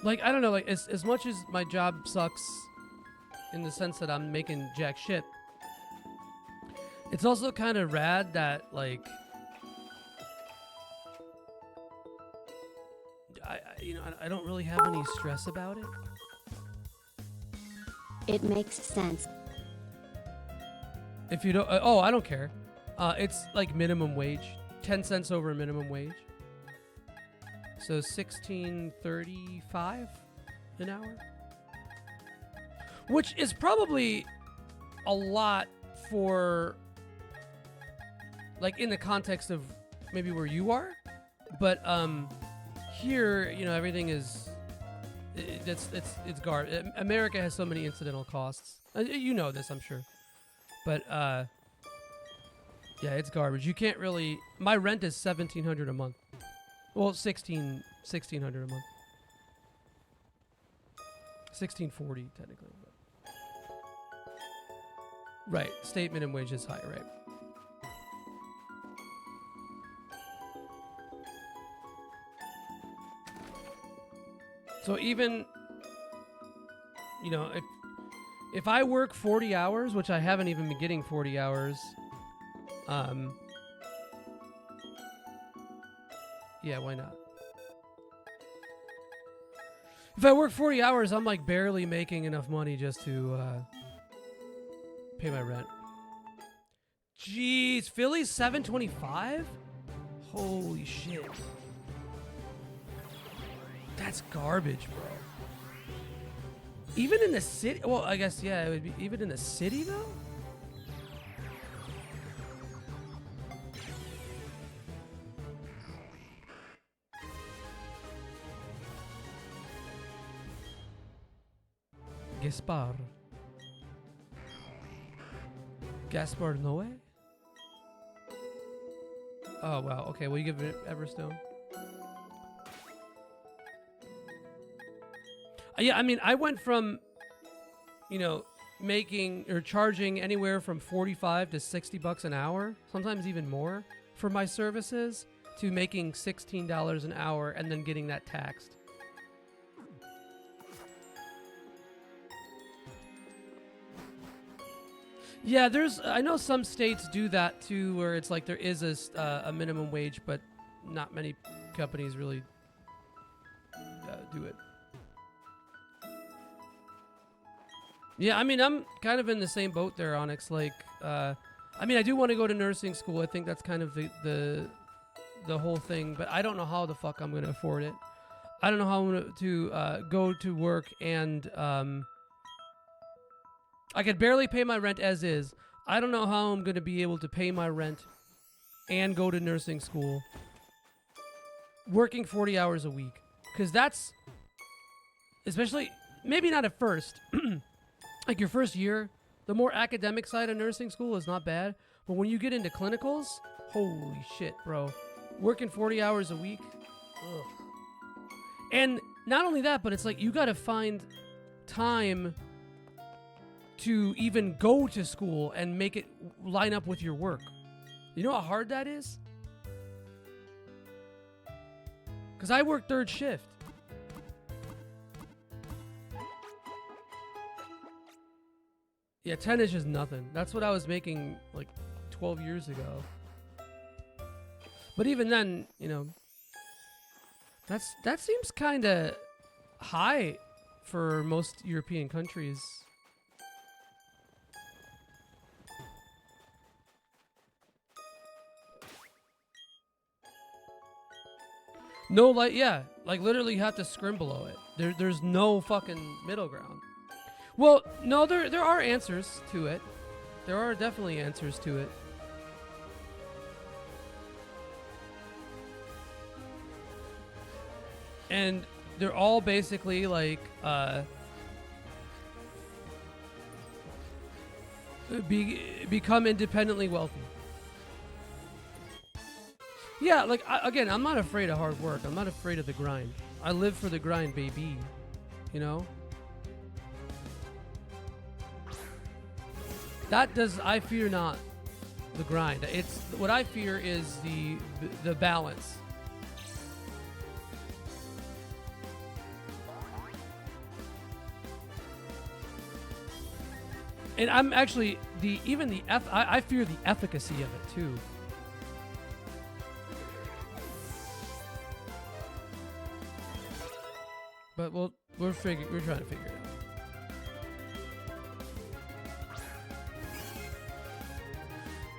Like, I don't know, like, as much as my job sucks in the sense that I'm making jack shit, it's also kind of rad that, like, I don't really have any stress about it. It makes sense. If you don't, I don't care. It's like minimum wage, 10 cents over minimum wage. So $16.35 an hour, which is probably a lot for, like, in the context of maybe where you are, but here, you know, everything is it's garbage. America has so many incidental costs. You know this, I'm sure, but yeah, it's garbage. You can't really. My rent is $1,700 a month. Well, $1,600 a month. $1,640 technically. But. Right, state minimum wage is high, right? So even, you know, if I work 40 hours, which I haven't even been getting 40 hours, yeah, why not? If I work 40 hours, I'm like barely making enough money just to pay my rent. Jeez, Philly's $7.25? Holy shit. That's garbage, bro. Even in the city? Well, I guess, yeah, it would be even in the city, though? Gaspar Noé? Oh, wow. Okay, will you give it Everstone? Yeah, I mean, I went from, you know, making or charging anywhere from 45 to 60 bucks an hour, sometimes even more for my services, to making $16 an hour and then getting that taxed. Yeah, I know some states do that too, where it's like there is a minimum wage, but not many companies really do it. Yeah, I mean, I'm kind of in the same boat there, Onyx. Like, I mean, I do want to go to nursing school. I think that's kind of the whole thing, but I don't know how the fuck I'm going to afford it. I don't know how I'm going to go to work and I could barely pay my rent as is. I don't know how I'm going to be able to pay my rent and go to nursing school working 40 hours a week. Because that's, especially, maybe not at first, like your first year, the more academic side of nursing school is not bad. But when you get into clinicals, holy shit, bro. Working 40 hours a week. Ugh. And not only that, but it's like you got to find time to even go to school and make it line up with your work. You know how hard that is? Because I work third shift. Yeah, 10 is just nothing. That's what I was making like 12 years ago. But even then, you know, that seems kind of high for most European countries. No, like, yeah, like literally you have to scrim below it. There's no fucking middle ground. Well, no, there are answers to it. There are definitely answers to it. And they're all basically like become independently wealthy. Yeah, like, again, I'm not afraid of hard work. I'm not afraid of the grind. I live for the grind, baby. You know? I fear not the grind. It's what I fear is the balance. And I'm actually I fear the efficacy of it too. But we're trying to figure it out.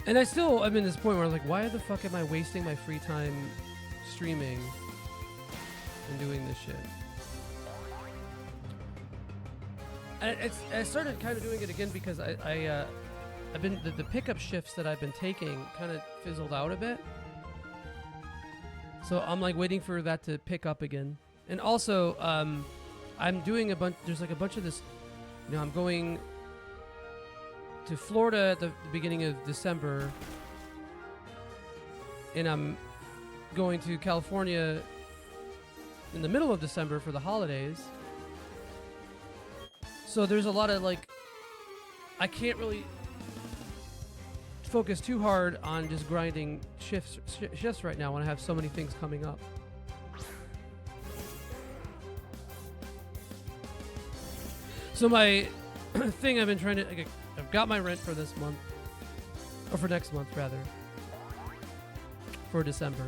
And I'm in this point where I'm like, why the fuck am I wasting my free time streaming and doing this shit? And I started kind of doing it again because I've been the pickup shifts that I've been taking kind of fizzled out a bit. So I'm like waiting for that to pick up again. And also, I'm doing there's like a bunch of this, you know, I'm going to Florida at the beginning of December, and I'm going to California in the middle of December for the holidays. So there's a lot of like, I can't really focus too hard on just grinding shifts right now when I have so many things coming up. So my thing I've been trying to, I've got my rent for this month, or for next month rather, for December.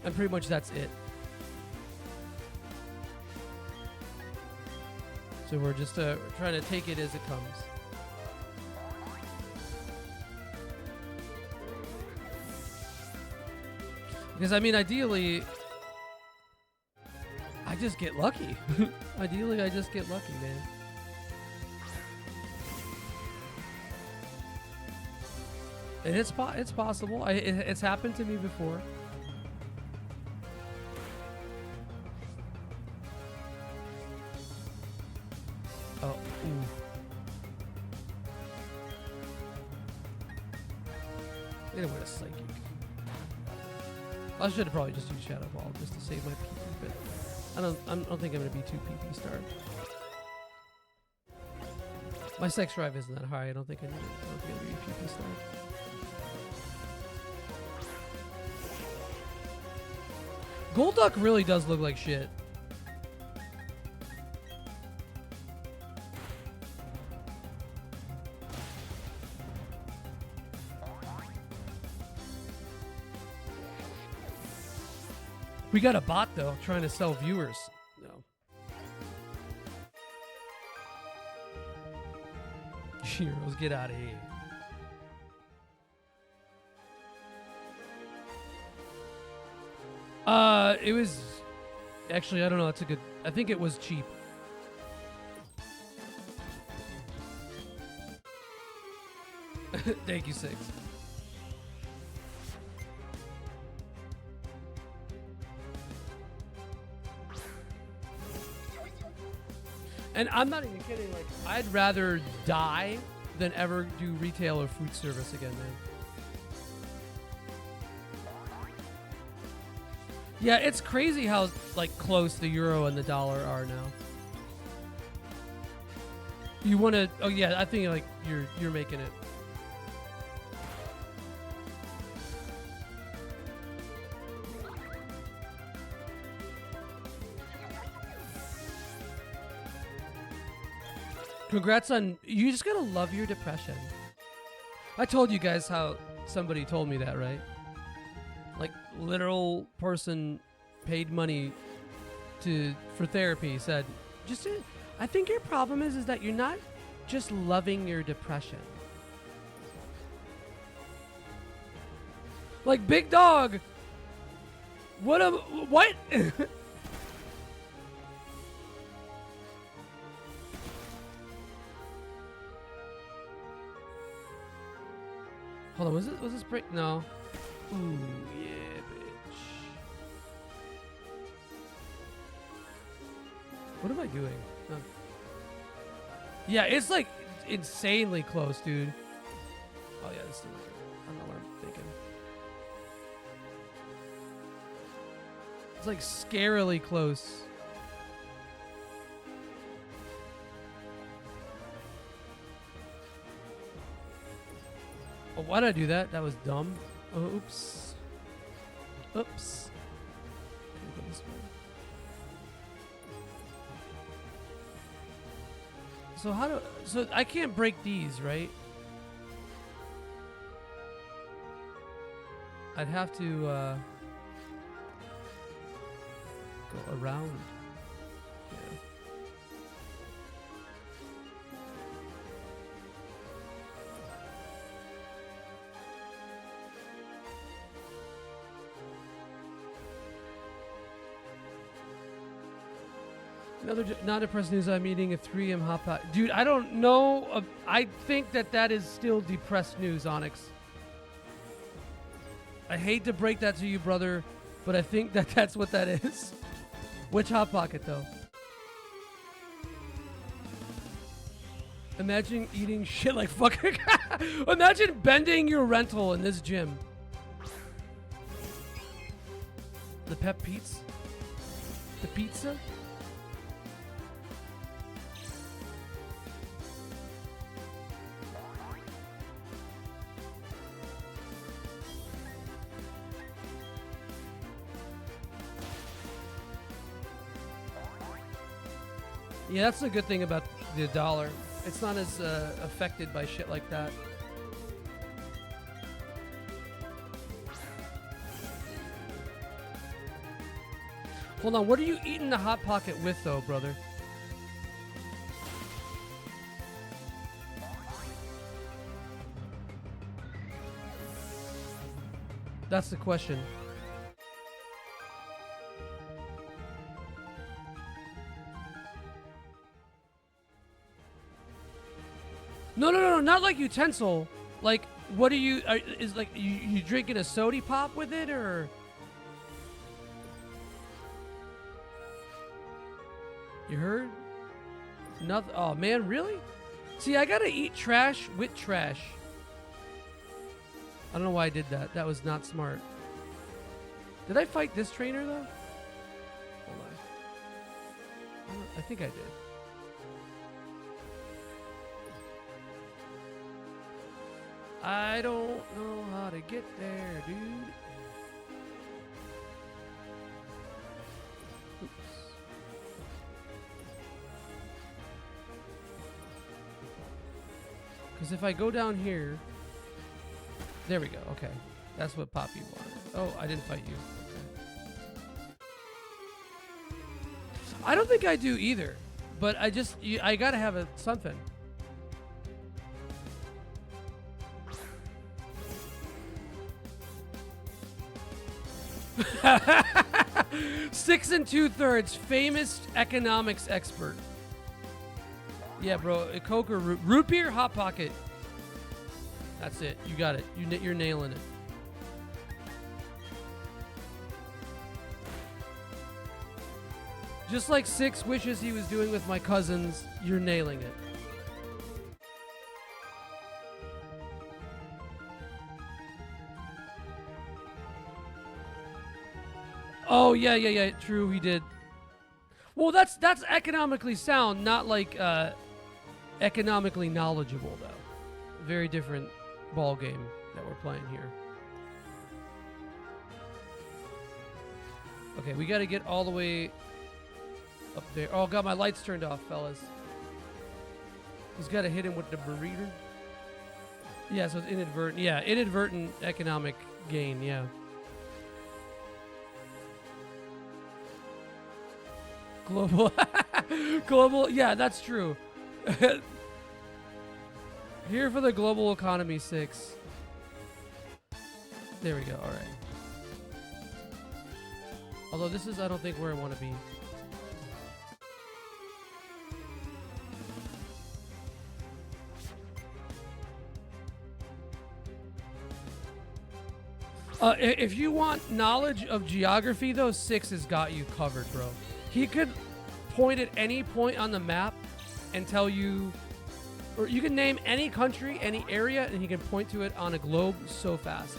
And pretty much that's it. So we're just trying to take it as it comes. Because I mean, ideally, I just get lucky. Ideally, I just get lucky, man. And it's possible. It's happened to me before. Oh, ooh. They don't want a psychic. I should have probably just used Shadow Ball just to save my PP, but I don't think I'm gonna be too PP starved. My sex drive isn't that high. I don't think I need it. I don't think I'm gonna be PP starved. Golduck really does look like shit. We got a bot though, trying to sell viewers. No. Heroes, get out of here. It was actually, I don't know. That's a good. I think it was cheap. Thank you, Six. And I'm not even kidding. Like, I'd rather die than ever do retail or food service again, man. Yeah, it's crazy how like close the euro and the dollar are now. You want to? Oh yeah, I think like you're making it. Congrats on, you just gotta love your depression. I told you guys how somebody told me that, right? Like, literal person paid money for therapy, said, I think your problem is that you're not just loving your depression. Like, big dog. What? Hold on, was this break? No. Ooh, yeah, bitch. What am I doing? Oh. Yeah, it's like insanely close, dude. Oh yeah, this is. I don't know what I'm thinking. It's like scarily close. Oh, why did I do that? That was dumb. Oh, oops. Oops. Can we go this way? So I can't break these, right? I'd have to go around. Yeah. Another not depressed news. I'm eating a 3M hot pot. Dude, I don't know. I think that is still depressed news, Onyx. I hate to break that to you, brother, but I think that's what that is. Which Hot Pocket, though? Imagine eating shit like fucking... Imagine bending your rental in this gym. The Pep Pizza? The pizza? Yeah, that's the good thing about the dollar. It's not as affected by shit like that. Hold on, what are you eating the Hot Pocket with, though, brother? That's the question. No, not like utensil. Like, what are you? Is like you drinking a sody pop with it, or? You heard? Nothing. Oh man, really? See, I gotta eat trash with trash. I don't know why I did that. That was not smart. Did I fight this trainer though? Hold on. I think I did. I don't know how to get there, dude. Oops. Because if I go down here... There we go, okay. That's what Poppy wanted. Oh, I didn't fight you. Okay. I don't think I do either. But I gotta have something. 6 2/3 famous economics expert. Yeah, bro. A Coke or root beer, Hot Pocket. That's it. You got it. You're nailing it. Just like 6 wishes he was doing with my cousins, you're nailing it. Oh yeah. True, he did. Well, that's economically sound, not like economically knowledgeable though. Very different ball game that we're playing here. Okay, we got to get all the way up there. Oh god, my lights turned off, fellas. He's got to hit him with the burrito. Yeah, so it's inadvertent. Yeah, inadvertent economic gain. Yeah. Global, yeah, that's true. Here for the global economy 6. There we go, alright. Although this is, I don't think, where I want to be. If you want knowledge of geography, though, 6 has got you covered, bro. He could point at any point on the map and tell you, or you can name any country, any area, and he can point to it on a globe so fast.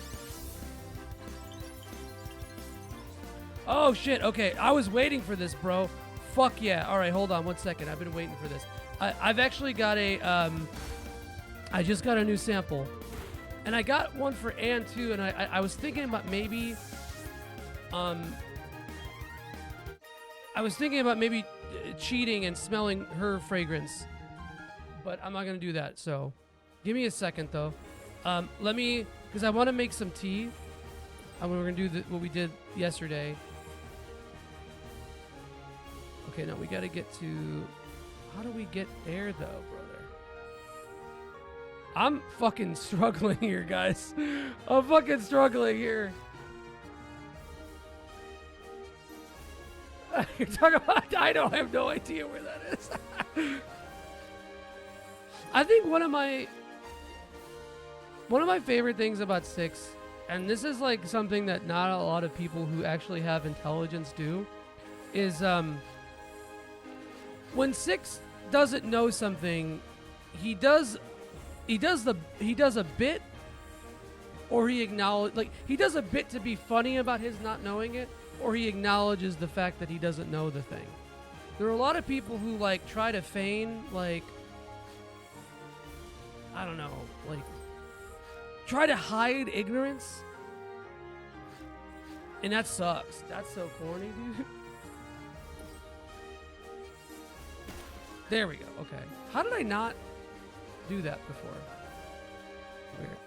Oh shit, okay, I was waiting for this, bro. Fuck yeah. All right, hold on 1 second. I've been waiting for this. I've actually got I just got a new sample. And I got one for Ann too, and I was thinking about maybe cheating and smelling her fragrance, but I'm not gonna do that. So, give me a second though. Let me, because I want to make some tea. We're gonna do what we did yesterday. Okay, now we gotta get to. How do we get there though, brother? I'm fucking struggling here, guys. I'm fucking struggling here. You're talking about, I have no idea where that is. I think one of my favorite things about 6, and this is like something that not a lot of people who actually have intelligence do, is when 6 doesn't know something, he does a bit, or he does a bit to be funny about his not knowing it, or he acknowledges the fact that he doesn't know the thing. There are a lot of people who like try to feign, like, I don't know, like try to hide ignorance, and that sucks. That's so corny, dude. There we go. Okay, how did I not do that before? Weird.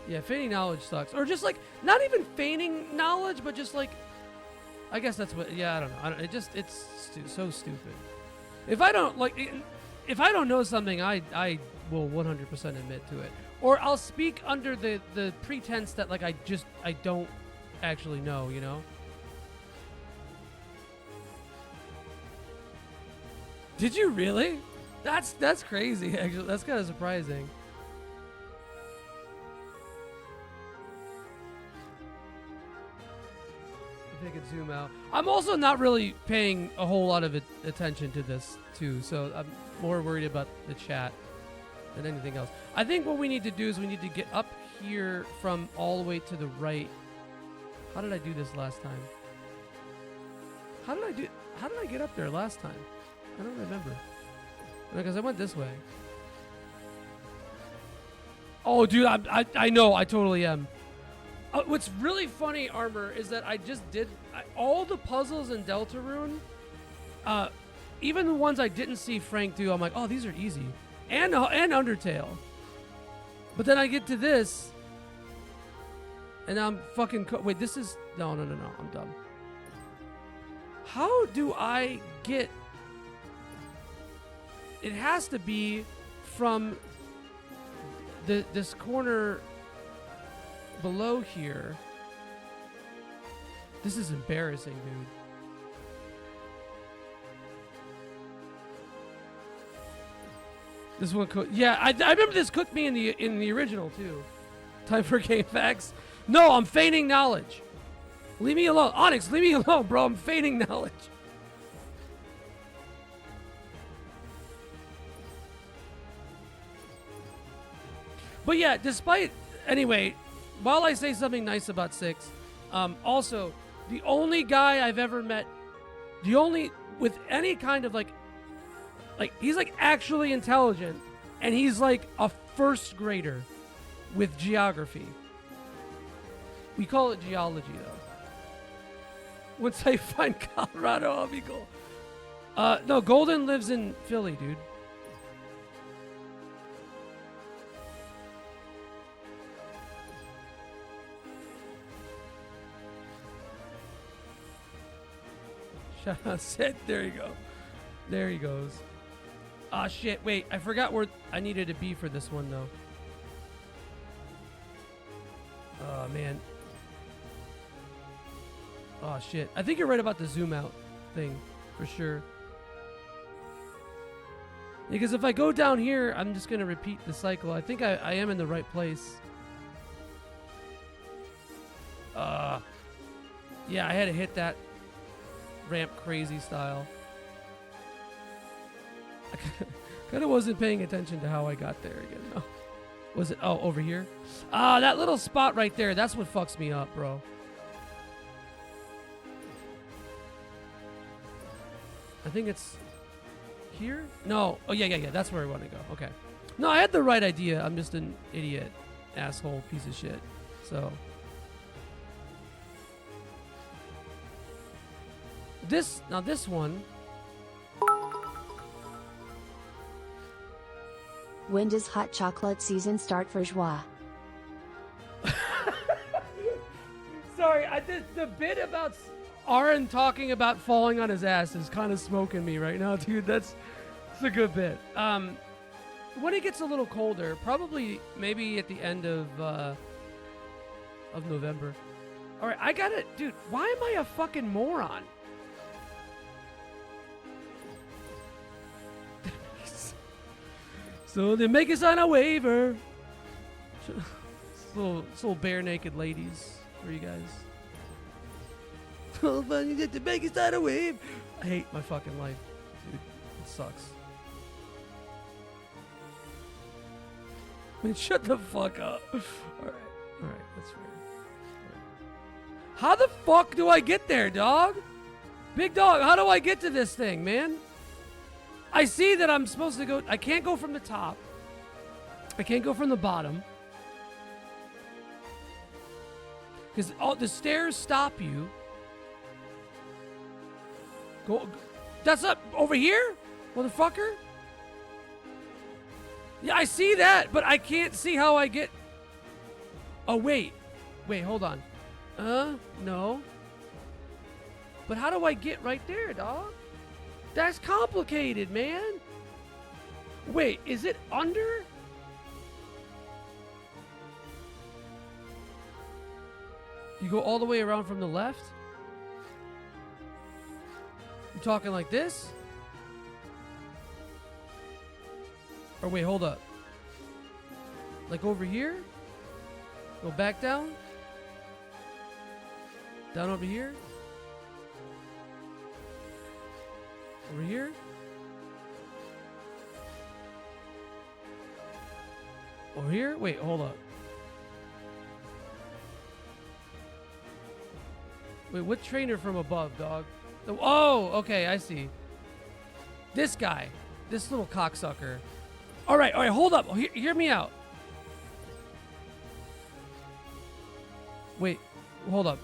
Yeah, feigning knowledge sucks. Or just like, not even feigning knowledge, but just like, I guess that's what, yeah, I don't know. It's so stupid. If I don't know something, I will 100% admit to it. Or I'll speak under the pretense that like I don't actually know, you know? Did you really? That's crazy, actually. That's kind of surprising. If I could zoom out. I'm also not really paying a whole lot of attention to this, too, so I'm more worried about the chat than anything else. I think what we need to do is we need to get up here from all the way to the right. How did I do this last time? How did I get up there last time? I don't remember. Because I went this way. Oh, dude, I know. I totally am. What's really funny, Armor, is that I just did all the puzzles in Deltarune. Even the ones I didn't see Frank do, I'm like, oh, these are easy. And Undertale. But then I get to this, and I'm fucking... Wait, this is... No, I'm dumb. How do I get... It has to be from this corner below here. This is embarrassing, dude. This one cooked. Yeah, I remember this cooked me in the original too. Time for game facts. No, I'm feigning knowledge. Leave me alone, Onyx. Leave me alone, bro. I'm feigning knowledge. But yeah, anyway, while I say something nice about 6, also, the only guy I've ever met, with any kind of like, he's like actually intelligent, and he's like a first grader with geography. We call it geology, though. Once I find Colorado, I'll be cool. No, Golden lives in Philly, dude. Shout out Sid. There you go. There he goes. Ah, shit. Wait, I forgot where I needed to be for this one, though. Oh, man. Oh, shit. I think you're right about the zoom out thing, for sure. Because if I go down here, I'm just going to repeat the cycle. I think I am in the right place. Yeah, I had to hit that ramp crazy style. I kind of wasn't paying attention to how I got there again. No. Was it? Oh, over here? Ah, that little spot right there. That's what fucks me up, bro. I think it's here? No. Oh, yeah. That's where I want to go. Okay. No, I had the right idea. I'm just an idiot, asshole, piece of shit. So... this one. When does hot chocolate season start for Joie? Sorry, the bit about Aaron talking about falling on his ass is kind of smoking me right now, dude. That's a good bit. When it gets a little colder, probably maybe at the end of November. All right, I got it, dude. Why am I a fucking moron? So they make us sign a waiver. Little bare naked ladies for you guys. So funny that they make us sign a waiver. I hate my fucking life, dude. It sucks. I mean, shut the fuck up. All right, that's fair. All right. How the fuck do I get there, dog? Big dog, how do I get to this thing, man? I see that I'm supposed to go... I can't go from the top. I can't go from the bottom. Because the stairs stop you. Go... That's up over here? Motherfucker? Yeah, I see that, but I can't see how I get... Oh, wait. Wait, hold on. No. But how do I get right there, dog? That's complicated, man. Wait, is it under? You go all the way around from the left? You talking like this? Or wait, hold up. Like over here? Go back down? Down over here? Over here? Over here? Wait, hold up. Wait, what trainer from above, dog? Oh, okay, I see. This guy. This little cocksucker. All right, hold up. Hear me out. Wait, hold up.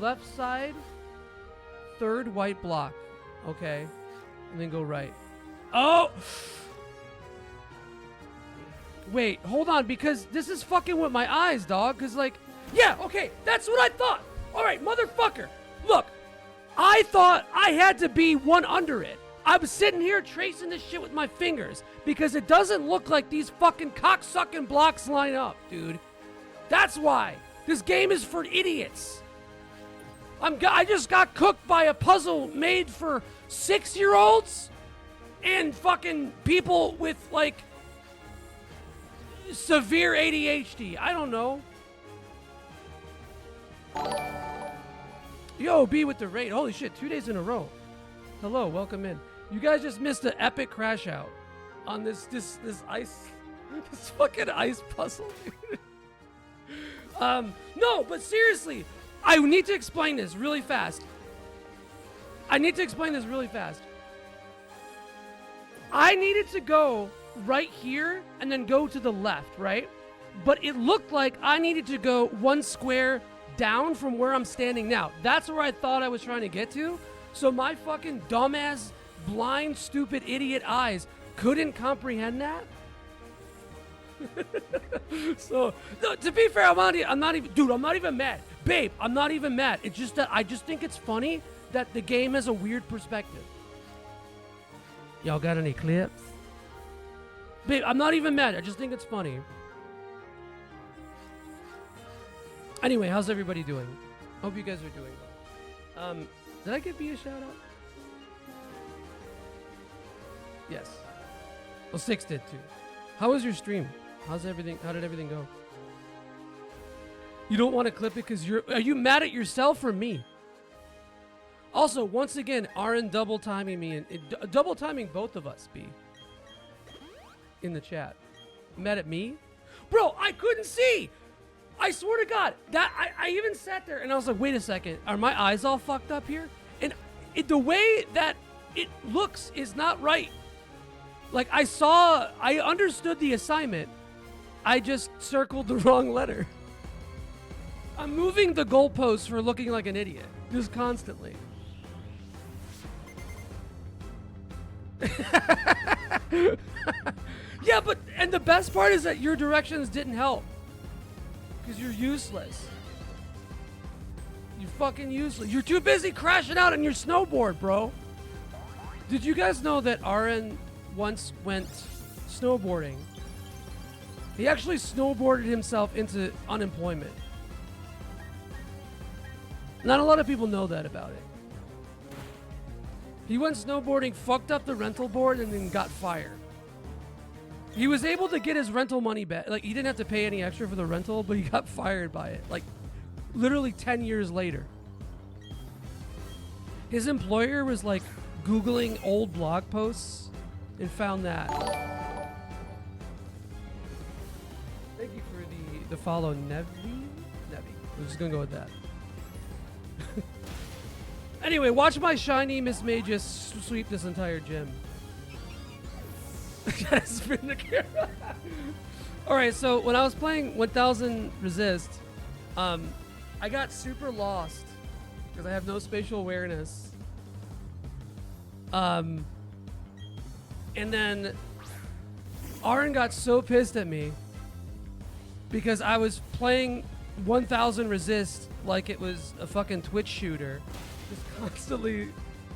Left side, third white block. Okay. And then go right. Oh! Wait, hold on, because this is fucking with my eyes, dog. Because, like, yeah, okay, that's what I thought. All right, motherfucker. Look, I thought I had to be one under it. I was sitting here tracing this shit with my fingers because it doesn't look like these fucking cocksucking blocks line up, dude. That's why. This game is for idiots. I just got cooked by a puzzle made for 6-year-olds and fucking people with, like, severe ADHD. I don't know. Yo, B with the raid. Holy shit, 2 days in a row. Hello, welcome in. You guys just missed an epic crash out on this ice, this fucking ice puzzle, dude. No, but seriously, I need to explain this really fast. I needed to go right here and then go to the left, right? But it looked like I needed to go one square down from where I'm standing now. That's where I thought I was trying to get to. So my fucking dumbass, blind, stupid, idiot eyes couldn't comprehend that. So, no, to be fair, I'm not even mad. Babe, I'm not even mad. It's just that I just think it's funny that the game has a weird perspective. Y'all got any clips? Babe, I'm not even mad. I just think it's funny. Anyway, how's everybody doing? Hope you guys are doing well. Did I give B a shout out? Yes. Well, 6 did too. How was your stream? How did everything go? You don't want to clip it because are you mad at yourself or me? Also, once again, Aaron double timing me and double timing both of us, B. In the chat. Mad at me? Bro, I couldn't see! I swear to God, that I even sat there and I was like, wait a second, are my eyes all fucked up here? And the way that it looks is not right. Like, I understood the assignment. I just circled the wrong letter. I'm moving the goalposts for looking like an idiot. Just constantly. Yeah, and the best part is that your directions didn't help. Because you're useless. You're fucking useless. You're too busy crashing out on your snowboard, bro. Did you guys know that Aaron once went snowboarding? He actually snowboarded himself into unemployment. Not a lot of people know that about it. He went snowboarding, fucked up the rental board, and then got fired. He was able to get his rental money back. Like, he didn't have to pay any extra for the rental, but he got fired by it. Like, literally 10 years later. His employer was, like, Googling old blog posts and found that. Thank you for the follow, Nevi. I'm just gonna go with that. Anyway, watch my shiny Miss May just sweep this entire gym. Gotta spin the camera. Alright, so when I was playing 1000 Resist, I got super lost because I have no spatial awareness. And then Aaron got so pissed at me because I was playing 1000 Resist like it was a fucking Twitch shooter. Just constantly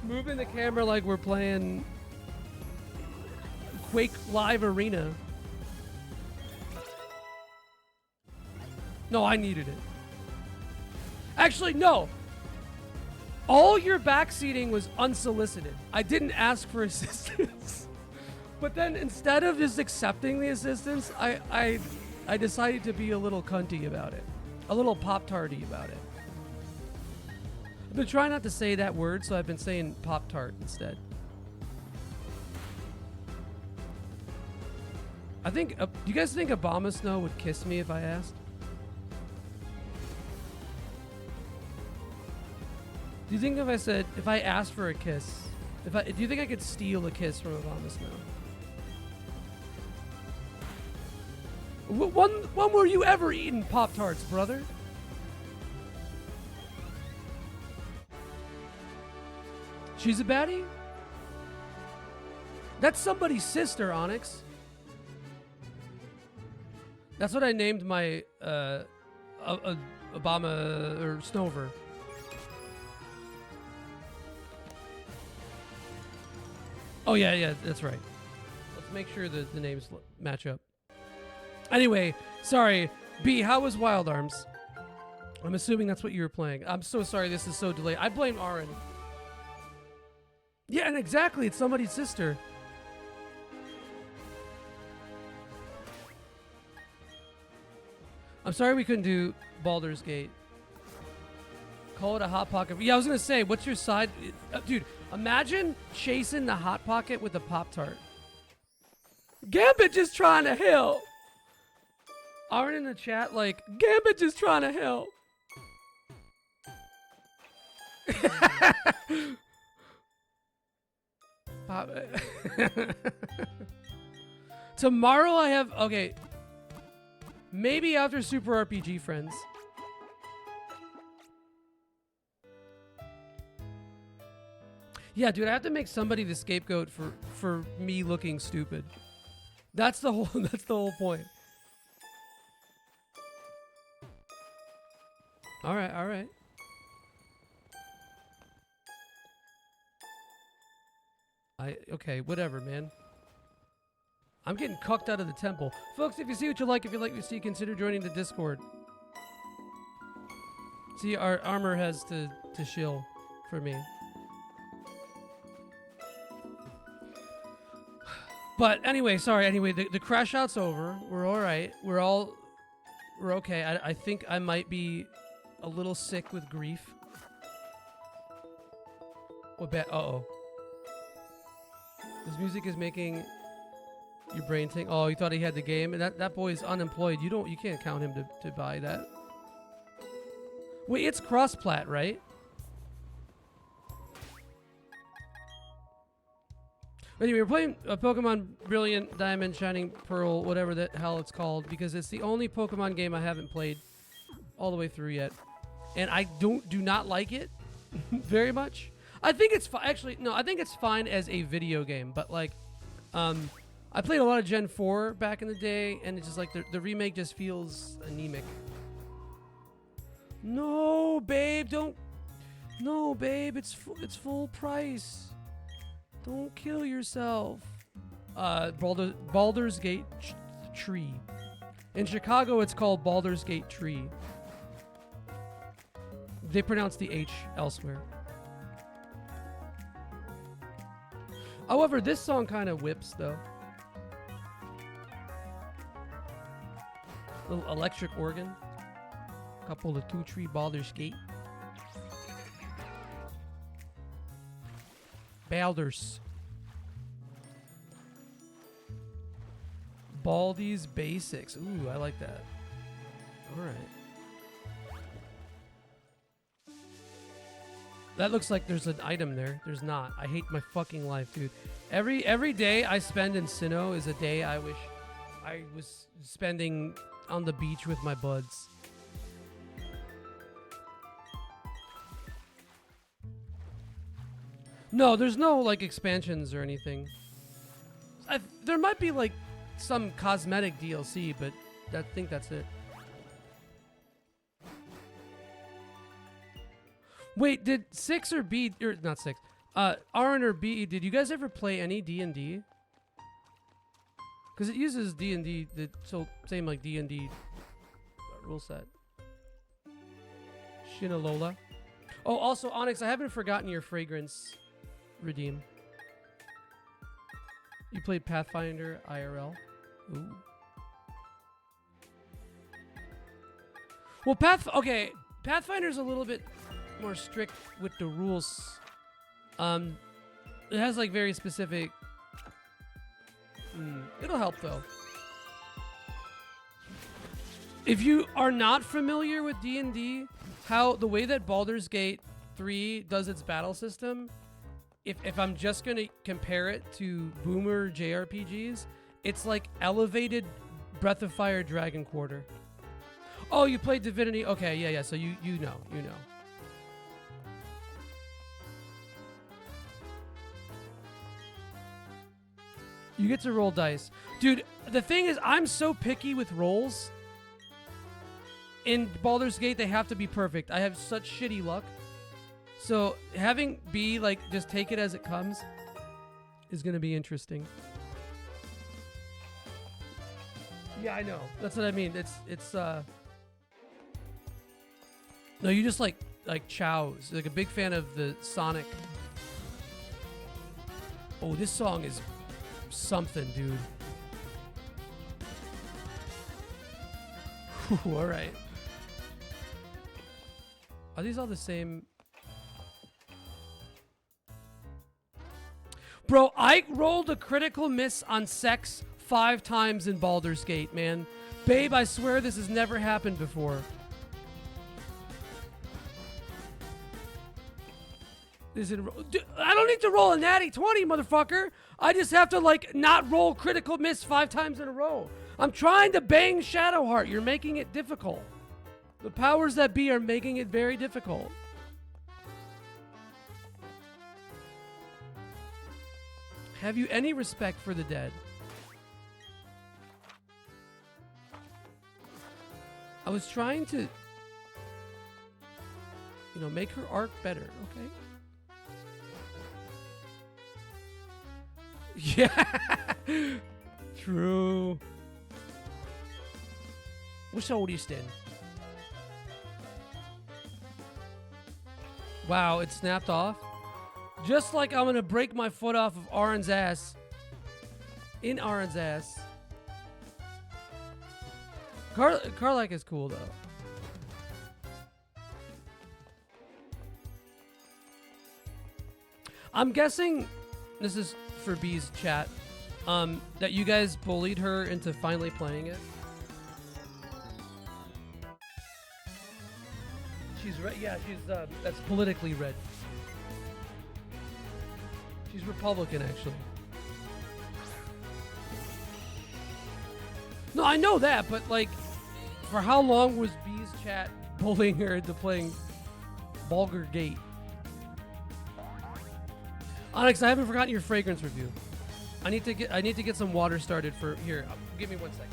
moving the camera like we're playing Quake Live Arena. No, I needed it. Actually, no. All your backseating was unsolicited. I didn't ask for assistance. But then instead of just accepting the assistance, I decided to be a little cunty about it. A little Pop-Tarty about it. I've been trying not to say that word, so I've been saying Pop-Tart instead. I think, do you guys think Obama Snow would kiss me if I asked? Do you think if I asked for a kiss, do you think I could steal a kiss from Obama Snow? When were you ever eating Pop-Tarts, brother? She's a baddie? That's somebody's sister, Onyx. That's what I named my Obama or Snover. Oh yeah, that's right. Let's make sure that the names match up. Anyway, sorry. B, how was Wild Arms? I'm assuming that's what you were playing. I'm so sorry this is so delayed. I blame Aaron. Yeah, and exactly, it's somebody's sister. I'm sorry we couldn't do Baldur's Gate. Call it a Hot Pocket. Yeah, I was going to say, what's your side? Dude, imagine chasing the Hot Pocket with a Pop-Tart. Gambit just trying to help. Aaron in the chat like, Gambit just trying to help. Tomorrow I have, okay, maybe after Super RPG Friends. Yeah, dude, I have to make somebody the scapegoat for me looking stupid. That's the whole point. All right. Okay, whatever, man. I'm getting cucked out of the temple. Folks, if you see what you like, if you like what you see, consider joining the Discord. See, our armor has to shill for me. But anyway, sorry. Anyway, the crash out's over. We're all right. We're okay. I think I might be a little sick with grief. What bad? Uh-oh. This music is making your brain think. Oh, you thought he had the game, and that boy is unemployed. You can't count him to buy that. Wait, it's cross-plat, right? Anyway, we're playing Pokemon Brilliant Diamond, Shining Pearl, whatever the hell it's called, because it's the only Pokemon game I haven't played all the way through yet, and I do not like it very much. I think it's actually no, I think it's fine as a video game, but like, I played a lot of Gen 4 back in the day, and it's just like the remake just feels anemic. No, babe, don't. No, babe, it's full price. Don't kill yourself. Baldur's Gate Tree. In Chicago, it's called Baldur's Gate Tree. They pronounce the H elsewhere. However, this song kind of whips, though. Little electric organ. Couple of 2-tree Baldur's Gate. Baldur's. Baldi's Basics. Ooh, I like that. All right. That looks like there's an item there. There's not. I hate my fucking life, dude. Every day I spend in Sinnoh is a day I wish I was spending on the beach with my buds. No, there's no like expansions or anything. There might be like some cosmetic DLC, but I think that's it. Wait, did 6 or B or not 6? Aaron or B, did you guys ever play any D&D? Because it uses D&D, so same like D&D rule set. Shinalola. Oh, also Onyx, I haven't forgotten your fragrance redeem. You played Pathfinder IRL? Ooh. Well, Pathfinder's a little bit more strict with the rules. It has like very specific. It'll help though. If you are not familiar with D&D, how the way that Baldur's Gate 3 does its battle system, if I'm just gonna compare it to boomer JRPGs, it's like elevated Breath of Fire Dragon Quarter. Oh, you played Divinity? Okay, yeah. So you know. You get to roll dice. Dude, the thing is, I'm so picky with rolls. In Baldur's Gate, they have to be perfect. I have such shitty luck. So having B, like, just take it as it comes is going to be interesting. Yeah, I know. That's what I mean. It's No, you just like chows. Like a big fan of the Sonic. Oh, this song is something, dude. Whew, all right. Are these all the same? Bro, I rolled a critical miss on sex 5 times in Baldur's Gate, man. Babe, I swear this has never happened before. I don't need to roll a natty 20, motherfucker. I just have to, like, not roll critical miss 5 times in a row. I'm trying to bang Shadowheart. You're making it difficult. The powers that be are making it very difficult. Have you any respect for the dead? I was trying to, make her arc better, okay? Yeah. True. What's all this then? Wow, it snapped off. Just like I'm gonna break my foot off of Aaron's ass. In Aaron's ass. Karlach is cool though. I'm guessing this is for B's chat. That you guys bullied her into finally playing it. She's red. Yeah, she's that's politically red. She's Republican, actually. No, I know that, but like, for how long was B's chat bullying her into playing Baldur's Gate? Onyx, I haven't forgotten your fragrance review. I need to get some water started for here. Give me 1 second.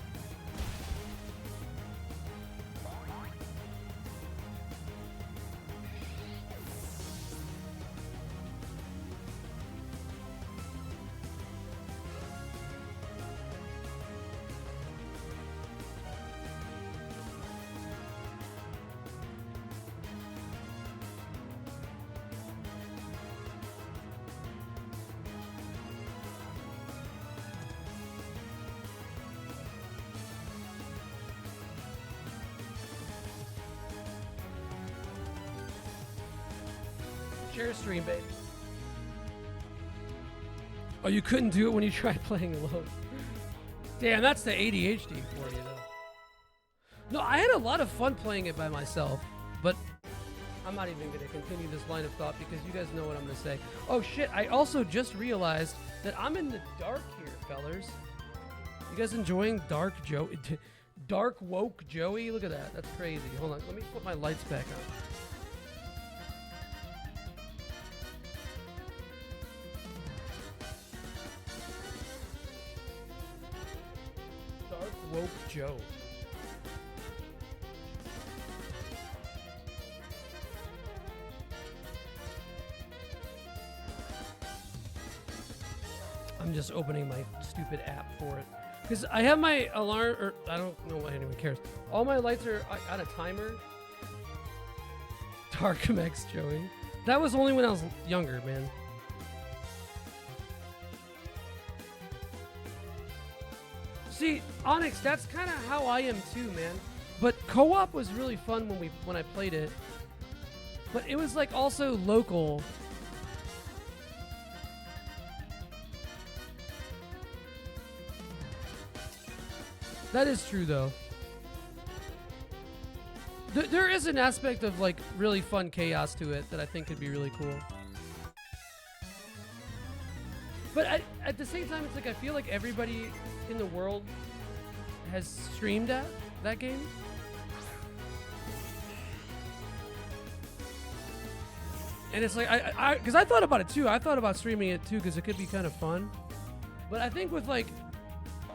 Share a stream, babe. Oh, you couldn't do it when you tried playing alone. Damn, that's the ADHD for you, though. No, I had a lot of fun playing it by myself, but I'm not even going to continue this line of thought because you guys know what I'm going to say. Oh, shit, I also just realized that I'm in the dark here, fellers. You guys enjoying Dark Woke Joey? Look at that. That's crazy. Hold on. Let me put my lights back on. Woke Joe. I'm just opening my stupid app for it. Because I have my alarm, or I don't know why anyone cares. All my lights are on a timer. Darkmex Joey. That was only when I was younger, man. See, Onyx, that's kind of how I am too, man. But co-op was really fun when I played it. But it was like also local. That is true though. There is an aspect of like really fun chaos to it that I think could be really cool. But at the same time, it's like I feel like everybody in the world has streamed that game. And it's like, because I thought about it too. I thought about streaming it too because it could be kind of fun. But I think with like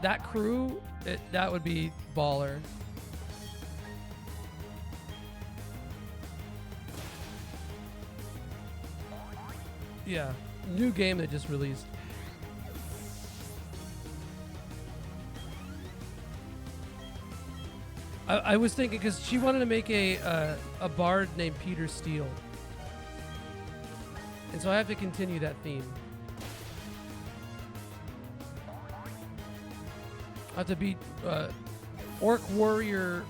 that crew, that would be baller. Yeah, new game that just released. I was thinking because she wanted to make a bard named Peter Steele, and so I have to continue that theme. I have to beat Orc Warrior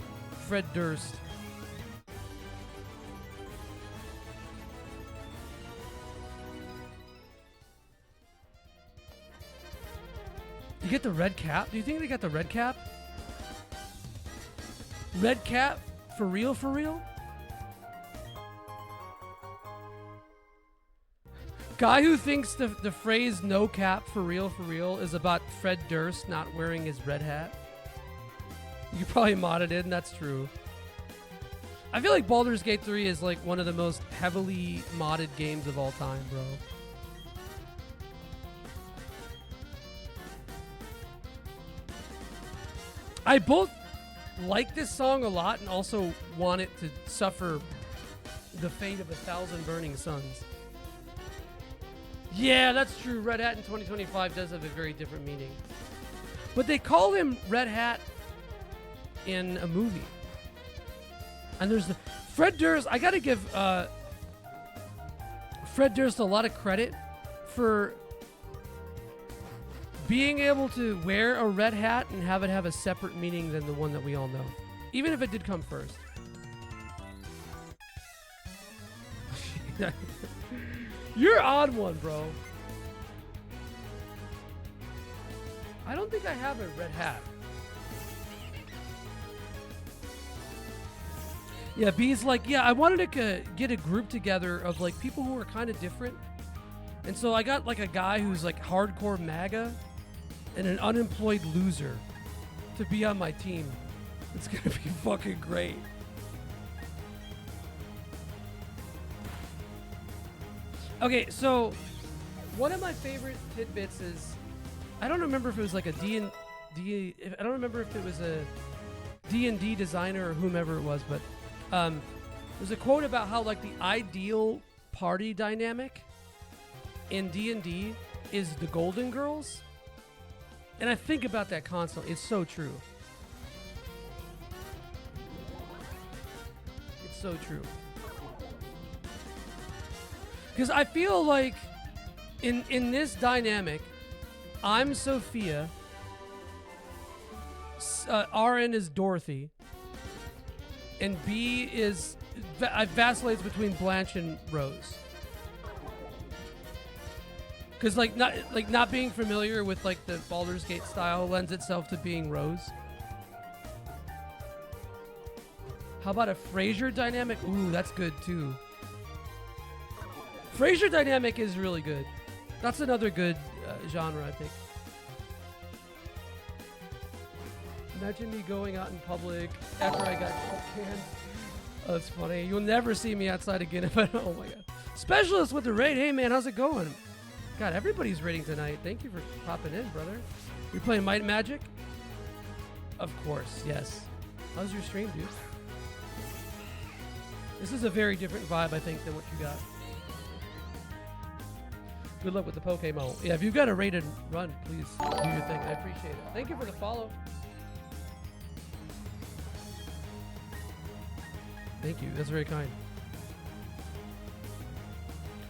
Fred Durst. You get the red cap? Do you think they got the red cap? Red cap? For real, for real? Guy who thinks the phrase no cap for real is about Fred Durst not wearing his red hat. You probably modded it, and that's true. I feel like Baldur's Gate 3 is like one of the most heavily modded games of all time, bro. I both like this song a lot and also want it to suffer the fate of 1,000 burning suns. Yeah, that's true. Red Hat in 2025 does have a very different meaning. But they call him Red Hat in a movie. And there's the Fred Durst. I got to give Fred Durst a lot of credit for being able to wear a red hat and have it have a separate meaning than the one that we all know. Even if it did come first. You're on one, bro. I don't think I have a red hat. Yeah, B's like, yeah, I wanted to get a group together of like people who are kind of different. And so I got like a guy who's like hardcore MAGA and an unemployed loser to be on my team. It's gonna be fucking great. Okay, so one of my favorite tidbits is, I don't remember if it was like a D&D, I don't remember if it was a D&D designer or whomever it was, but there's a quote about how like the ideal party dynamic in D&D is the Golden Girls. And I think about that constantly. It's so true. It's so true. Because I feel like in this dynamic, I'm Sophia, RN is Dorothy, and B is vacillates between Blanche and Rose. Because not being familiar with like the Baldur's Gate style lends itself to being Rose. How about a Frasier dynamic? Ooh, that's good too. Frasier dynamic is really good. That's another good genre, I think. Imagine me going out in public after I got canned. Oh, that's funny. You'll never see me outside again if I don't. Oh my god. Specialist with the raid. Hey man, how's it going? God, everybody's raiding tonight. Thank you for popping in, brother. You playing Might and Magic? Of course, yes. How's your stream, dude? This is a very different vibe, I think, than what you got. Good luck with the Pokemon. Yeah, if you've got a rated run, please do your thing. I appreciate it. Thank you for the follow. Thank you. That's very kind.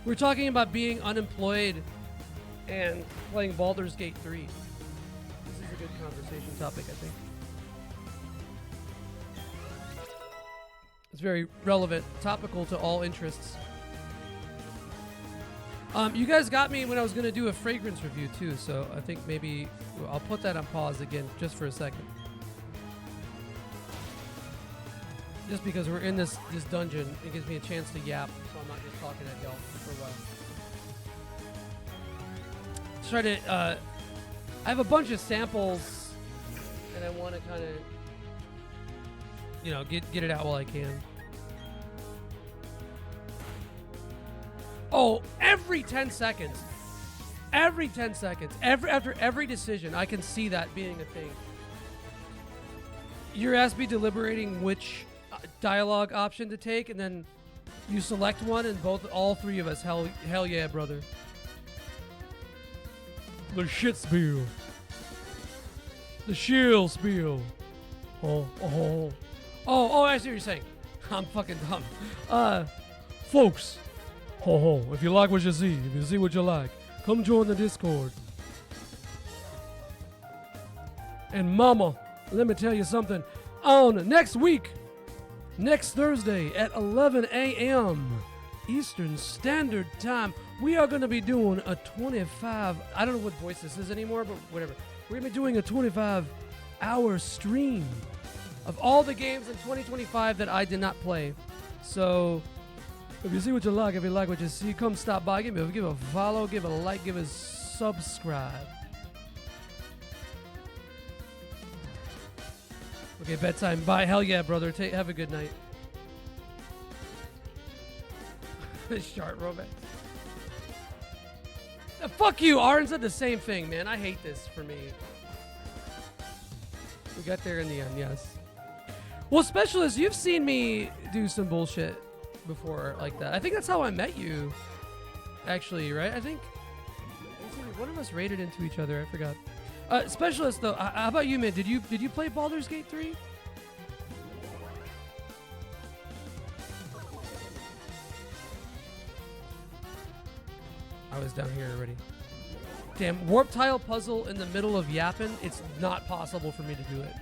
We're talking about being unemployed and playing Baldur's Gate 3. This is a good conversation topic, I think. It's very relevant, topical to all interests. You guys got me when I was going to do a fragrance review too, so I think maybe I'll put that on pause again just for a second. Just because we're in this dungeon, it gives me a chance to yap, so I'm not just talking at y'all for a while. Try to, I have a bunch of samples, and I want to kind of, you know, get it out while I can. Oh, every 10 seconds, after every decision, I can see that being a thing. Your ass be deliberating which dialogue option to take, and then you select one, and all three of us, hell yeah, brother. The shit spiel. The shield spiel. Oh, I see what you're saying. I'm fucking dumb. Folks. If you like what you see, if you see what you like, come join the Discord. And mama, let me tell you something. On next week, next Thursday at 11 a.m. Eastern Standard Time, we are going to be doing a 25, I don't know what voice this is anymore, but whatever. We're going to be doing a 25-hour stream of all the games in 2025 that I did not play. So if you see what you like, if you like what you see, come stop by, give a follow, give a like, give a subscribe. Okay, bedtime. Bye. Hell yeah, brother. Have a good night. Shart robot. Fuck you. Arn said the same thing, man. I hate this for me. We got there in the end, yes. Well, Specialist, you've seen me do some bullshit before like that. I think that's how I met you, actually, right? I think one of us raided into each other. I forgot. Specialist, though, how about you, man? Did you play Baldur's Gate 3? I was down here already. Damn, warp tile puzzle in the middle of yapping. It's not possible for me to do it.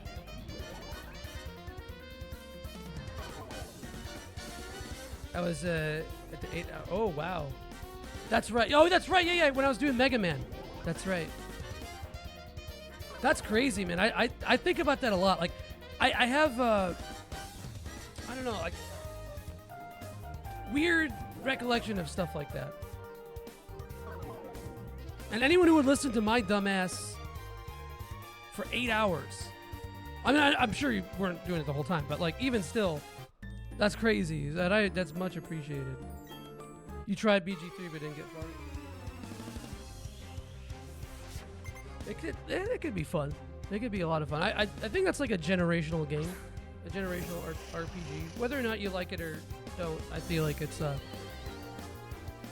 I was at the 8. Oh wow, that's right. Oh, that's right. Yeah. When I was doing Mega Man, that's right. That's crazy, man. I think about that a lot. Like, I have I don't know, like weird recollection of stuff like that. And anyone who would listen to my dumbass for 8 hours, I mean, I'm sure you weren't doing it the whole time, but like even still, that's crazy. That's much appreciated. You tried BG3 but didn't get far. It could be fun. It could be a lot of fun. I think that's like a generational game, a generational RPG. Whether or not you like it or don't, I feel like it's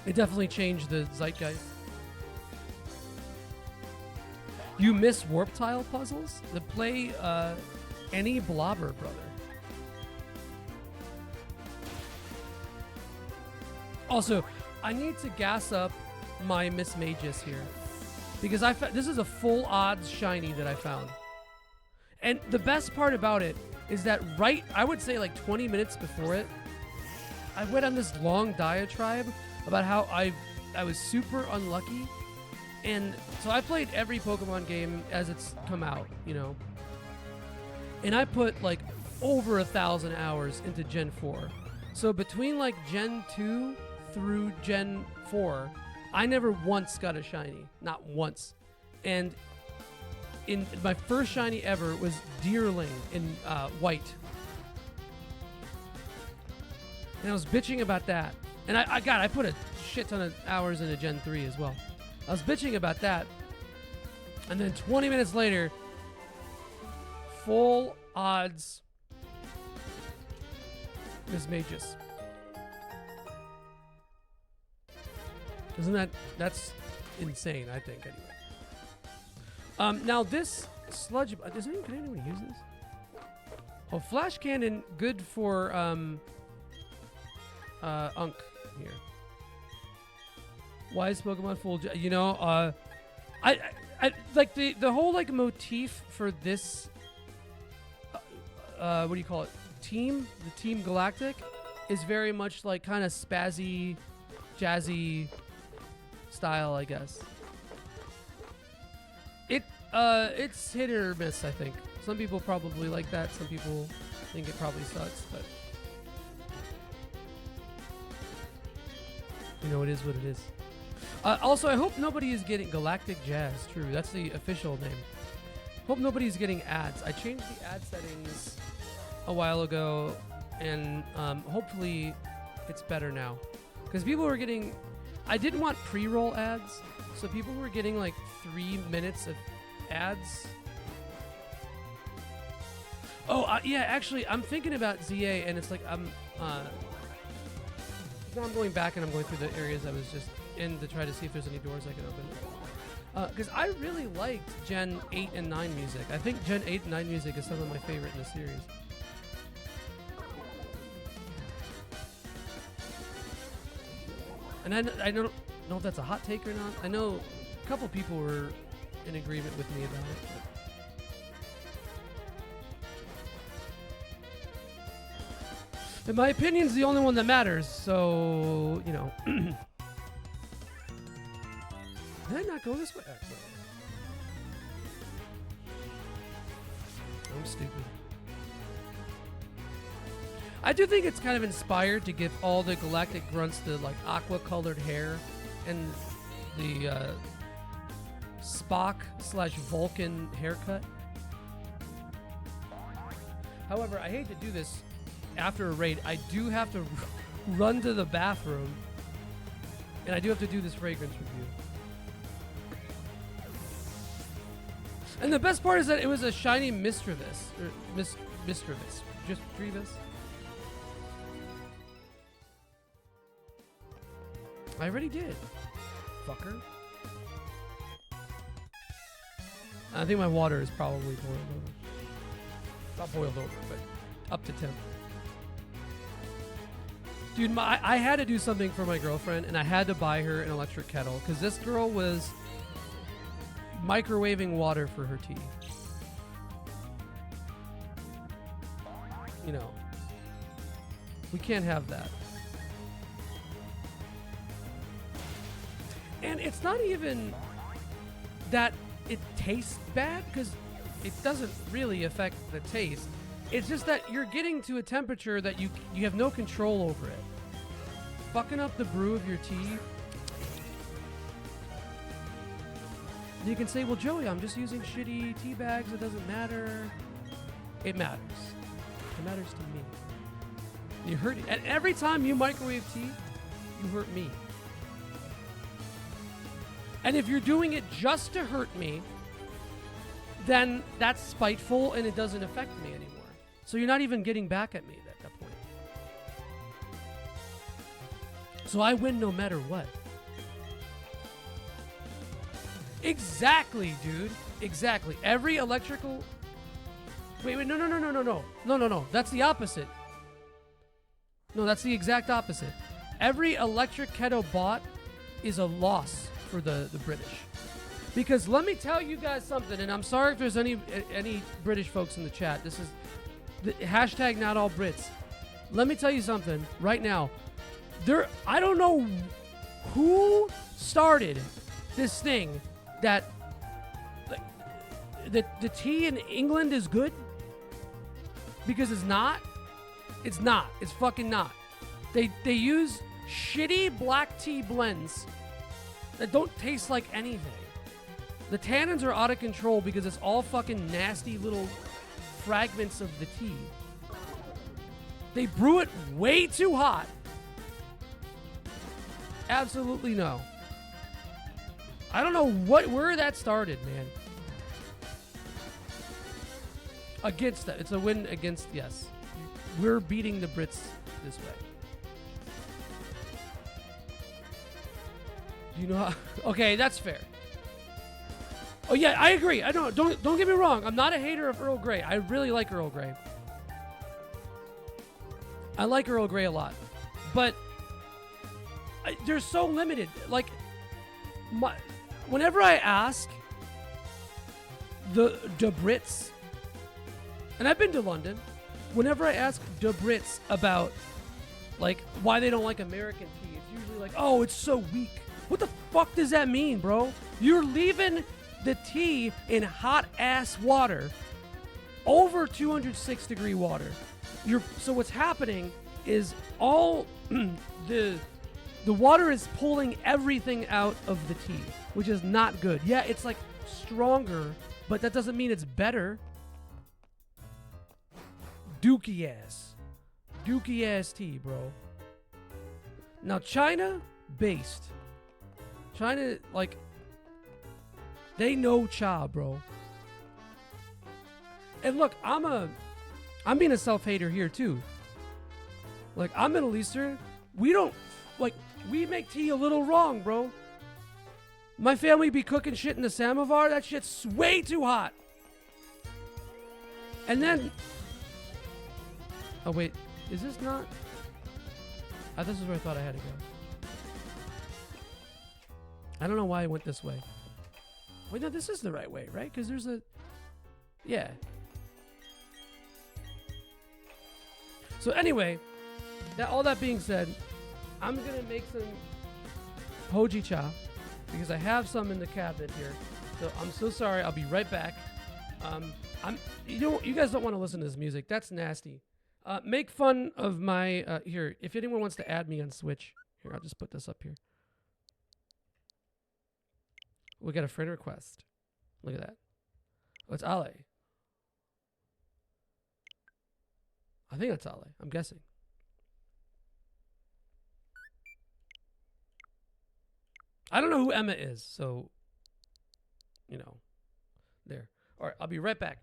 it definitely changed the zeitgeist. You miss warp tile puzzles? Then play any Blobber Brother. Also, I need to gas up my Miss Magus here. Because this is a full odds shiny that I found. And the best part about it is that I would say like 20 minutes before it, I went on this long diatribe about how I was super unlucky. And so I played every Pokemon game as it's come out, you know. And I put like over 1,000 hours into Gen 4. So between like Gen 2 through Gen 4, I never once got a shiny. Not once. And in my first shiny ever was Deerling in white. And I was bitching about that. And I put a shit ton of hours into Gen 3 as well. I was bitching about that. And then 20 minutes later, full odds Miss Magus. Isn't that's insane, I think, anyway. Now this sludge, can anyone use this? Oh, Flash Cannon, good for Unk here. Why is Pokemon full? You know, like the whole like motif for this. What do you call it? The Team Galactic, is very much like kind of spazzy, jazzy style, I guess. It's hit or miss, I think. Some people probably like that. Some people think it probably sucks, but you know, it is what it is. Also, I hope nobody is getting Galactic Jazz. True, that's the official name. Hope nobody's getting ads. I changed the ad settings a while ago, and hopefully it's better now. Because people were getting... I didn't want pre-roll ads, so people were getting like 3 minutes of ads. Oh, yeah, actually, I'm thinking about ZA, and it's like now I'm going back and I'm going through the areas I was just in to try to see if there's any doors I can open. Because I really liked Gen 8 and 9 music. I think Gen 8 and 9 music is some of my favorite in the series. And I don't know if that's a hot take or not. I know a couple people were in agreement with me about it. And my opinion's the only one that matters, so, you know. Did I not go this way? I'm stupid. I do think it's kind of inspired to give all the Galactic Grunts the like aqua-colored hair and the Spock/Vulcan haircut. However, I hate to do this after a raid. I do have to run to the bathroom, and I do have to do this fragrance review. And the best part is that it was a shiny Mistrevis. Just Trevis. I already did. Fucker. I think my water is probably boiled over. Not boiled over, but up to temp. Dude, I had to do something for my girlfriend, and I had to buy her an electric kettle, because this girl was microwaving water for her tea. You know, we can't have that. And it's not even that it tastes bad, because it doesn't really affect the taste. It's just that you're getting to a temperature that you have no control over it. Fucking up the brew of your tea. You can say, well, Joey, I'm just using shitty tea bags. It doesn't matter. It matters. It matters to me. You hurt it. And every time you microwave tea, you hurt me. And if you're doing it just to hurt me, then that's spiteful and it doesn't affect me anymore. So you're not even getting back at me at that point. So I win no matter what. Exactly, dude. Exactly. Every electrical... Wait, no. That's the opposite. No, that's the exact opposite. Every electric kettle bought is a loss for the British. Because let me tell you guys something, and I'm sorry if there's any British folks in the chat. This is the hashtag not all Brits. Let me tell you something right now. I don't know who started this thing that the tea in England is good, because it's not. It's not. It's fucking not. They use shitty black tea blends that don't taste like anything. The tannins are out of control because it's all fucking nasty little fragments of the tea. They brew it way too hot. Absolutely no. I don't know where that started, man. Against that. It's a win against, yes. We're beating the Brits this way. Do you know how? Okay, that's fair. Oh yeah, I agree. I don't get me wrong. I'm not a hater of Earl Grey. I really like Earl Grey. I like Earl Grey a lot, but they're so limited. Like, whenever I ask the Brits, and I've been to London. Whenever I ask the Brits about like why they don't like American tea, it's usually like, oh, it's so weak. What the fuck does that mean, bro? You're leaving the tea in hot ass water, over 206 degree water. So what's happening is all the water is pulling everything out of the tea, which is not good. Yeah, it's like stronger, but that doesn't mean it's better. Dookie ass tea, bro. Now China based. China, like, they know cha, bro. And look, I'm being a self-hater here too. Like, I'm Middle Eastern. We make tea a little wrong, bro. My family be cooking shit in the samovar. That shit's way too hot. And then, oh wait, is this not? This is where I thought I had to go. I don't know why I went this way. Wait, no, this is the right way, right? Because there's a, yeah. So anyway, all that being said, I'm gonna make some hoji cha because I have some in the cabinet here. So I'm so sorry. I'll be right back. You guys don't want to listen to this music. That's nasty. Make fun of my here. If anyone wants to add me on Switch, here I'll just put this up here. We got a friend request. Look at that. Oh, it's Ale. I think that's Ale. I'm guessing. I don't know who Emma is, so, you know, there. All right, I'll be right back.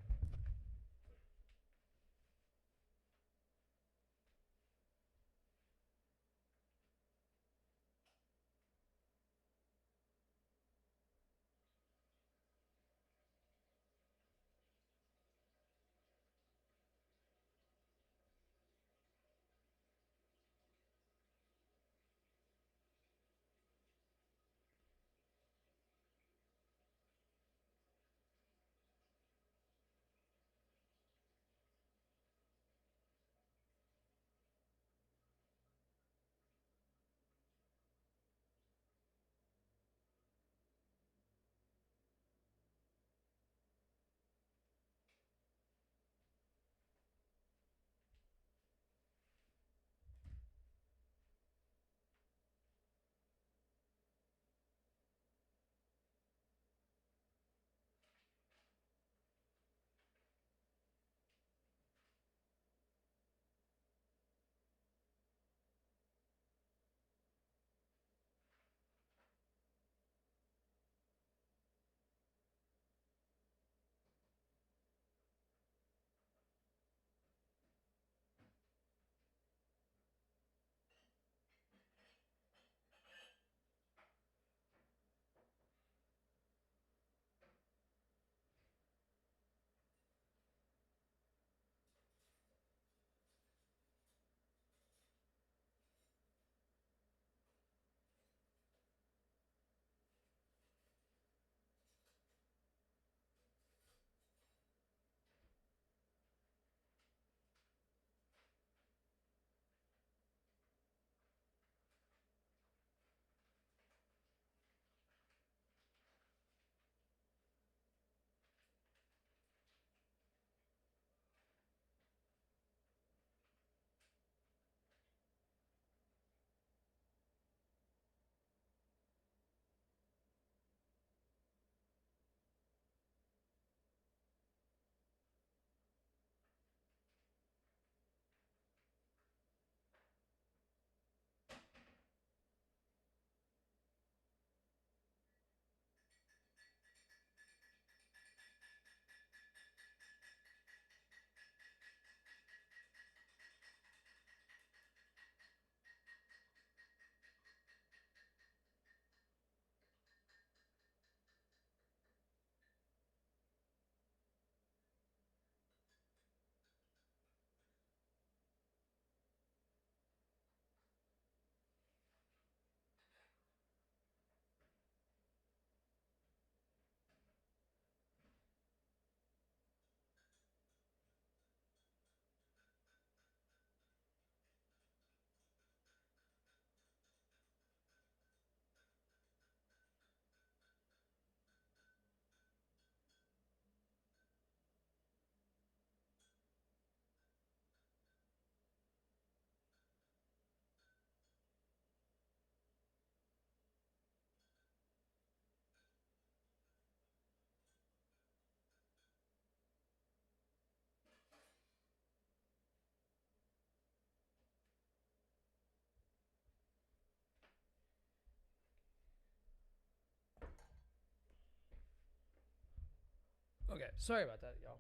Okay, sorry about that, y'all.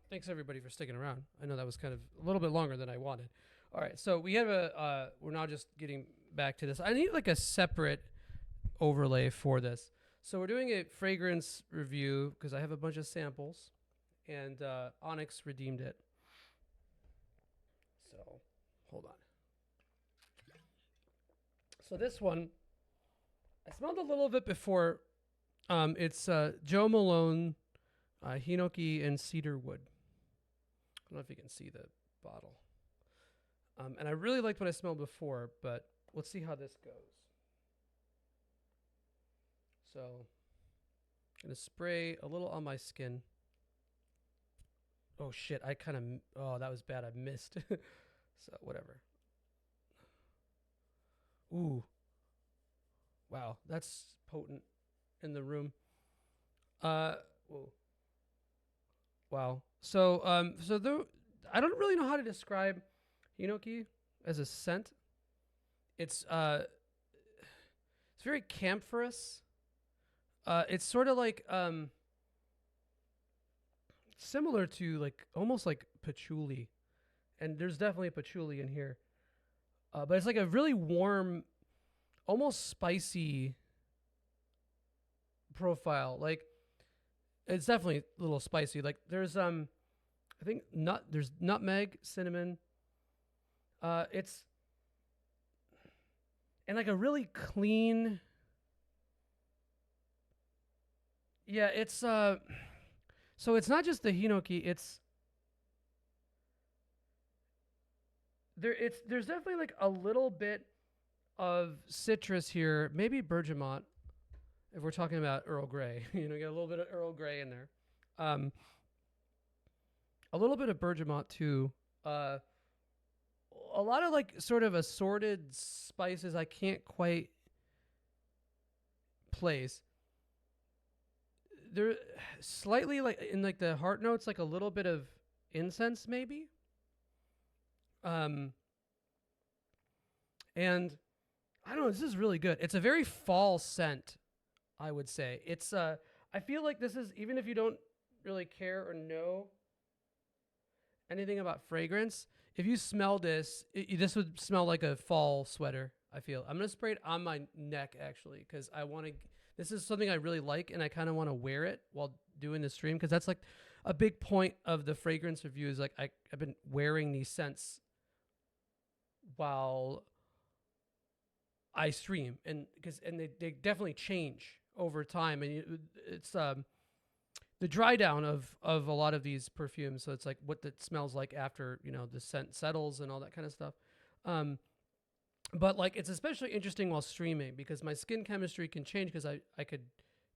Thanks everybody for sticking around. I know that was kind of a little bit longer than I wanted. All right, so we have we're now just getting back to this. I need like a separate overlay for this. So we're doing a fragrance review because I have a bunch of samples, and Onyx redeemed it. So hold on. So this one, I smelled a little bit before. It's Joe Malone, Hinoki and Cedarwood. I don't know if you can see the bottle. And I really liked what I smelled before, but let's see how this goes. So I'm going to spray a little on my skin. Oh shit, oh, that was bad. I missed. So whatever. Ooh. Wow, that's potent in the room. Whoa. Wow. So I don't really know how to describe Hinoki as a scent. It's very camphorous. It's sort of like similar to like almost like patchouli, and there's definitely patchouli in here. But it's like a really warm, almost spicy profile. Like it's definitely a little spicy. Like there's I think there's nutmeg, cinnamon. It's and like a really clean. Yeah, it's so it's not just the Hinoki, there's definitely like a little bit of citrus here, maybe bergamot if we're talking about Earl Grey. You get a little bit of Earl Grey in there. A little bit of bergamot too. A lot of like sort of assorted spices I can't quite place. They're slightly like in like the heart notes, like a little bit of incense maybe. And I don't know, this is really good. It's a very fall scent, I would say. It's I feel like this is, even if you don't really care or know anything about fragrance, if you smell this, this would smell like a fall sweater, I feel. I'm going to spray it on my neck actually, because I want to. This is something I really like, and I kind of want to wear it while doing the stream, because that's like a big point of the fragrance review is like I've been wearing these scents while I stream, and they definitely change over time, and it's the dry down of a lot of these perfumes. So it's like what it smells like after the scent settles and all that kind of stuff. But like it's especially interesting while streaming because my skin chemistry can change because I could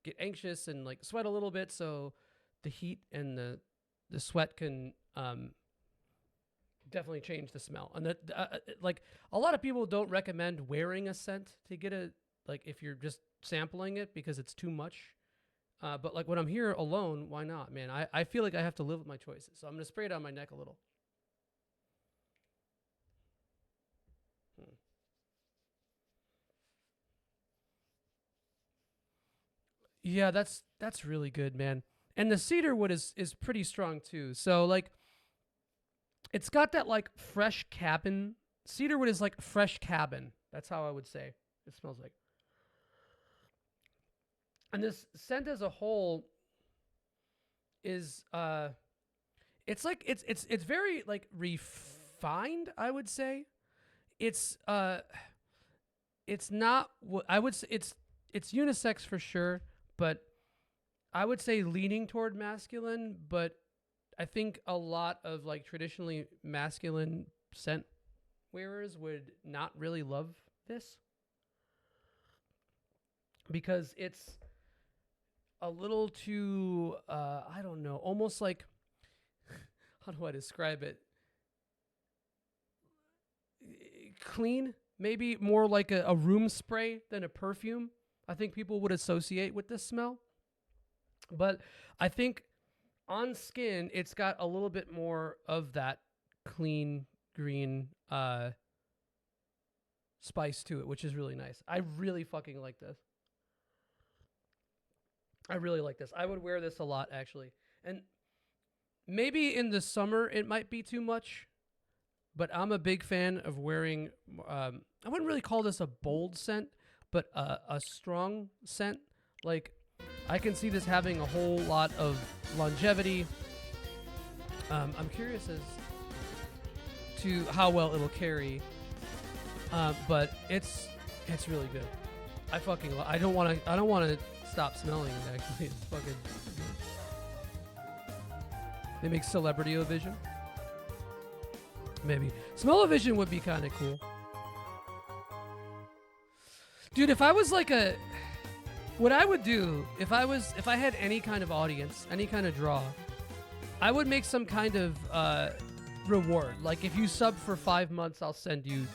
get anxious and like sweat a little bit. So the heat and the sweat can definitely change the smell. And that like a lot of people don't recommend wearing a scent to get like if you're just sampling it because it's too much. But like when I'm here alone, why not, man? I feel like I have to live with my choices. So I'm going to spray it on my neck a little. Yeah, that's really good, man. And the cedarwood is pretty strong too. So like it's got that like fresh cabin. Cedarwood is like fresh cabin. That's how I would say it smells like. And this scent as a whole is it's like it's very like refined, I would say. It's not what I would say, it's unisex for sure, but I would say leaning toward masculine, but I think a lot of like traditionally masculine scent wearers would not really love this because it's a little too, I don't know, almost like, how do I describe it? Clean, maybe more like a room spray than a perfume. I think people would associate with this smell. But I think on skin, it's got a little bit more of that clean green spice to it, which is really nice. I really fucking like this. I really like this. I would wear this a lot, actually. And maybe in the summer it might be too much, but I'm a big fan of wearing, I wouldn't really call this a bold scent, but a strong scent. Like, I can see this having a whole lot of longevity. I'm curious as to how well it'll carry, but it's really good. I fucking I don't want to stop smelling it. Actually, it's fucking good. They make Celebrity-O-Vision. Maybe Smell-O-Vision would be kind of cool, dude. If I was like what I would do if I had any kind of audience, any kind of draw, I would make some kind of reward. Like, if you sub for 5 months, I'll send you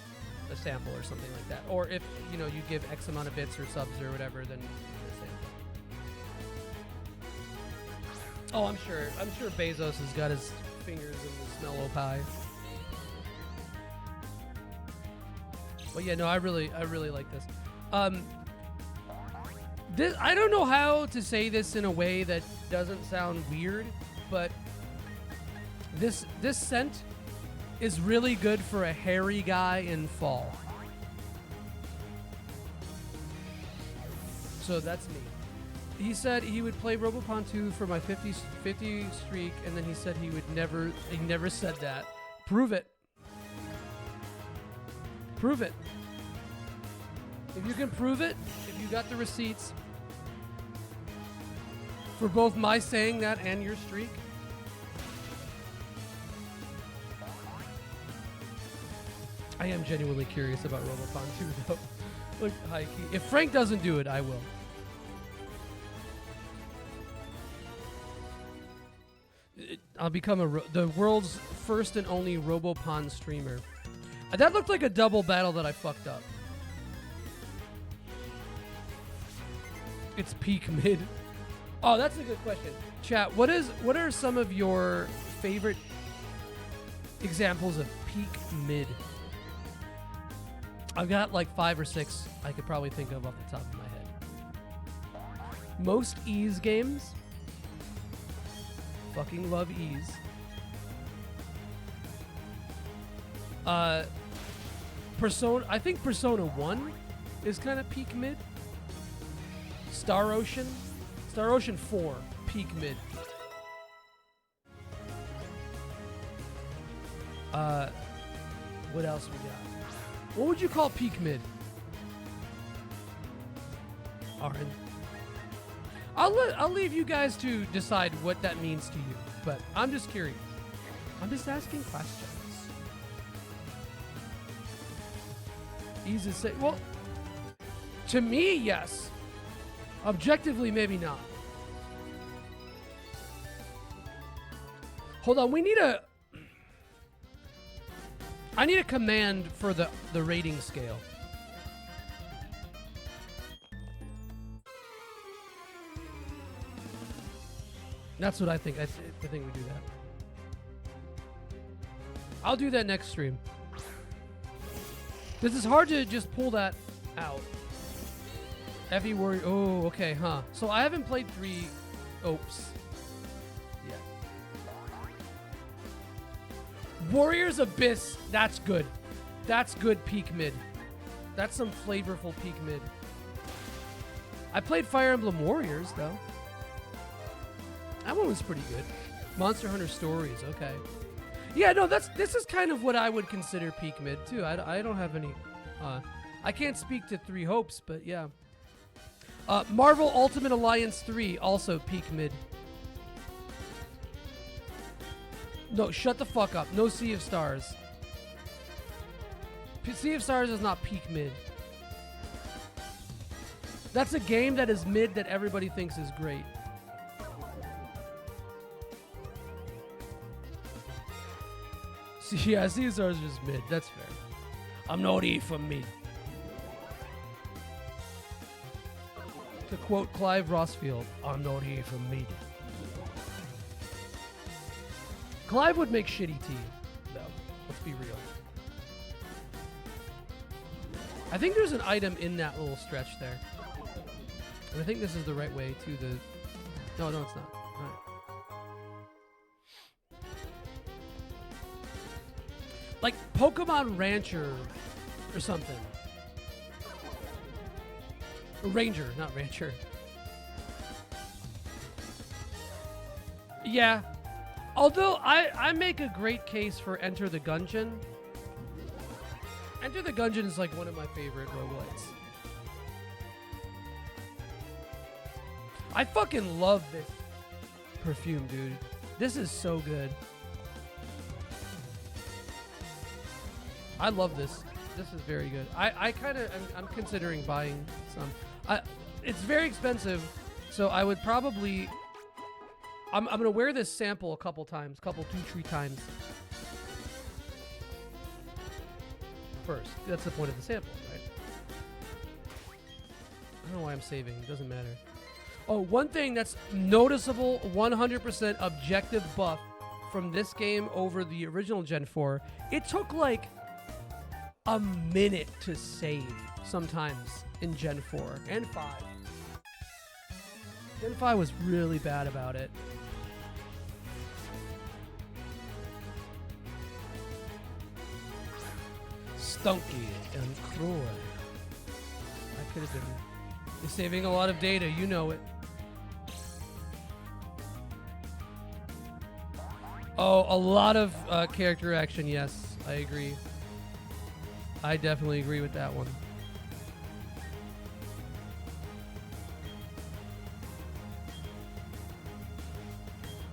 a sample or something like that. Or if, you know, you give X amount of bits or subs or whatever, then a sample. Oh, I'm sure Bezos has got his fingers in the Smello pie. But yeah, no, I really like this. I don't know how to say this in a way that doesn't sound weird, but this scent is really good for a hairy guy in fall. So that's me. He said he would play Robopon 2 for my 50 streak, and then he said he never said that. Prove it. Prove it. If you can prove it, if you got the receipts for both my saying that and your streak, I am genuinely curious about Robopon 2, though. Like, high key. If Frank doesn't do it, I will. I'll become the world's first and only Robopon streamer. That looked like a double battle that I fucked up. It's peak mid. Oh, that's a good question. Chat, what are some of your favorite examples of peak mid? I've got like 5 or 6 I could probably think of off the top of my head. Most Ys games. Fucking love Ys. Persona, I think Persona 1 is kind of peak mid. Star Ocean 4, peak mid. What else we got? What would you call peak mid? Arn. I'll leave you guys to decide what that means to you, but I'm just curious. I'm just asking questions. Easy to say. Well, to me, yes. Objectively, maybe not. Hold on, I need a command for the rating scale. That's what I think. I think we do that. I'll do that next stream. This is hard to just pull that out. Heavy Warrior. Oh, okay, huh. So I haven't played 3 Opes yet. Warriors Abyss. That's good. That's good peak mid. That's some flavorful peak mid. I played Fire Emblem Warriors, though. That one was pretty good. Monster Hunter Stories. Okay. Yeah, no, this is kind of what I would consider peak mid, too. I don't have any... I can't speak to 3 Hopes, but yeah. Marvel Ultimate Alliance 3, also peak mid. No, shut the fuck up. No Sea of Stars. Sea of Stars is not peak mid. That's a game that is mid that everybody thinks is great. Yeah, Sea of Stars is just mid. That's fair. I'm not here for mid. To quote Clive Rossfield, I'm not here for mid. Clive would make shitty tea, though. Let's be real. I think there's an item in that little stretch there. And I think this is the right way to No, it's not. All right. Like Pokemon Rancher or something. Ranger, not Rancher. Yeah. Although I make a great case for Enter the Gungeon. Enter the Gungeon is like one of my favorite roguelites. I fucking love this perfume, dude. This is so good. I love this. This is very good. I'm considering buying some. It's very expensive, so I would probably. I'm gonna wear this sample a couple times, 2-3 times. First, that's the point of the sample, right? I don't know why I'm saving. It doesn't matter. Oh, one thing that's noticeable, 100% objective buff from this game over the original Gen 4. It took like a minute to save sometimes in Gen 4 and 5. Gen 5 was really bad about it. Stunky and Croy. I could have been saving a lot of data, you know it. Oh, a lot of character action, yes, I agree. I definitely agree with that one.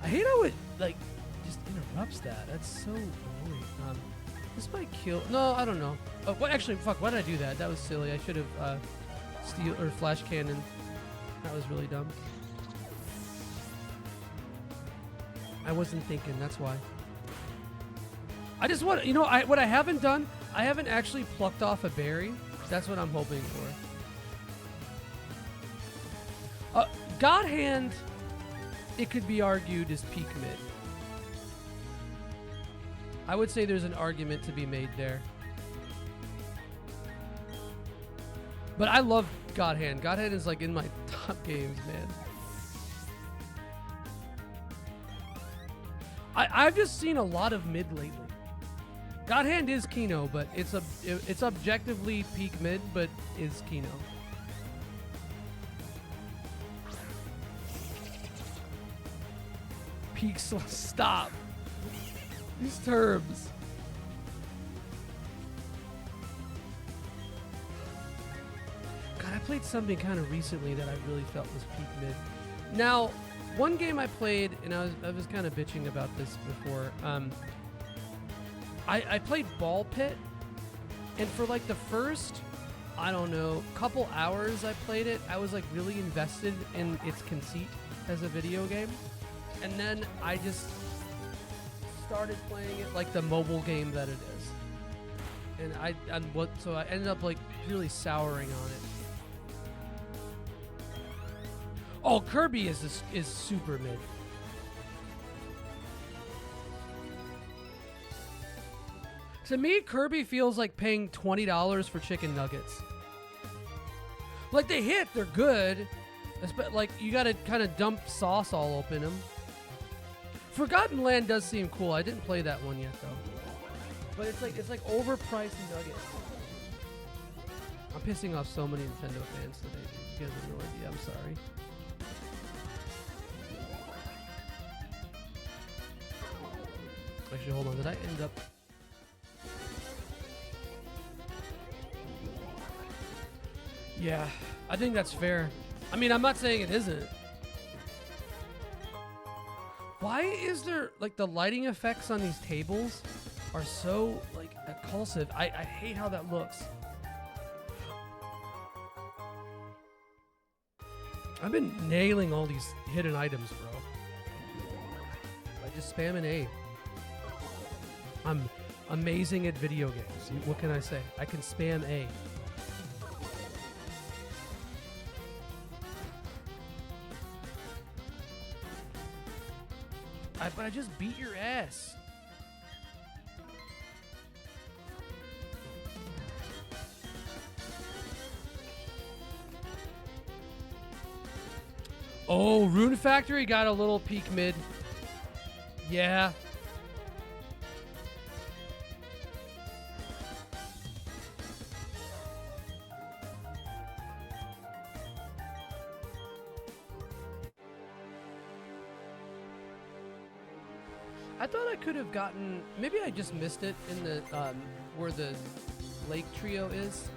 I hate how it, like, just interrupts that. That's so annoying. This might kill... No, I don't know. Oh, what? Actually, fuck, why did I do that? That was silly. I should have steel or flash cannon. That was really dumb. I wasn't thinking, that's why. I just want... You know, what I haven't done... I haven't actually plucked off a berry. That's what I'm hoping for. God Hand, it could be argued, is peak mid. I would say there's an argument to be made there. But I love God Hand. God Hand is like in my top games, man. I've just seen a lot of mid lately. God Hand is Kino, but it's objectively peak mid, but is Kino. Peak stop. These terms. God, I played something kind of recently that I really felt was peak mid. Now, one game I played, and I was kind of bitching about this before. I played Ball Pit, and for like the first, I don't know, couple hours I played it, I was like really invested in its conceit as a video game. And then I just started playing it like the mobile game that it is. And so I ended up like really souring on it. Oh, Kirby is super mid. To me, Kirby feels like paying $20 for chicken nuggets. Like they hit, they're good. Like you gotta kind of dump sauce all up in them. Forgotten Land does seem cool. I didn't play that one yet though. But it's like overpriced nuggets. I'm pissing off so many Nintendo fans today, dude. You guys have no idea. I'm sorry. Actually, hold on. Did I end up? Yeah, I think that's fair. I mean, I'm not saying it isn't. Why is there, like, the lighting effects on these tables are so, like, repulsive? I hate how that looks. I've been nailing all these hidden items, bro. By just spamming A. I'm amazing at video games. What can I say? I can spam A. But I just beat your ass. Oh, Rune Factory got a little peak mid. Yeah. I thought I could have gotten, maybe I just missed it in the where the lake trio is.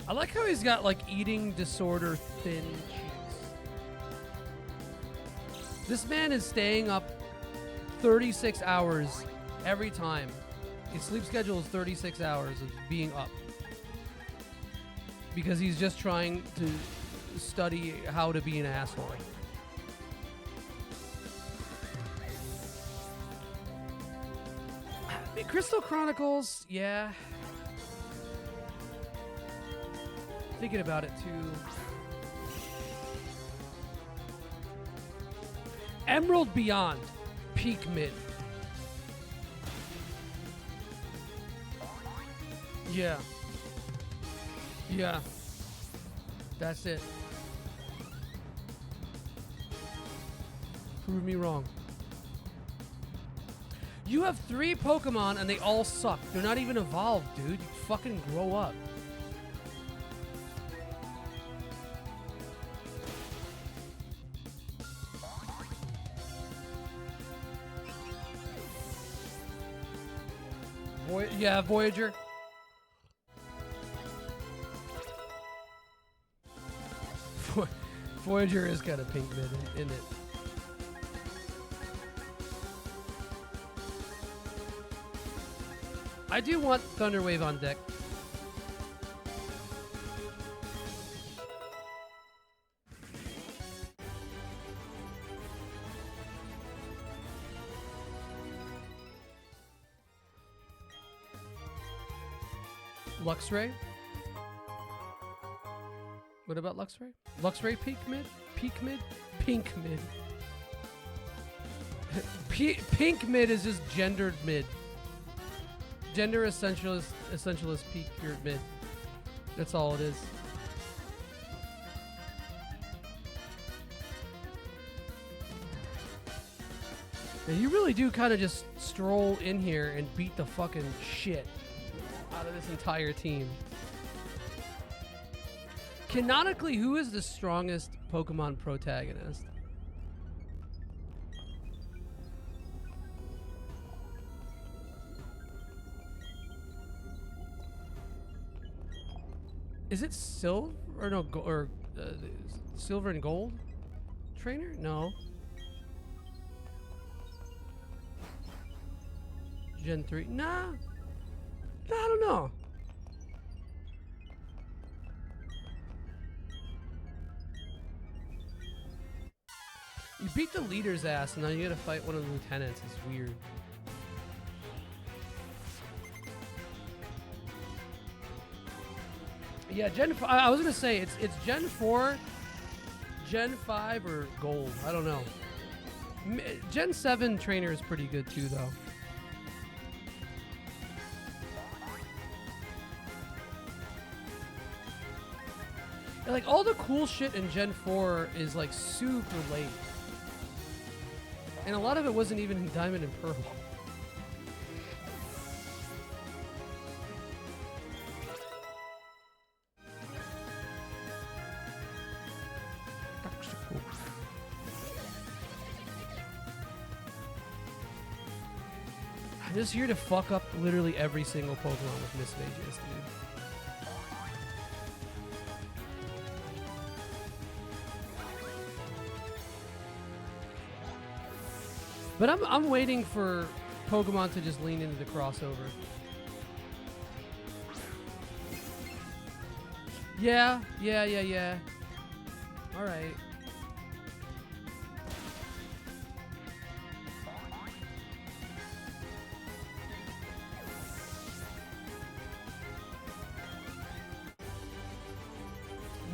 I like how he's got like eating disorder thin cheeks. This man is staying up 36 hours every time. His sleep schedule is 36 hours of being up. Because he's just trying to study how to be an asshole. Crystal Chronicles, yeah. Thinking about it too. Emerald Beyond, peak mid. Yeah. Yeah. That's it. Prove me wrong. You have 3 Pokemon and they all suck. They're not even evolved, dude. You fucking grow up. Yeah, Voyager. Voyager is kind of pink mid, isn't it? I do want Thunderwave on deck. Luxray? What about Luxray? Luxray peak mid? Peak mid? Pink mid. Pink mid is just gendered mid. Gender essentialist peak your mid. That's all it is. And you really do kind of just stroll in here and beat the fucking shit out of this entire team. Canonically, who is the strongest Pokemon protagonist? Is it Silver or no? Silver and Gold trainer? No. Gen 3? Nah. I don't know. You beat the leader's ass and now you gotta fight one of the lieutenants. It's weird. Yeah, I was gonna say it's Gen 4, Gen 5, or Gold. I don't know. Gen 7 trainer is pretty good too, though. And, like, all the cool shit in Gen 4 is like super late, and a lot of it wasn't even in Diamond and Pearl. I'm just here to fuck up literally every single Pokemon with Miss Magius, dude. But I'm waiting for Pokemon to just lean into the crossover. Yeah. All right.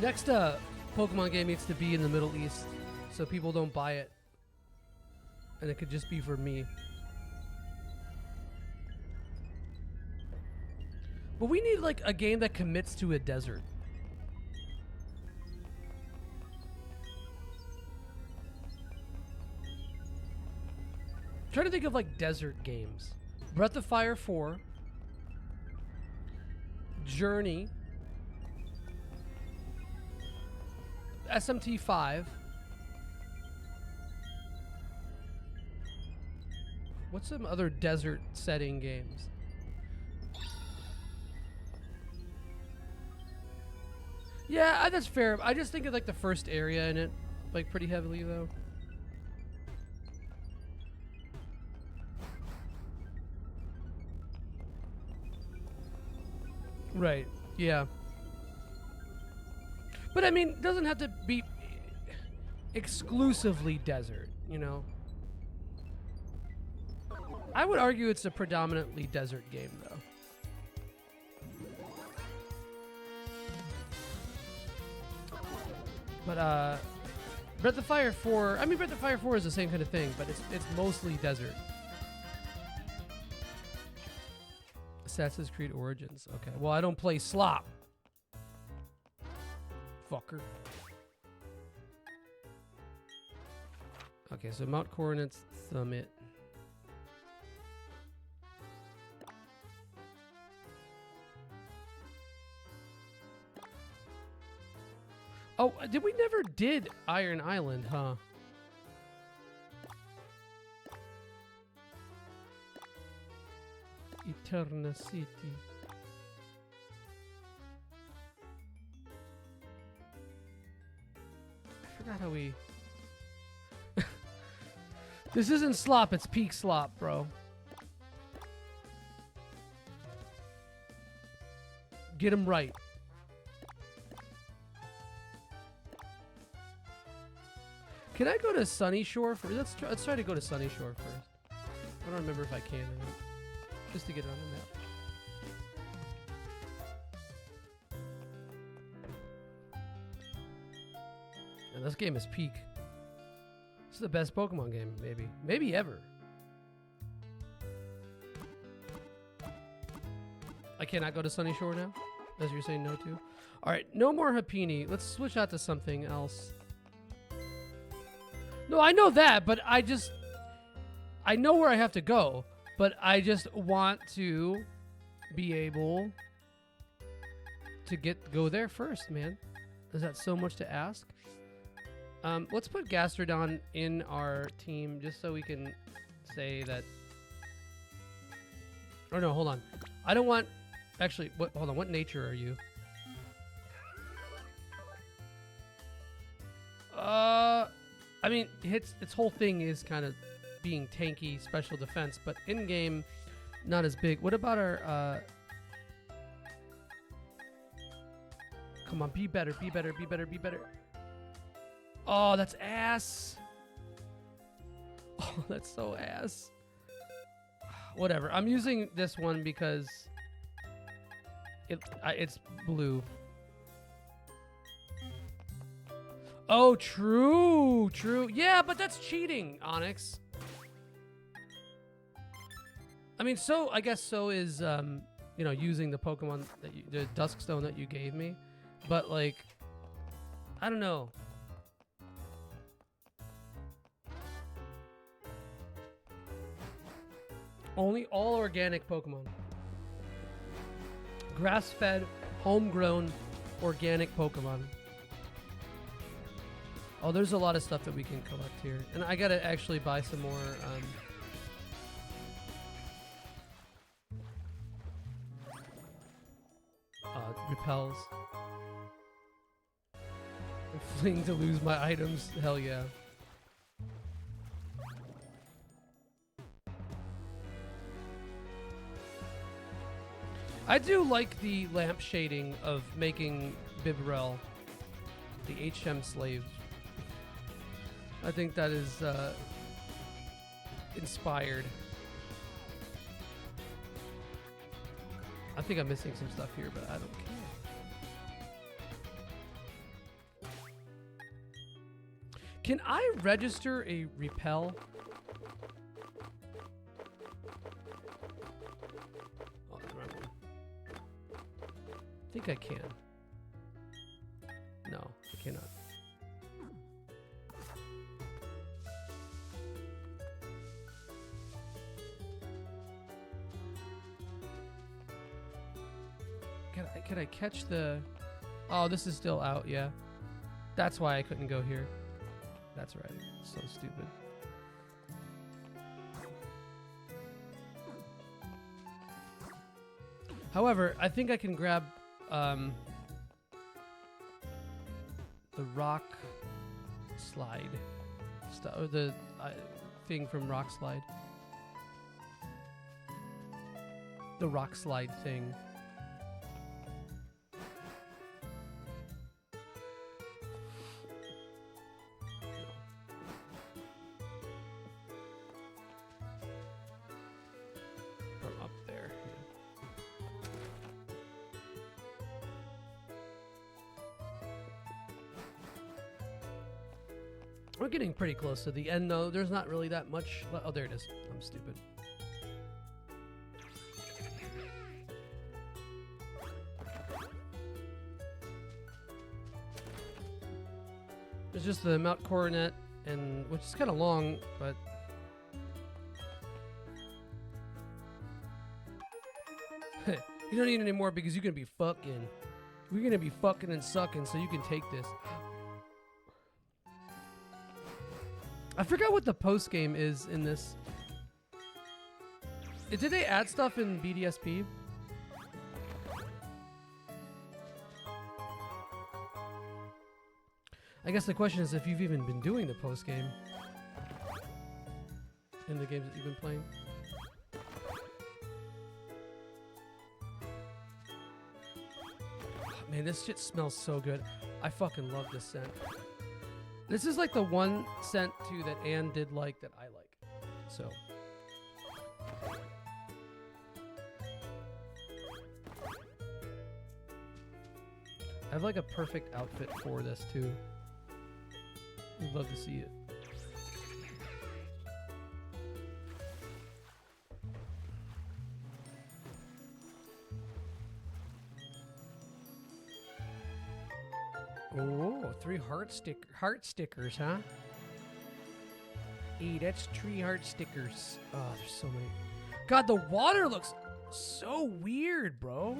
Next Pokemon game needs to be in the Middle East so people don't buy it. And it could just be for me. But we need like a game that commits to a desert. trying to think of like desert games. Breath of Fire 4, Journey, SMT 5. What's some other desert setting games? Yeah, that's fair. I just think of like the first area in it, like pretty heavily though. Right. Yeah. But I mean, it doesn't have to be exclusively desert, you know? I would argue it's a predominantly desert game, though. But, Breath of Fire 4... I mean, Breath of Fire 4 is the same kind of thing, but it's mostly desert. Assassin's Creed Origins. Okay. Well, I don't play slop. Fucker. Okay, so Mount Coordinates Summit. Oh, we never did Iron Island, huh? Eterna City. I forgot how we... This isn't slop, it's peak slop, bro. Get him right. Can I go to Sunny Shore first? Let's try to go to Sunny Shore first. I don't remember if I can or not. Just to get it on the map. And this game is peak. This is the best Pokemon game, maybe. Maybe ever. I cannot go to Sunny Shore now? As you're saying no to? Alright, no more Happini. Let's switch out to something else. No, I know that, but I know where I have to go, but I just want to be able to go there first, man. Is that so much to ask? Let's put Gastrodon in our team just so we can say that. Oh no, hold on. I don't want. Actually, hold on. What nature are you? I mean, its whole thing is kind of being tanky, special defense, but in game, not as big. What about our? Come on, be better, be better, be better, be better. Oh, that's ass. Oh, that's so ass. Whatever. I'm using this one because it's blue. Oh, true, true. Yeah, but that's cheating, Onyx. I mean, so I guess so is you know, using the Pokemon that the Duskstone that you gave me, but like, I don't know. Only all organic Pokemon. Grass-fed, homegrown, organic Pokemon. Oh, there's a lot of stuff that we can collect here. And I gotta actually buy some more, repels. I'm fleeing to lose my items. Hell yeah. I do like the lamp shading of making Bibarel the HM slave. I think that is inspired. I think I'm missing some stuff here, but I don't care. Can I register a repel? Oh, the wrong one. I think I can. No, I cannot. Can I catch the? Oh, this is still out. Yeah, that's why I couldn't go here. That's right. So stupid. However, I think I can grab the rock slide stuff, or the thing from Rock Slide. The rock slide thing. From up there. We're getting pretty close to the end, though. There's not really that much. Oh, there it is. I'm stupid. There's just the Mount Coronet, and which is kind of long, but you don't need any more because you're gonna be fucking. We're gonna be fucking and sucking, so you can take this. I forgot what the post game is in this. Did they add stuff in BDSP? I guess the question is if you've even been doing the post game in the games that you've been playing. Oh, man, this shit smells so good. I fucking love this scent. This is like the one scent too that Anne did like that I like. So. I have like a perfect outfit for this too. I'd love to see it. Oh, 3 heart stickers, huh? Hey, that's 3 heart stickers. Oh, there's so many. God, the water looks so weird, bro.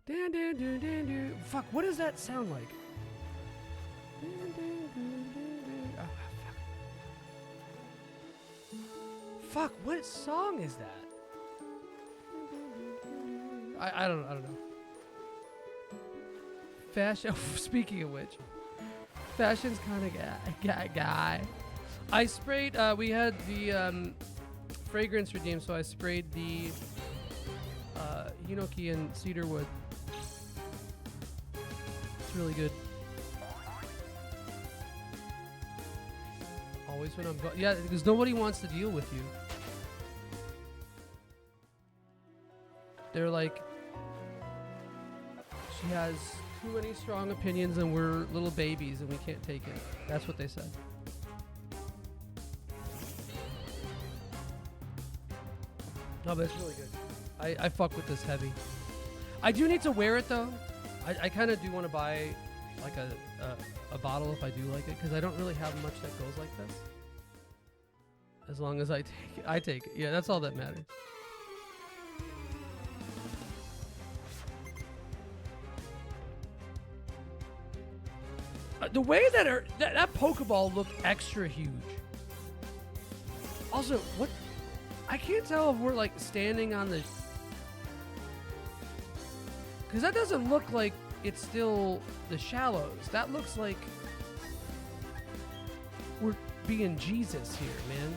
Dan, dan, dan, dan, dan. Fuck, what does that sound like? Dan, dan, dan, dan, dan. Oh, fuck, what song is that? I don't know. Fashion. Speaking of which, fashion's kind of guy. I sprayed. We had the fragrance redeemed, so I sprayed the hinoki and cedarwood. It's really good. Always when I'm yeah, because nobody wants to deal with you. They're like, she has too many strong opinions and we're little babies and we can't take it. That's what they said. No, but it's really good. I fuck with this heavy. I do need to wear it though. I kind of do want to buy like a bottle if I do like it, because I don't really have much that goes like this. As long as I take it. Yeah, that's all that matters. The way that Pokeball looked extra huge. Also, what? I can't tell if we're like standing on the... Because that doesn't look like it's still the shallows. That looks like we're being Jesus here, man.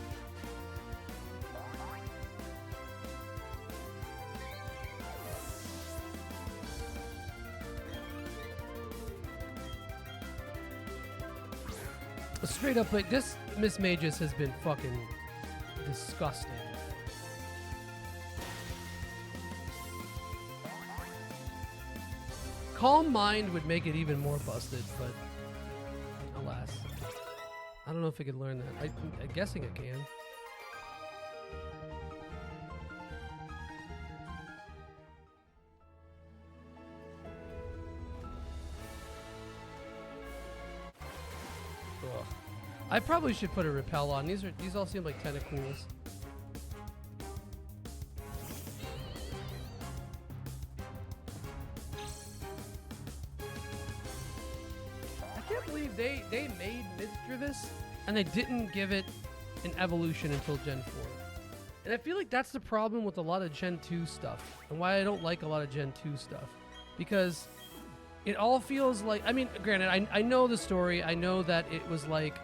Straight up, like, this Miss Magus has been fucking disgusting. Calm Mind would make it even more busted, but alas. I don't know if I could learn that. I'm guessing it can. Ugh. I probably should put a repel on. These all seem like tentacles. they made Misdreavus, and they didn't give it an evolution until Gen 4. And I feel like that's the problem with a lot of Gen 2 stuff, and why I don't like a lot of Gen 2 stuff. Because it all feels like, I mean, granted, I know the story. I know that it was like,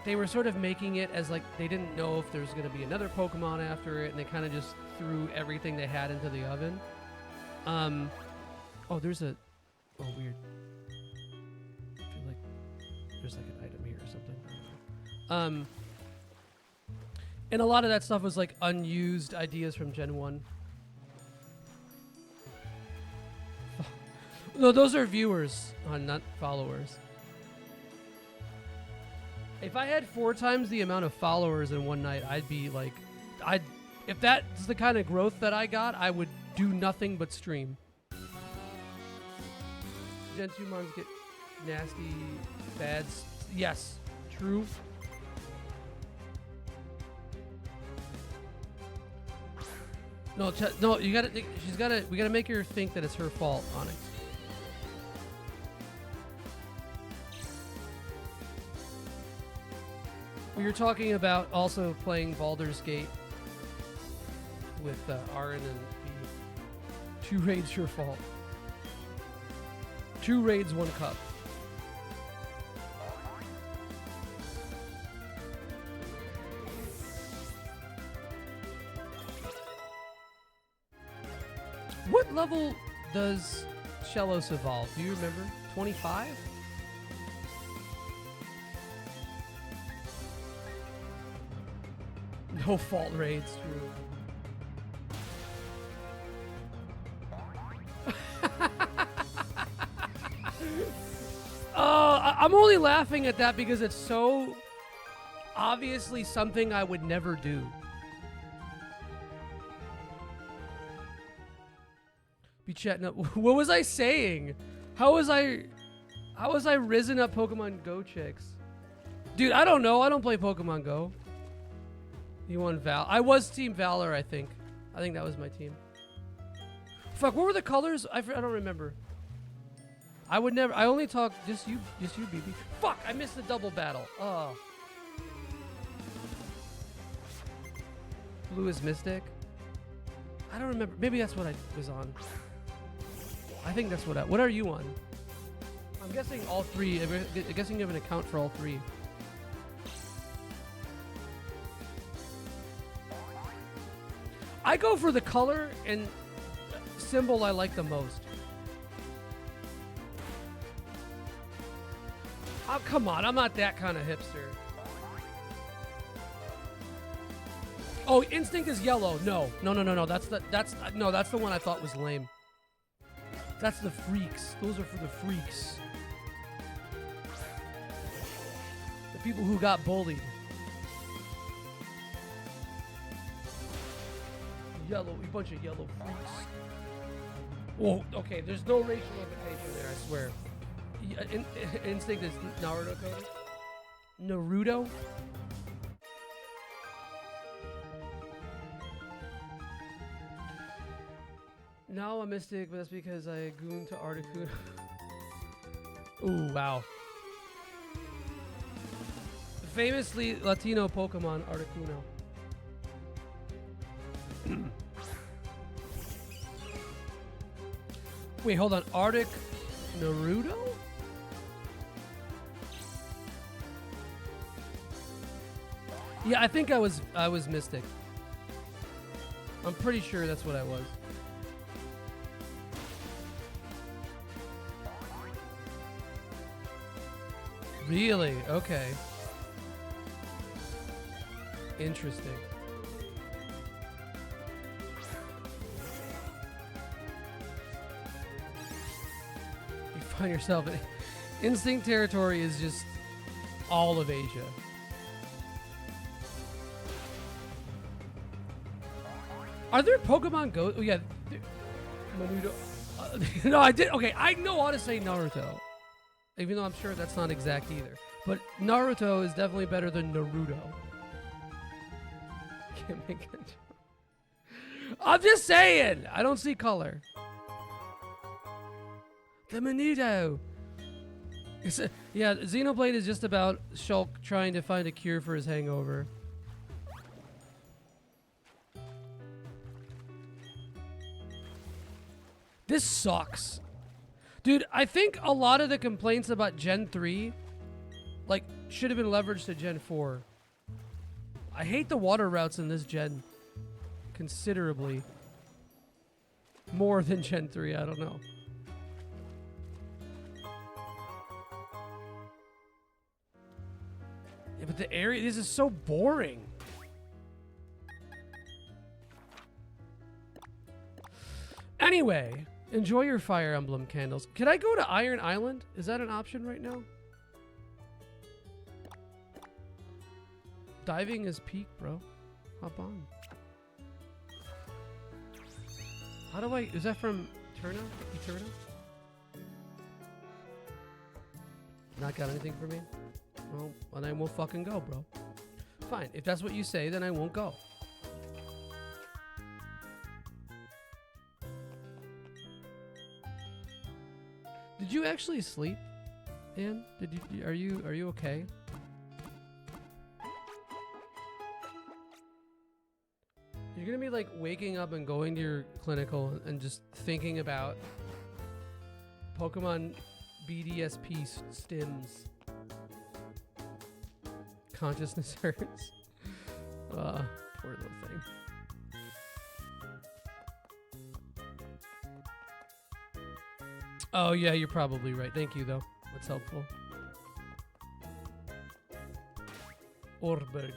they were sort of making it as like, they didn't know if there was going to be another Pokemon after it, and they kind of just threw everything they had into the oven. Oh, there's a, oh, weird. I feel like there's like an item here or something. I don't know. And a lot of that stuff was like unused ideas from Gen 1. No, those are viewers, not followers. If I had 4 times the amount of followers in one night, I'd be like, if that's the kind of growth that I got, I would do nothing but stream. Gen 2 mons get nasty, bad. Yes, true. No, no, you gotta. We gotta make her think that it's her fault, Onyx. We were talking about also playing Baldur's Gate with Aaron and B. 2 raids, your fault. 2 raids, 1 cup. What level does Shellos evolve? Do you remember? 25? No fault raids, true. I'm only laughing at that because it's so obviously something I would never do. Be chatting up. What was I saying? How was I risen up Pokemon Go chicks? Dude, I don't know. I don't play Pokemon Go. You won Val. I was Team Valor, I think. I think that was my team. Fuck, what were the colors? I don't remember. I would never. I only talk. Just you, BB. Fuck, I missed the double battle. Oh. Blue is Mystic. I don't remember. Maybe that's what I was on. I think that's what what are you on? I'm guessing all 3. I'm guessing you have an account for all 3. I go for the color and symbol I like the most. Oh, come on. I'm not that kind of hipster. Oh, Instinct is yellow. No. That's the one I thought was lame. That's the freaks. Those are for the freaks. The people who got bullied. Yellow, a bunch of yellow freaks. Whoa, okay, there's no racial implication there, I swear. Instinct is Naruto coded? Naruto? Now I'm Mystic, but that's because I gooned to Articuno. Ooh, wow. Famously Latino Pokemon, Articuno. Wait, hold on. Arctic Naruto? Yeah, I think I was Mystic. I'm pretty sure that's what I was. Really? Okay. Interesting. You find yourself in Instinct territory is just all of Asia. Are there Pokemon Go? Oh yeah, Menudo. No, I did. Okay, I know how to say Naruto, even though I'm sure that's not exact either. But Naruto is definitely better than Naruto. Can't make it. I'm just saying. I don't see color. The Menudo. Yeah, Xenoblade is just about Shulk trying to find a cure for his hangover. This sucks. Dude, I think a lot of the complaints about Gen 3 like should have been leveraged to Gen 4. I hate the water routes in this gen considerably more than Gen 3, I don't know. Yeah, but the area, this is so boring. Anyway, enjoy your Fire Emblem candles. Can I go to Iron Island? Is that an option right now? Diving is peak, bro. Hop on. How do I... Is that from Eterna? Not got anything for me? Well, then I won't fucking go, bro. Fine. If that's what you say, then I won't go. Did you actually sleep, Ann? Did you? Are you okay? You're gonna be like waking up and going to your clinical and just thinking about Pokemon BDSP stims. Consciousness hurts. Poor little thing. Oh yeah, you're probably right. Thank you though. That's helpful. Orberg.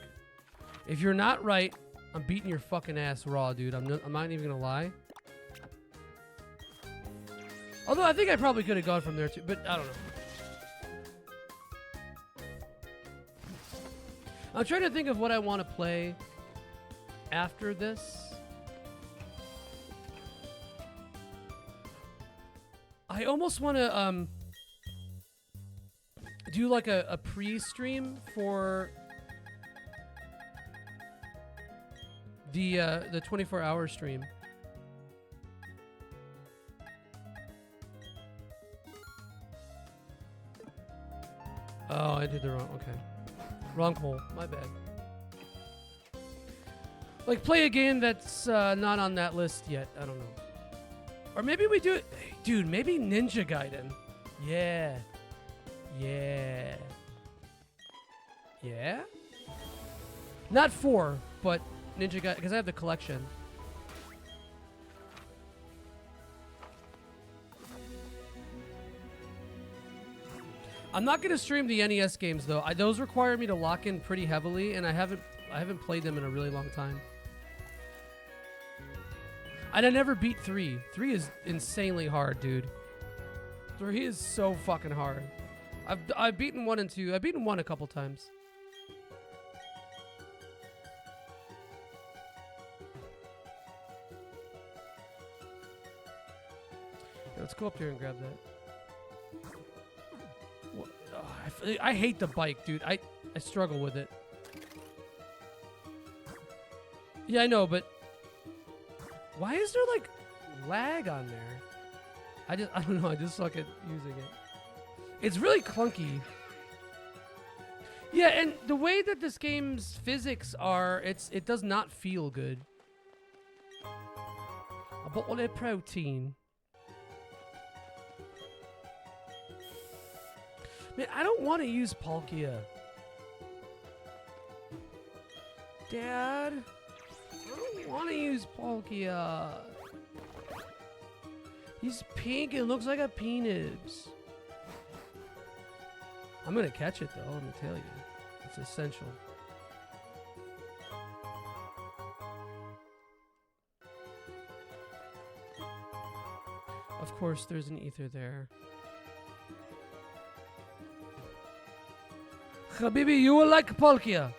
If you're not right, I'm beating your fucking ass raw, dude. I'm not even gonna lie. Although I think I probably could have gone from there too, but I don't know. I'm trying to think of what I want to play after this. I almost want to do like a pre-stream for the 24-hour stream. Oh, I did the wrong. Okay, wrong poll. My bad. Like play a game that's not on that list yet. I don't know. Or maybe we do it, dude. Maybe Ninja Gaiden. Yeah. Not 4, but Ninja Gaiden, because I have the collection. I'm not gonna stream the NES games though. Those require me to lock in pretty heavily, and I haven't played them in a really long time. And I never beat 3. 3 is insanely hard, dude. 3 is so fucking hard. I've beaten 1 and 2. I've beaten 1 a couple times. Yeah, let's go up here and grab that. What? Oh, I hate the bike, dude. I struggle with it. Yeah, I know, but why is there like lag on there? I don't know. I just suck at using it. It's really clunky. Yeah, and the way that this game's physics are, it does not feel good. A bottle of protein. Man, I don't want to use Palkia. Dad, I don't want to use Palkia. He's pink and looks like a penis. I'm gonna catch it though, let me tell you. It's essential. Of course, there's an ether there. Habibi, you will like Palkia.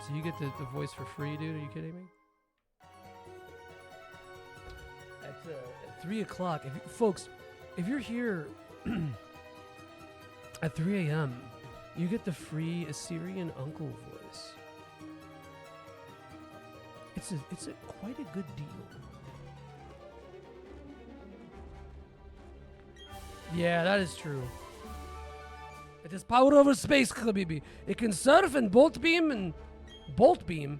So you get the voice for free, dude? Are you kidding me? At 3 o'clock, folks, if you're here at 3 a.m., you get the free Assyrian uncle voice. It's quite a good deal. Yeah, that is true. It has power over space, Habibi. It can surf and bolt beam and bolt beam.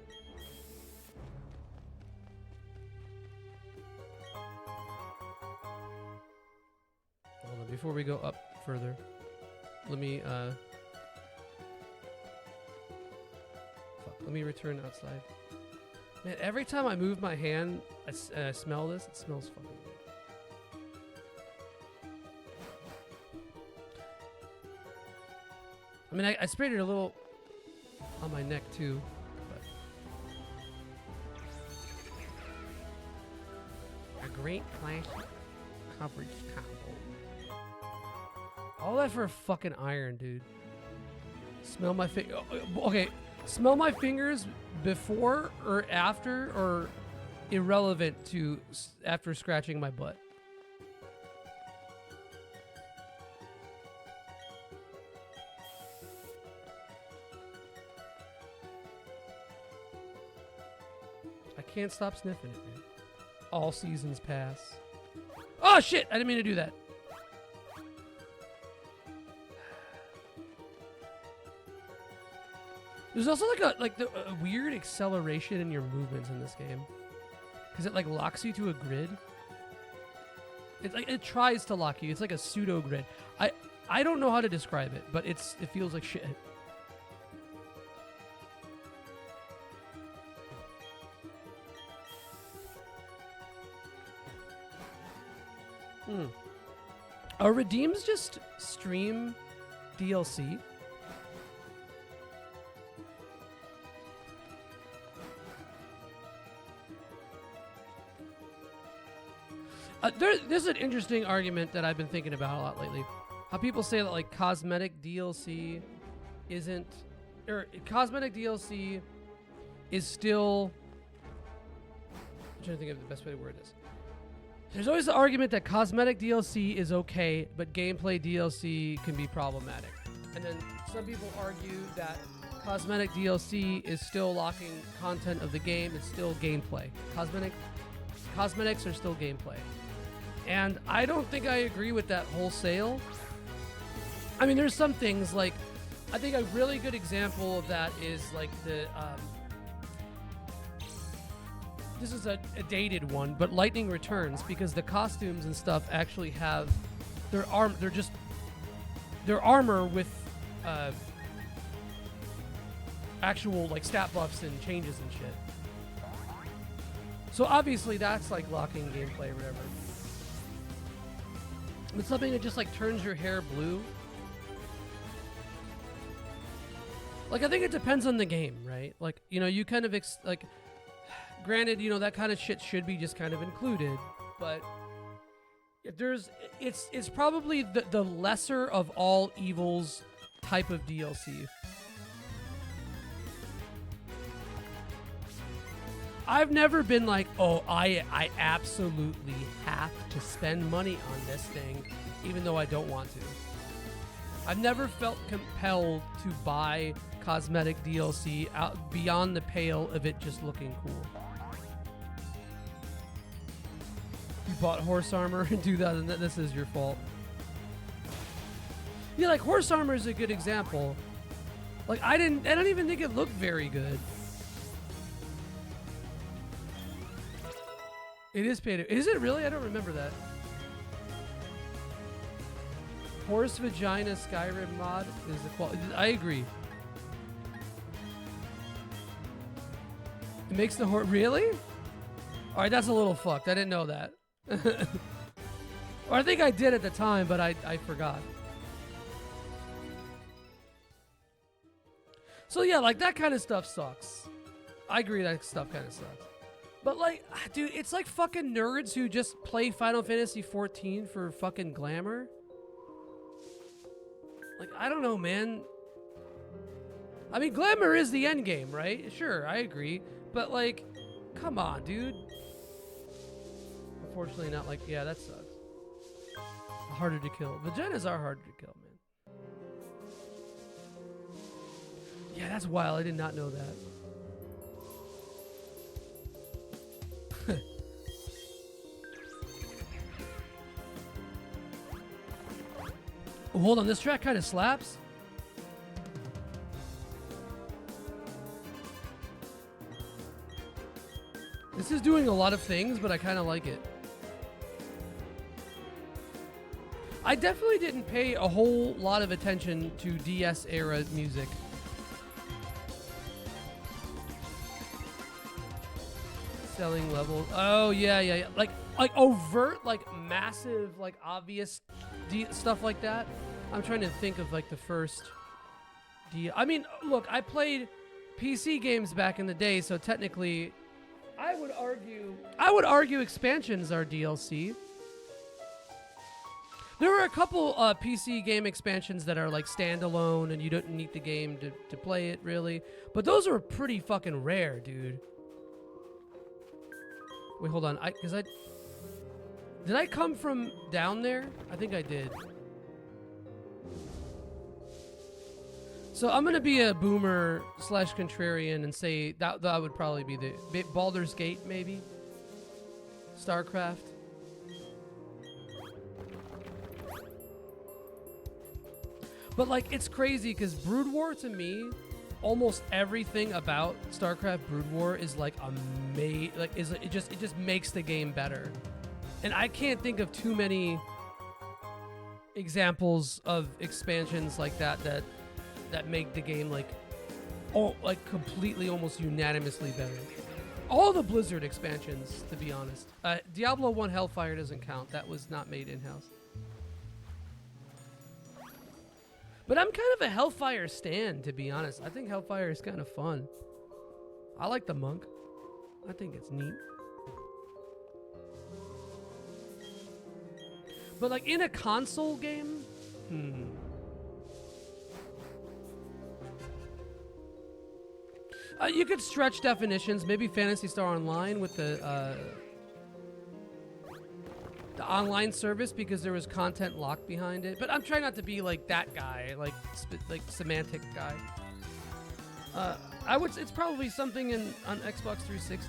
Hold on, before we go up further, let me let me return outside. Man, every time I move my hand, I smell this. It smells fucking good. I mean, I sprayed it a little on my neck too. But a great class coverage combo. All that for a fucking iron, dude. Smell my okay. Smell my fingers before or after, or irrelevant to after scratching my butt. I can't stop sniffing it, man. All seasons pass. Oh shit! I didn't mean to do that. There's also like a weird acceleration in your movements in this game, because it like locks you to a grid. It's like it tries to lock you. It's like a pseudo grid. I don't know how to describe it, but it feels like shit. Are redeems just stream DLC? There's an interesting argument that I've been thinking about a lot lately. How people say that like cosmetic DLC isn't, or cosmetic DLC is still. I'm trying to think of the best way to word this. There's always the argument that cosmetic DLC is okay, but gameplay DLC can be problematic. And then some people argue that cosmetic DLC is still locking content of the game. It's still gameplay. Cosmetics are still gameplay. And I don't think I agree with that wholesale. I mean, there's some things like, I think a really good example of that is like the, this is a dated one, but Lightning Returns, because the costumes and stuff actually have their armor with actual like stat buffs and changes and shit. So obviously that's like locking gameplay or whatever. But something that just like turns your hair blue. Like, I think it depends on the game, right? Like, you know, you kind of like, granted, you know, that kind of shit should be just kind of included, but if there's, it's probably the lesser of all evils type of DLC. I've never been like, oh, I absolutely have to spend money on this thing, even though I don't want to. I've never felt compelled to buy cosmetic DLC out beyond the pale of it just looking cool. You bought horse armor and do that, and this is your fault. Yeah, like horse armor is a good example. Like I don't even think it looked very good. It is paid. Is it really? I don't remember that. Horse vagina Skyrim mod is the quality. I agree. It makes the horse really? All right, that's a little fucked. I didn't know that. Or I think I did at the time, but I forgot. So yeah, like that kind of stuff sucks. I agree that stuff kind of sucks. But like, dude, it's like fucking nerds who just play Final Fantasy 14 for fucking glamour. Like, I don't know, man. I mean, glamour is the end game, right? Sure, I agree. But like, come on, dude. Unfortunately, not like, yeah, that sucks. Harder to kill. Vaginas are harder to kill, man. Yeah, that's wild. I did not know that. Hold on, this track kind of slaps. This is doing a lot of things, but I kind of like it. I definitely didn't pay a whole lot of attention to DS era music. Selling levels. Oh yeah. Like overt, like massive, like obvious stuff like that. I'm trying to think of like the first I mean, look, I played PC games back in the day, so technically I would argue expansions are DLC. There were a couple PC game expansions that are like standalone and you don't need the game to play it really. But those are pretty fucking rare, dude. Wait, hold on. Did I come from down there? I think I did. So I'm gonna be a boomer / contrarian and say that would probably be the Baldur's Gate, maybe. StarCraft. But like, it's crazy because Brood War to me, almost everything about StarCraft Brood War is like it just makes the game better. And I can't think of too many examples of expansions like that make the game like completely, almost unanimously better. All the Blizzard expansions, to be honest. Diablo 1 Hellfire doesn't count. That was not made in-house. But I'm kind of a Hellfire stan, to be honest. I think Hellfire is kind of fun. I like the monk. I think it's neat. But like in a console game, you could stretch definitions. Maybe Phantasy Star Online with the online service, because there was content locked behind it. But I'm trying not to be like that guy, like semantic guy. It's probably something on Xbox 360.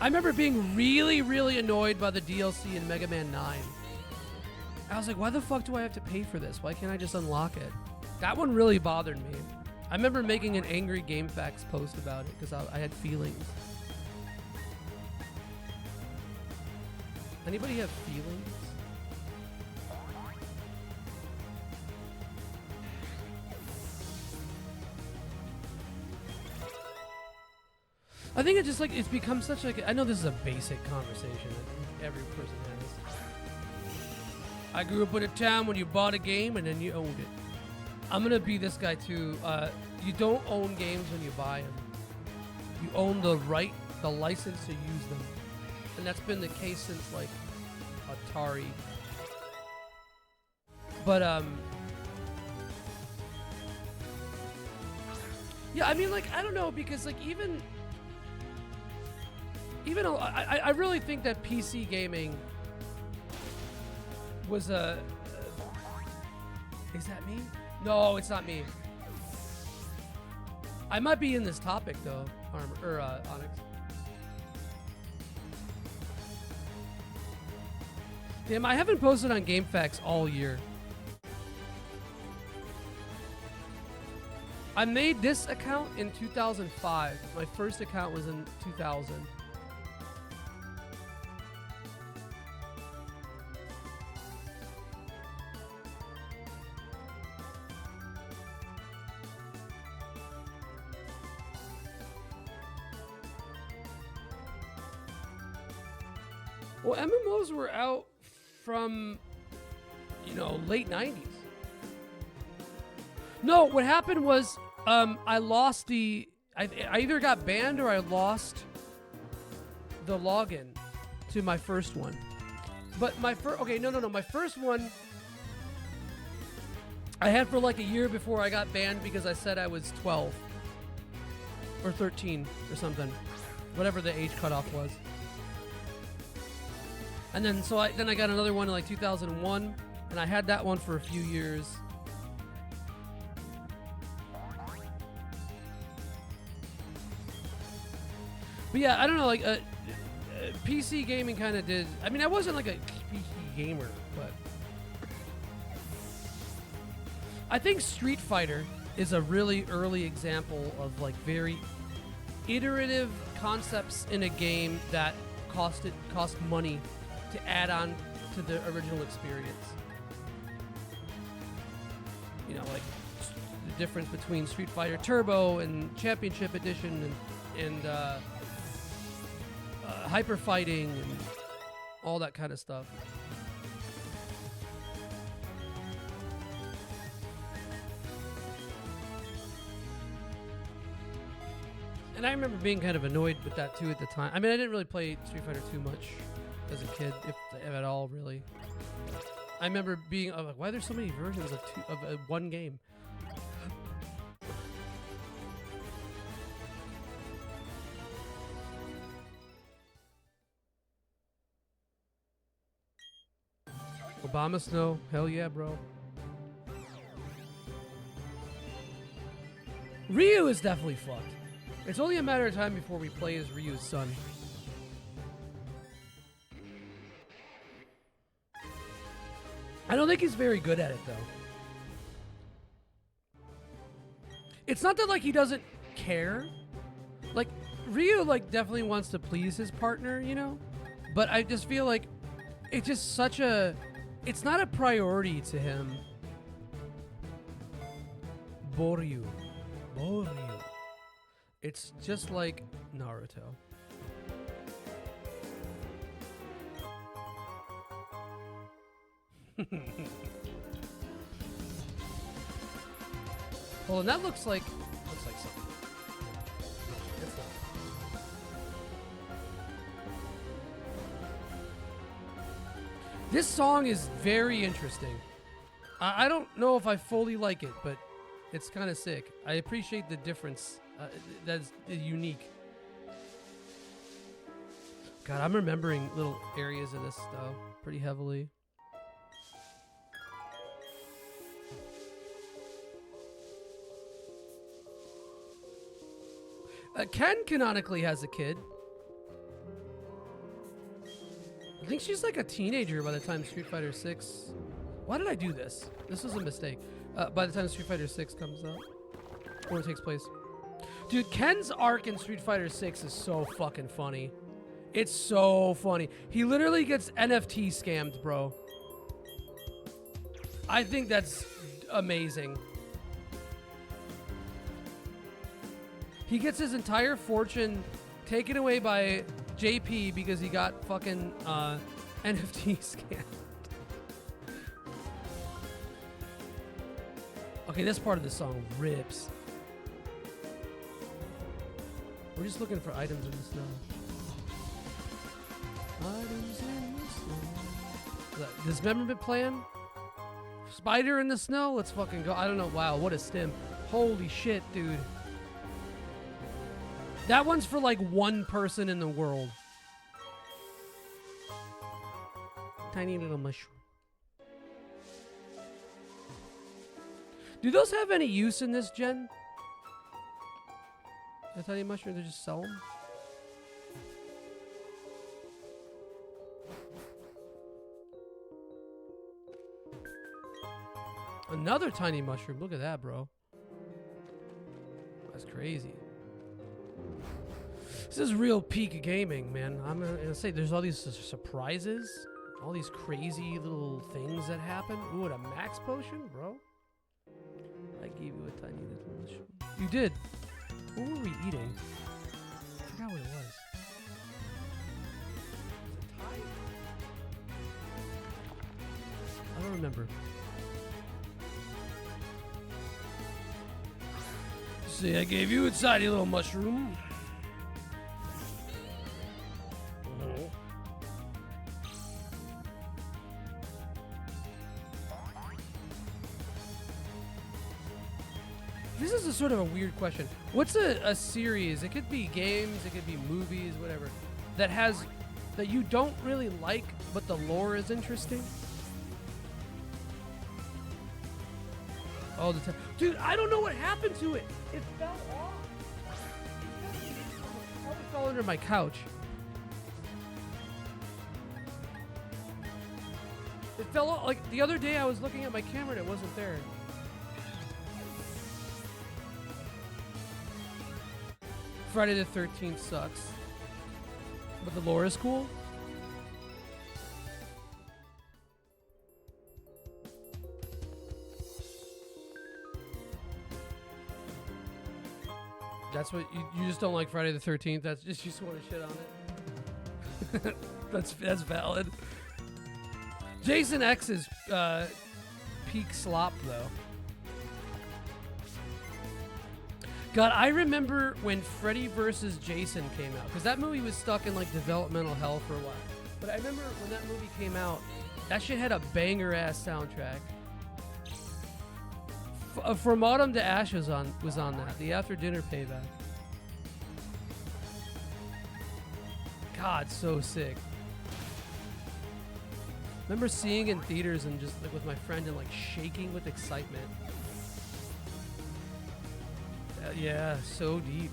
I remember being really, really annoyed by the DLC in Mega Man 9. I was like, why the fuck do I have to pay for this? Why can't I just unlock it? That one really bothered me. I remember making an angry GameFAQs post about it because I had feelings. Anybody have feelings? I think it's become such like, I know this is a basic conversation that every person has. I grew up in a time when you bought a game and then you owned it. I'm gonna be this guy too. You don't own games when you buy them. You own the license to use them. And that's been the case since like Atari. But yeah, I mean, like, I don't know, because like even I really think that PC gaming was a... Is that me? No, it's not me. I might be in this topic though, Onyx. Damn, I haven't posted on GameFAQs all year. I made this account in 2005. My first account was in 2000. Well, MMOs were out from, late 90s. No, what happened was I lost I either got banned or I lost the login to my first one. But my first... Okay, no. My first one I had for like a year before I got banned because I said I was 12. Or 13 or something. Whatever the age cutoff was. And then I got another one in like 2001, and I had that one for a few years. But yeah, I don't know, like PC gaming kind of did. I mean, I wasn't like a PC gamer, but I think Street Fighter is a really early example of like very iterative concepts in a game that cost money to add on to the original experience. You know, like the difference between Street Fighter Turbo and Championship Edition and hyper fighting and all that kind of stuff. And I remember being kind of annoyed with that too at the time. I mean, I didn't really play Street Fighter too much as a kid, if at all, really. I remember being like, why are there so many versions of one game? Obama Snow, hell yeah, bro. Ryu is definitely fucked. It's only a matter of time before we play as Ryu's son. I don't think he's very good at it, though. It's not that, like, he doesn't care. Like, Ryu, like, definitely wants to please his partner, you know? But I just feel like it's just such a... It's not a priority to him. Boryu. It's just like Naruto. Well, and that looks like something. It's not. This song is very interesting. I don't know if I fully like it, but it's kind of sick. I appreciate the difference. That's unique. God, I'm remembering little areas of this though pretty heavily. Ken canonically has a kid. I think she's like a teenager by the time Street Fighter 6. Why did I do this? This was a mistake. By the time Street Fighter 6 comes out, or it takes place. Dude, Ken's arc in Street Fighter 6 is so fucking funny. It's so funny. He literally gets NFT scammed, bro. I think that's amazing. He gets his entire fortune taken away by JP because he got fucking NFT scammed. Okay, this part of the song rips. We're just looking for items in the snow. Items in the snow. Dismemberment plan? Spider in the snow? Let's fucking go. I don't know. Wow, what a stim. Holy shit, dude. That one's for like one person in the world. Tiny little mushroom. Do those have any use in this gen? The tiny mushroom, they just sell them? Another tiny mushroom. Look at that, bro. That's crazy. This is real peak gaming, man. I'm gonna say there's all these surprises, all these crazy little things that happen. Ooh, and a max potion, bro. I gave you a tiny little mushroom. You did. What were we eating? I forgot what it was. I don't remember. See, I gave you a tiny little mushroom. This is a sort of a weird question. What's a series? It could be games, it could be movies, whatever, that you don't really like, but the lore is interesting. All the time. Dude, I don't know what happened to it. It fell off. fell under my couch. It fell out, like the other day I was looking at my camera and it wasn't there. Friday the 13th sucks. But the lore is cool. That's what you just don't like Friday the 13th. That's just you just want to shit on it. that's valid. Jason X is peak slop though. God, I remember when Freddy vs. Jason came out, because that movie was stuck in like developmental hell for a while. But I remember when that movie came out, that shit had a banger ass soundtrack. From Autumn to Ash was on that. The After Dinner Payback. God, so sick. Remember seeing in theaters and just like with my friend and like shaking with excitement. Yeah, so deep.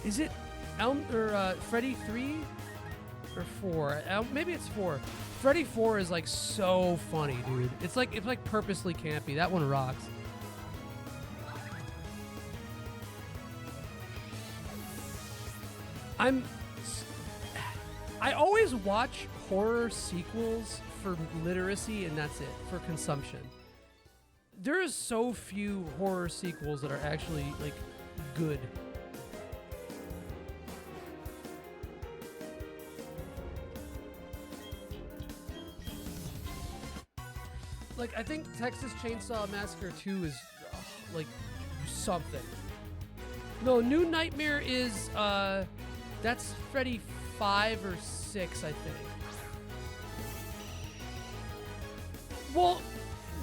Is it Freddy 3 or 4? Maybe it's 4. Freddy 4 is like so funny, dude. It's like purposely campy. That one rocks. I always watch horror sequels for literacy, and that's it, for consumption. There is so few horror sequels that are actually like good. Like, I think Texas Chainsaw Massacre 2 is like something. No, New Nightmare is that's Freddy 5 or 6, I think. Well,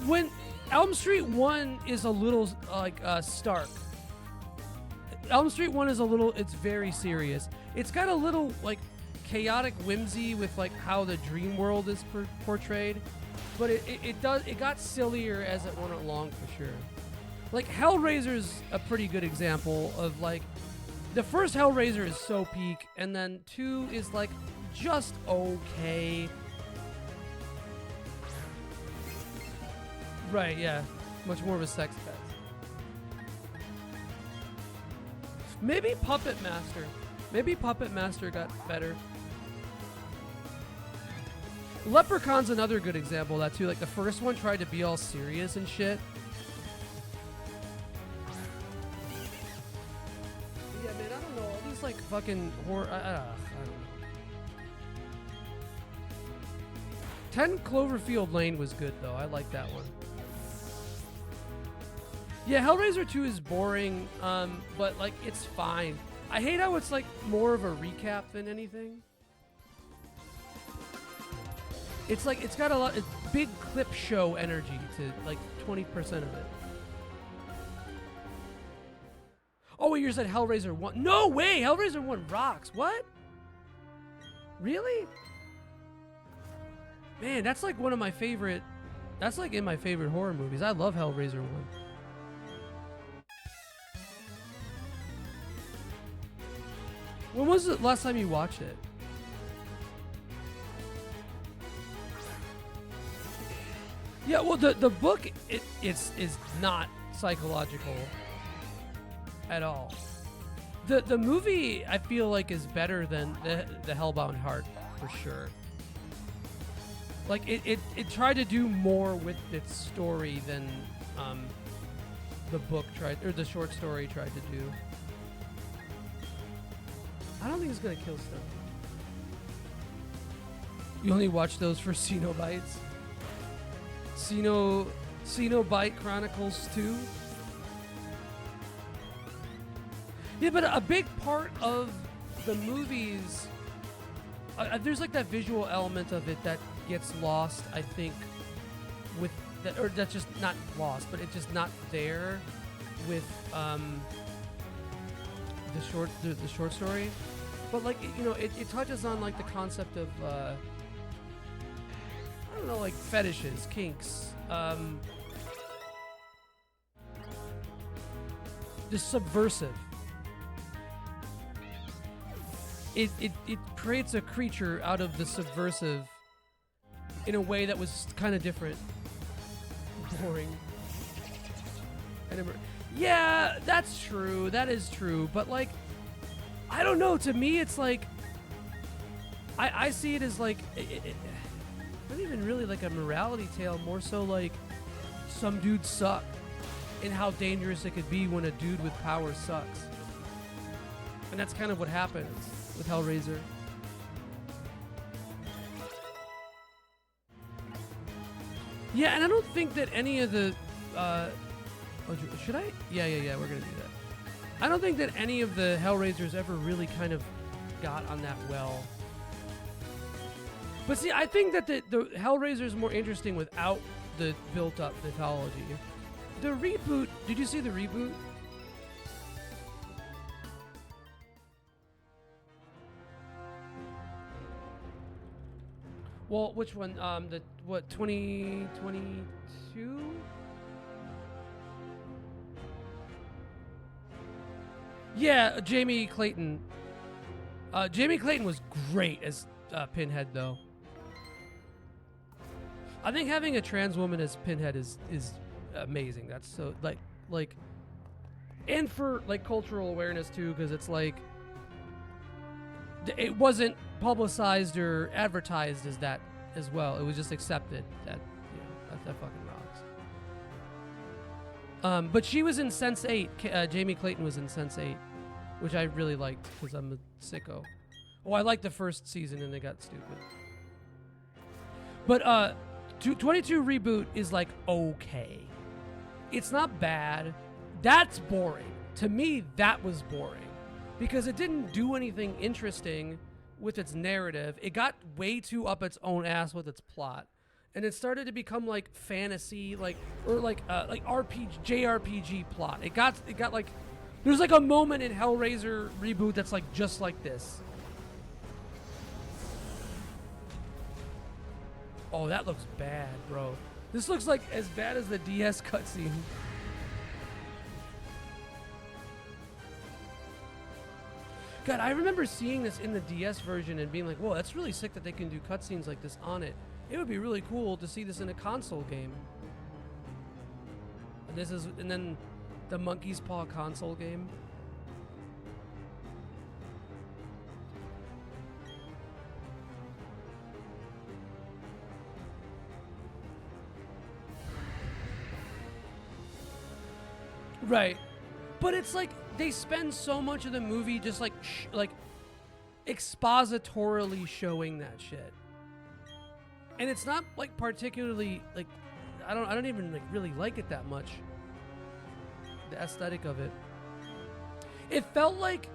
when Elm Street 1 is a little like stark. Elm Street 1 is it's very serious. It's got a little like chaotic whimsy with like how the dream world is portrayed, but it got sillier as it went along for sure. Like Hellraiser's a pretty good example of like the first Hellraiser is so peak, and then 2 is like just okay. Right, yeah. Much more of a sex fest. Maybe Puppet Master. Maybe Puppet Master got better. Leprechaun's another good example of that too. Like the first one tried to be all serious and shit. Yeah, man, I don't know. All these like fucking horror. I don't know. 10 Cloverfield Lane was good though. I like that one. Yeah, Hellraiser 2 is boring, but like it's fine. I hate how it's like more of a recap than anything. It's like it's got it's big clip show energy to like 20% of it. Oh, you said Hellraiser 1. No way! Hellraiser 1 rocks. What? Really? Man, that's like one of my favorite. That's like in my favorite horror movies. I love Hellraiser 1. When was the last time you watched it? Yeah, well, the book is not psychological at all. The movie I feel like is better than the Hellbound Heart for sure. Like it tried to do more with its story than the book tried, or the short story tried to do. I don't think it's gonna kill stuff. You only watch those for Cenobites? Cenobite Chronicles 2? Yeah, but a big part of the movies, there's like that visual element of it that gets lost, I think, with that, or that's just not lost, but it's just not there with the short story. But like it touches on like the concept of I don't know, like fetishes, kinks, just subversive. It creates a creature out of the subversive in a way that was kind of different. Boring. Yeah, that's true. That is true. But like, I don't know. To me, it's like, I see it as like, not even really like a morality tale. More so like, some dudes suck, and how dangerous it could be when a dude with power sucks. And that's kind of what happens with Hellraiser. Yeah, and I don't think that any of the should I? Yeah, we're gonna do that. I don't think that any of the Hellraisers ever really kind of got on that well. But see, I think that the Hellraiser is more interesting without the built-up mythology. The reboot, did you see the reboot? Well, which one? 2022? Yeah, Jamie Clayton. Jamie Clayton was great as Pinhead, though. I think having a trans woman as Pinhead is amazing. That's so like, and for like cultural awareness too, because it's like it wasn't publicized or advertised as that as well. It was just accepted that that fucking rocks. But she was in Sense8. Jamie Clayton was in Sense8, which I really liked because I'm a sicko. Oh, I liked the first season and they got stupid. But 22 reboot is like okay. It's not bad. That's boring. To me, that was boring because it didn't do anything interesting with its narrative. It got way too up its own ass with its plot. And it started to become like fantasy, like JRPG plot. It got like, there's like a moment in Hellraiser reboot that's like just like this. Oh, that looks bad, bro. This looks like as bad as the DS cutscene. God, I remember seeing this in the DS version and being like, whoa, that's really sick that they can do cutscenes like this on it. It would be really cool to see this in a console game. And then the Monkey's Paw console game. Right. But it's like they spend so much of the movie just like expositorily showing that shit. And it's not like particularly like I don't even like really like it that much. The aesthetic of it. It felt like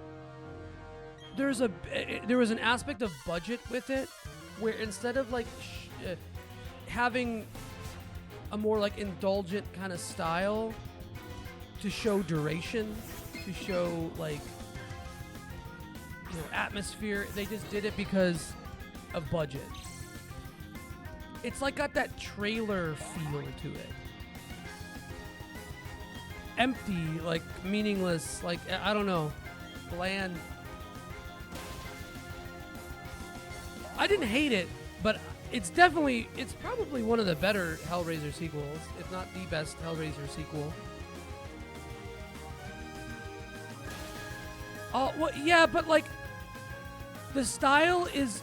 there was an aspect of budget with it where instead of like having a more like indulgent kind of style to show duration, to show like atmosphere, they just did it because of budget. It's like got that trailer feel to it. Empty, like meaningless, like I don't know, bland. I didn't hate it, but it's probably one of the better Hellraiser sequels, if not the best Hellraiser sequel. Oh, well, yeah, but like the style is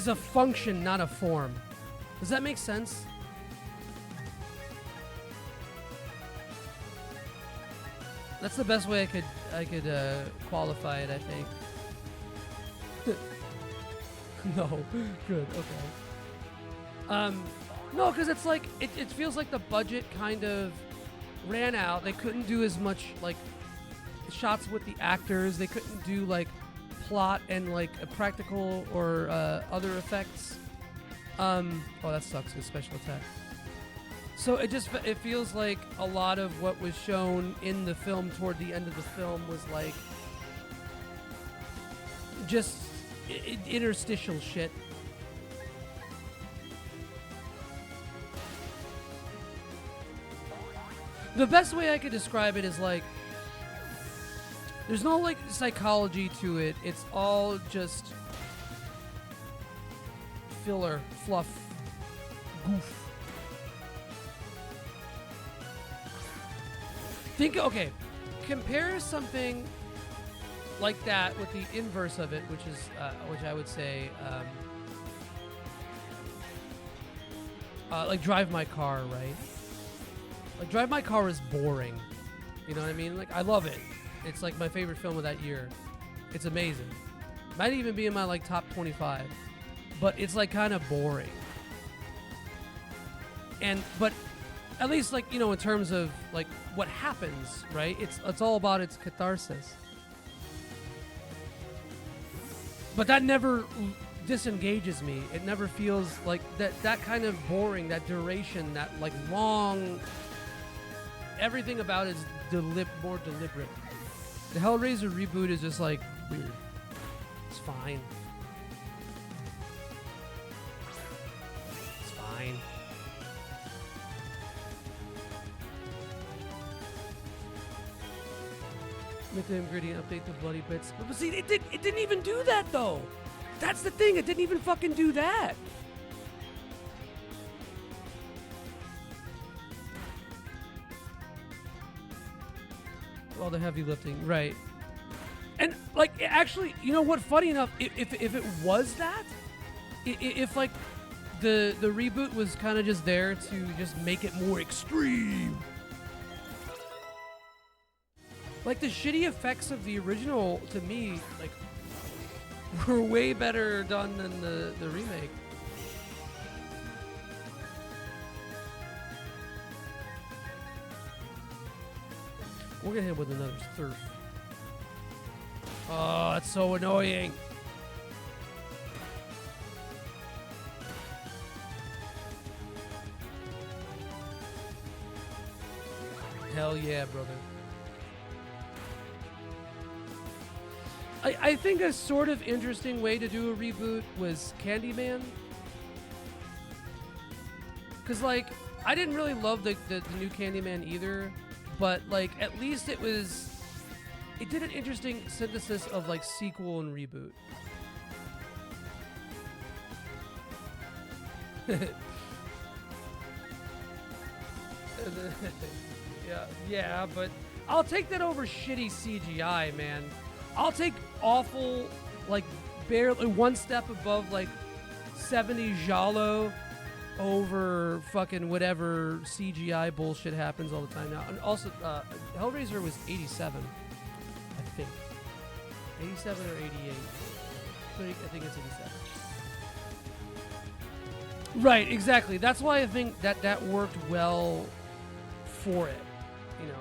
a function, not a form. Does that make sense? That's the best way I could qualify it, I think. No, good, okay. No, because it's like it feels like the budget kind of ran out. They couldn't do as much like shots with the actors. They couldn't do like plot and like a practical or other effects. Oh, that sucks with special attack. So it feels like a lot of what was shown in the film toward the end of the film was like just interstitial shit. The best way I could describe it is like There's no like psychology to it. It's all just filler, fluff, goof. Okay, compare something like that with the inverse of it, which is, which I would say, like Drive My Car, right? Like Drive My Car is boring. You know what I mean? Like I love it. It's like my favorite film of that year. It's amazing. Might even be in my like top 25, but it's like kind of boring. But at least like, you know, in terms of like what happens, right? It's all about its catharsis. But that never disengages me. It never feels like that kind of boring, that duration, that like long. Everything about it is more deliberate. The Hellraiser reboot is just like weird. It's fine. It's fine. Make them gritty and update the bloody bits. But see, it didn't even do that though. That's the thing. It didn't even fucking do that. All the heavy lifting, right? And like, actually, you know what? Funny enough, if it was that, if like the reboot was kind of just there to just make it more extreme. Like the shitty effects of the original, to me, like, were way better done than the remake. We're gonna hit with another surf. Oh, that's so annoying. Hell yeah, brother. I think a sort of interesting way to do a reboot was Candyman. Because, like, I didn't really love the new Candyman either, but, like, at least it did an interesting synthesis of, like, sequel and reboot. Yeah, but I'll take that over shitty CGI, man. I'll take awful, like, barely one step above, like, 70s Giallo over fucking whatever CGI bullshit happens all the time now. And also, Hellraiser was 87, I think. 87 or 88. I think it's 87. Right, exactly. That's why I think that worked well for it, you know.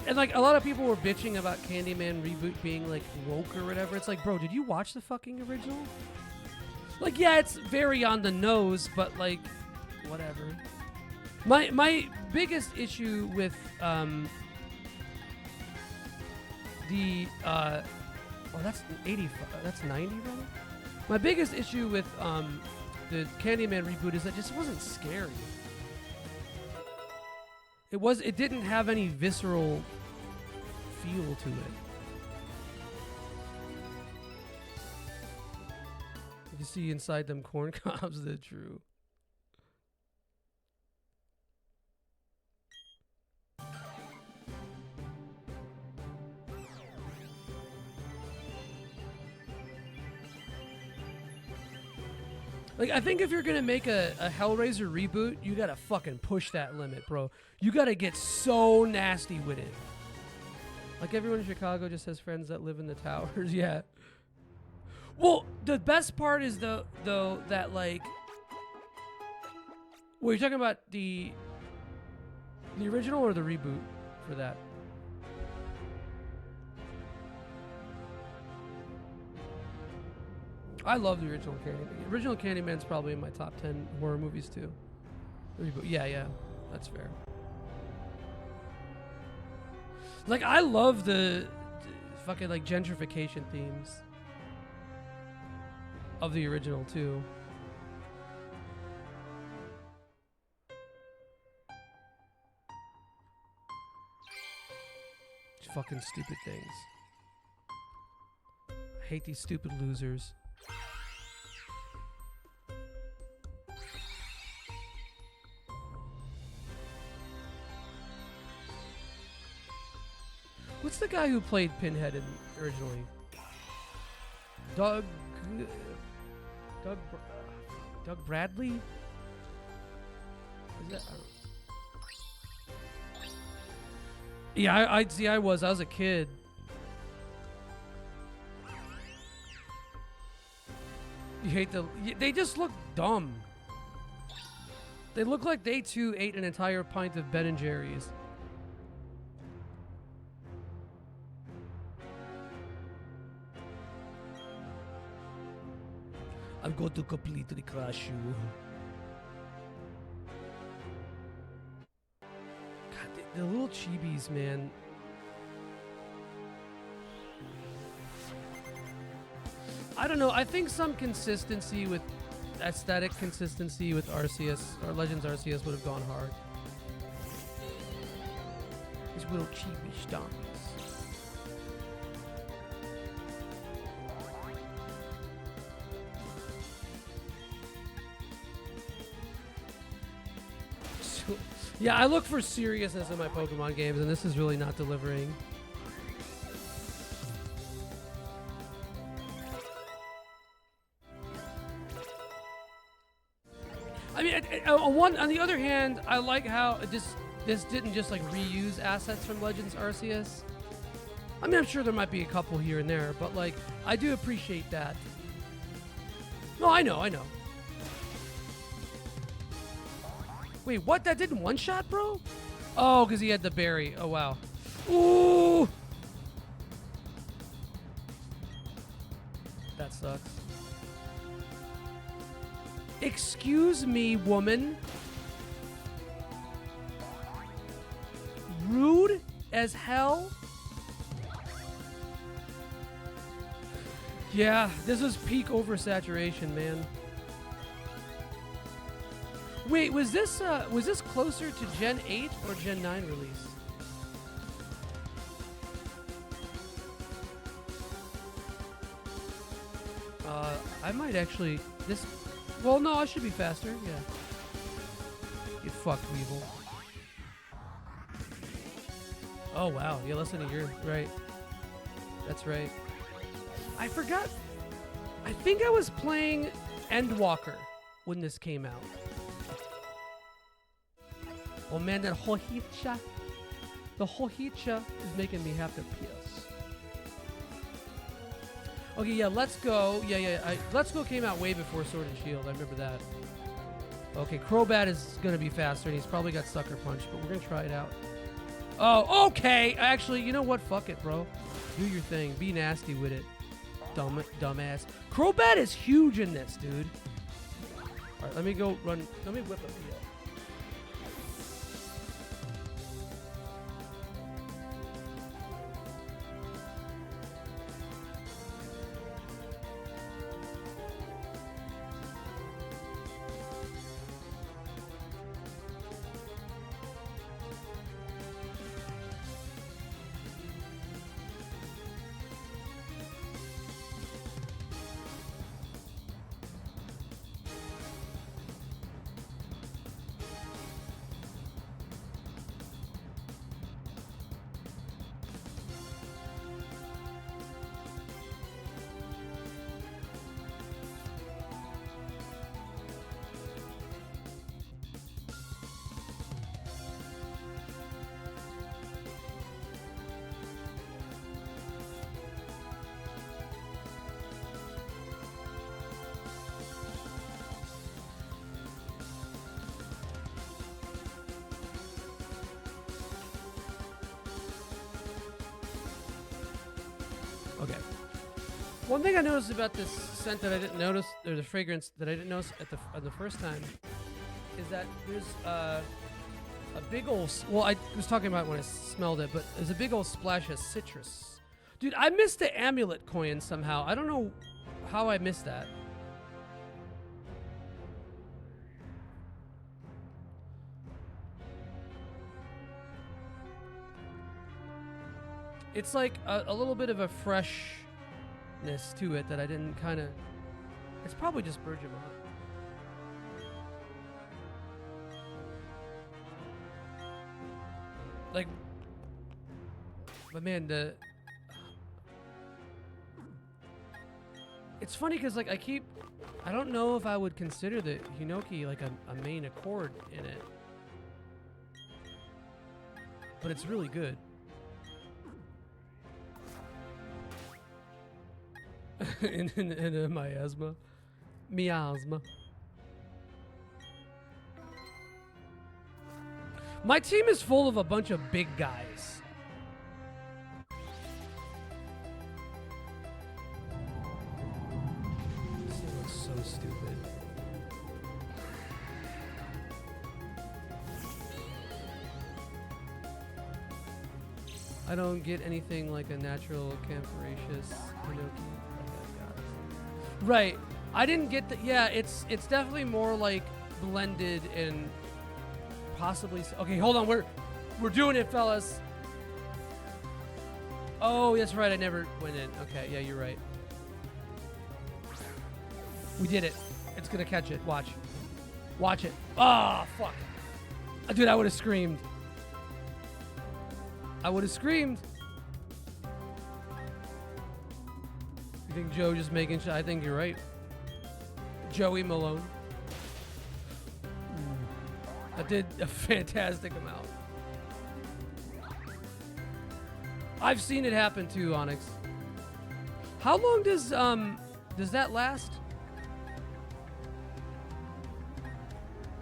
And like a lot of people were bitching about Candyman reboot being like woke or whatever. It's like, bro, did you watch the fucking original? Like, yeah, it's very on the nose, but like, whatever. My biggest issue with that's 85. That's 90, brother. My biggest issue with the Candyman reboot is that it just wasn't scary. It didn't have any visceral feel to it. You can see inside them corn cobs, they're true. Like, I think if you're gonna make a Hellraiser reboot, you gotta fucking push that limit, bro. You gotta get so nasty with it. Like, everyone in Chicago just has friends that live in the towers, yeah. Well, the best part is, though, that, like... Well, you're talking about the original or the reboot for that? I love the original Candyman. The original Candyman's probably in my top 10 horror movies, too. Yeah, that's fair. Like, I love the fucking, like, gentrification themes of the original, too. Fucking stupid things. hate these stupid losers. What's the guy who played Pinhead originally? Doug Bradley? Is that, yeah, I see. I was a kid. You hate they just look dumb. They look like they too ate an entire pint of Ben and Jerry's. I'm going to completely crush you. God, the little chibis, man. I don't know. I think some consistency with aesthetic consistency with Arceus or Legends Arceus would have gone hard. These little chibi stomps. Yeah, I look for seriousness in my Pokemon games, and this is really not delivering. I mean, on the other hand, I like how this didn't just like reuse assets from Legends Arceus. I mean, I'm sure there might be a couple here and there, but like, I do appreciate that. No, I know. Wait, what? That didn't one-shot, bro? Oh, because he had the berry. Oh, wow. Ooh! That sucks. Excuse me, woman. Rude as hell? Yeah, this was peak oversaturation, man. Wait, was this closer to Gen 8 or Gen 9 release? I might actually well, no, I should be faster. Yeah. You fucked, Weevil. Oh wow, yeah, less than a year. Right. That's right. I forgot. I think I was playing Endwalker when this came out. Oh man, that Hohicha. The Hohicha is making me have to piss. Okay, yeah, Let's Go. Yeah. Let's Go came out way before Sword and Shield. I remember that. Okay, Crobat is going to be faster, and he's probably got Sucker Punch, but we're going to try it out. Oh, okay. Actually, you know what? Fuck it, bro. Do your thing. Be nasty with it. Dumbass. Crobat is huge in this, dude. All right, let me go run. Let me whip up here. Okay. One thing I noticed about this scent that I didn't notice, or the fragrance that I didn't notice at the first time, is that there's a big old. Well, I was talking about when I smelled it, but there's a big old splash of citrus. Dude, I missed the amulet coin somehow. I don't know how I missed that. It's like a little bit of a fresh wetness to it that I didn't kind of. It's probably just Bergamot. Like, but man, it's funny because like I don't know if I would consider the Hinoki like a main accord in it, but it's really good. in a miasma. My team is full of a bunch of big guys. This thing looks so stupid. I don't get anything like a natural Camphoraceous Hinoki. Right. I didn't get the. Yeah, it's definitely more like blended and possibly. Okay, hold on. We're doing it, fellas. Oh, that's right. I never went in. Okay, yeah, you're right. We did it. It's gonna catch it. Watch. Watch it. Oh, fuck. Dude, I would have screamed. I would have screamed. You think Joe just making sure? I think you're right. Joey Malone. I did a fantastic amount. I've seen it happen too, Onyx. How long does that last?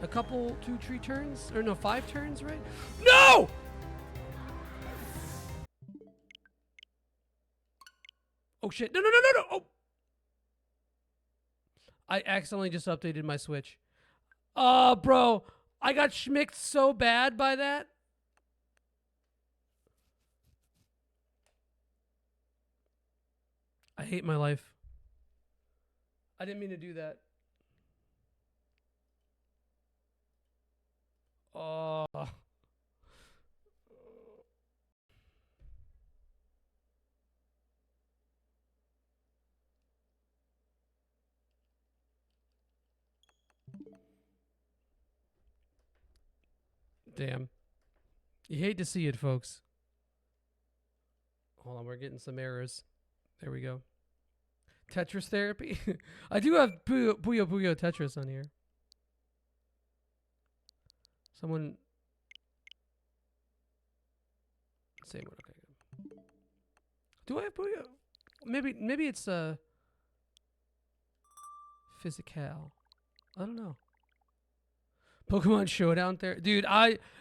A couple, 2-3 turns? Or no, 5 turns, right? No! Oh shit, no. Oh! I accidentally just updated my Switch. Bro, I got schmicked so bad by that. I hate my life. I didn't mean to do that. Oh. Damn. You hate to see it, folks. Hold on, we're getting some errors. There we go. Tetris therapy? I do have Puyo Puyo Tetris on here. Someone... Same one, okay. Do I have Puyo? Maybe it's Physical. I don't know. Pokemon Showdown dude,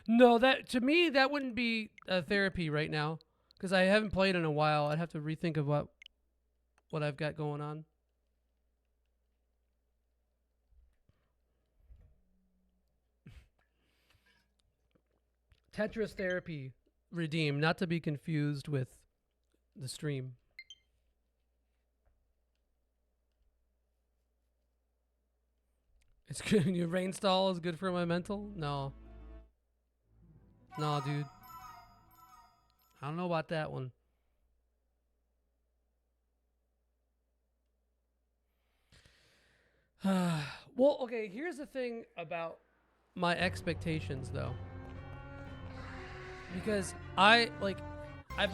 no, that to me that wouldn't be therapy right now because I haven't played in a while. I'd have to rethink of what I've got going on. Tetris therapy redeem, not to be confused with the stream. It's good. Your rain stall is good for my mental? No. No, dude. I don't know about that one. Well, okay, here's the thing about my expectations, though. Because I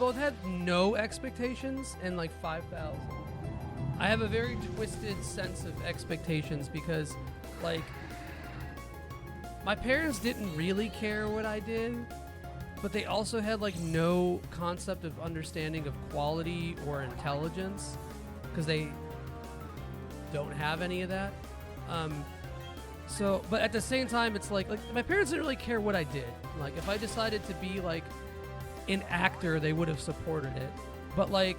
both had no expectations and like 5,000. I have a very twisted sense of expectations because like my parents didn't really care what I did, but they also had like no concept of understanding of quality or intelligence because they don't have any of that. So, but at the same time, it's like my parents didn't really care what I did. Like if I decided to be like an actor, they would have supported it. But like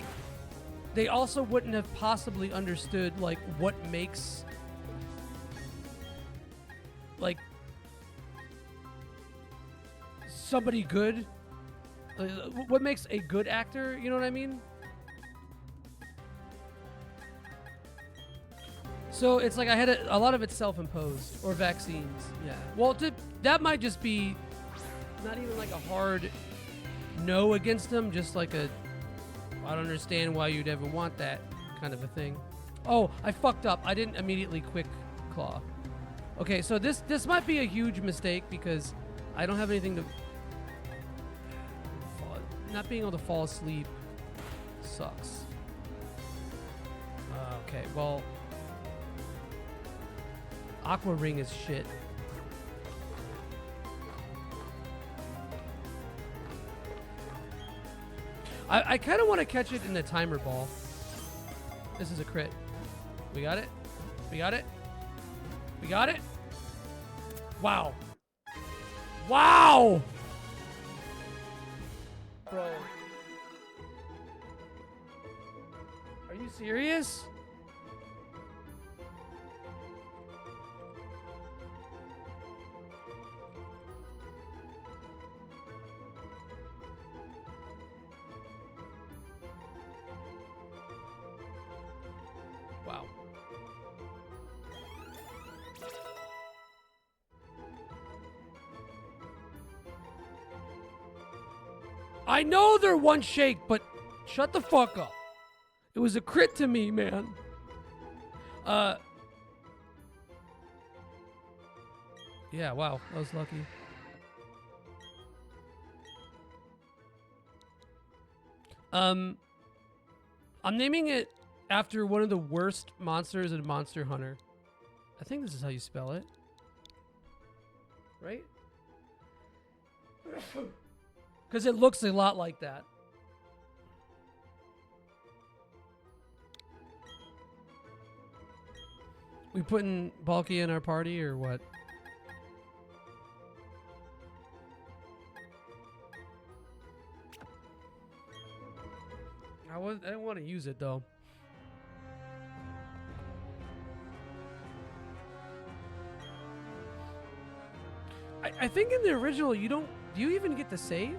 they also wouldn't have possibly understood like what makes like somebody good, what makes a good actor, you know what I mean? So it's like I had a lot of it self-imposed or vaccines. Yeah. Well, that might just be not even like a hard no against them, just like a I don't understand why you'd ever want that kind of a thing. Oh, I fucked up. I didn't immediately quick claw. Okay, so this might be a huge mistake because I don't have anything to... Not being able to fall asleep sucks. Okay, well... Aqua Ring is shit. I kind of want to catch it in the timer ball. This is a crit. We got it. We got it. We got it. Wow. Wow! Bro. Are you serious? Wow. I know they're one shake, but shut the fuck up. It was a crit to me, man. Yeah, wow. That was lucky. I'm naming it after one of the worst monsters in Monster Hunter. I think this is how you spell it. Right? Because it looks a lot like that. We putting Balky in our party or what? I didn't want to use it though. I think in the original you don't. Do you even get to save?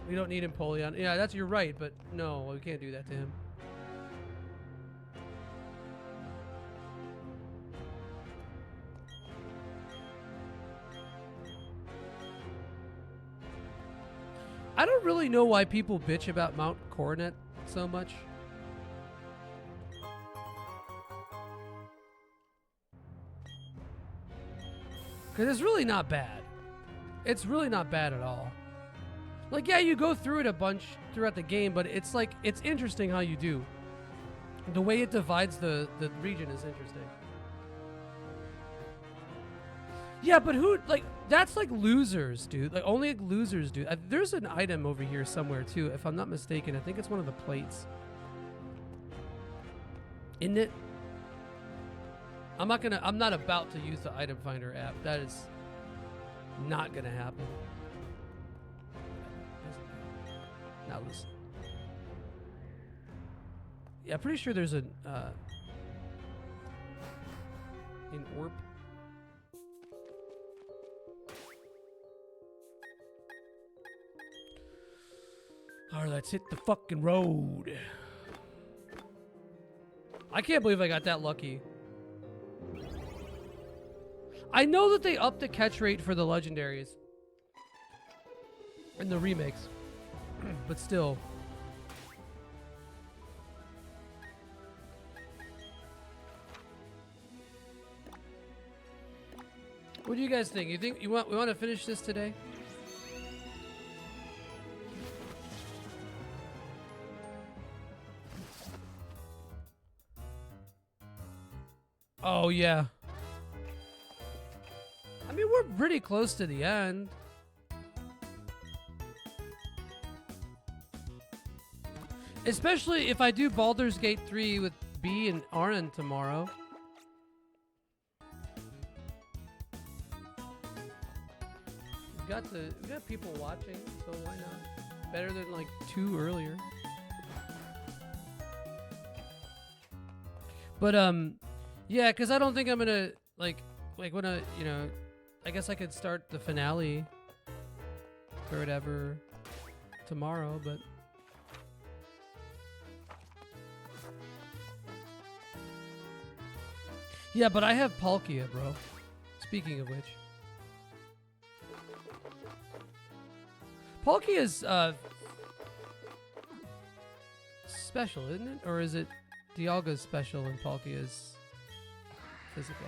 We don't need Empoleon. Yeah, that's you're right, but no, we can't do that to him. I don't really know why people bitch about Mount Coronet so much. Because it's really not bad. It's really not bad at all. Like, yeah, you go through it a bunch throughout the game, but it's like, it's interesting how you do. The way it divides the region is interesting. Yeah, but who, like, that's like losers, dude. Like, only like losers do. There's an item over here somewhere, too, if I'm not mistaken. I think it's one of the plates. Isn't it? I'm not about to use the item finder app. That is not gonna happen. Now listen. Yeah, I'm pretty sure there's an orb. Alright, let's hit the fucking road. I can't believe I got that lucky. I know that they upped the catch rate for the legendaries in the remakes, but still. What do you guys think? You think we want to finish this today? Oh yeah. I mean, we're pretty close to the end. Especially if I do Baldur's Gate 3 with B and Arnon tomorrow. We got people watching, so why not? Better than like 2 earlier. But yeah, because I don't think I'm gonna like when I, you know, I guess I could start the finale or whatever tomorrow, but yeah, but I have Palkia, bro. Speaking of which, Palkia is special, isn't it? Or is it Dialga's special and Palkia's physical.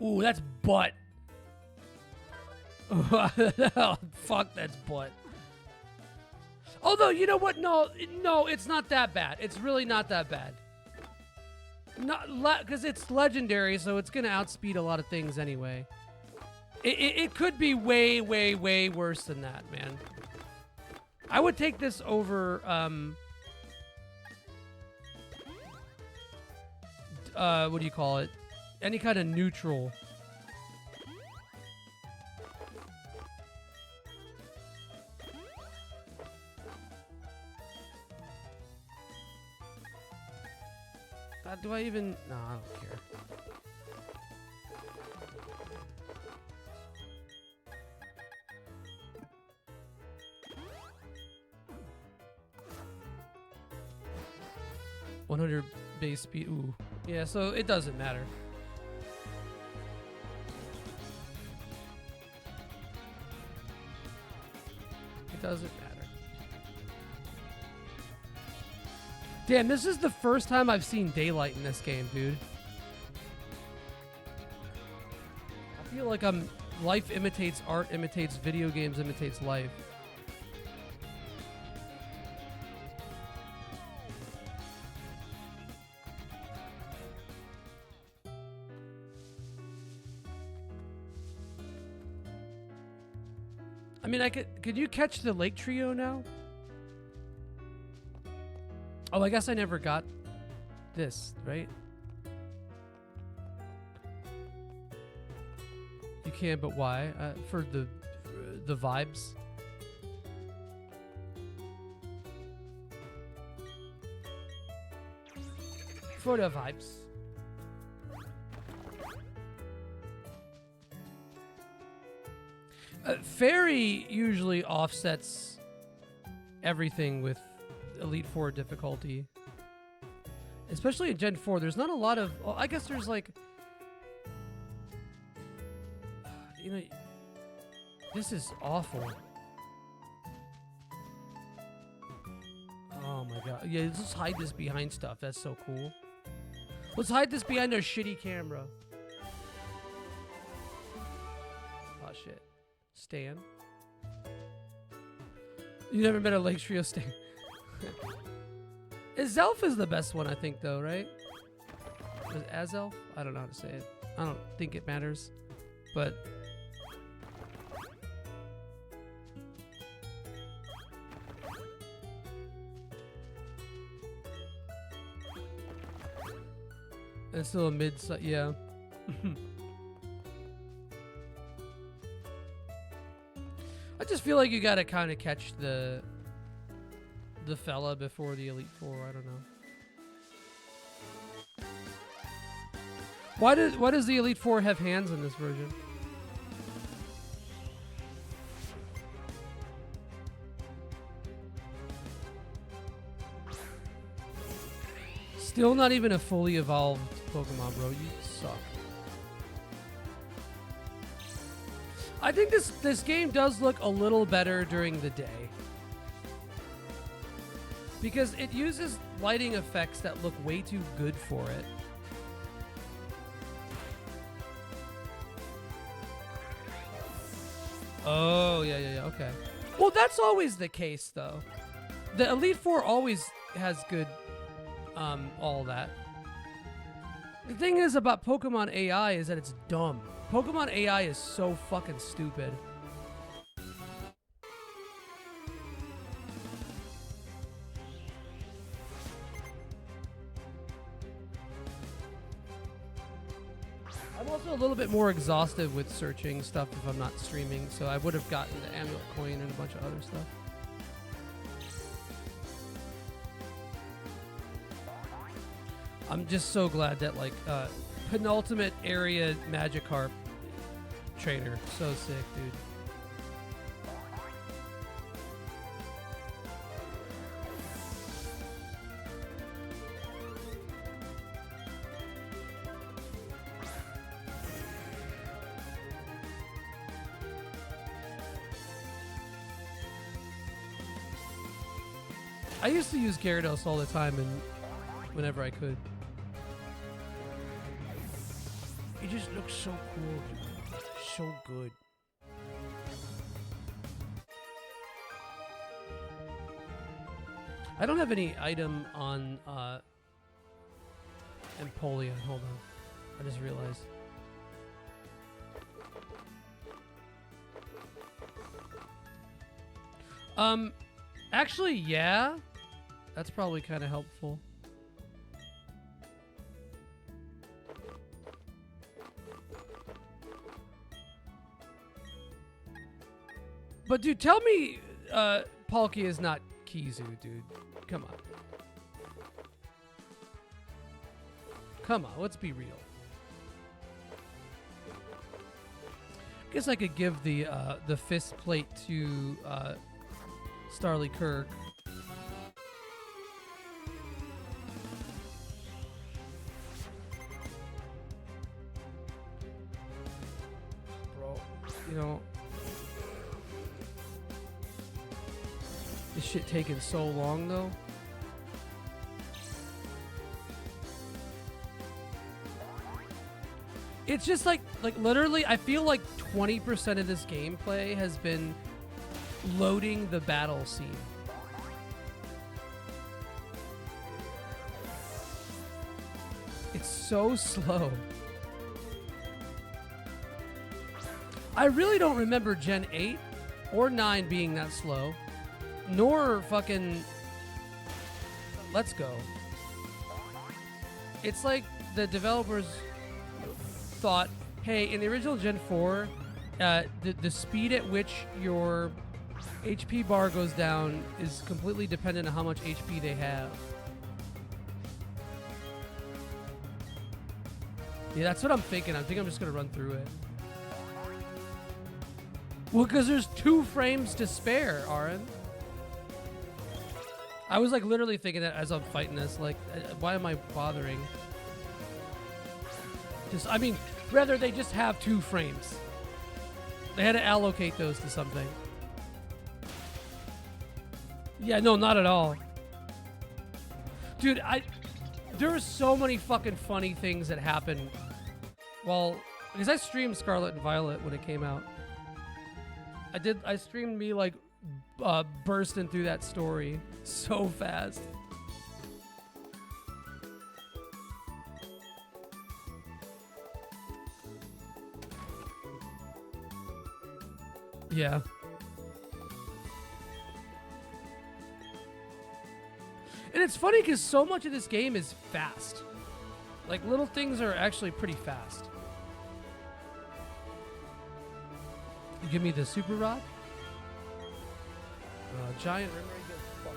Ooh, that's butt. Oh, fuck, that's butt. Although, you know what? No, it's not that bad. It's really not that bad. Not because it's legendary, so it's gonna outspeed a lot of things anyway. It could be way, way, way worse than that, man. I would take this over, what do you call it? Any kind of neutral. Do I even? No, I don't care. $100 base speed. Ooh. Yeah, so it doesn't matter. It doesn't matter. Damn, this is the first time I've seen daylight in this game, dude. I feel like life imitates art, imitates video games, imitates life. I mean, could you catch the Lake Trio now? Oh, I guess I never got this, right? You can, but why? For the vibes. For the vibes. Fairy usually offsets everything with Elite Four difficulty. Especially in Gen 4, there's not a lot of... Well, I guess there's like... You know... This is awful. Oh my god. Yeah, let's just hide this behind stuff. That's so cool. Let's hide this behind our shitty camera. Oh shit. Stan. You never met a Lake Trio Stan. Azelf is the best one, I think, though, right? Azelf? I don't know how to say it. I don't think it matters. But... it's still a mid... Yeah. I just feel like you gotta kind of catch the fella before the Elite Four. I don't know. Why does the Elite Four have hands in this version? Still not even a fully evolved Pokemon, bro. You suck. I think this game does look a little better during the day. Because it uses lighting effects that look way too good for it. Oh, yeah, okay. Well, that's always the case, though. The Elite Four always has good, all that. The thing is about Pokemon AI is that it's dumb. Pokemon AI is so fucking stupid. I'm also a little bit more exhaustive with searching stuff if I'm not streaming, so I would have gotten the Amulet Coin and a bunch of other stuff. I'm just so glad that, like, penultimate area Magikarp trainer. So sick, dude. I used to use Gyarados all the time in whenever I could. It just looks so cool, dude. So good. I don't have any item on Empoleon. Hold on. I just realized. Actually, yeah. That's probably kind of helpful. But dude, tell me Palkia is not Kizu, dude. Come on. Come on, let's be real. Guess I could give the fist plate to Starly Kirk. Bro, you know, this shit taking so long though. It's just like literally I feel like 20% of this gameplay has been loading the battle scene. It's so slow. I really don't remember Gen 8 or 9 being that slow. Nor fucking Let's Go. It's like the developers thought, hey, in the original Gen 4, the speed at which your HP bar goes down is completely dependent on how much HP they have. Yeah, that's what I'm thinking. I think I'm just going to run through it. Well, because there's 2 frames to spare, Aaron. I was like literally thinking that as I'm fighting this, like, why am I bothering? Just, I mean, rather they just have 2 frames. They had to allocate those to something. Yeah, no, not at all. Dude, there were so many fucking funny things that happened. Well, because I streamed Scarlet and Violet when it came out. I streamed me like bursting through that story so fast. Yeah. And it's funny because so much of this game is fast. Like, little things are actually pretty fast. You give me the super rod? Giant Rimmer, go fuck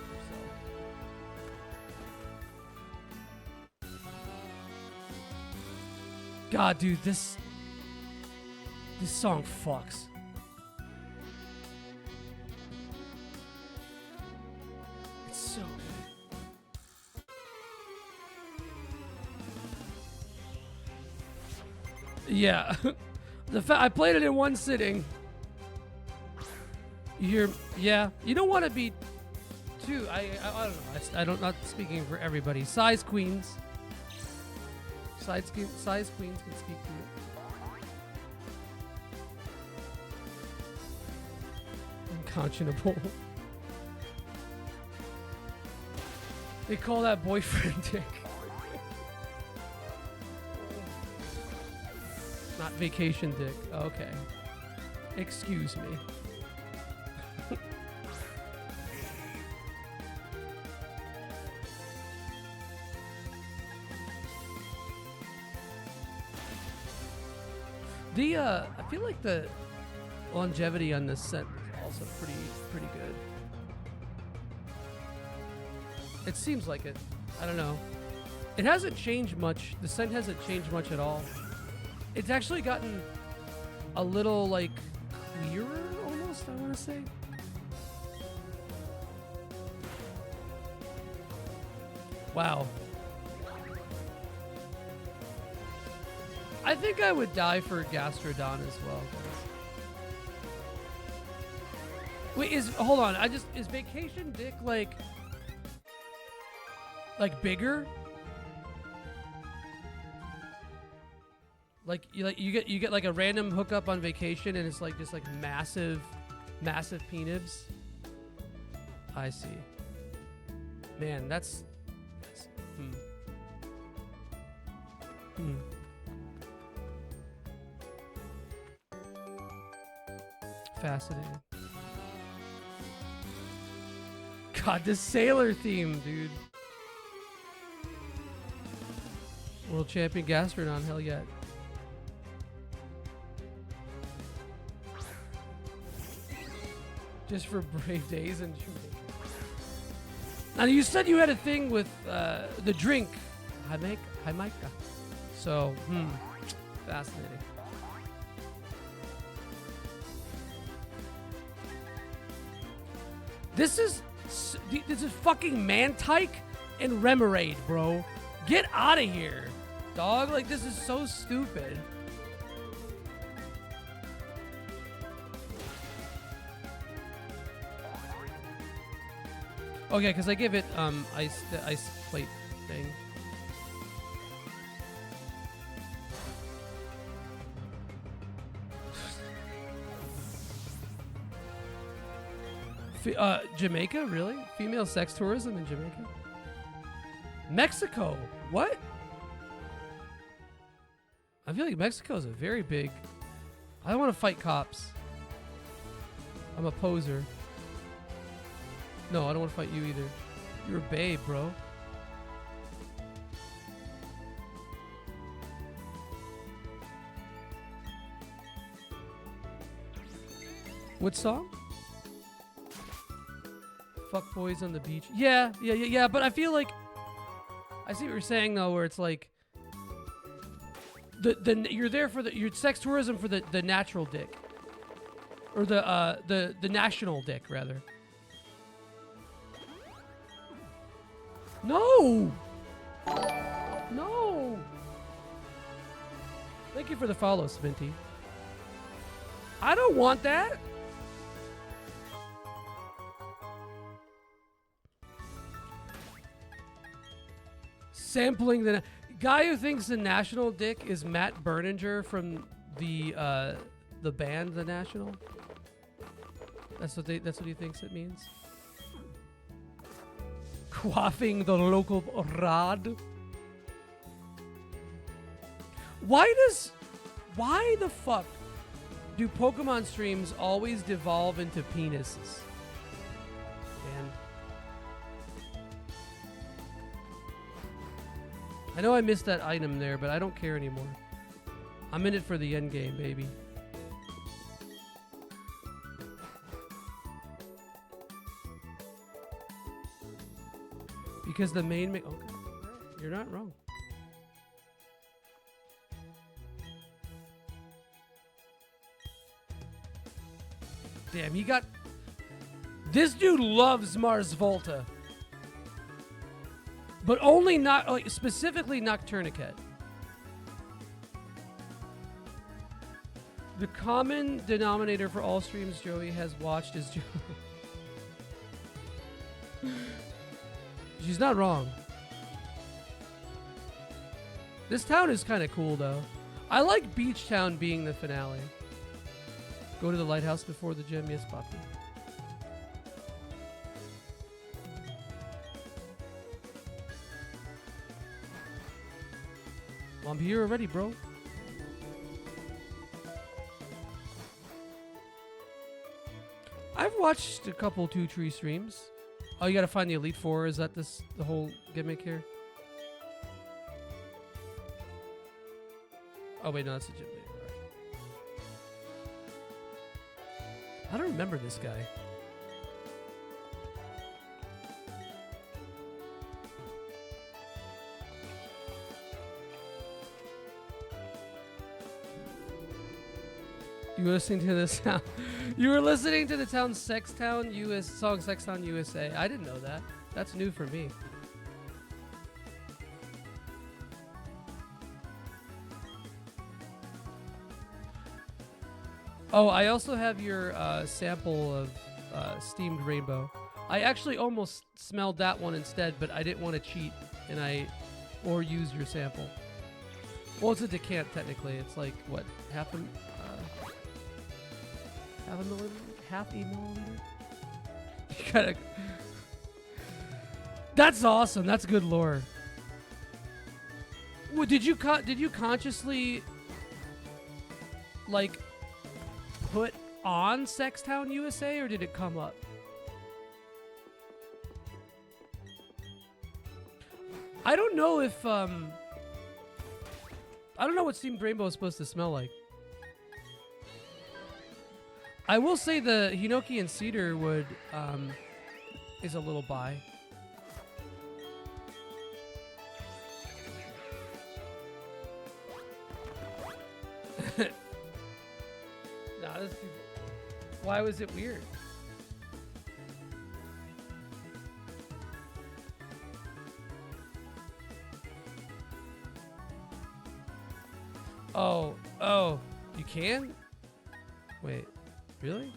yourself. God, dude, this song fucks. It's so good. Yeah. I played it in one sitting. Yeah, you don't want to be too. I don't know. I'm not speaking for everybody. Size queens can speak to it. Unconscionable. They call that boyfriend dick. Not vacation dick. Okay. Excuse me. I feel like the longevity on this set is also pretty good. It seems like it. I don't know. It hasn't changed much. The scent hasn't changed much at all. It's actually gotten a little like clearer almost, I want to say. Wow. I think I would die for Gastrodon as well, guys. Wait, hold on. Is Vacation Dick like bigger? You get like a random hookup on vacation and it's like just like massive penibs. I see. Man, that's fascinating. God, this sailor theme, dude. World champion Gastrodon, hell yeah. Just for brave days and Jamaica. Now you said you had a thing with the drink, Jamaica. So, fascinating. This is fucking Mantike and Remoraid, bro. Get out of here, dog. Like, this is so stupid. Okay, because I give it the ice plate thing. Jamaica, really? Female sex tourism in Jamaica? Mexico? What? I feel like Mexico is a very big... I don't want to fight cops. I'm a poser. No, I don't want to fight you either. You're a babe, bro. What song? Fuck boys on the beach. Yeah. But I feel like I see what you're saying though, where it's like you're there for your sex tourism for the natural dick, or the national dick rather. No. Thank you for the follow, Sminty. I don't want that. Sampling the guy who thinks the national dick is Matt Berninger from the band The National. That's what he thinks it means. Quaffing the local rod. Why the fuck do Pokemon streams always devolve into penises? Man. I know I missed that item there, but I don't care anymore. I'm in it for the end game, baby. Because the main... Okay, you're not wrong. Damn, he got... This dude loves Mars Volta. But only not... Like, specifically Nocturnicat. The common denominator for all streams Joey has watched is... She's not wrong. This town is kind of cool, though. I like Beach Town being the finale. Go to the lighthouse before the gym. Yes, Poppy. Well, I'm here already, bro. I've watched a couple 2-tree streams. Oh, you gotta find the Elite Four. Is that the whole gimmick here? Oh wait, no, that's a gym leader. Right. I don't remember this guy. You were listening to this sound. You were listening to the town Sextown US song Sextown USA. I didn't know that. That's new for me. Oh, I also have your sample of Steamed Rainbow. I actually almost smelled that one instead, but I didn't want to cheat or use your sample. Well, it's a decant technically. It's like what, half a milliliter, half a milliliter. You gotta. That's awesome. That's good lore. Well, did you consciously like put on Sextown USA, or did it come up? I don't know if I don't know what steamed rainbow is supposed to smell like. I will say the Hinoki and cedar wood is a little bi. Nah, this is too. Why was it weird? Oh, you can? Wait, really?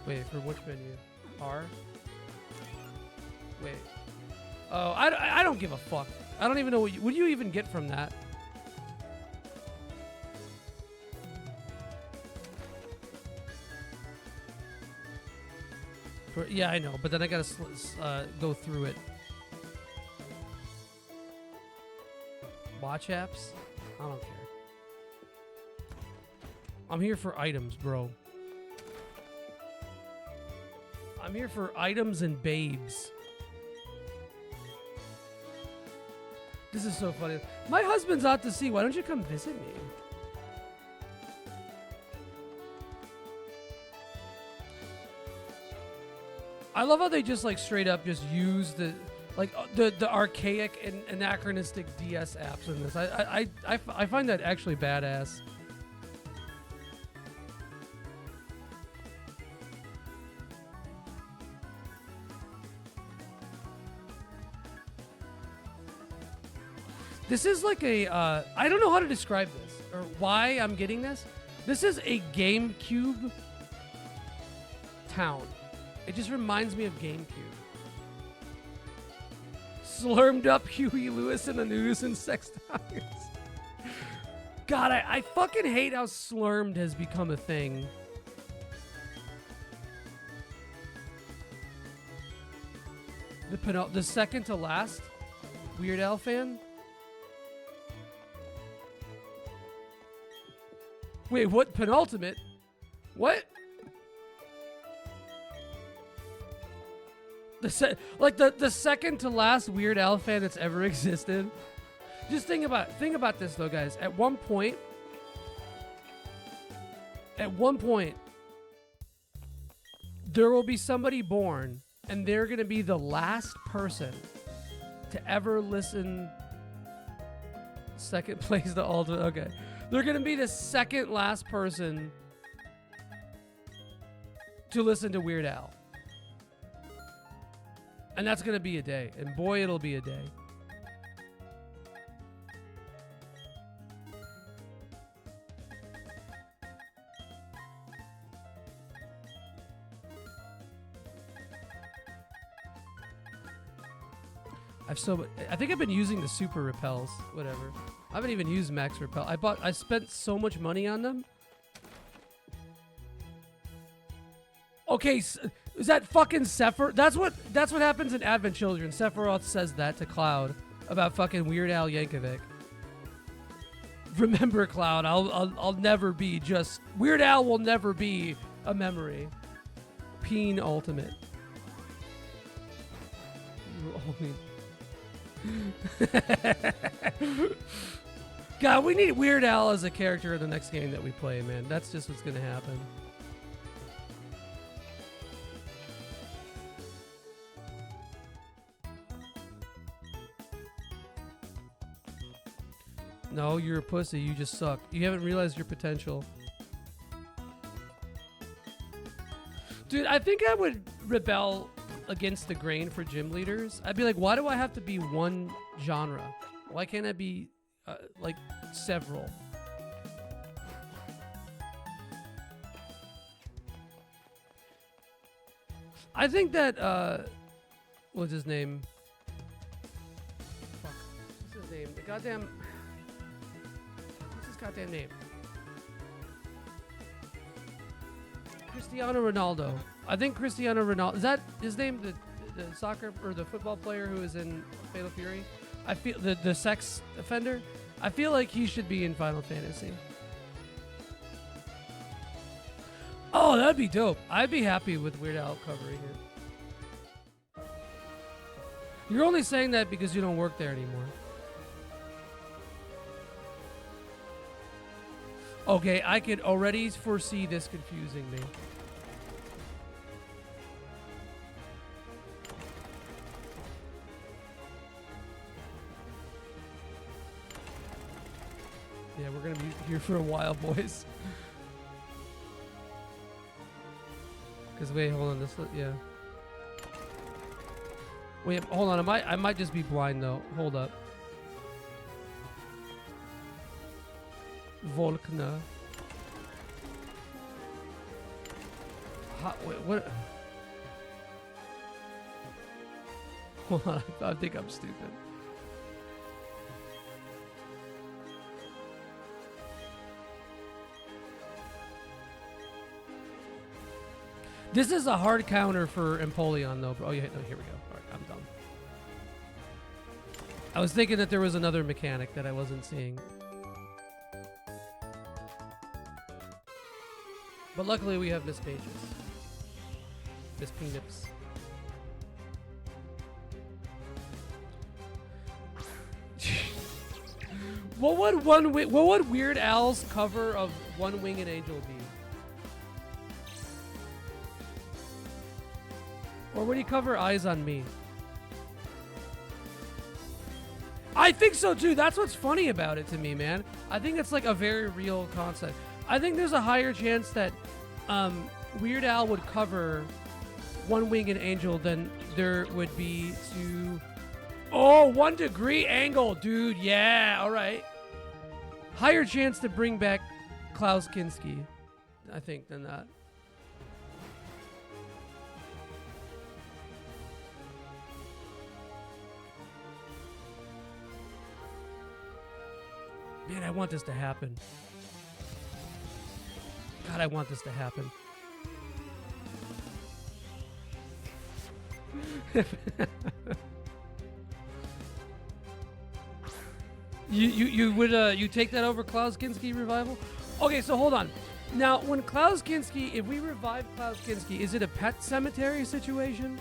Wait, for which menu? R? Wait. Oh, I don't give a fuck. I don't even know what do you even get from that? Yeah, I know, but then I gotta go through it. Watch apps? I don't care. I'm here for items, bro. I'm here for items and babes. This is so funny. My husband's out to sea. Why don't you come visit me? I love how they just like straight up just use the like the archaic and anachronistic DS apps in this. I find that actually badass. This is like a I don't know how to describe this or why I'm getting this. This is a GameCube town. It just reminds me of GameCube. Slurmed up Huey Lewis in the news and sex toys. God, I fucking hate how slurmed has become a thing. The second to last Weird Al fan. Wait, what? Penultimate? What? The second to last Weird Al fan that's ever existed. Just think about this though, guys. At one point, there will be somebody born, and they're gonna be the last person to ever listen. Second place to all. Okay, they're gonna be the second last person to listen to Weird Al. And that's going to be a day. And boy, it'll be a day. I think I've been using the super repels, whatever. I haven't even used max repel. I spent so much money on them. Okay, is that fucking Sephiroth? That's what happens in Advent Children. Sephiroth says that to Cloud about fucking Weird Al Yankovic. Remember, Cloud, I'll never be just Weird Al will never be a memory. Peen Ultimate. God, we need Weird Al as a character in the next game that we play, man. That's just what's gonna happen. No, you're a pussy. You just suck. You haven't realized your potential. Dude, I think I would rebel against the grain for gym leaders. I'd be like, why do I have to be one genre? Why can't I be, like, several? I think that what's his name? Fuck. What's his name? The goddamn. What's his goddamn name? Cristiano Ronaldo. I think Cristiano Ronaldo. Is that his name? The soccer or the football player who is in Fatal Fury? I feel the sex offender. I feel like he should be in Final Fantasy. Oh, that'd be dope. I'd be happy with Weird Al covering it. You're only saying that because you don't work there anymore. Okay, I could already foresee this confusing me. Yeah, we're gonna be here for a while, boys. Cause wait, hold on. This, yeah. Wait, hold on. I might just be blind though. Hold up. Volkna. Wait, what? Hold on. I think I'm stupid. This is a hard counter for Empoleon, though. Oh, yeah, no, here we go. All right, I'm done. I was thinking that there was another mechanic that I wasn't seeing. But luckily, we have Miss Pages. Miss Peanuts. What would Weird Al's cover of One Winged Angel be? Or would he cover Eyes on Me? I think so too. That's what's funny about it to me, man. I think it's like a very real concept. I think there's a higher chance that Weird Al would cover One Winged Angel than there would be to... Oh, 1 Degree Angle, dude. Yeah, all right. Higher chance to bring back Klaus Kinski, I think, than that. Man, I want this to happen. God, I want this to happen. You would you take that over Klaus Kinski revival? Okay, so hold on. Now, when Klaus Kinski, if we revive Klaus Kinski, is it a Pet Cemetery situation?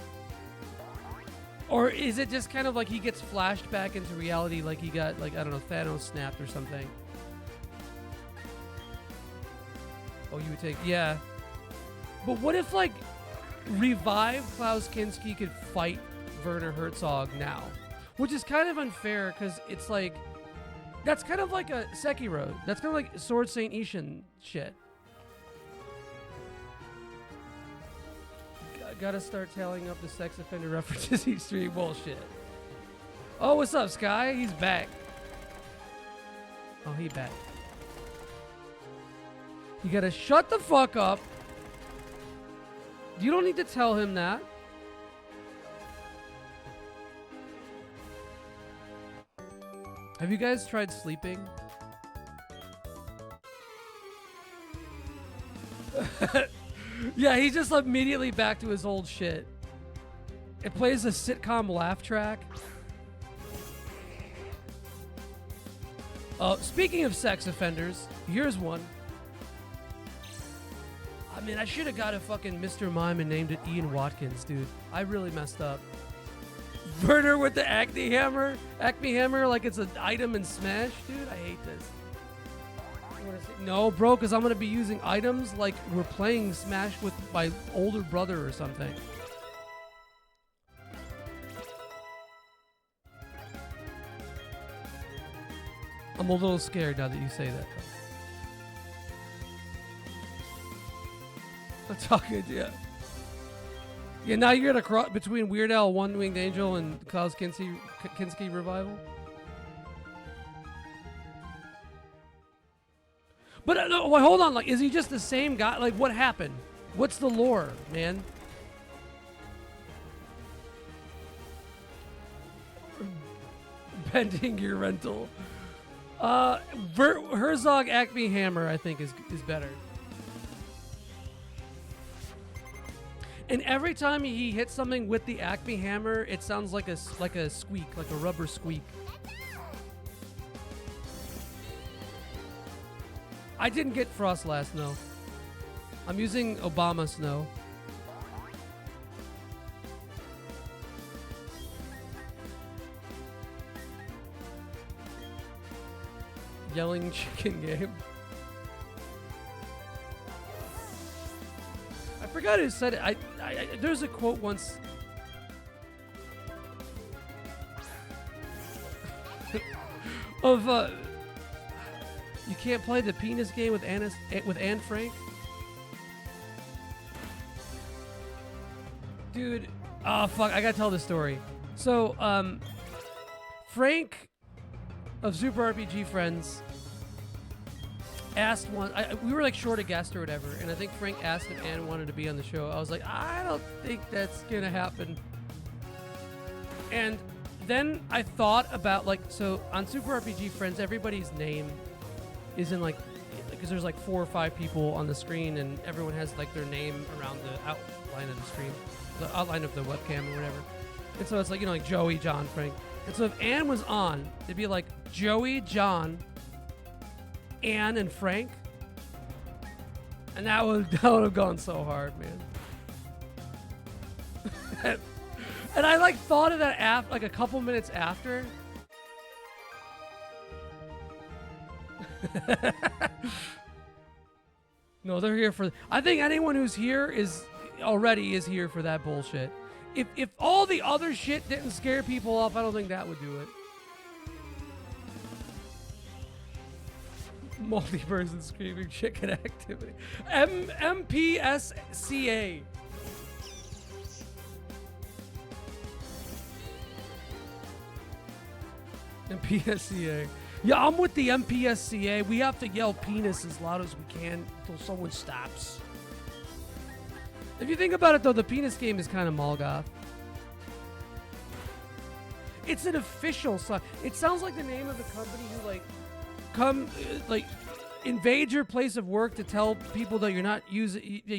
Or is it just kind of like he gets flashed back into reality like he got, like, I don't know, Thanos snapped or something? Oh, you would take... Yeah. But what if, like, revive Klaus Kinski could fight Werner Herzog now? Which is kind of unfair because it's like... That's kind of like a Sekiro. That's kind of like Sword Saint Ishin shit. Gotta start tallying up the sex offender references each stream. Bullshit. Oh, what's up, Sky? He's back. Oh, he back. You gotta shut the fuck up. You don't need to tell him that. Have you guys tried sleeping? Yeah, he's just immediately back to his old shit. It plays a sitcom laugh track. Speaking of sex offenders, here's one. I mean, I should have got a fucking Mr. Mime and named it Ian Watkins, dude. I really messed up. Werner with the Acme Hammer? Acme Hammer like it's an item in Smash? Dude, I hate this. No, bro, because I'm going to be using items like we're playing Smash with my older brother or something. I'm a little scared now that you say that. That's talking, yeah. Yeah, now you're at a cross between Weird Al, One Winged Angel, and Klaus Kinski revival. But no, wait, hold on. Like, is he just the same guy? Like, what happened? What's the lore, man? pending your rental. Herzog Acme Hammer, I think, is better. And every time he hits something with the Acme Hammer, it sounds like a squeak, like a rubber squeak. I didn't get Frost last snow. I'm using Obama snow. Yelling chicken game. I forgot who said it. There's a quote once. of you can't play the penis game with Anne Frank. Dude, oh fuck, I gotta tell this story. So, Frank of Super RPG Friends asked one. We were like short a guest or whatever, and I think Frank asked if Anne wanted to be on the show. I was like, I don't think that's gonna happen. And then I thought about so on Super RPG Friends, everybody's name is in because there's like 4 or 5 people on the screen, and everyone has like their name around the outline of the screen, the outline of the webcam or whatever. And so it's like, like Joey, John, Frank. And so if Anne was on, it'd be like Joey, John, Anne, and Frank. And that would have gone so hard, man. And I thought of that a couple minutes after. No, they're here for. I think anyone who's here is here for that bullshit. If all the other shit didn't scare people off, I don't think that would do it. Multi-person screaming chicken activity. MPSCA. MPSCA. Yeah, I'm with the MPSCA. We have to yell penis as loud as we can until someone stops. If you think about it, though, the penis game is kind of Molgoth. It's an official song. It sounds like the name of the company who, invade your place of work to tell people that you're not you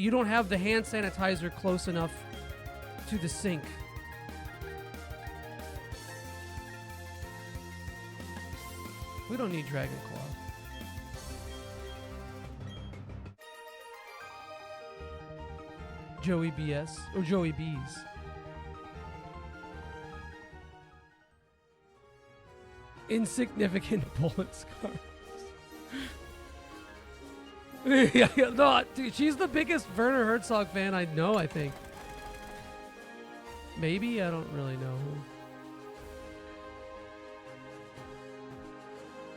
don't have the hand sanitizer close enough to the sink. We don't need Dragon Claw. Joey BS or Joey B's. Insignificant bullet scars. No, dude, she's the biggest Werner Herzog fan I know, I think. Maybe? I don't really know who.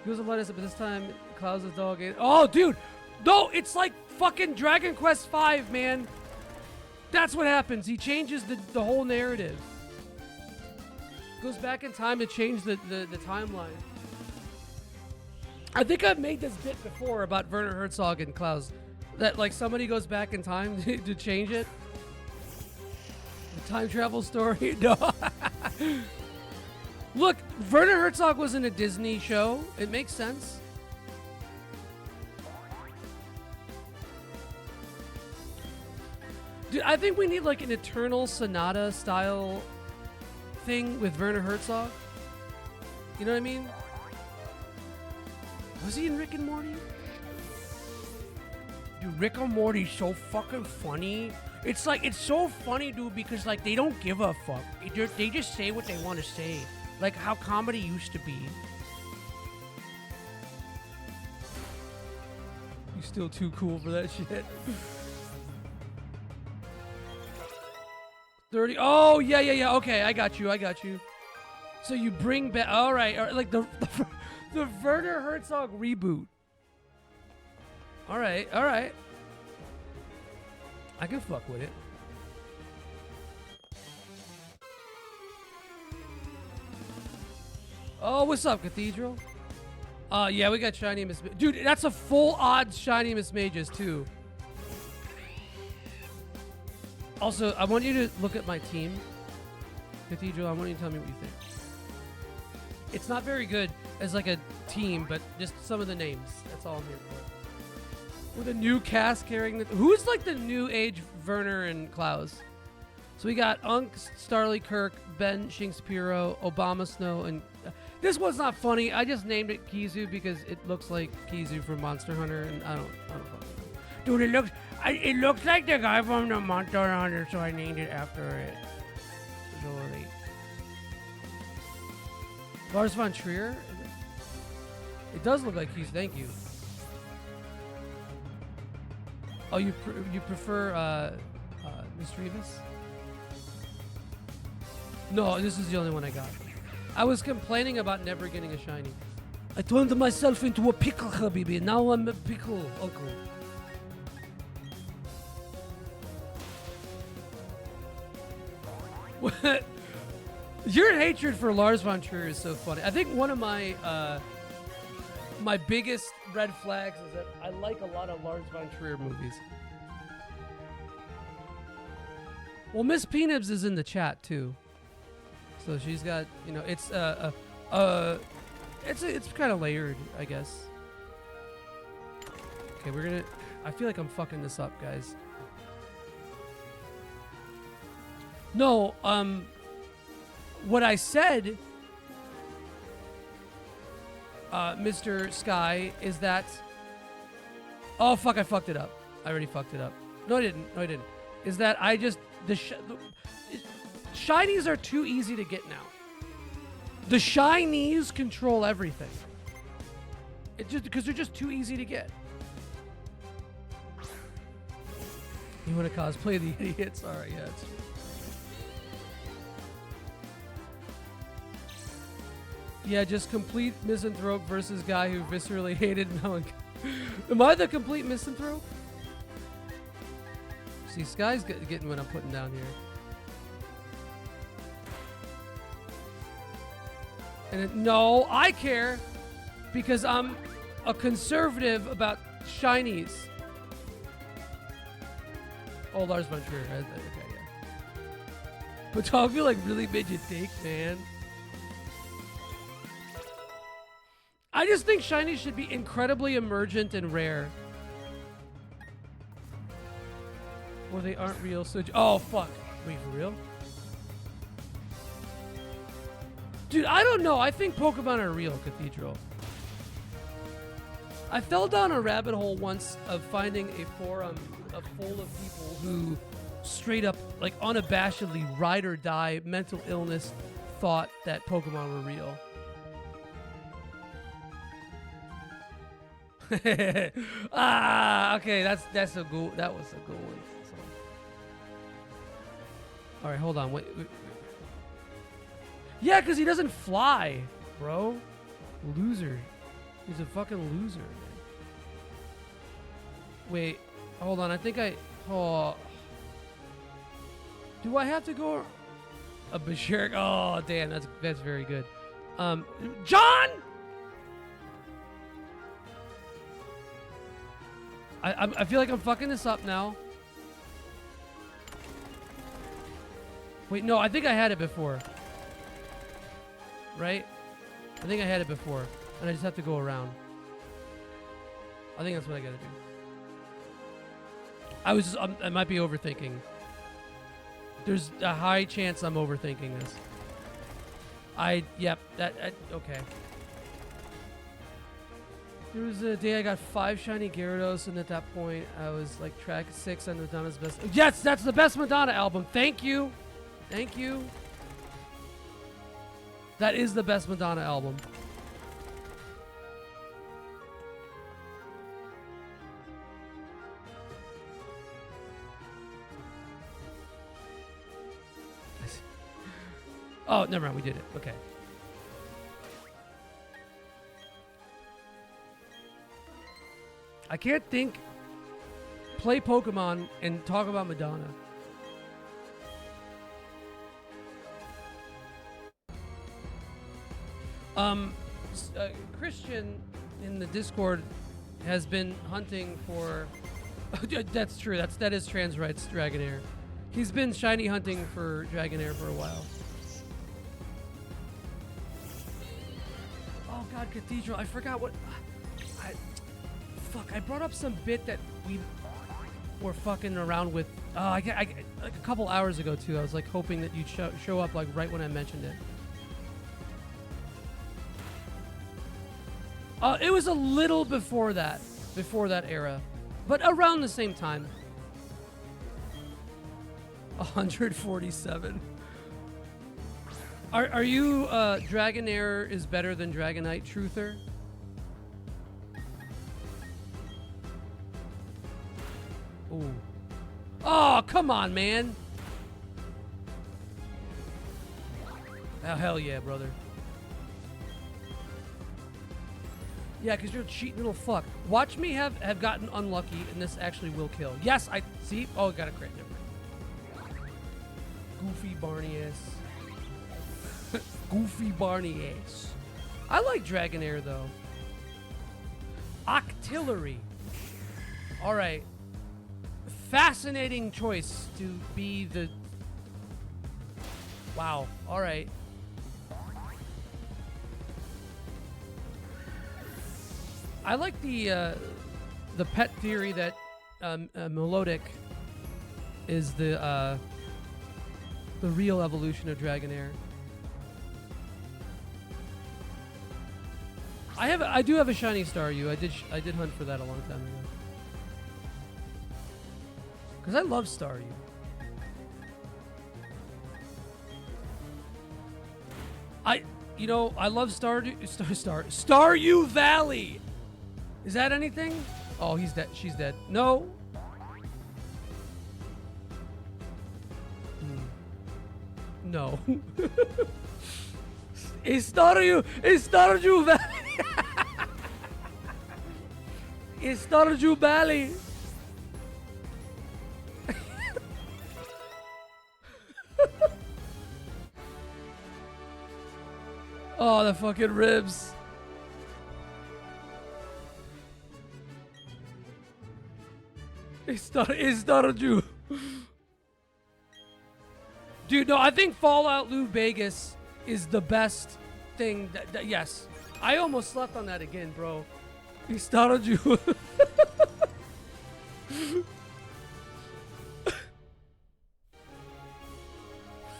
He was a lettuce, but this time Cloud's a dog. Oh, dude! No, it's like fucking Dragon Quest V, man. That's what happens. He changes the whole narrative. Goes back in time to change the timeline. I think I've made this bit before about Werner Herzog and Klaus. That somebody goes back in time to change it. The time travel story. No. Look, Werner Herzog was in a Disney show. It makes sense. Dude, I think we need an Eternal Sonata style thing with Werner Herzog. You know what I mean? Was he in Rick and Morty? Dude, Rick and Morty's so fucking funny. It's so funny, dude, because they don't give a fuck. They just say what they want to say. Like how comedy used to be. You still too cool for that shit. 30. Oh, yeah. Okay, I got you. So you bring back. All right. Like the Werner Herzog reboot. All right. I can fuck with it. Oh, what's up, Cathedral? Yeah, we got Shiny Miss... Dude, that's a full odds Shiny Miss Mages, too. Also, I want you to look at my team. Cathedral, I want you to tell me what you think. It's not very good as like a team, but just some of the names. That's all I'm here for. With a new cast carrying the... Who's like the new age Werner and Klaus? So we got Unk, Starly Kirk, Ben Shakespeare, Obama Snow, and... this one's not funny. I just named it Kizu because it looks like Kizu from Monster Hunter, and I don't fucking know. Dude, it looks like the guy from the Monster Hunter, so I named it after it. Sorry. Lars von Trier? It does look like Kizu. Thank you. Oh, you prefer Mr. Rivas? No, this is the only one I got. I was complaining about never getting a shiny. I turned myself into a pickle, Habibi. Now I'm a pickle uncle. What? Your hatred for Lars von Trier is so funny. I think one of my my biggest red flags is that I like a lot of Lars von Trier movies. Well, Miss Peanibs is in the chat too. So she's got, you know, it's kind of layered, I guess. Okay, we're gonna. I feel like I'm fucking this up, guys. No, what I said, Mr. Sky, is that. Oh fuck! I fucked it up. I already fucked it up. No, I didn't. No, I didn't. Is that I just the shinies are too easy to get now. The shinies control everything. It's just because they're just too easy to get. You want to cosplay the idiots? All right, yeah, it's true. Yeah, just complete misanthrope versus guy who viscerally hated Melancholy. Am I the complete misanthrope? See, Sky's getting what I'm putting down here. And no, I care because I'm a conservative about shinies. Oh, Lars von Trier. Okay, yeah. But Dogville like really made you think, man. I just think shinies should be incredibly emergent and rare. Or they aren't real, so... Oh, fuck. Wait, for real? Dude, I don't know. I think Pokemon are real, Cathedral. I fell down a rabbit hole once of finding a forum full of people who straight up, like unabashedly, ride or die, mental illness, thought that Pokemon were real. Okay, that's a good. That was a good one. So. All right, hold on. Wait. Yeah, because he doesn't fly, bro. Loser. He's a fucking loser. Man. Wait, hold on. I think I. Oh. Do I have to go? A Bashir? Oh, damn. That's very good. John. I feel like I'm fucking this up now. Wait, no, I think I had it before. Right? I think I had it before. And I just have to go around. I think that's what I gotta do. I might be overthinking. There's a high chance I'm overthinking this. Yep, okay. There was a day I got 5 shiny Gyarados, and at that point, I was like track 6 on Madonna's best. Yes, that's the best Madonna album. Thank you. Thank you. That is the best Madonna album. Oh, never mind. We did it. Okay. I can't play Pokemon and talk about Madonna. Christian in the Discord has been hunting for... That's true. That is trans rights Dragonair. He's been shiny hunting for Dragonair for a while. Oh god, Cathedral. I forgot what. Fuck. I brought up some bit that we were fucking around with. Like a couple hours ago too. I was like hoping that you'd show up like right when I mentioned it. It was a little before that era, but around the same time. 147. Are you Dragonair is better than Dragonite truther? Ooh. Oh, come on, man. Oh, hell yeah, brother. Yeah, because you're a cheating little fuck. Watch me have gotten unlucky, and this actually will kill. Yes, I see. Oh, got a crit. Never mind. Goofy Barney ass. Goofy Barney ass. I like Dragonair, though. Octillery. All right. Fascinating choice to be the... Wow. All right. I like the pet theory that Melodic is the real evolution of Dragonair. I do have a shiny Staryu. I did hunt for that a long time ago. Cause I love Staryu. I love Staryu Valley. Is that anything? Oh, he's dead. She's dead. No. No. It's Staryu Valley. It's Staryu Valley. Oh, the fucking ribs. It's Staryu. Dude, no, I think Fallout New Vegas is the best thing. Yes. I almost slept on that again, bro. It's Staryu.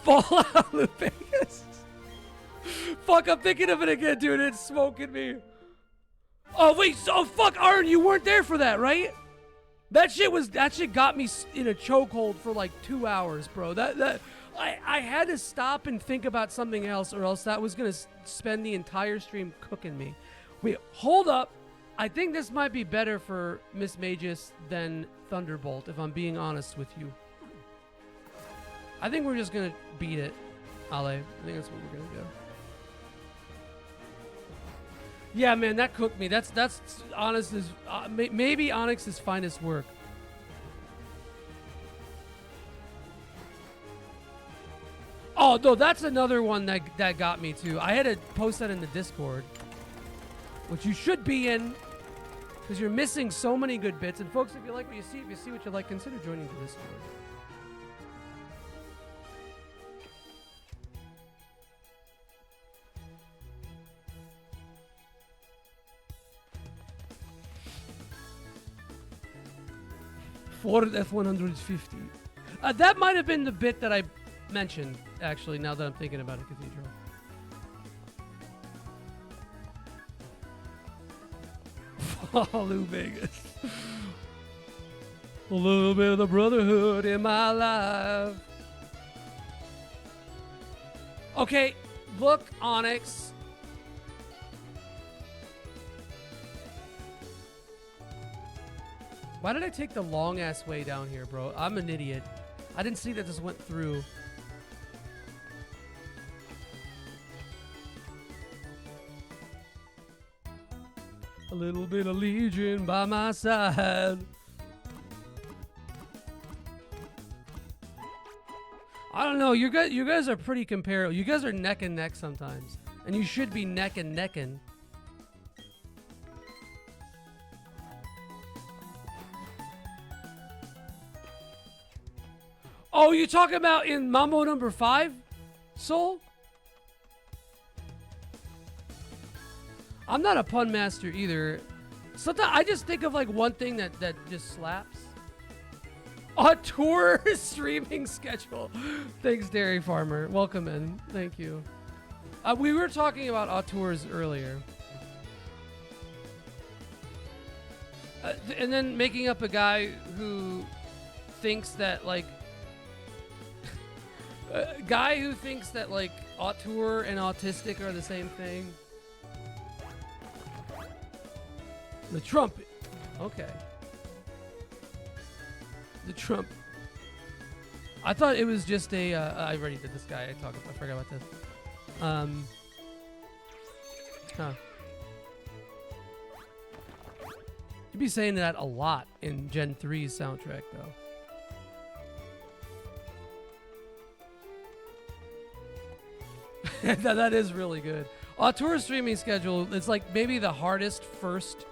Fallout New Vegas. Fuck, I'm thinking of it again, dude. It's smoking me. Oh, wait. Oh, fuck, Arn, you weren't there for that, right? That shit got me in a chokehold for like 2 hours, bro. I had to stop and think about something else, or else that was gonna spend the entire stream cooking me. Wait, hold up. I think this might be better for Miss Magus than Thunderbolt, if I'm being honest with you. I think we're just gonna beat it, Ale. I think that's what we're gonna do. Yeah, man, that cooked me. That's Onyx's, maybe Onyx's finest work. Oh, no, that's another one that got me, too. I had to post that in the Discord, which you should be in, because you're missing so many good bits. And, folks, if you like what you see, if you see what you like, consider joining the Discord. Ford F-150. That might have been the bit that I mentioned, actually, now that I'm thinking about it, Cathedral. Fallout Vegas. A little bit of the brotherhood in my life. Okay, look, Onyx. Why did I take the long-ass way down here, bro? I'm an idiot. I didn't see that this went through. A little bit of Legion by my side. I don't know. You guys are pretty comparable. You guys are neck and neck sometimes. And you should be neck and necking. Oh, you talking about in Mambo number 5, Soul? I'm not a pun master either. Sometimes I just think of like one thing that just slaps. Auteur streaming schedule. Thanks, Dairy Farmer. Welcome in. Thank you. We were talking about auteurs earlier. And then making up a guy who thinks that like a guy who thinks that like auteur and autistic are the same thing. The trumpet. Okay. The Trump. I thought it was just a. I already did this guy. I forgot about this. Huh. You'd be saying that a lot in Gen 3's soundtrack, though. That is really good. Auteur streaming schedule. It's like maybe the hardest first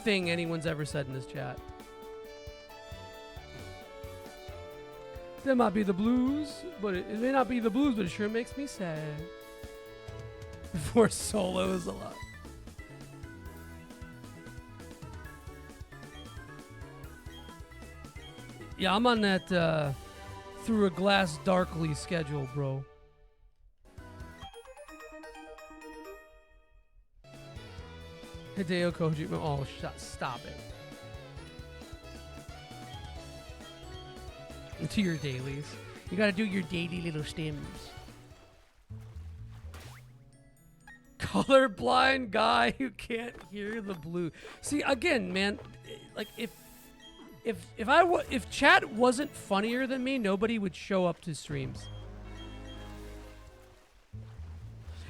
thing anyone's ever said in this chat. That might be the blues, but it may not be the blues, but it sure makes me sad. Before solo is a lot. Yeah, I'm on that Through a Glass Darkly schedule, bro. Hideo Kojima. Oh, stop it. To your dailies. You gotta do your daily little stims. Colorblind guy who can't hear the blue. See, again, man, like if chat wasn't funnier than me, nobody would show up to streams.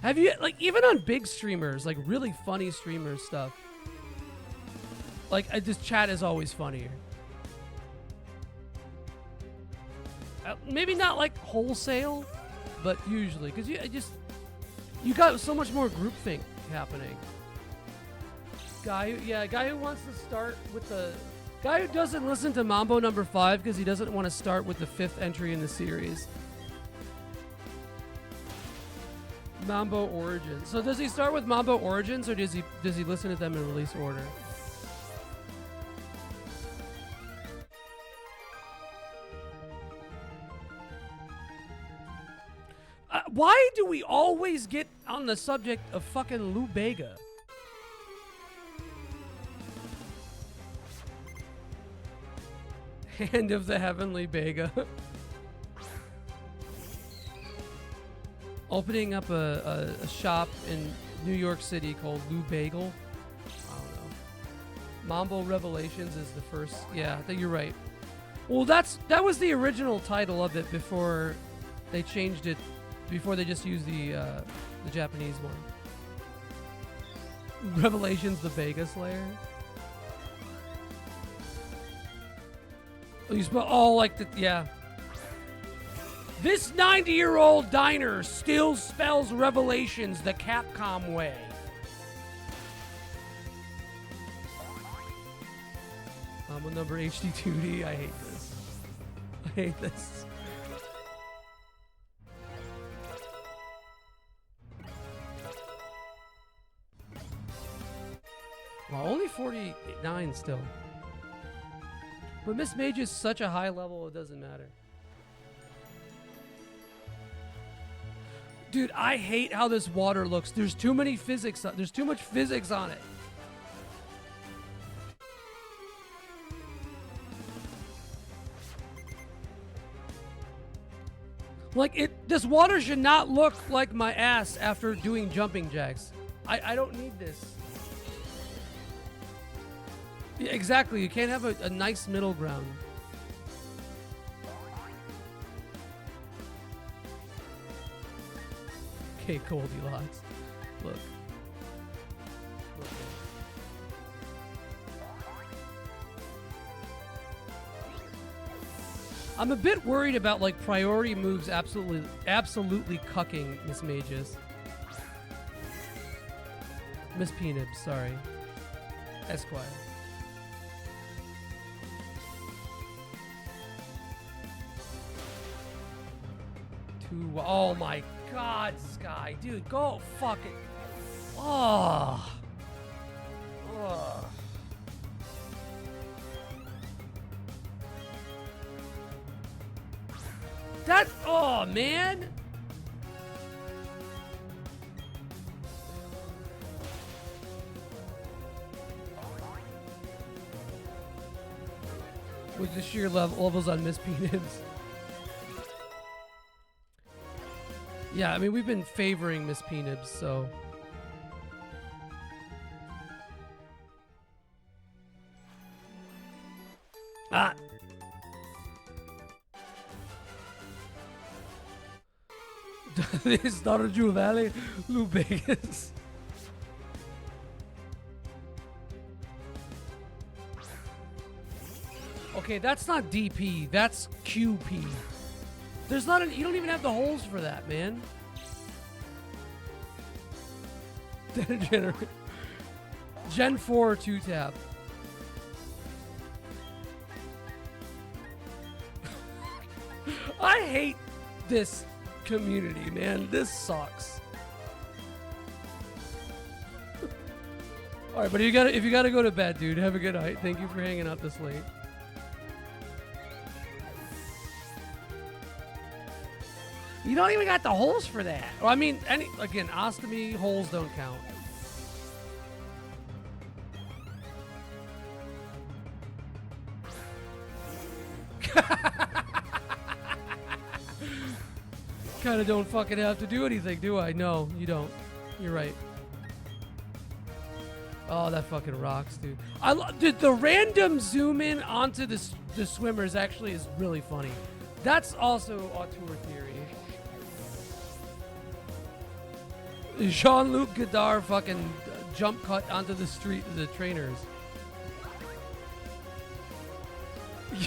Have you, like, even on big streamers, like really funny streamers stuff, like this chat is always funnier. Maybe not like wholesale, but usually, because you got so much more groupthink happening. Guy who wants to start with the guy who doesn't listen to Mambo number 5 because he doesn't want to start with the 5th entry in the series. Mambo Origins. So does he start with Mambo Origins, or does he listen to them in release order? Why do we always get on the subject of fucking Lou Bega? Hand of the Heavenly Bega. Opening up a shop in New York City called Lou Bagel. I don't know. Mambo Revelations is the first. Yeah, I think you're right. Well, that was the original title of it before they changed it. Before they just used the Japanese one. Revelations, the Vega Slayer. Oh, you spell like the yeah. This 90-year-old diner still spells Revelations the Capcom way. I'm a number HD2D. I hate this. I hate this. Well, only 49 still. But Miss Mage is such a high level, it doesn't matter. Dude, I hate how this water looks. There's too many physics. There's too much physics on it. Like, this water should not look like my ass after doing jumping jacks. I don't need this. Yeah, exactly. You can't have a nice middle ground. Okay, Goldilocks. Look. I'm a bit worried about like priority moves absolutely cucking Miss Mages. Miss Peanut, sorry. Esquire. Oh my God, Sky. Dude, go fuck it. Oh. Oh. That, oh man. With the sheer levels on Miss Peanuts. Yeah, I mean, we've been favoring Miss Peanuts, so. Ah. This is Stardew Valley, New Vegas. Okay, that's not DP, that's QP. There's not you don't even have the holes for that, man. Gen 4 2-tap. I hate this community, man. This sucks. All right, but if you gotta go to bed, dude, have a good night. Thank you for hanging out this late. You don't even got the holes for that. Well, I mean, again, ostomy holes don't count. Kind of don't fucking have to do anything, do I? No, you don't. You're right. Oh, that fucking rocks, dude. Dude, the random zoom in onto the swimmers actually is really funny. That's also auteur theory. Jean-Luc Godard fucking jump cut onto the street of the trainers.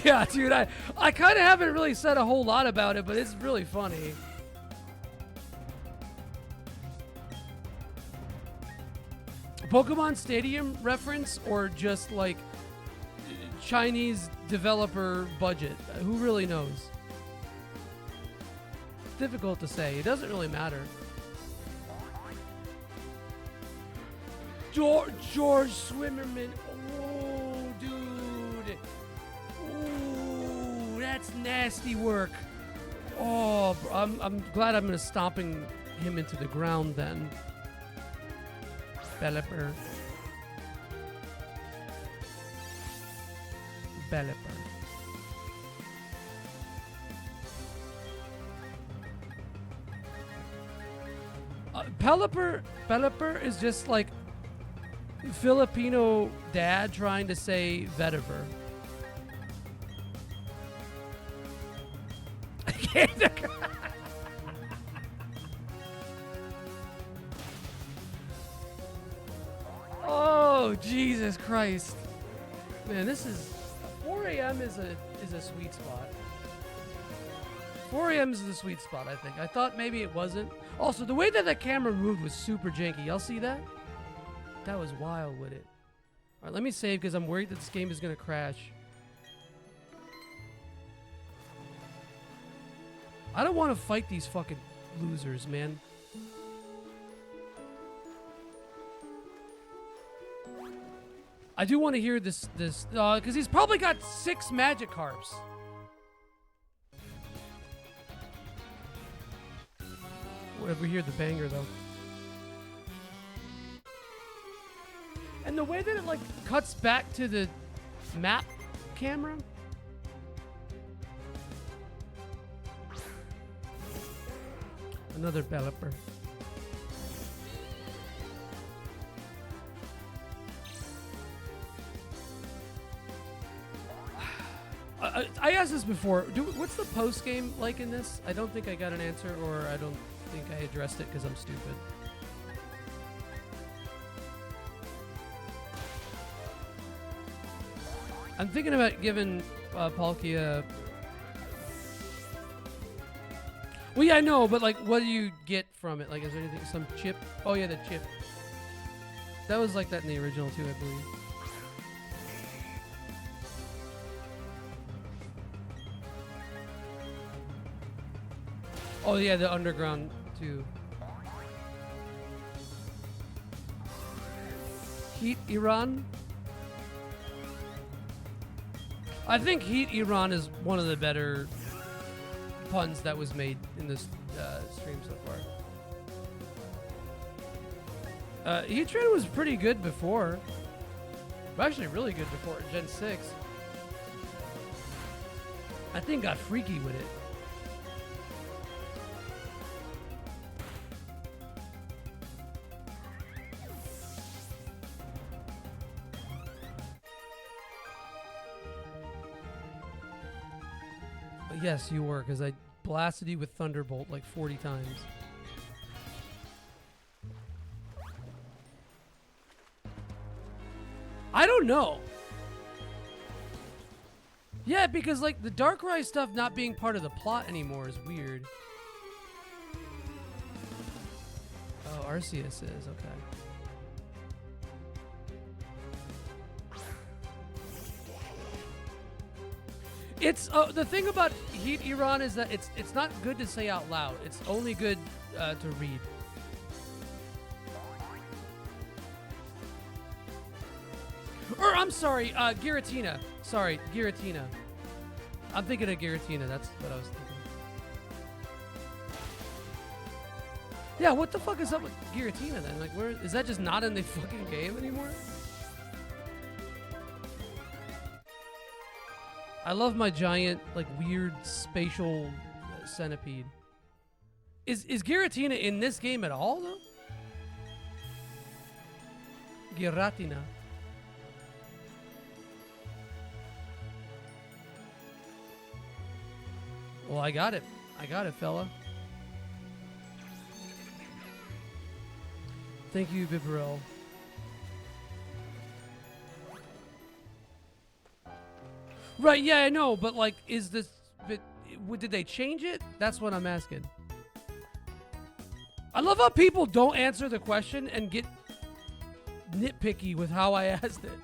Yeah, dude, I kind of haven't really said a whole lot about it, but it's really funny. Pokemon Stadium reference or just like Chinese developer budget? Who really knows? Difficult to say. It doesn't really matter. George Swimmerman. Oh, dude. Ooh, that's nasty work. Oh, I'm glad I'm gonna stomping him into the ground then. Belliper. Pelipper is just like Filipino dad trying to say vetiver. I can't. Oh, Jesus Christ. Man, this is 4 a.m. is a sweet spot. 4 a.m. is the sweet spot, I think. I thought maybe it wasn't. Also, the way that the camera moved was super janky. Y'all see that? That was wild with it. All right, let me save because I'm worried that this game is going to crash. I don't want to fight these fucking losers, man. I do want to hear this because he's probably got 6 Magikarps. If we hear the banger though. And the way that it like cuts back to the map camera. Another Pelipper. I asked this before. What's the post game like in this? I don't think I got an answer, or I don't think I addressed it because I'm stupid. I'm thinking about giving Palkia. Well, yeah, I know, but like, what do you get from it? Like, is there anything, some chip? Oh yeah, the chip. That was like that in the original too, I believe. Oh yeah, the underground too. Heat Iran. I think Heat Iran is one of the better puns that was made in this stream so far. Heat Train was pretty good before. Actually, really good before Gen 6. I think got freaky with it. Yes, you were, because I blasted you with Thunderbolt like 40 times. I don't know. Yeah, because like the Darkrai stuff not being part of the plot anymore is weird. Oh, Arceus is, okay. It's the thing about Heat Iran is that it's not good to say out loud. It's only good to read. Or I'm sorry, Giratina. Sorry, Giratina. I'm thinking of Giratina. That's what I was thinking. Yeah, what the fuck is up with Giratina then? Like, where is that just not in the fucking game anymore? I love my giant, like, weird spatial centipede. Is Giratina in this game at all, though? Giratina. Well, I got it. I got it, fella. Thank you, Vibrel. Right, yeah, I know, but like, is this... But, did they change it? That's what I'm asking. I love how people don't answer the question and get nitpicky with how I asked it.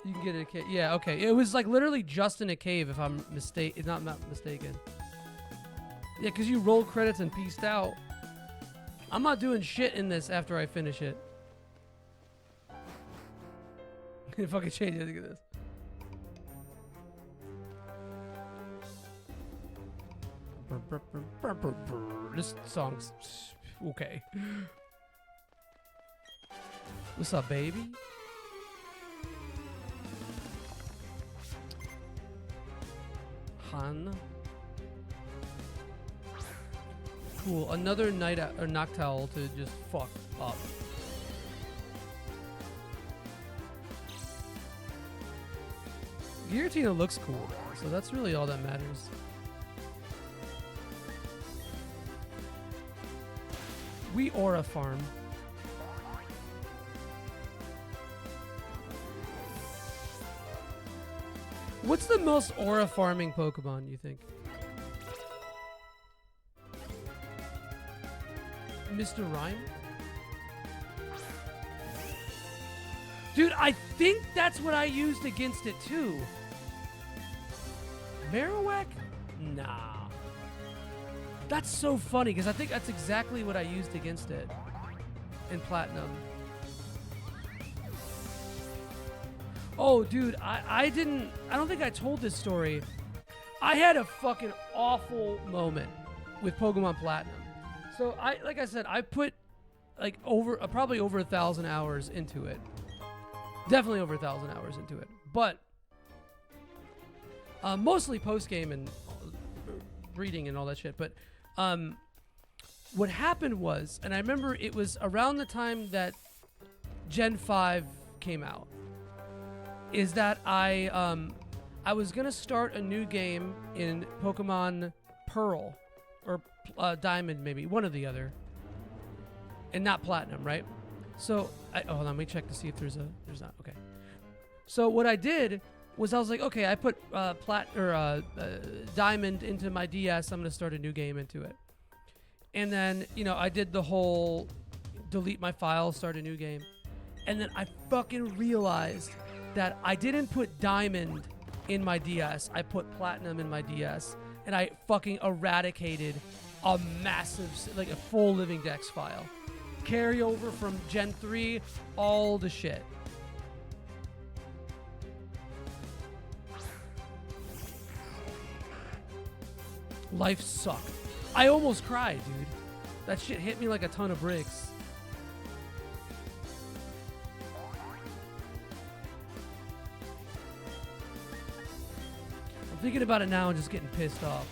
You can get it a cave. Yeah, okay. It was like literally just in a cave, if I'm not mistaken. Yeah, because you rolled credits and peaced out. I'm not doing shit in this after I finish it. Fucking change it. Look at this. This song's okay. What's up, baby? Han. Cool. Another Noctowl to just fuck up. Giratina looks cool, so that's really all that matters. We Aura Farm. What's the most Aura farming Pokemon, you think? Mr. Rhyme? Dude, I think that's what I used against it too. Marowak? Nah. That's so funny because I think that's exactly what I used against it in Platinum. Oh, dude, I don't think I told this story. I had a fucking awful moment with Pokemon Platinum. So like I said, I put like probably over 1,000 hours into it. Definitely over 1,000 hours into it. But mostly post-game and reading and all that shit. But what happened was, and I remember it was around the time that Gen 5 came out, is that I was going to start a new game in Pokemon Pearl or Diamond, maybe. One or the other. And not Platinum, right? So, hold on, let me check to see if there's not. Okay. So what I did was I was like, okay, I put Diamond into my DS. I'm going to start a new game into it. And then, I did the whole delete my file, start a new game. And then I fucking realized that I didn't put Diamond in my DS. I put Platinum in my DS. And I fucking eradicated a massive, like a full Living Dex file. carryover from Gen 3, all the shit. Life sucked. I almost cried, dude. That shit hit me like a ton of bricks. I'm thinking about it now and just getting pissed off.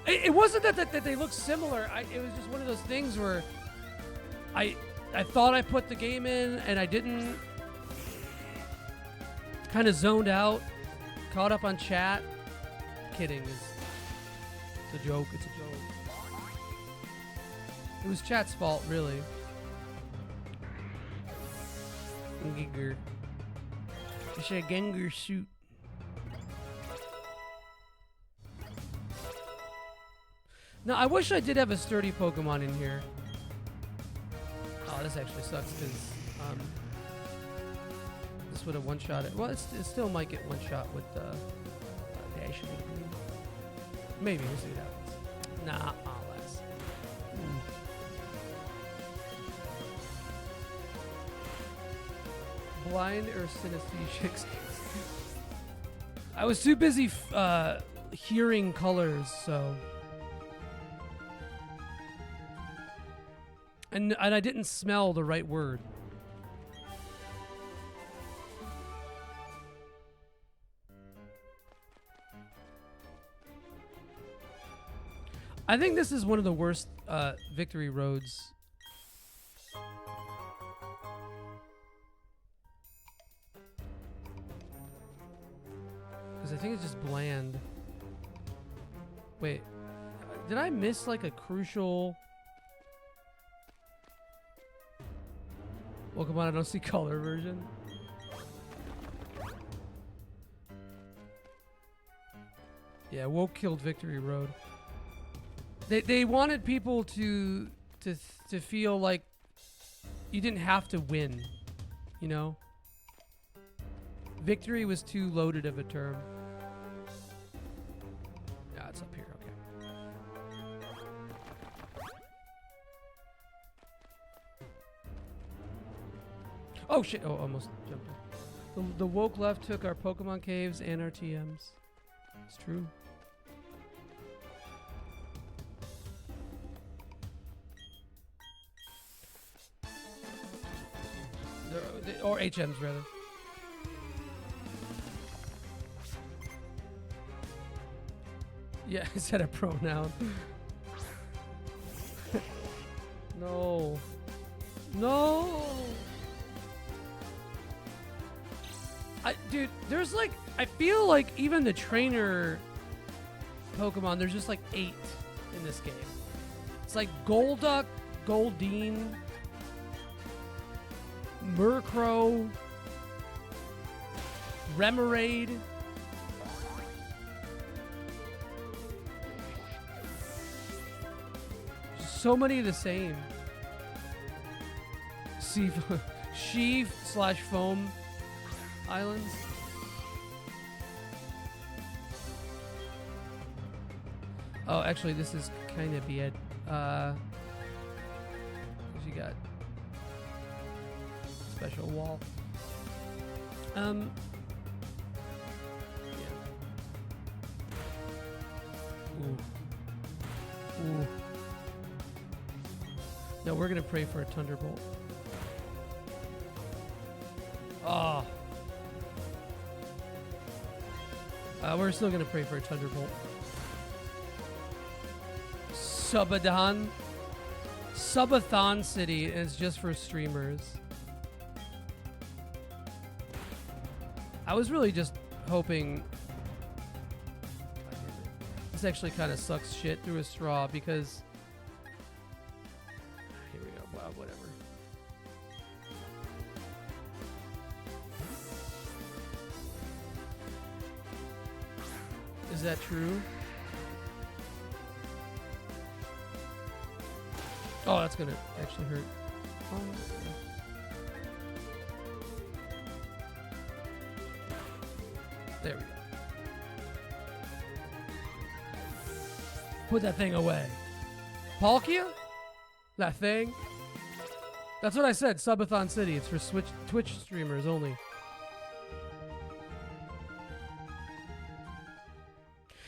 It wasn't that they looked similar. It was just one of those things where I thought I put the game in and I didn't. Kind of zoned out. Caught up on chat. Kidding. It's a joke. It's a joke. It was chat's fault, really. Ginger. It's a Gengar suit. Now, I wish I did have a sturdy Pokemon in here. Oh, this actually sucks because this would have one-shot it. Well, it still might get one-shot with the Ashley Green. Maybe. We'll see what happens. Nah, less. Blind or synesthesic? I was too busy hearing colors, so... And I didn't smell the right word. I think this is one of the worst victory roads. Because I think it's just bland. Wait, did I miss like a crucial... Well, come on, I don't see color version. Yeah, Woke killed Victory Road. They wanted people to feel like you didn't have to win, you know? Victory was too loaded of a term. Yeah, it's up here, okay. Oh shit! Oh, almost jumped in. The Woke left took our Pokemon caves and our TMs. It's true. Or HMs rather. Yeah, is that a pronoun? No. No. Dude, there's like, I feel like even the trainer Pokemon, there's just like 8 in this game. It's like Golduck, Goldeen, Murkrow, Remoraid. So many of the same. Sheev/Foam Islands. Oh, actually, this is kind of weird. What you got? Special wall. Yeah. Ooh. Ooh. No, we're gonna pray for a Thunderbolt. Oh. We're still gonna pray for a Thunderbolt. Subathon City, and it's just for streamers. I was really just hoping. This actually kind of sucks shit through a straw because. Here we go. Wow, whatever. Is that true? Oh, that's gonna actually hurt. Oh. There we go. Put that thing away. Palkia? That thing? That's what I said. Subathon City. It's for Twitch streamers only.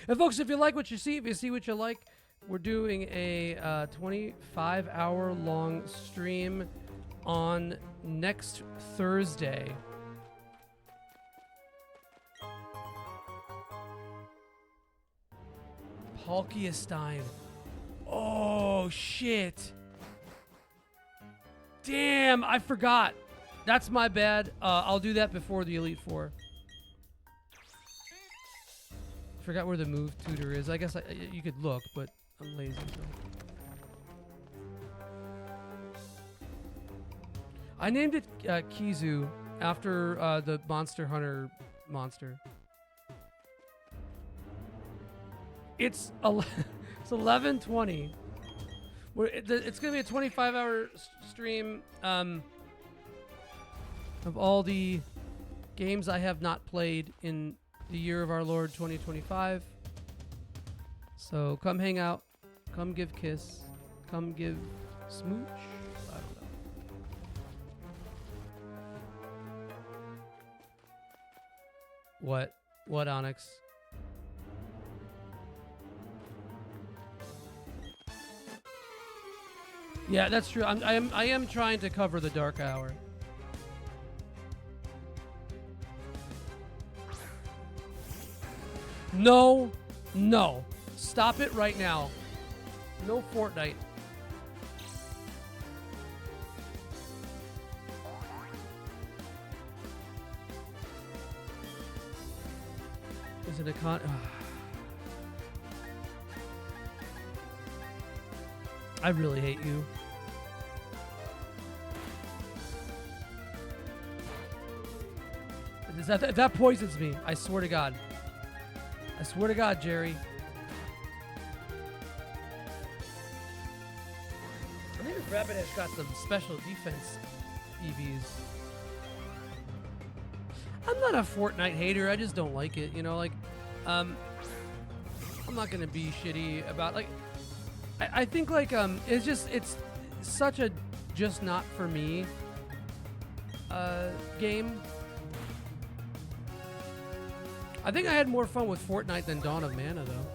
And folks, if you like what you see, if you see what you like, we're doing a 25-hour-long stream on next Thursday. Palkia Stein. Oh, shit. Damn, I forgot. That's my bad. I'll do that before the Elite Four. Forgot where the move tutor is. I guess you could look, but I'm lazy. So. I named it Kizu after the Monster Hunter monster. It's 11:20. It's gonna be a 25-hour stream of all the games I have not played in the year of our Lord 2025. So come hang out, come give kiss, come give smooch. I don't know. What, Onyx? Yeah, that's true. I am trying to cover the dark hour. No. Stop it right now. No Fortnite. Is it a con? I really hate you. That poisons me. I swear to God. I swear to God, Jerry. I think this rabbit has got some special defense EVs. I'm not a Fortnite hater. I just don't like it. You know, like, I'm not gonna be shitty about like. I think like it's such a just not for me game. I think I had more fun with Fortnite than Dawn of Mana though.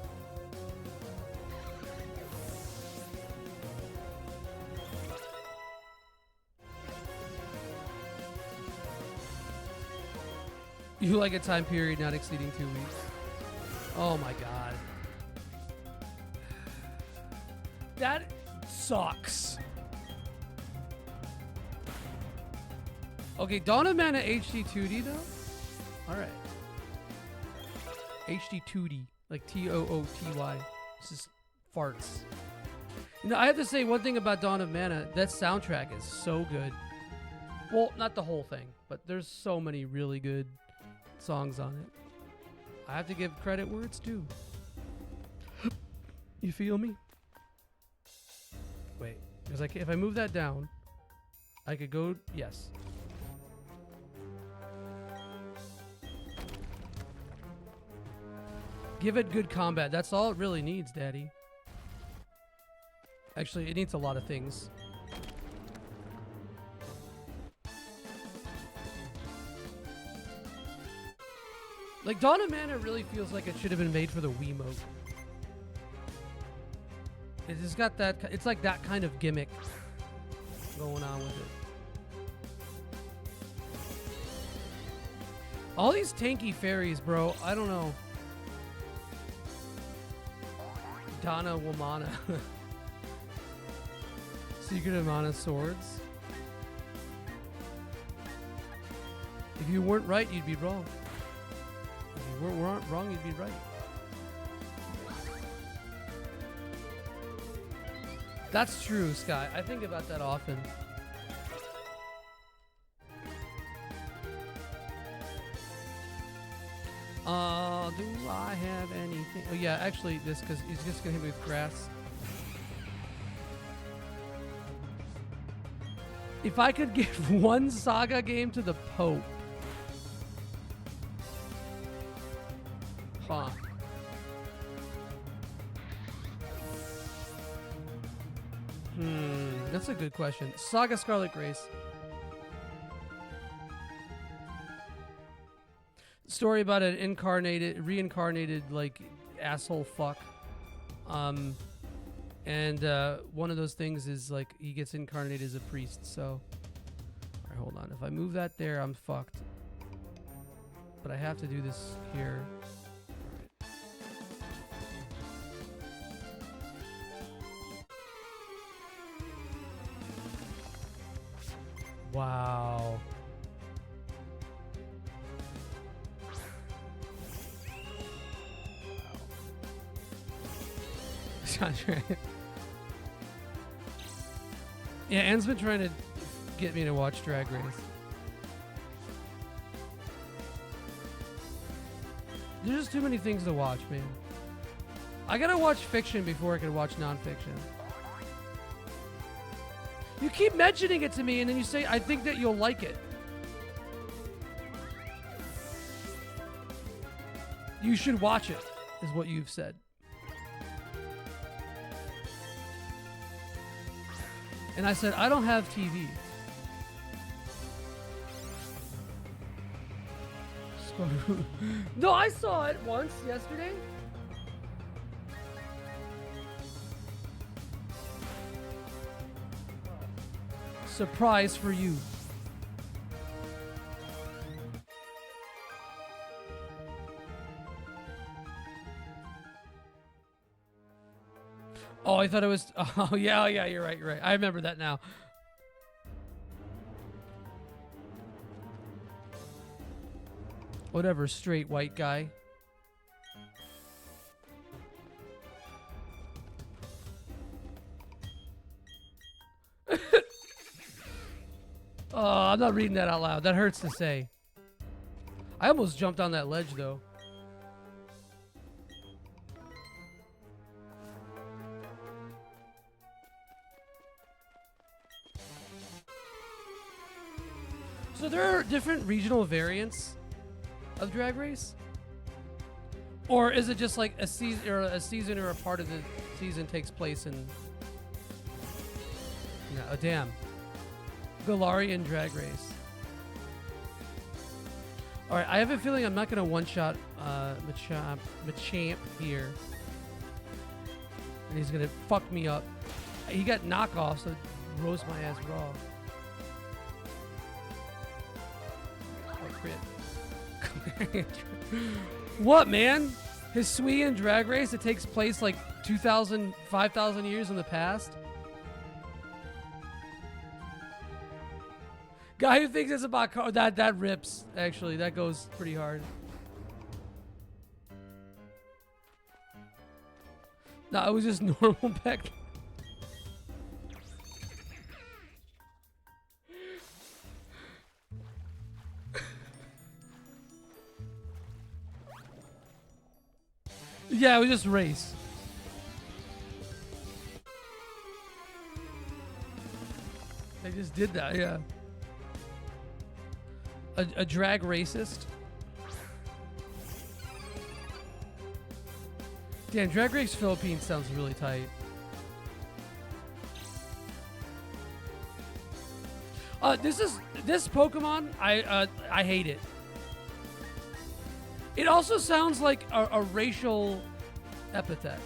You like a time period not exceeding 2 weeks. Oh my God. That sucks. Okay, Dawn of Mana HD 2D though? Alright. HD 2D. Like Tooty. This is farts. You know, I have to say one thing about Dawn of Mana. That soundtrack is so good. Well, not the whole thing, but there's so many really good songs on it. I have to give credit where it's due. You feel me? Wait, because if I move that down, I could go, yes. Give it good combat. That's all it really needs, Daddy. Actually, it needs a lot of things. Like, Dawn of Mana really feels like it should have been made for the Wiimote. It's just got that, it's like that kind of gimmick going on with it. All these tanky fairies, bro, I don't know. Donna Womana. Secret of Mana Swords. If you weren't right, you'd be wrong. If you weren't wrong, you'd be right. That's true, Sky. I think about that often. Do I have anything? Oh yeah, actually this, because he's just gonna hit me with grass. If I could give one Saga game to the Pope. Huh. That's a good question. Saga Scarlet Grace. Story about an reincarnated, like, asshole fuck. And one of those things is, like, he gets incarnated as a priest, so... Alright, hold on. If I move that there, I'm fucked. But I have to do this here. Wow. Yeah, Anne's been trying to get me to watch Drag Race. There's just too many things to watch, man. I gotta watch fiction before I can watch nonfiction. You keep mentioning it to me, and then you say, I think that you'll like it. You should watch it, is what you've said. And I said, I don't have TV. No, I saw it once yesterday. Surprise for you. Oh, I thought it was... Oh, yeah, you're right, you're right. I remember that now. Whatever, straight white guy. Oh, I'm not reading that out loud. That hurts to say. I almost jumped on that ledge, though. So there are different regional variants of Drag Race? Or is it just like a season or a part of the season takes place in... No, oh, damn. Galarian Drag Race. Alright, I have a feeling I'm not going to one-shot Machamp here. And he's going to fuck me up. He got knockoff, so roast my ass raw. Crit. What, man? Hisuian Drag Race that takes place like 2,000, 5,000 years in the past? Guy who thinks it's about car that rips. Actually, that goes pretty hard. No, it was just normal back then. Yeah, it was just race. They just did that, yeah. A drag racist. Damn, Drag Race Philippines sounds really tight. This Pokemon, I hate it. It also sounds like a racial epithet.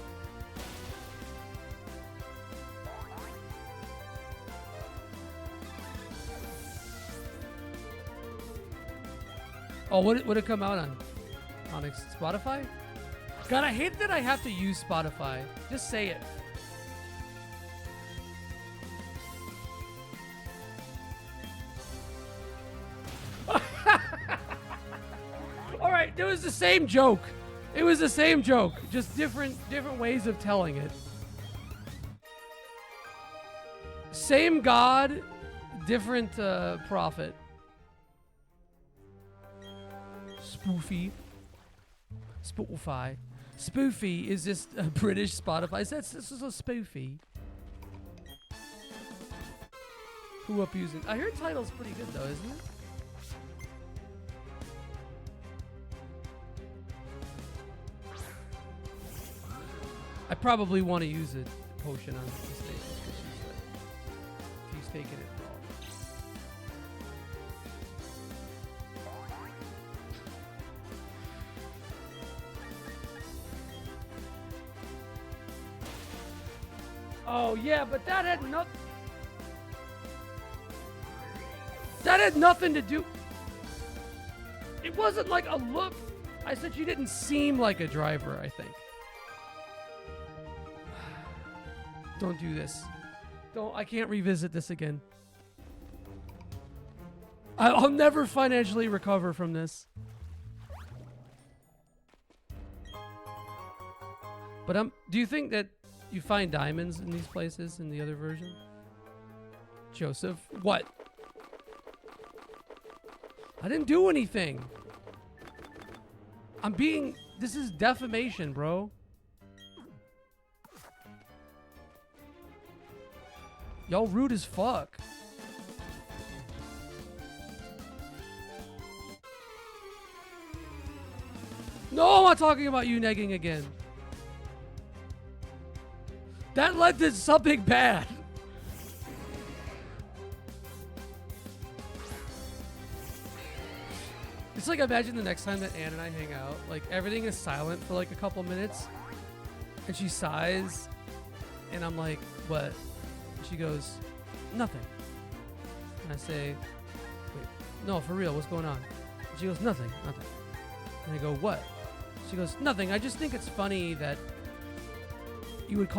Oh, what would it come out on? On Spotify? God, I hate that I have to use Spotify. Just say it. Alright, it was the same joke. It was the same joke. Just different ways of telling it. Same God, different prophet. Spoofy. Spoofy is just a British Spotify. This is a spoofy. Who up using? I hear Tidal's pretty good though, isn't it? I probably want to use a potion on the station. faking it for all. Oh yeah, but that had nothing to do. It wasn't like a look. I said she didn't seem like a driver, I think. Don't do this. I can't revisit this again. I'll never financially recover from this. But do you think that you find diamonds in these places in the other version? Joseph, what? I didn't do anything. This is defamation, bro. Y'all rude as fuck. No, I'm not talking about you negging again. That led to something bad. It's like, imagine the next time that Ann and I hang out, like everything is silent for like a couple minutes and she sighs and I'm like, what? And she goes, nothing. And I say, wait, no, for real, what's going on? And she goes, nothing. And I go, what? She goes, nothing. I just think it's funny that you would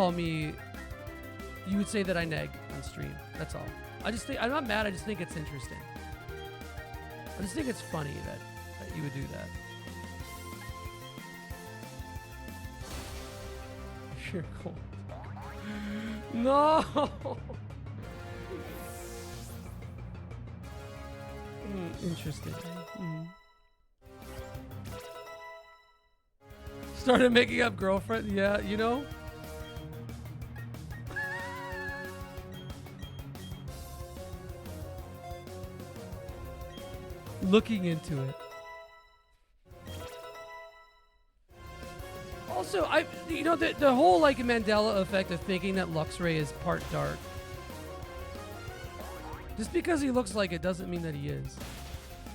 say that I neg on stream. That's all. I'm not mad. I just think it's interesting. I just think it's funny that you would do that. You're cool. No. Interesting. Started making up girlfriend. Yeah, you know. Looking into it. Also, the whole like Mandela effect of thinking that Luxray is part dark. Just because he looks like it doesn't mean that he is.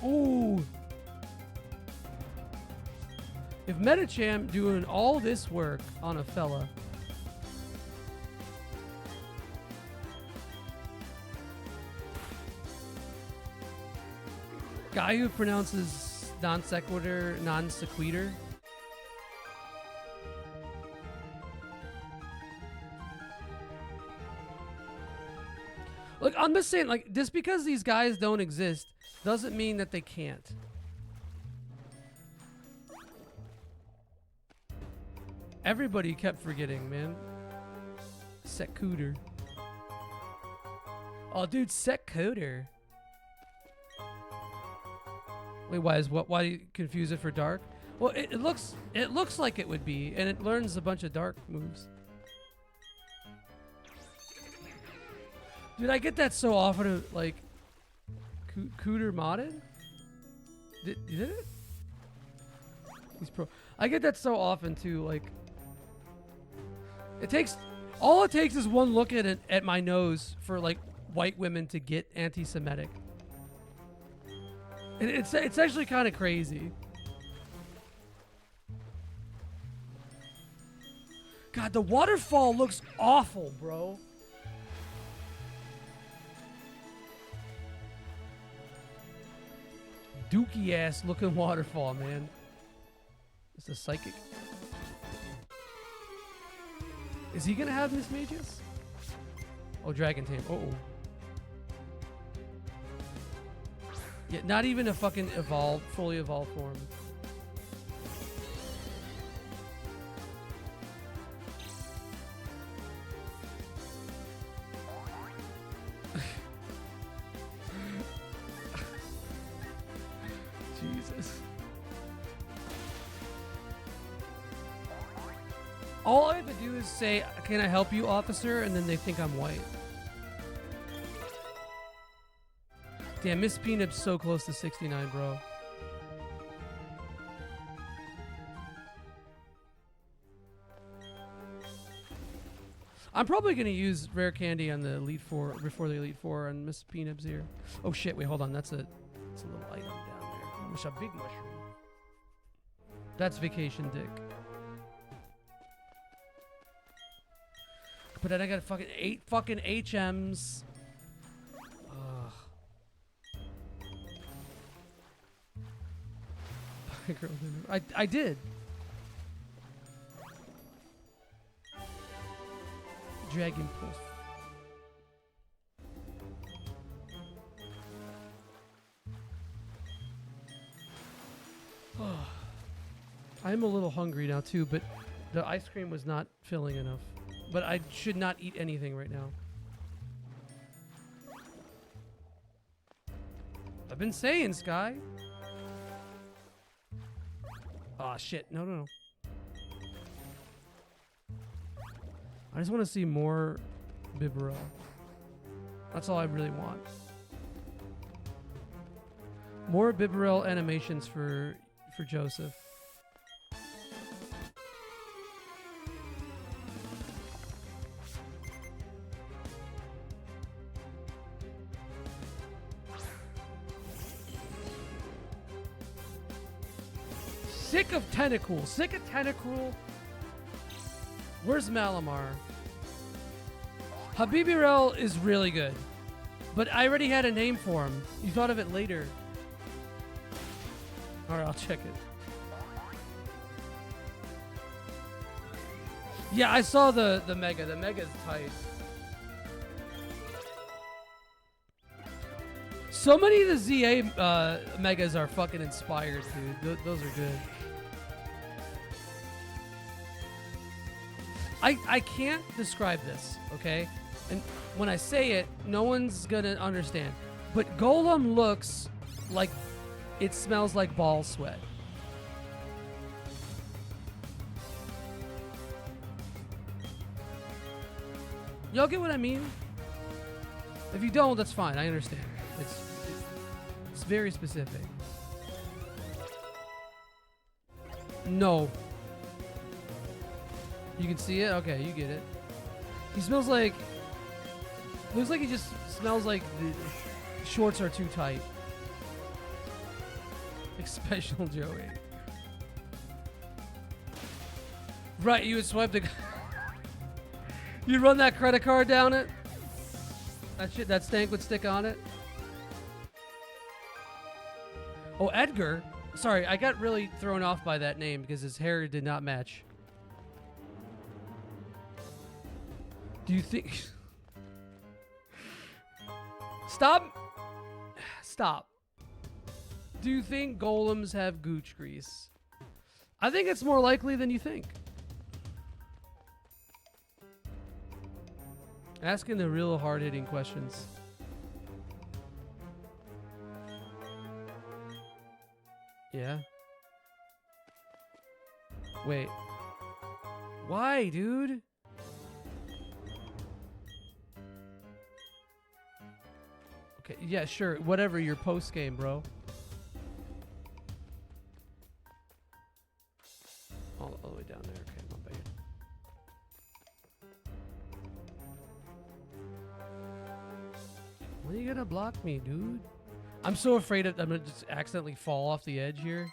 Ooh. If Metacham doing all this work on a fella. Guy who pronounces non sequitur, non sequitur. Look, I'm just saying, like, just because these guys don't exist doesn't mean that they can't. Everybody kept forgetting, man. Sequitur. Oh, dude, sequitur. Wait, why do you confuse it for dark? Well, it looks like it would be, and it learns a bunch of dark moves. Dude, I get that so often. Like, Cooter modded. Did it? He's pro. I get that so often too. Like, all it takes is one look at my nose for like white women to get anti-Semitic. And it's actually kind of crazy. God, the waterfall looks awful, bro. Dookie ass looking waterfall, man. It's a psychic. Is he gonna have Miss Magus? Oh, Dragon Tame. Oh. Yeah, not even a fucking fully evolved form. Jesus. All I have to do is say, "Can I help you, officer?" and then they think I'm white. Damn, Miss Peanut's so close to 69, bro. I'm probably gonna use rare candy on the Elite Four before the Elite Four on Miss Peanuts here. Oh shit! Wait, hold on. That's a little item down there. Wish a big mushroom. That's Vacation Dick. But then I got fucking 8 fucking HMs. Ugh. I did. Dragon Pulse. I'm a little hungry now too, but the ice cream was not filling enough. But I should not eat anything right now. I've been saying, Sky. Aw, shit. No, no, no. I just want to see more Bibarel. That's all I really want. More Bibarel animations for Joseph. Sick of Tentacool. Sick of Tentacool. Where's Malamar? Habibirel is really good. But I already had a name for him. You thought of it later. Alright, I'll check it. Yeah, I saw the Mega. The Mega's tight. So many of the ZA Megas are fucking inspired, dude. Those are good. I can't describe this, okay? And when I say it, no one's gonna understand. But Golem looks like it smells like ball sweat. Y'all get what I mean? If you don't, that's fine. I understand. It's very specific. No. You can see it? Okay, you get it. He smells like... Looks like he just smells like the shorts are too tight. Like Special Joey. Right, you would swipe the... You run that credit card down it? That shit, that stank would stick on it? Oh, Edgar? Sorry, I got really thrown off by that name because his hair did not match. Do you think... Stop! Stop. Do you think golems have gooch grease? I think it's more likely than you think. Asking the real hard-hitting questions. Yeah. Wait. Why, dude? Okay, yeah, sure. Whatever, your post-game, bro. All the way down there. Okay, my bad. When are you gonna block me, dude? I'm so afraid I'm gonna just accidentally fall off the edge here.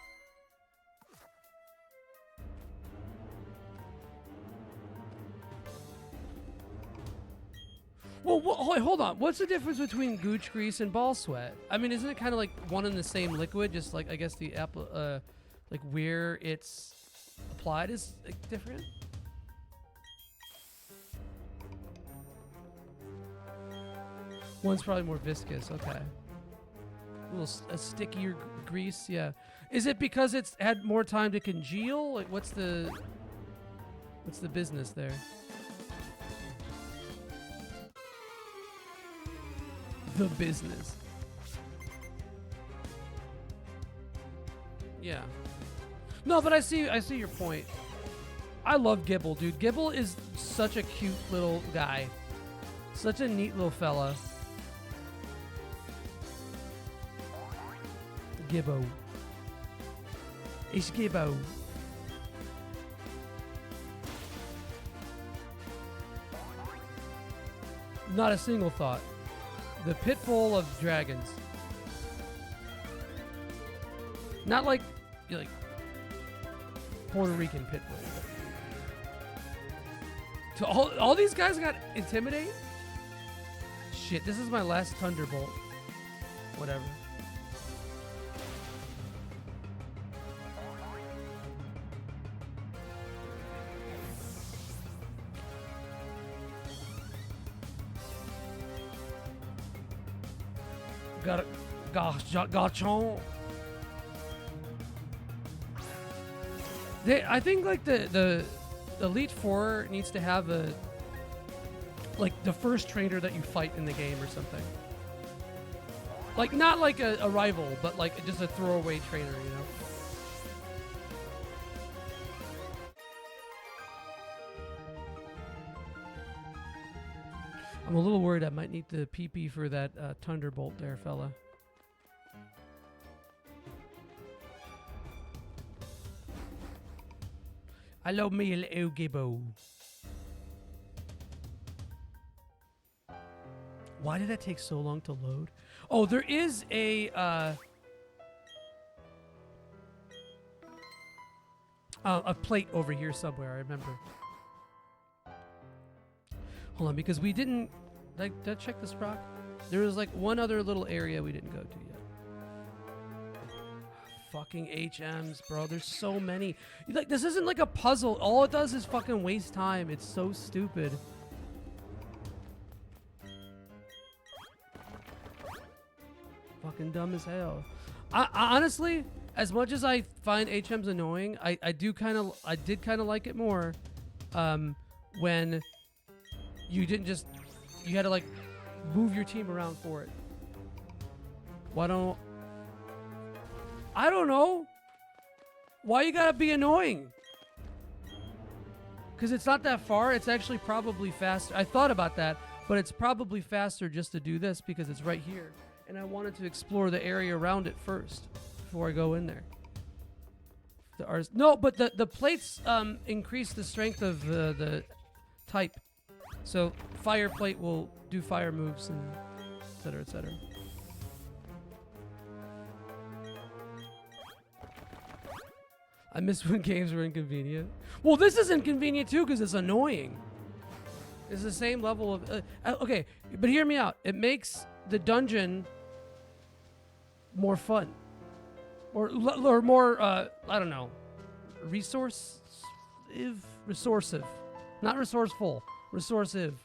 Well, hold on. What's the difference between gooch grease and ball sweat? I mean, isn't it kind of like one and the same liquid? Just like, I guess the like where it's applied is like, different? One's probably more viscous. Okay. A stickier grease, yeah. Is it because it's had more time to congeal? Like, what's the business there? The business. Yeah. No, but I see your point. I love Gibble, dude. Gibble is such a cute little guy. Such a neat little fella. Gibbo. It's Gibbo. Not a single thought. The pit bull of dragons. Not like Puerto Rican pit bull. So all these guys got intimidate? Shit, this is my last Thunderbolt. Whatever. Garchomp. I think like the Elite Four needs to have the first trainer that you fight in the game or something. Like not like a rival, but like just a throwaway trainer, you know. I'm a little worried I might need the PP for that Thunderbolt there, fella. I love me a little Gibbo. Why did that take so long to load? Oh, there is a plate over here somewhere, I remember. Hold on, because we didn't... Did I check this rock? There was like one other little area we didn't go to yet. Fucking HMs, bro. There's so many. Like, this isn't like a puzzle. All it does is fucking waste time. It's so stupid. Fucking dumb as hell. I honestly, as much as I find HMs annoying, I did kind of like it more when you didn't just, you had to like move your team around for it. I don't know. Why you gotta be annoying? Because it's not that far. It's actually probably faster. I thought about that, but it's probably faster just to do this because it's right here. And I wanted to explore the area around it first before I go in there. No, but the plates increase the strength of the type. So fire plate will do fire moves and et cetera, et cetera. I miss when games were inconvenient. Well, this is inconvenient too because it's annoying. It's the same level of... okay, but hear me out. It makes the dungeon more fun. Or more, I don't know, resourceive? Resourcive. Not resourceful. Resourcive.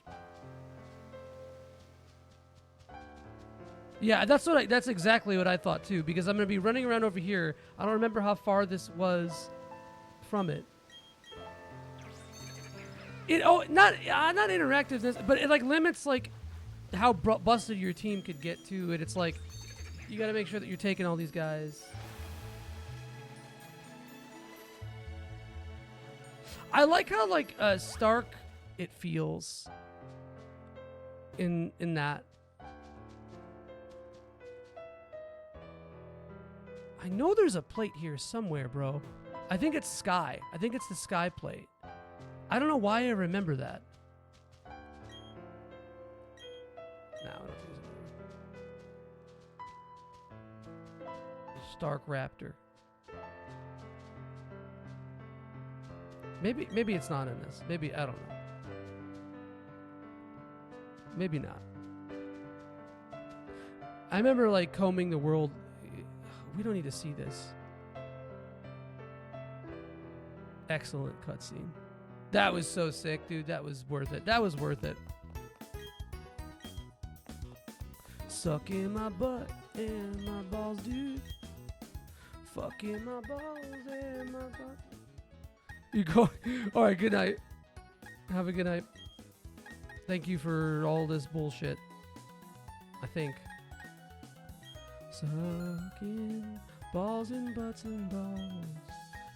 Yeah, that's exactly what I thought too, because I'm going to be running around over here. I don't remember how far this was from it. Not interactiveness, but it like limits like how busted your team could get to it. It's like you got to make sure that you're taking all these guys. I like how like stark it feels in that. I know there's a plate here somewhere, bro. I think it's sky. I think it's the sky plate. I don't know why I remember that. No, I don't think it's Stark Raptor. Maybe it's not in this. Maybe, I don't know. Maybe not. I remember like combing the world. We don't need to see this. Excellent cutscene. That was so sick, dude. That was worth it. That was worth it. Sucking my butt and my balls, dude. Fucking my balls and my butt. You go. All right, good night. Have a good night. Thank you for all this bullshit. I think. Sucking balls and butts and balls.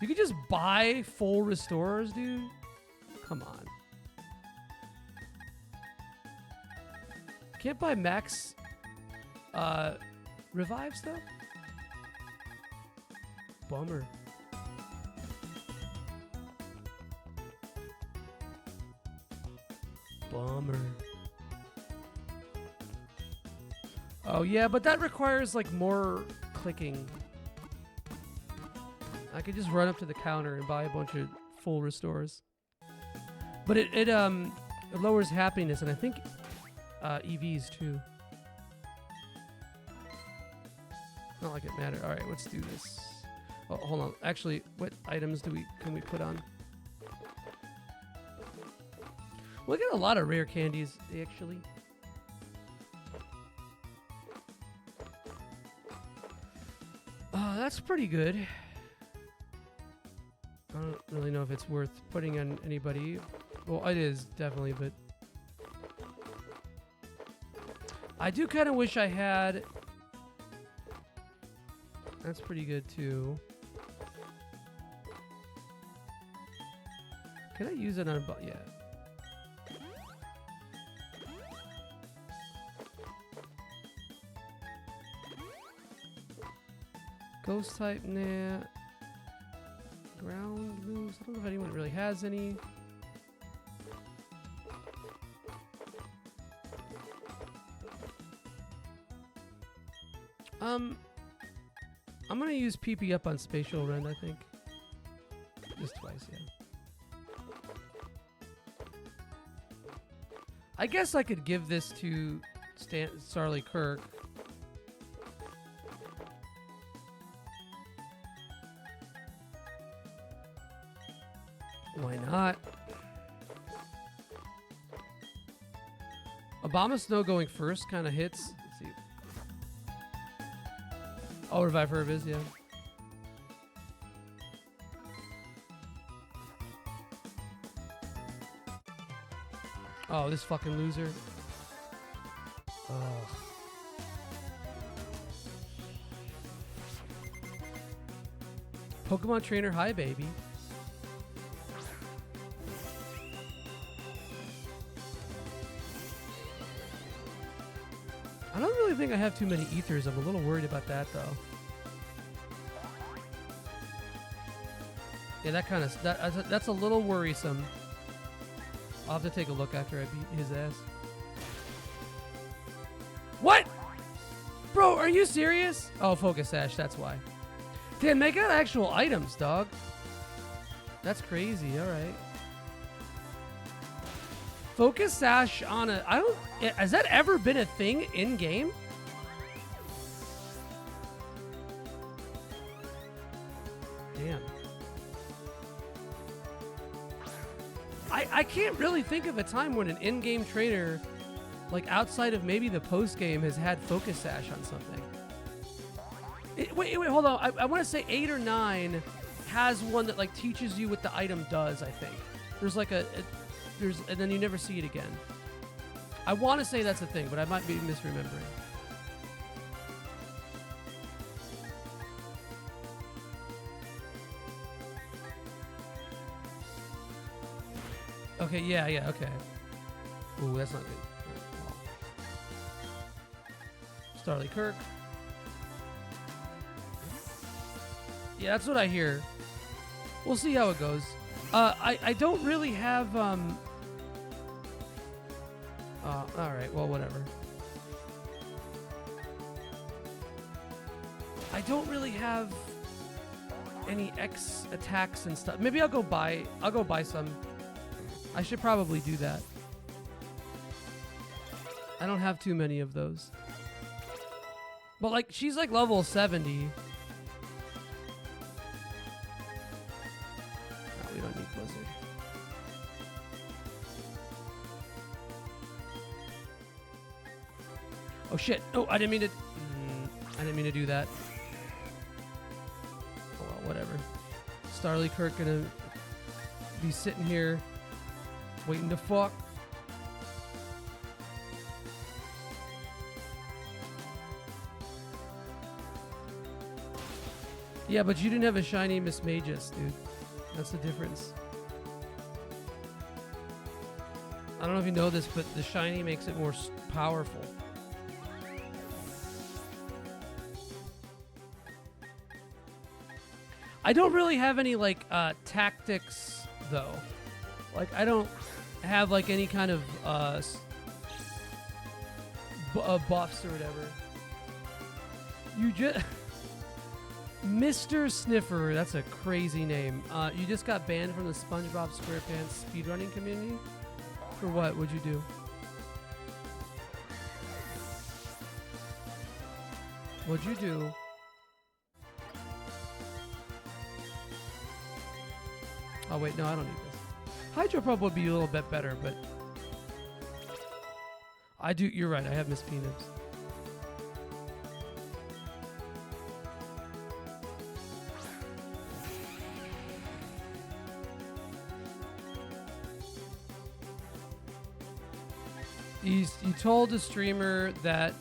You could just buy full restorers, dude. Come on. Can't buy max revive stuff? Bummer. Bummer. Oh yeah, but that requires like more clicking. I could just run up to the counter and buy a bunch of full restores. But it lowers happiness, and I think EVs too. Not like it matters. All right, let's do this. Oh, hold on. Actually, what items can we put on? We got a lot of rare candies, actually. That's pretty good. I don't really know if it's worth putting on anybody. Well, it is, definitely, but... I do kind of wish I had... That's pretty good, too. Can I use it on... Yeah. Ghost type, nah. Ground moves. I don't know if anyone really has any. I'm gonna use PP up on Spatial Rend, I think. Just twice, yeah. I guess I could give this to Starly Kirk. Why not? Obama Snow going first kind of hits. Let's see. Oh, Revive Herb is, yeah. Oh, this fucking loser. Ugh. Pokemon Trainer, hi, baby. I don't really think I have too many ethers. I'm a little worried about that, though. Yeah, that kind of... that's a little worrisome. I'll have to take a look after I beat his ass. What? Bro, are you serious? Oh, Focus Sash, that's why. Damn, they got actual items, dog. That's crazy, alright. Focus Sash on a... Has that ever been a thing in-game? Damn. I can't really think of a time when an in-game trainer, like outside of maybe the post-game, has had Focus Sash on something. Wait, hold on. I want to say 8 or 9 has one that like teaches you what the item does, I think. There's like and then you never see it again. I want to say that's a thing, but I might be misremembering. Okay, yeah, okay. Ooh, that's not good. Starly Kirk. Yeah, that's what I hear. We'll see how it goes. I don't really have, alright, well, whatever. I don't really have any X attacks and stuff. Maybe I'll go buy some. I should probably do that. I don't have too many of those. But like, she's like level 70. No, we don't need Blizzard. Oh shit! Oh, I didn't mean to. I didn't mean to do that. Oh well, whatever. Starly Kirk gonna be sitting here, waiting to fuck. Yeah, but you didn't have a shiny Miss Magus, dude. That's the difference. I don't know if you know this, but the shiny makes it more powerful. I don't really have any, like, tactics, though. Like, I don't have, like, any kind of, buffs or whatever. You just Mr. Sniffer, that's a crazy name. You just got banned from the SpongeBob SquarePants speedrunning community? For what? What'd you do? What'd you do? Oh wait, no, I don't need this. Hydro Pump would be a little bit better, but I do. You're right. I have Miss Peanuts. He told a streamer that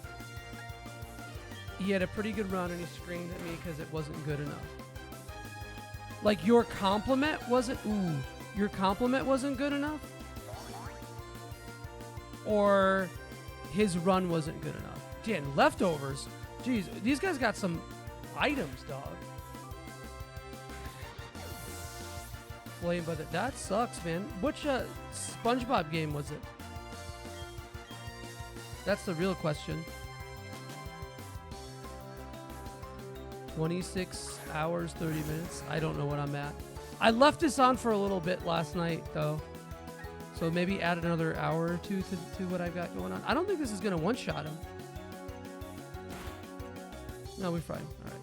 he had a pretty good run and he screamed at me because it wasn't good enough. Like your compliment wasn't. Ooh, your compliment wasn't good enough, or his run wasn't good enough. Damn, leftovers. Jeez, these guys got some items, dog. Flame, but that sucks, man. Which SpongeBob game was it? That's the real question. 26 hours, 30 minutes. I don't know what I'm at. I left this on for a little bit last night, though. So maybe add another hour or two to what I've got going on. I don't think this is going to one-shot him. No, we're fine. All right.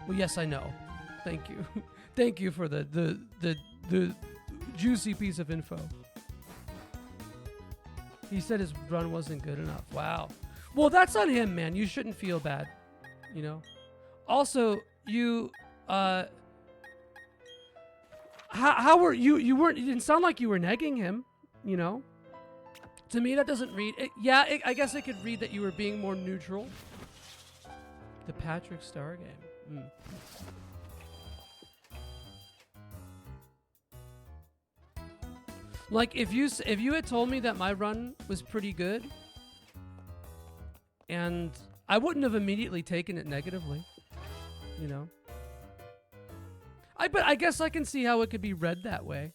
Well, yes, I know. Thank you. Thank you for the juicy piece of info. He said his run wasn't good enough. Wow. Well, that's on him, man. You shouldn't feel bad, you know? Also, you, how were you? You weren't. It didn't sound like you were negging him. You know. To me, that doesn't read. I guess it could read that you were being more neutral. The Patrick Star game. Like if you had told me that my run was pretty good, and I wouldn't have immediately taken it negatively. You know. But I guess I can see how it could be read that way.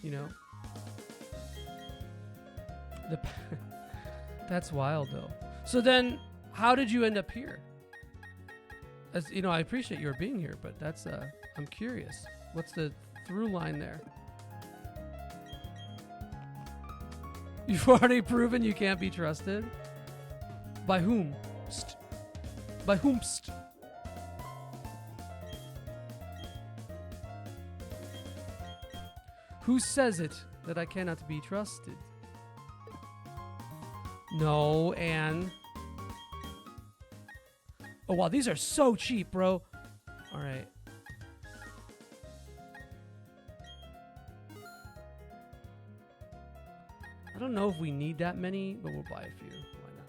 You know. That's wild though. So then, how did you end up here? As you know, I appreciate your being here, but that's I'm curious. What's the through line there? You've already proven you can't be trusted. By whom? By whomst? Who says it that I cannot be trusted? No, Anne. Oh, wow, these are so cheap, bro. All right. I don't know if we need that many, but we'll buy a few. Why not?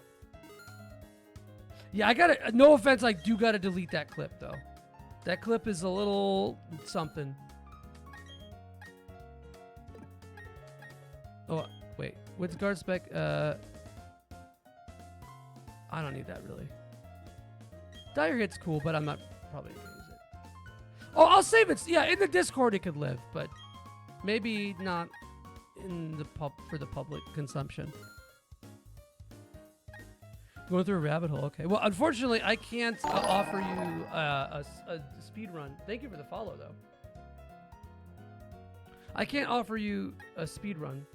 Yeah, I gotta, no offense, I do gotta delete that clip, though. That clip is a little something. Oh, wait. What's guard spec? I don't need that, really. Dire Hit's cool, but I'm not probably gonna use it. Oh, I'll save it. Yeah, in the Discord it could live, but maybe not in the for the public consumption. Going through a rabbit hole. Okay. Well, unfortunately, I can't offer you a speed run. Thank you for the follow, though. I can't offer you a speed run.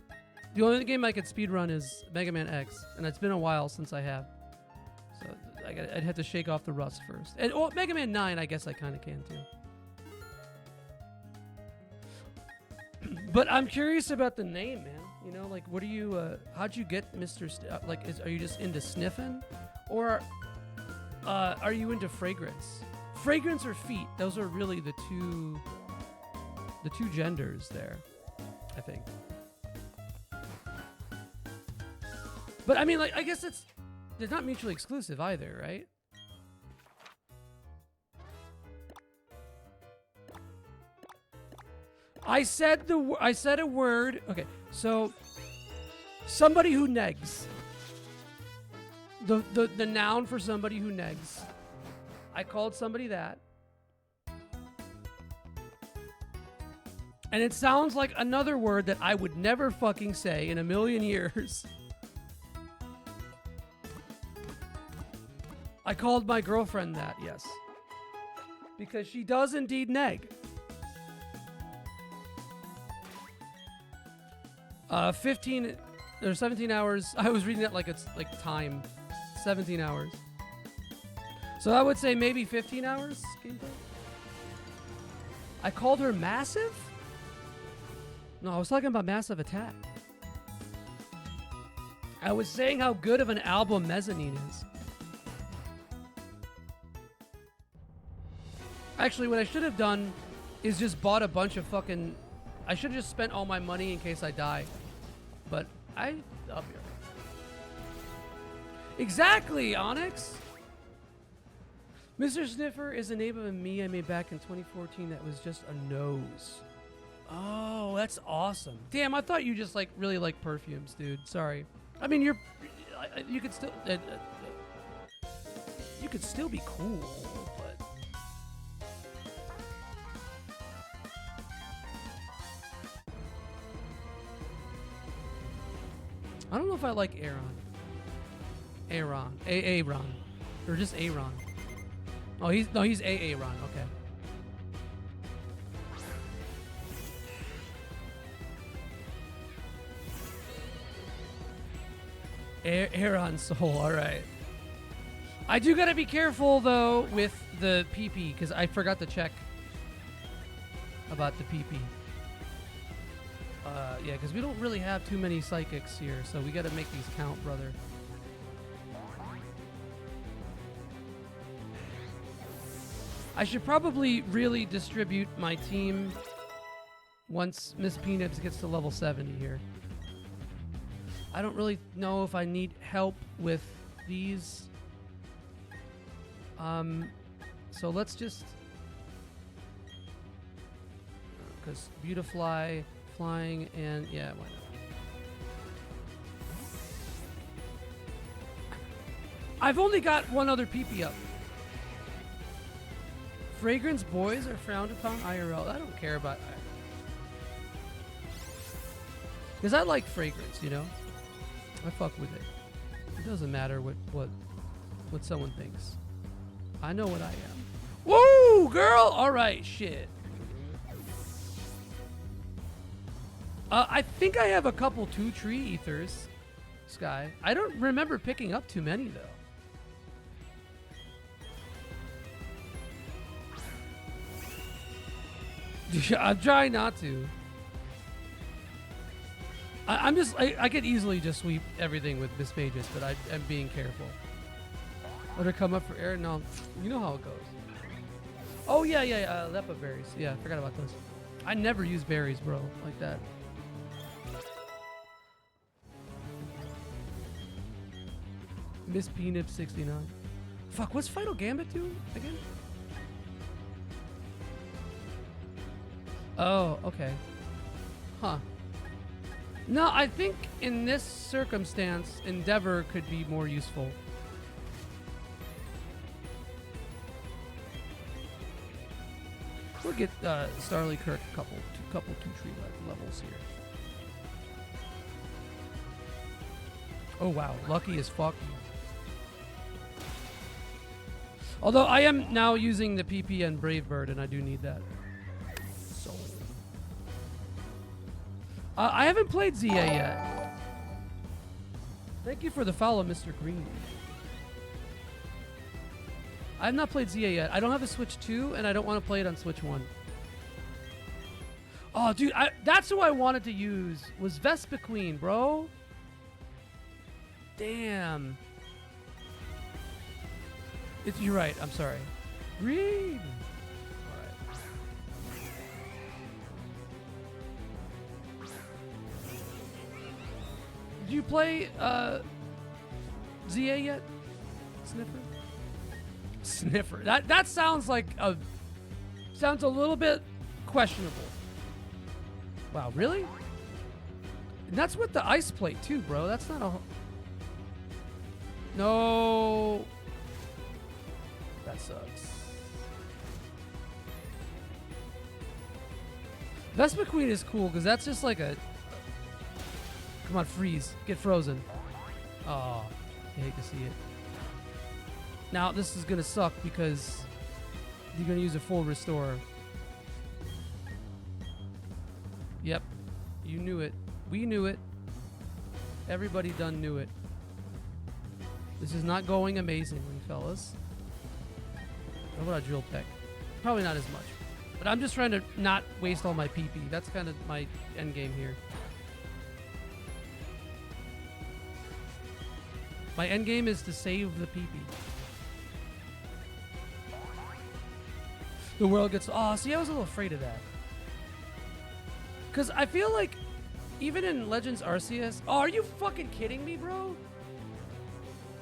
The only game I could speed run is Mega Man X, and it's been a while since I have. So I'd have to shake off the rust first. And Mega Man 9, I guess I kind of can too. But I'm curious about the name, man. You know, like, what are you? How'd you get Mr. Are you just into sniffing, or are you into fragrance? Fragrance or feet? Those are really the two genders there, I think. But I mean, like, I guess they're not mutually exclusive either, right? I said a word. Okay, so somebody who negs. The noun for somebody who negs. I called somebody that. And it sounds like another word that I would never fucking say in a million years. I called my girlfriend that, yes. Because she does indeed neg. 15 or 17 hours. I was reading it like it's like time. 17 hours. So I would say maybe 15 hours gameplay. I called her massive? No, I was talking about Massive Attack. I was saying how good of an album Mezzanine is. Actually, what I should have done is just bought a bunch of fucking... I should have just spent all my money in case I die. But I'll be alright. Exactly, Onyx! Mr. Sniffer is a name of a me I made back in 2014 that was just a nose. Oh, that's awesome. Damn, I thought you just like really like perfumes, dude. Sorry. I mean, you could still you could still be cool, but I don't know if I like Aaron, or just Aaron. Oh, he's Aaron. Okay. Aaron Soul, alright. I do gotta be careful, though, with the PP, because I forgot to check about the PP. Yeah, because we don't really have too many psychics here, so we gotta make these count, brother. I should probably really distribute my team once Miss Peanuts gets to level 70 here. I don't really know if I need help with these. So let's just... Because Beautifly, flying, and yeah, why not? I've only got one other PP up. Fragrance boys are frowned upon IRL. I don't care about... Because I like fragrance, you know? I fuck with it. It doesn't matter what someone thinks. I know what I am. Whoa, girl! Alright, shit. I think I have a couple 2-tree ethers, Sky. I don't remember picking up too many, though. I'm trying not to. I could easily just sweep everything with Miss Pages, but I'm being careful. Or to come up for air? No, you know how it goes. Oh yeah, Lepa berries. Yeah, I forgot about those. I never use berries, bro, like that. Miss Peanut 69. Fuck, what's Final Gambit do again? Oh, okay. Huh. No, I think in this circumstance, Endeavor could be more useful. We'll get Starly Kirk a couple 2-tree levels here. Oh wow, lucky as fuck. Although I am now using the PP and Brave Bird, and I do need that. So I haven't played ZA yet. Thank you for the follow, Mr. Green. I have not played ZA yet. I don't have a Switch 2, and I don't want to play it on Switch 1. Oh, dude, that's who I wanted to use, was Vespa Queen, bro. Damn. You're right, I'm sorry. Green. Alright. Did you play ZA yet? Sniffer? Sniffer. That sounds like sounds a little bit questionable. Wow, really? And that's with the ice plate too, bro. That's not a... No. That sucks. Vespa Queen is cool because that's just like a. Come on, freeze. Get frozen. Oh, I hate to see it. Now, this is going to suck because you're going to use a full restore. Yep. You knew it. We knew it. Everybody done knew it. This is not going amazingly, fellas. How about a drill tech? Probably not as much. But I'm just trying to not waste all my PP. That's kind of my end game here. My end game is to save the PP. The world gets... Oh, see, I was a little afraid of that. Because I feel like even in Legends Arceus... Oh, are you fucking kidding me, bro?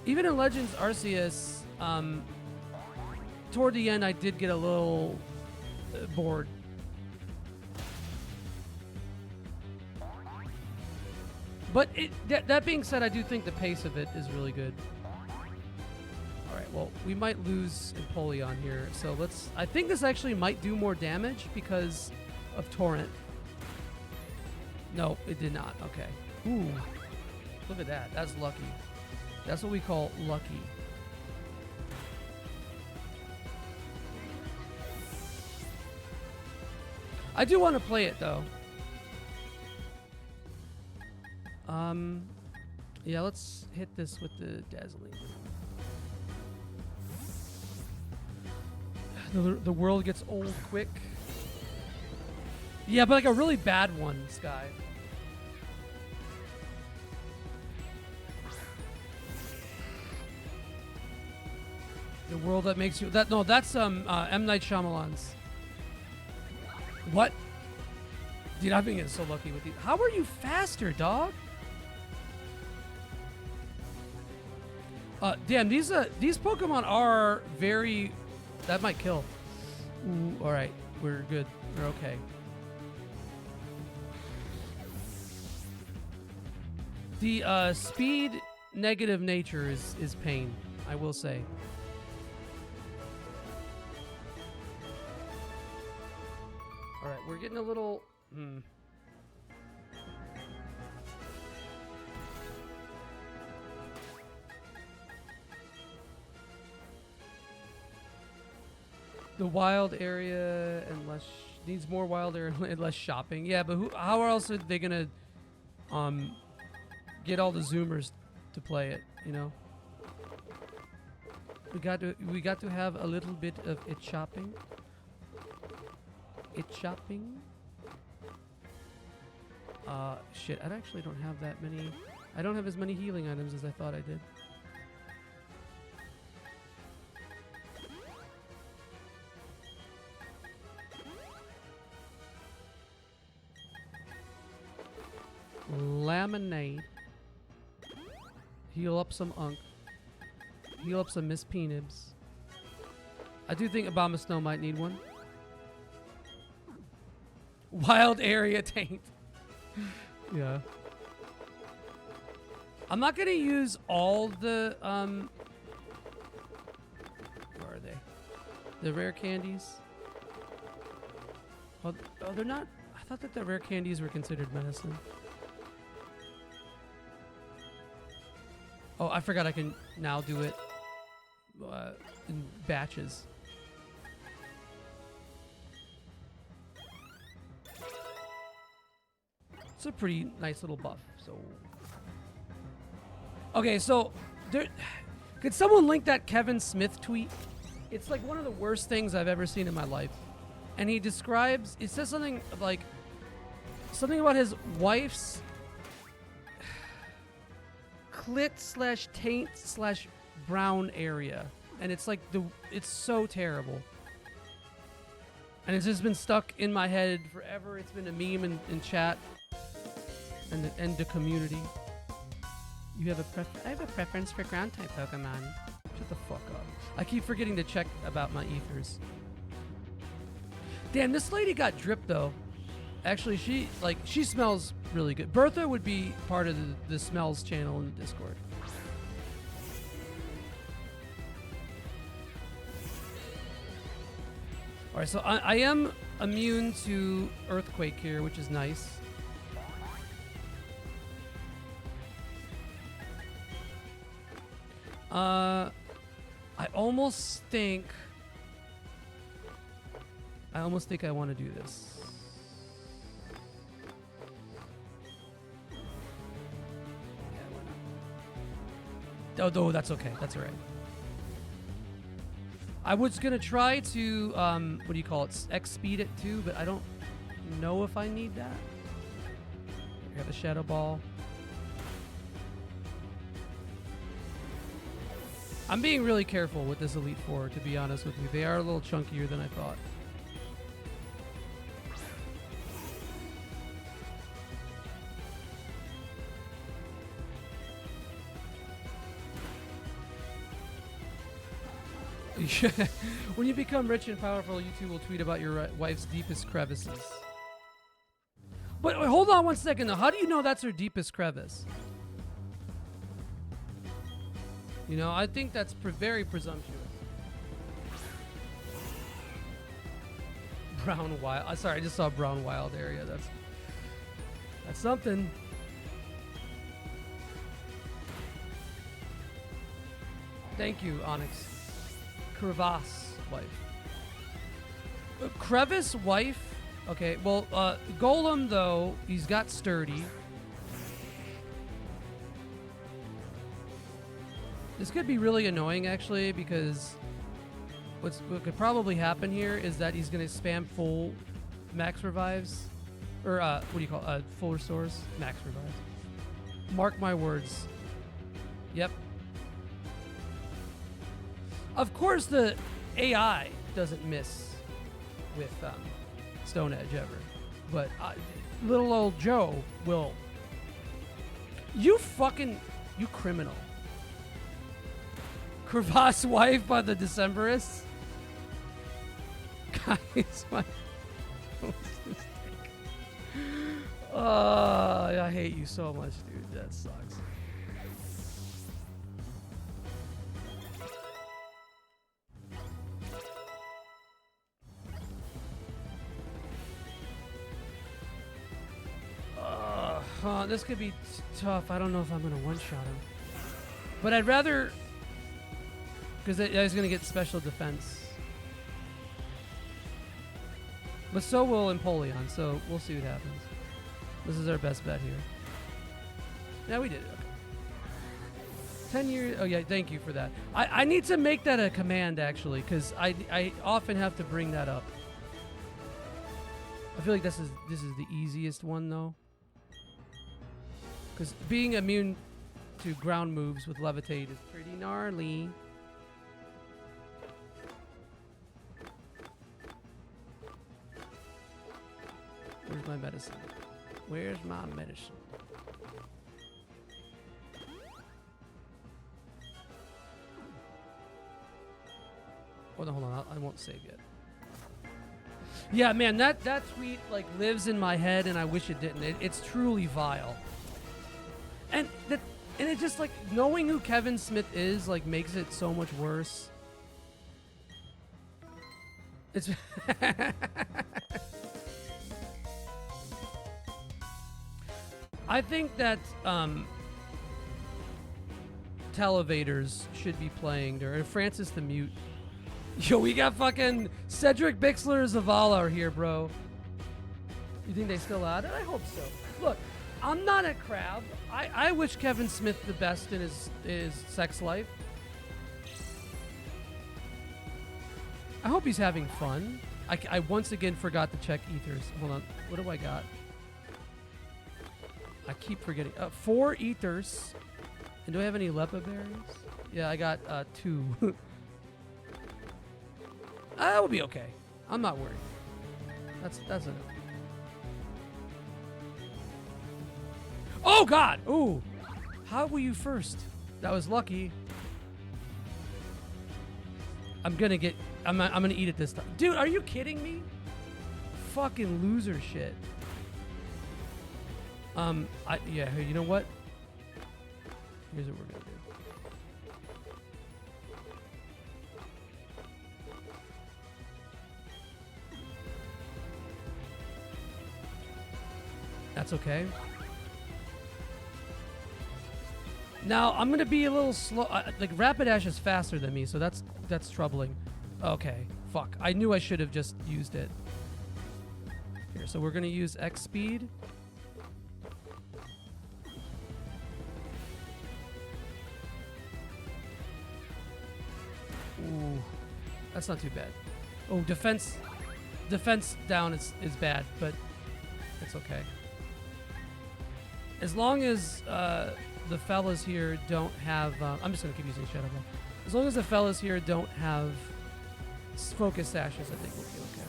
Even in Legends Arceus, toward the end, I did get a little bored. But that being said, I do think the pace of it is really good. All right, well, we might lose Empoleon here. So let's... I think this actually might do more damage because of Torrent. No, it did not. Okay. Ooh. Look at that. That's lucky. That's what we call lucky. I do want to play it, though. Yeah, let's hit this with the Dazzling. The world gets old quick. Yeah, but like a really bad one, Sky. The world that makes you... No, that's M. Night Shyamalan's. What? Dude, I've been getting so lucky with these. How are you faster, dog? Damn, these Pokemon are very... That might kill. Ooh, all right. We're good. We're okay. The speed negative nature is pain, I will say. All right, we're getting a little... The wild area and less needs more wild area and less shopping. Yeah, but how else are they gonna get all the Zoomers to play it? You know, we got to have a little bit of it shopping. It shopping. Shit, I actually don't have that many. I don't have as many healing items as I thought I did. Laminate. Heal up some Unk. Heal up some Miss Peanibs. I do think Abomasnow might need one. Wild area taint. Yeah. I'm not gonna use all the where are they? The rare candies. Oh, they're not. I thought that the rare candies were considered medicine. Oh, I forgot I can now do it in batches. It's a pretty nice little buff. So, okay, so could someone link that Kevin Smith tweet? It's like one of the worst things I've ever seen in my life. And he describes, it says something like, something about his wife's clit / taint / brown area. And it's like, it's so terrible. And it's just been stuck in my head forever. It's been a meme in chat and the community. You have I have a preference for ground type Pokemon. Shut the fuck up. I keep forgetting to check about my ethers. Damn, this lady got dripped though. Actually, she smells really good. Bertha would be part of the smells channel in the Discord. All right, so I am immune to earthquake here, which is nice. I almost think I want to do this. Yeah, why not? Oh, that's okay. That's all right. I was gonna try to what do you call it? X speed it too, but I don't know if I need that. I got the shadow ball. I'm being really careful with this Elite Four, to be honest with you. They are a little chunkier than I thought. When you become rich and powerful, you two will tweet about your wife's deepest crevices. But wait, hold on one second though. How do you know that's her deepest crevice? You know, I think that's very presumptuous. Brown Wild. Sorry, I just saw Brown Wild area. That's something. Thank you, Onyx. Crevasse wife. Crevice wife? Okay, well, Golem, though, he's got sturdy. This could be really annoying, actually, because what could probably happen here is that he's going to spam full max revives. Or, what do you call it? Full restores? Max revives. Mark my words. Yep. Of course, the AI doesn't miss with Stone Edge ever. But little old Joe will. You criminal. Crevasse wife by the Decemberists? Guys, my I hate you so much, dude. That sucks. This could be tough. I don't know if I'm gonna one-shot him, but I'd rather, because he's gonna get special defense. But so will Empoleon, so we'll see what happens. This is our best bet here. Yeah, we did it. Okay. 10 years. Oh yeah, thank you for that. I need to make that a command actually, because I often have to bring that up. I feel like this is the easiest one though. Because being immune to ground moves with Levitate is pretty gnarly. Where's my medicine? Where's my medicine? Oh, no, hold on. I won't save yet. Yeah, man, that tweet like lives in my head, and I wish it didn't. It's truly vile. And it just like knowing who Kevin Smith is like makes it so much worse. It's I think that Televaders should be playing there. And Francis the Mute. Yo, we got fucking Cedric Bixler Zavala here, bro. You think they still add it? I hope so. Look, I'm not a crab. I wish Kevin Smith the best in his sex life. I hope he's having fun. I once again forgot to check ethers. Hold on. What do I got? I keep forgetting. 4 ethers. And do I have any Lepa berries? Yeah, I got 2. That will be okay. I'm not worried. That's enough. Oh God! Ooh, how were you first? That was lucky. I'm gonna eat it this time, dude. Are you kidding me? Fucking loser shit. Yeah. You know what? Here's what we're gonna do. That's okay. Now, I'm going to be a little slow. Like, Rapidash is faster than me, so that's troubling. Okay, fuck. I knew I should have just used it. Here, so we're going to use X speed. Ooh, that's not too bad. Oh, defense down is bad, but it's okay. As long as the fellas here don't have... I'm just going to keep using Shadow Ball. As long as the fellas here don't have focus sashes, I think we'll be okay.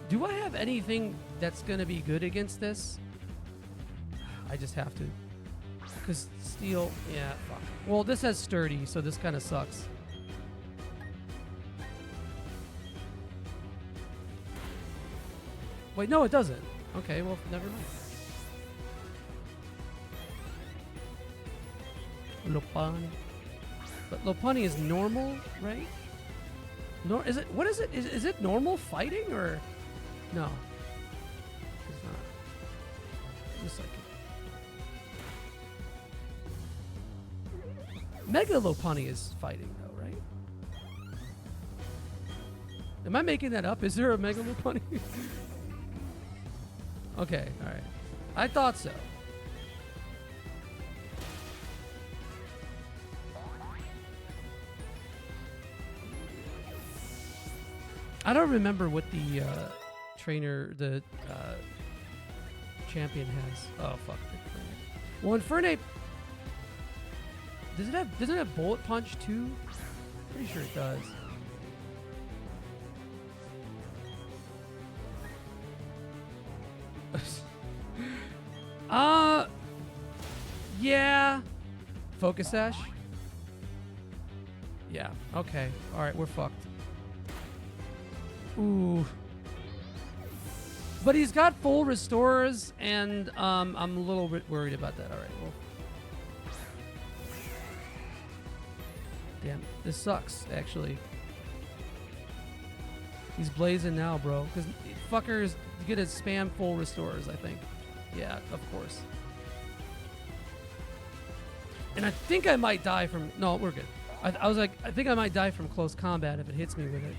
Do I have anything that's going to be good against this? I just have to. Because steel... Yeah, fuck. Well, this has sturdy, so this kind of sucks. Wait, no, it doesn't. Okay, well, never mind. Lopunny. But Lopunny is normal, right? Is it? What is it? Is it normal fighting or no? It's not. Just like it. Mega Lopunny is fighting though, right? Am I making that up? Is there a Mega Lopunny? Okay, all right. I thought so. I don't remember what the the champion has. Oh fuck. Well, Infernape, does it have Bullet Punch too? Pretty sure it does. Yeah. Focus Sash? Yeah, okay. Alright, we're fucked. Ooh. But he's got full restorers, and I'm a little bit worried about that. Alright, well. Damn, this sucks, actually. He's blazing now, bro. Because fuckers get to spam full restorers, I think. Yeah, of course. And I think I might die from... No, we're good. I was like, I think I might die from close combat if it hits me with it.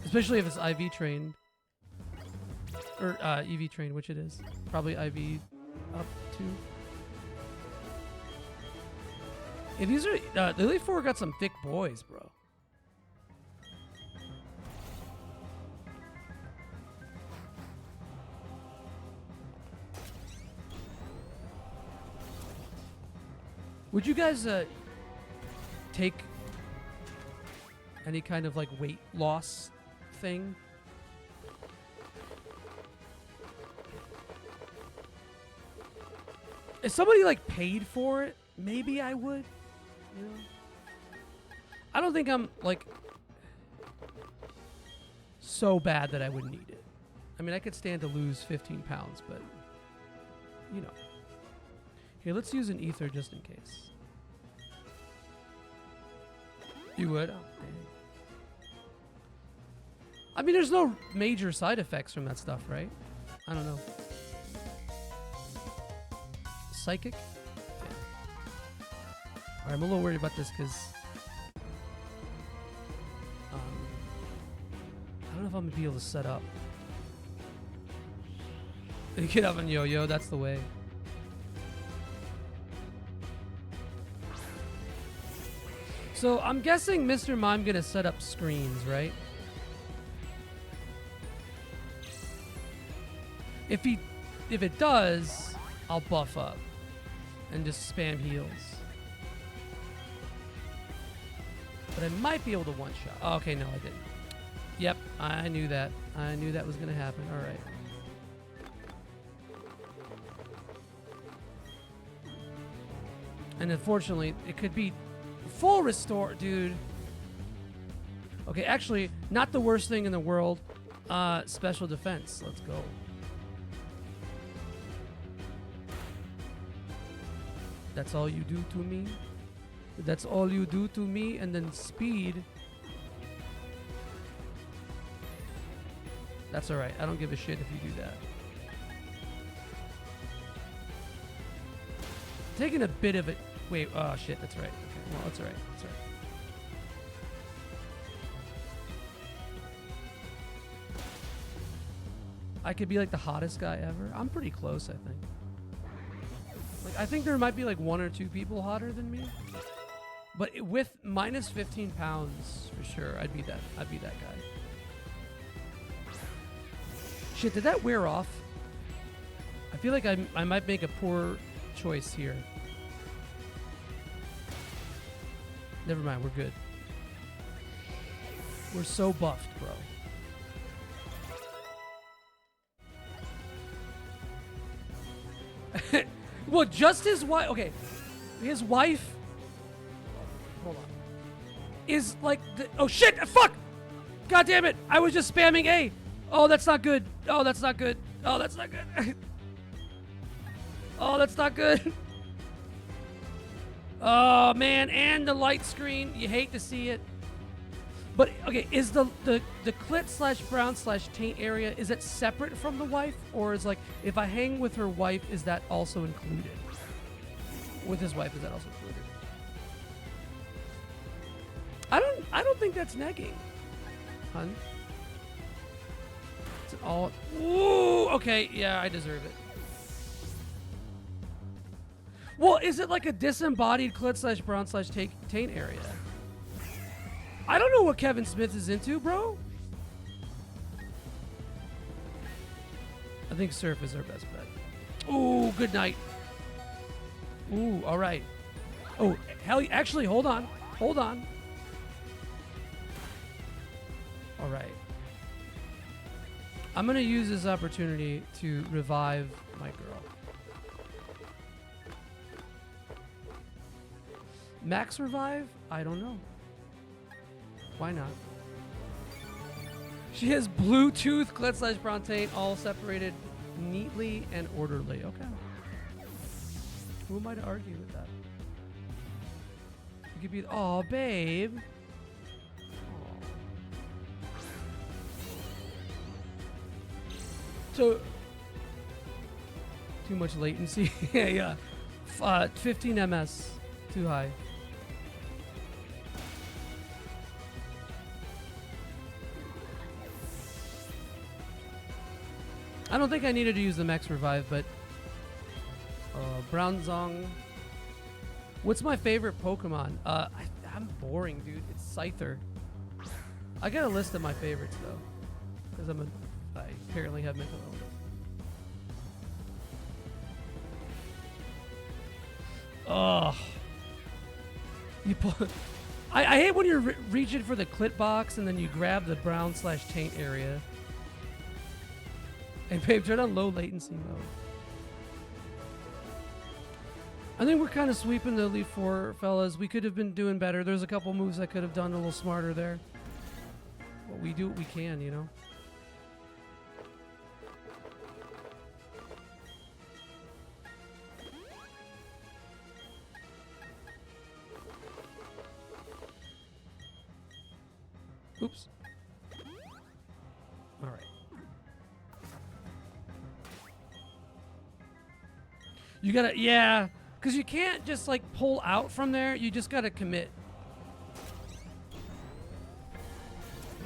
Especially if it's IV trained. Or EV trained, which it is. Probably IV up to. Yeah, these are... the Elite Four got some thick boys, bro. Would you guys take any kind of like weight loss thing? If somebody like paid for it, maybe I would. You know? I don't think I'm like so bad that I would need it. I mean, I could stand to lose 15 pounds, but you know. Here, let's use an ether just in case. You would? Oh, dang. I mean, there's no major side effects from that stuff, right? I don't know. Psychic? Yeah. Alright, I'm a little worried about this because... I don't know if I'm going to be able to set up. Get up and yo-yo, that's the way. So I'm guessing Mr. Mime gonna set up screens, right? If it does, I'll buff up and just spam heals. But I might be able to one-shot. Oh, okay, no, I didn't. Yep, I knew that. I knew that was gonna happen. All right. And unfortunately, it could be full restore, dude. Okay, actually, not the worst thing in the world. Special defense. Let's go. That's all you do to me? That's all you do to me, and then speed. That's alright. I don't give a shit if you do that. Taking a bit of it. Wait, oh shit, that's right. Okay, well, that's alright. That's alright. I could be like the hottest guy ever. I'm pretty close, I think. Like, I think there might be like 1 or 2 people hotter than me. But with minus 15 pounds, for sure, I'd be that guy. Shit, did that wear off? I feel like I might make a poor choice here. Never mind, we're good. We're so buffed, bro. Well, just his wife. Okay, his wife. Hold on. Is like the. Oh shit! Fuck! God damn it! I was just spamming A. Oh, that's not good. Oh, that's not good. Oh, that's not good. Oh, that's not good. Oh man, and the light screen. You hate to see it. But okay, is the clit / brown / taint area, is it separate from the wife, or is like if I hang with her wife, is that also included? With his wife, is that also included? I don't think that's negging, hun. It's all. Ooh, okay, yeah, I deserve it. Well, is it like a disembodied clit / brown / taint area? I don't know what Kevin Smith is into, bro. I think Surf is our best bet. Ooh, good night. Ooh, all right. Oh, hell, actually, hold on. Hold on. All right. I'm going to use this opportunity to revive my girl. Max revive? I don't know. Why not? She has Bluetooth clit / brown taint, all separated neatly and orderly. Okay. Who am I to argue with that? You could be, oh, babe. Aw. So, too much latency. Yeah. 15 ms. Too high. I don't think I needed to use the max revive, but Brownzong. What's my favorite Pokemon? I'm boring, dude. It's Scyther. I got a list of my favorites though, because I apparently have mental illness. Ugh. You pull. I hate when you're reaching for the clit box and then you grab the brown / taint area. Hey babe, turn on low latency mode. I think we're kind of sweeping the Elite Four, fellas. We could have been doing better. There's a couple moves I could have done a little smarter there. But we do what we can, you know? Oops. All right. You gotta, yeah, because you can't just like pull out from there. You just gotta commit.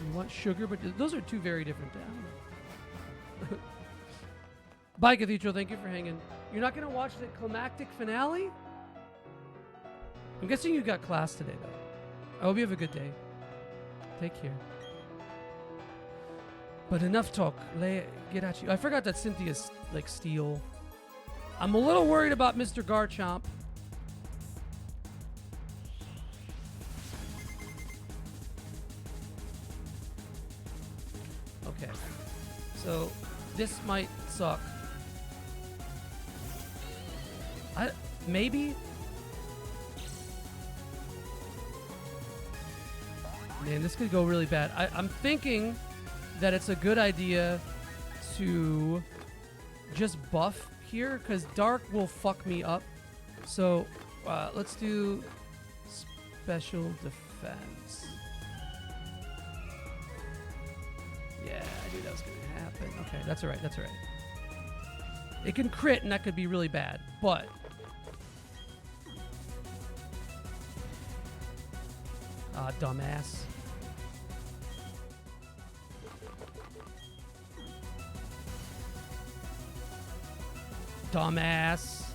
You want sugar, but those are two very different down. Bye, Cathedral. Thank you for hanging. You're not gonna watch the climactic finale? I'm guessing you got class today, though. I hope you have a good day. Take care. But enough talk. Get at you. I forgot that Cynthia's like steel. I'm a little worried about Mr. Garchomp. Okay. So, this might suck. Maybe? Man, this could go really bad. I'm thinking that it's a good idea to just buff here, because Dark will fuck me up. So let's do special defense. Yeah, I knew that was gonna happen. Okay, that's alright, that's alright. It can crit, and that could be really bad, but... dumbass. Dumbass.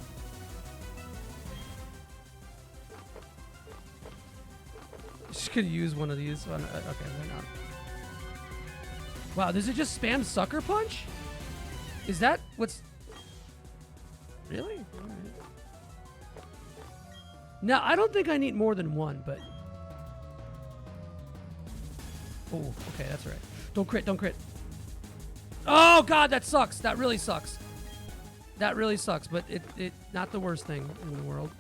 Just gonna use one of these. Okay, hang on. Wow, does it just spam Sucker Punch? Is that what's... Really? All right. Now, I don't think I need more than one, but... Oh, okay, that's all right. Don't crit, don't crit. Oh, God, that sucks. That really sucks. That really sucks, but it not the worst thing in the world.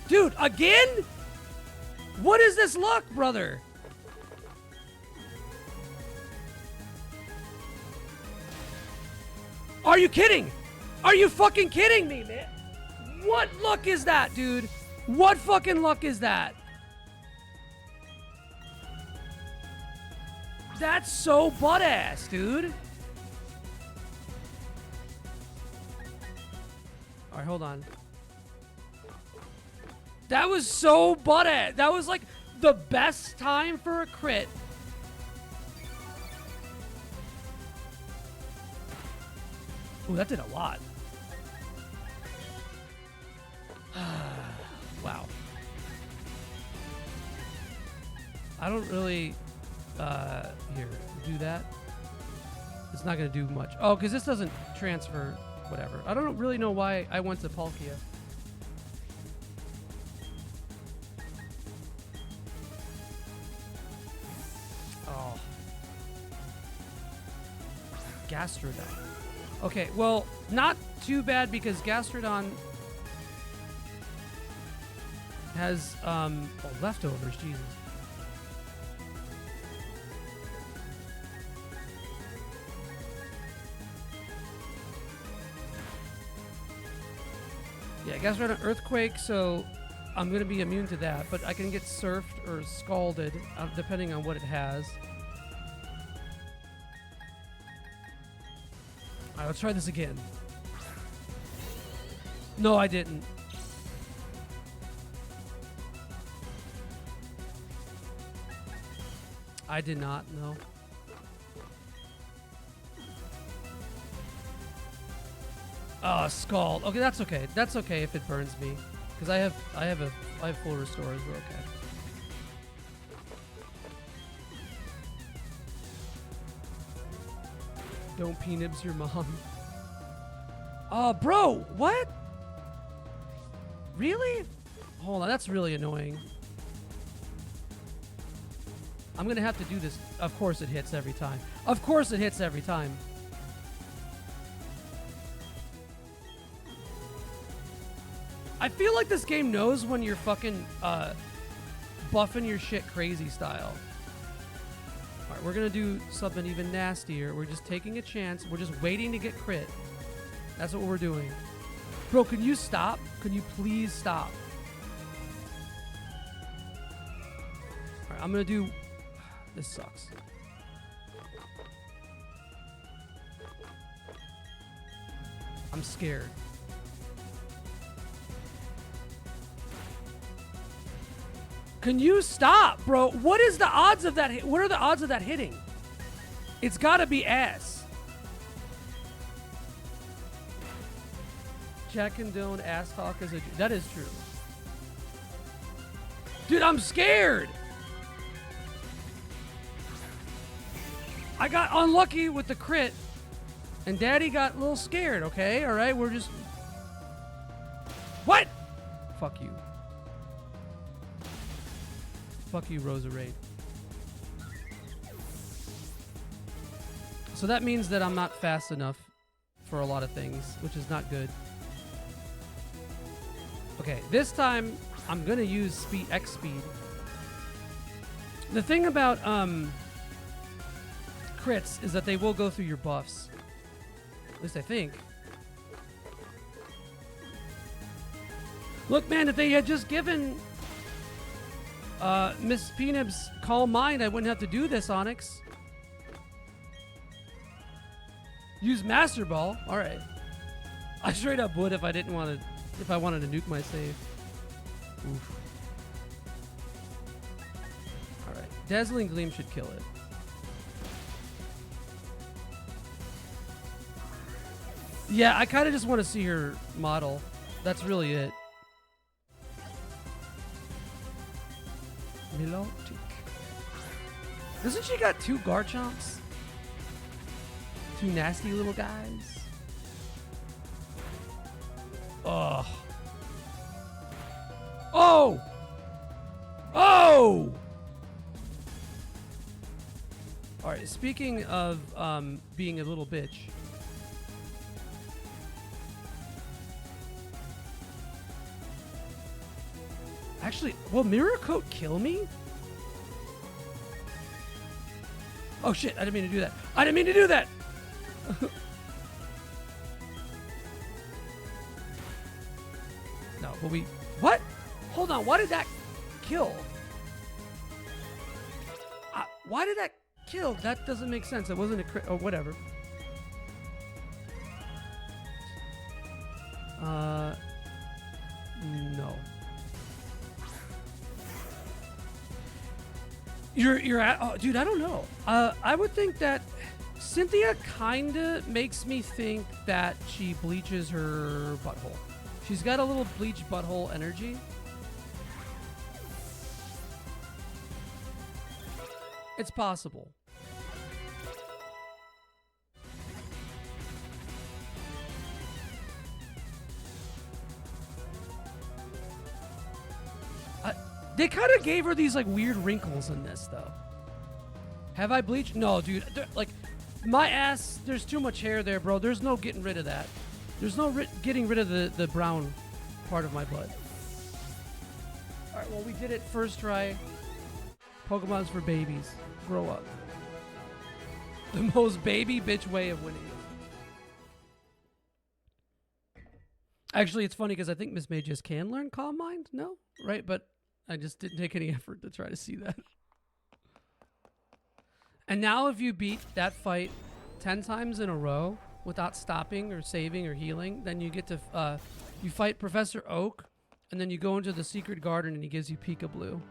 Dude, again? What is this luck, brother? Are you kidding? Are you fucking kidding me, man? What luck is that, dude? What fucking luck is that? That's so butt-ass, dude. Alright, hold on. That was so butt-ass. That was like the best time for a crit. Ooh, that did a lot. Wow. I don't really here do that. It's not gonna do much. Oh, because this doesn't transfer whatever. I don't really know why I went to Palkia. Oh. Gastrodon. Okay, well, not too bad because Gastrodon has leftovers, Jesus. Yeah, Gastrodon Earthquake, so I'm going to be immune to that, but I can get surfed or scalded depending on what it has. Alright, let's try this again. No, I didn't. I did not, no. Oh, Scald. Okay, that's okay. That's okay if it burns me. Because I have full restores, we're okay. Don't P-nibs your mom. Oh, bro, what? Really? Hold on, that's really annoying. I'm gonna have to do this. Of course it hits every time. Of course it hits every time. I feel like this game knows when you're fucking buffing your shit crazy style. Alright, we're gonna do something even nastier. We're just taking a chance. We're just waiting to get crit. That's what we're doing. Bro, can you stop? Can you please stop? Alright, I'm gonna do... This sucks. I'm scared. Can you stop, bro? What is the odds of that? What are the odds of that hitting? It's gotta be ass. Jack condone ass talk as a... That is true. Dude, I'm scared. I got unlucky with the crit, and Daddy got a little scared, okay? All right, we're just... What? Fuck you. Fuck you, Roserade. So that means that I'm not fast enough for a lot of things, which is not good. Okay, this time I'm gonna use speed X speed. The thing about crits is that they will go through your buffs. At least I think. Look, man, if they had just given Miss Peanut's Calm Mind, I wouldn't have to do this, Onyx. Use Master Ball. All right. I straight up would if I didn't want to, if I wanted to nuke my save. Oof. All right. Dazzling Gleam should kill it. Yeah, I kind of just want to see her model. That's really it. Milotic. Doesn't she got 2 Garchomps? 2 nasty little guys. Ugh. Oh! Oh! Alright, speaking of being a little bitch. Actually, will Mirror Coat kill me? Oh shit, I didn't mean to do that. I didn't mean to do that! No, but we... What? Hold on, why did that kill? Why did that kill? That doesn't make sense. It wasn't a crit... Oh, whatever. No. You're at... Oh, dude, I don't know. I would think that Cynthia kinda makes me think that she bleaches her butthole. She's got a little bleach butthole energy. It's possible. They kind of gave her these like weird wrinkles in this though. Have I bleached? No, dude. Like my ass, there's too much hair there, bro. There's no getting rid of that. There's no getting rid of the brown part of my butt. All right, well, we did it first try. Pokemon's for babies. Grow up. The most baby bitch way of winning. Actually, it's funny because I think Miss May just can learn Calm Mind. No? Right? But I just didn't take any effort to try to see that. And now if you beat that fight 10 times in a row without stopping or saving or healing, then you get to, you fight Professor Oak, and then you go into the secret garden and he gives you Pika Blue.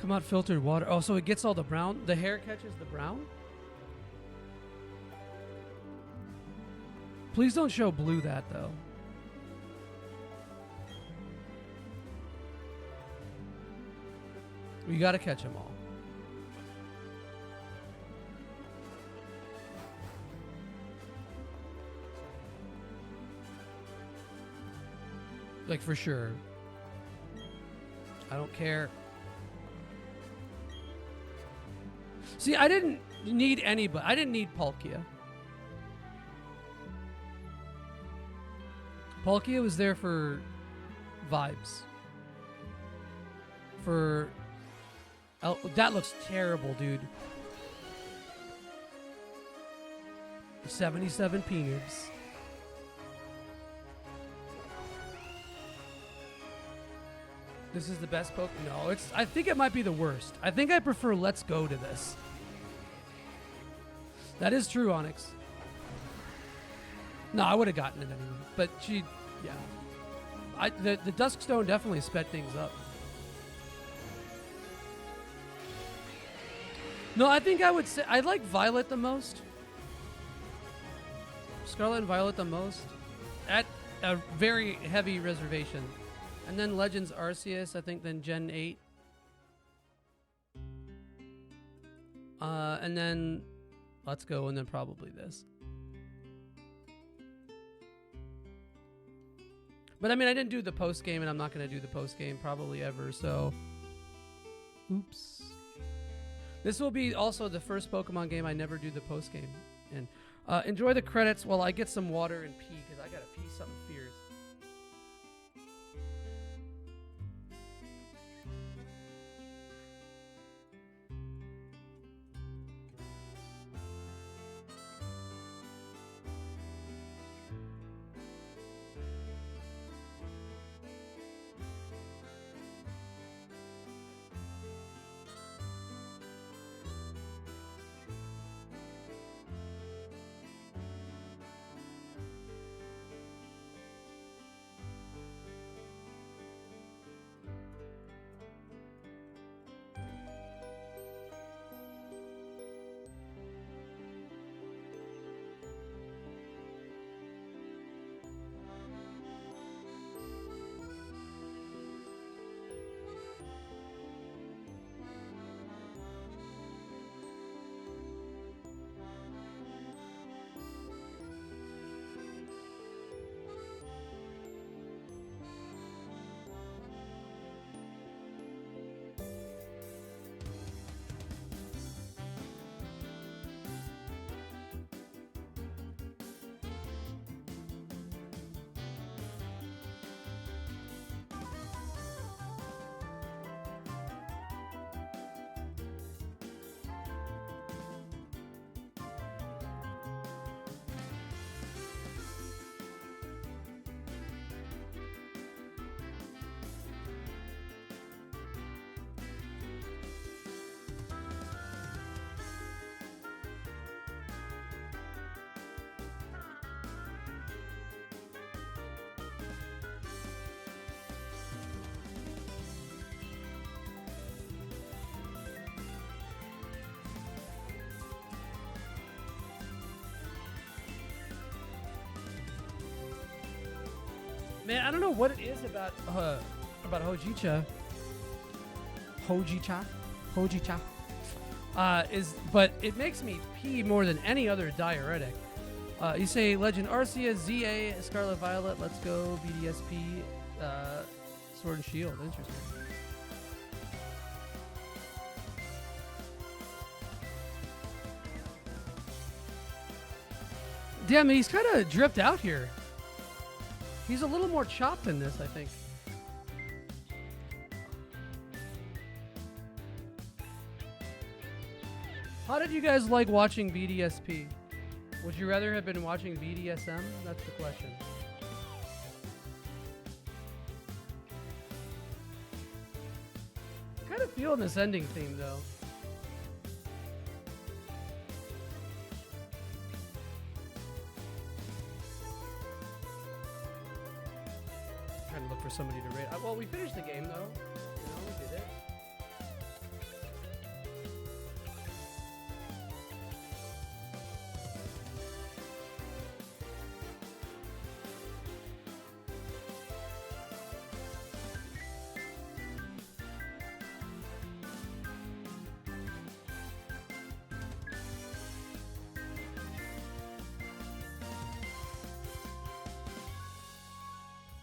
Come out filtered water. Oh, so it gets all the brown? The hair catches the brown? Please don't show blue that, though. You gotta catch them all. Like, for sure. I don't care. See, I didn't need anybody. I didn't need Palkia. Palkia was there for vibes. For... Oh, that looks terrible, dude. 77 peanuts. This is the best Pokemon. No, it's... I think it might be the worst. I think I prefer Let's Go to this. That is true, Onyx. No, I would have gotten it anyway. But she... Yeah. The Dusk Stone definitely sped things up. No, I think I would say... I like Violet the most. Scarlet and Violet the most. At a very heavy reservation. And then Legends Arceus, I think, then Gen 8. And then Let's Go, and then probably this. But I mean, I didn't do the post game, and I'm not going to do the post game probably ever, so... Oops. This will be also the first Pokemon game I never do the post game in. Enjoy the credits while I get some water and pee, because I got to pee something fierce. Man, I don't know what it is about hojicha. Hojicha. But it makes me pee more than any other diuretic. You say Legend Arceus, ZA, Scarlet Violet, Let's Go, BDSP, Sword and Shield. Interesting. Damn, he's kind of dripped out here. He's a little more chopped than this, I think. How did you guys like watching BDSP? Would you rather have been watching BDSM? That's the question. Kind of feeling this ending theme, though. Trying to look for somebody to rate. Well, we finished the game, though. You know, we did it.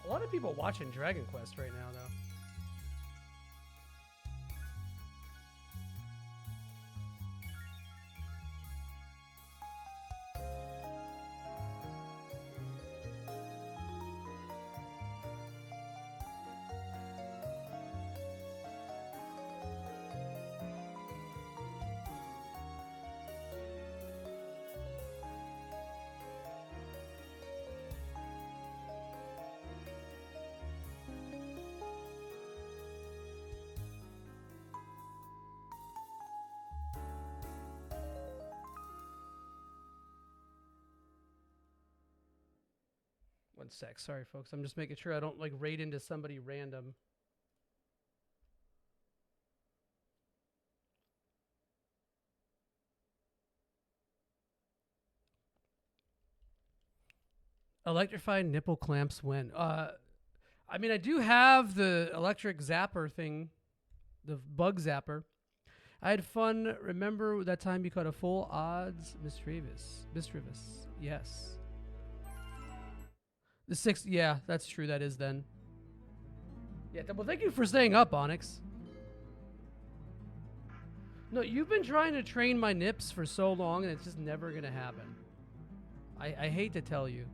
A lot of people watching Dragon Quest right now, though. One sec. Sorry, folks. I'm just making sure I don't like raid into somebody random. Electrified nipple clamps when? I mean, I do have the electric zapper thing, the bug zapper. I had fun. Remember that time you caught a full odds? Mischievous. Yes. The 6th, yeah, that's true. That is then. Yeah, well, thank you for staying up, Onyx. No, you've been trying to train my nips for so long, and it's just never going to happen. I hate to tell you.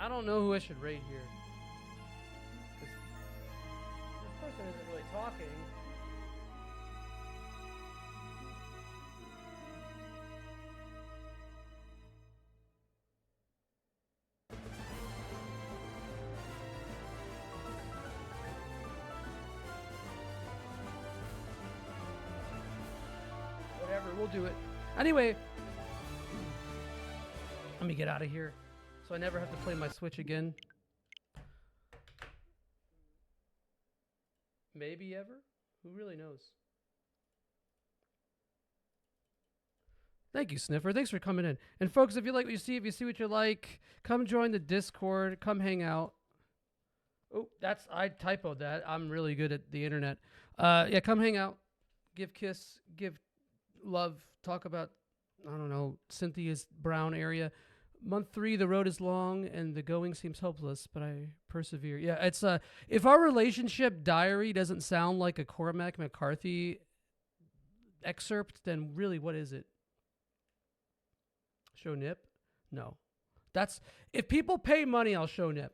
I don't know who I should rate here. This person isn't really talking. Whatever, we'll do it. Anyway, let me get out of here. So I never have to play my Switch again. Maybe ever? Who really knows? Thank you, Sniffer. Thanks for coming in. And folks, if you like what you see, if you see what you like, come join the Discord. Come hang out. Oh, I typoed that. I'm really good at the internet. Yeah, come hang out. Give kiss. Give love. Talk about, I don't know, Cynthia's brown area. Month 3, the road is long and the going seems hopeless, but I persevere. Yeah, it's if our relationship diary doesn't sound like a Cormac McCarthy excerpt, then really, what is it? Show nip? No. That's if people pay money, I'll show nip.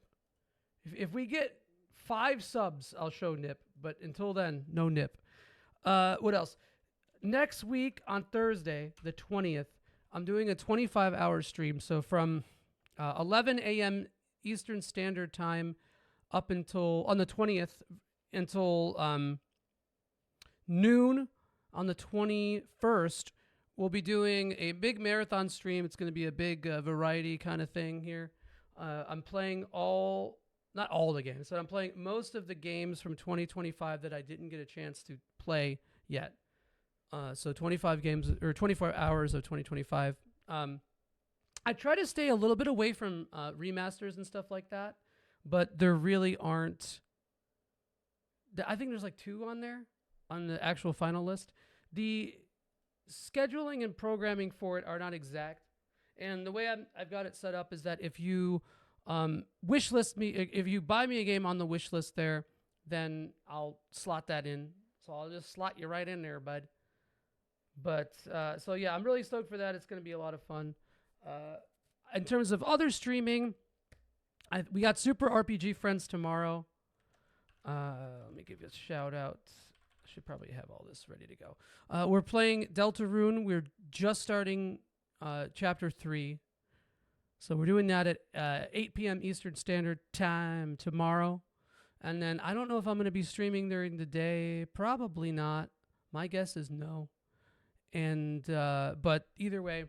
If we get 5 subs, I'll show nip. But until then, no nip. What else? Next week on Thursday, the 20th, I'm doing a 25-hour stream. So from 11 a.m. Eastern Standard Time up until, on the 20th, until noon on the 21st, we'll be doing a big marathon stream. It's going to be a big variety kind of thing here. I'm playing not all the games, but I'm playing most of the games from 2025 that I didn't get a chance to play yet. So 25 games or 24 hours of 2025. I try to stay a little bit away from remasters and stuff like that, but there really aren't. I think there's like 2 on there on the actual final list. The scheduling and programming for it are not exact. And the way I've got it set up is that if you wish list me, if you buy me a game on the wish list there, then I'll slot that in. So I'll just slot you right in there, bud. But so yeah, I'm really stoked for that. It's going to be a lot of fun. In terms of other streaming, we got Super RPG Friends tomorrow. Let me give you a shout out. I should probably have all this ready to go. We're playing Deltarune. We're just starting Chapter 3. So we're doing that at 8 p.m. Eastern Standard Time tomorrow. And then I don't know if I'm going to be streaming during the day. Probably not. My guess is no. And but either way,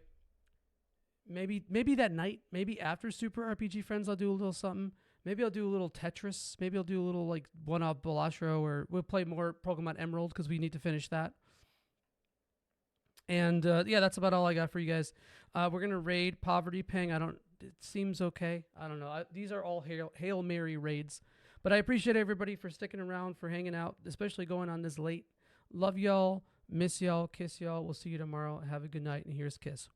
maybe that night, maybe after Super RPG Friends, I'll do a little something. Maybe I'll do a little Tetris. Maybe I'll do a little like one-up Balashro, or we'll play more Pokemon Emerald because we need to finish that. And yeah, that's about all I got for you guys. We're gonna raid Poverty Pang. It seems okay. I don't know. These are all Hail Mary raids, but I appreciate everybody for sticking around, for hanging out, especially going on this late. Love y'all, miss y'all, kiss y'all. We'll see you tomorrow. Have a good night, and here's Kiss.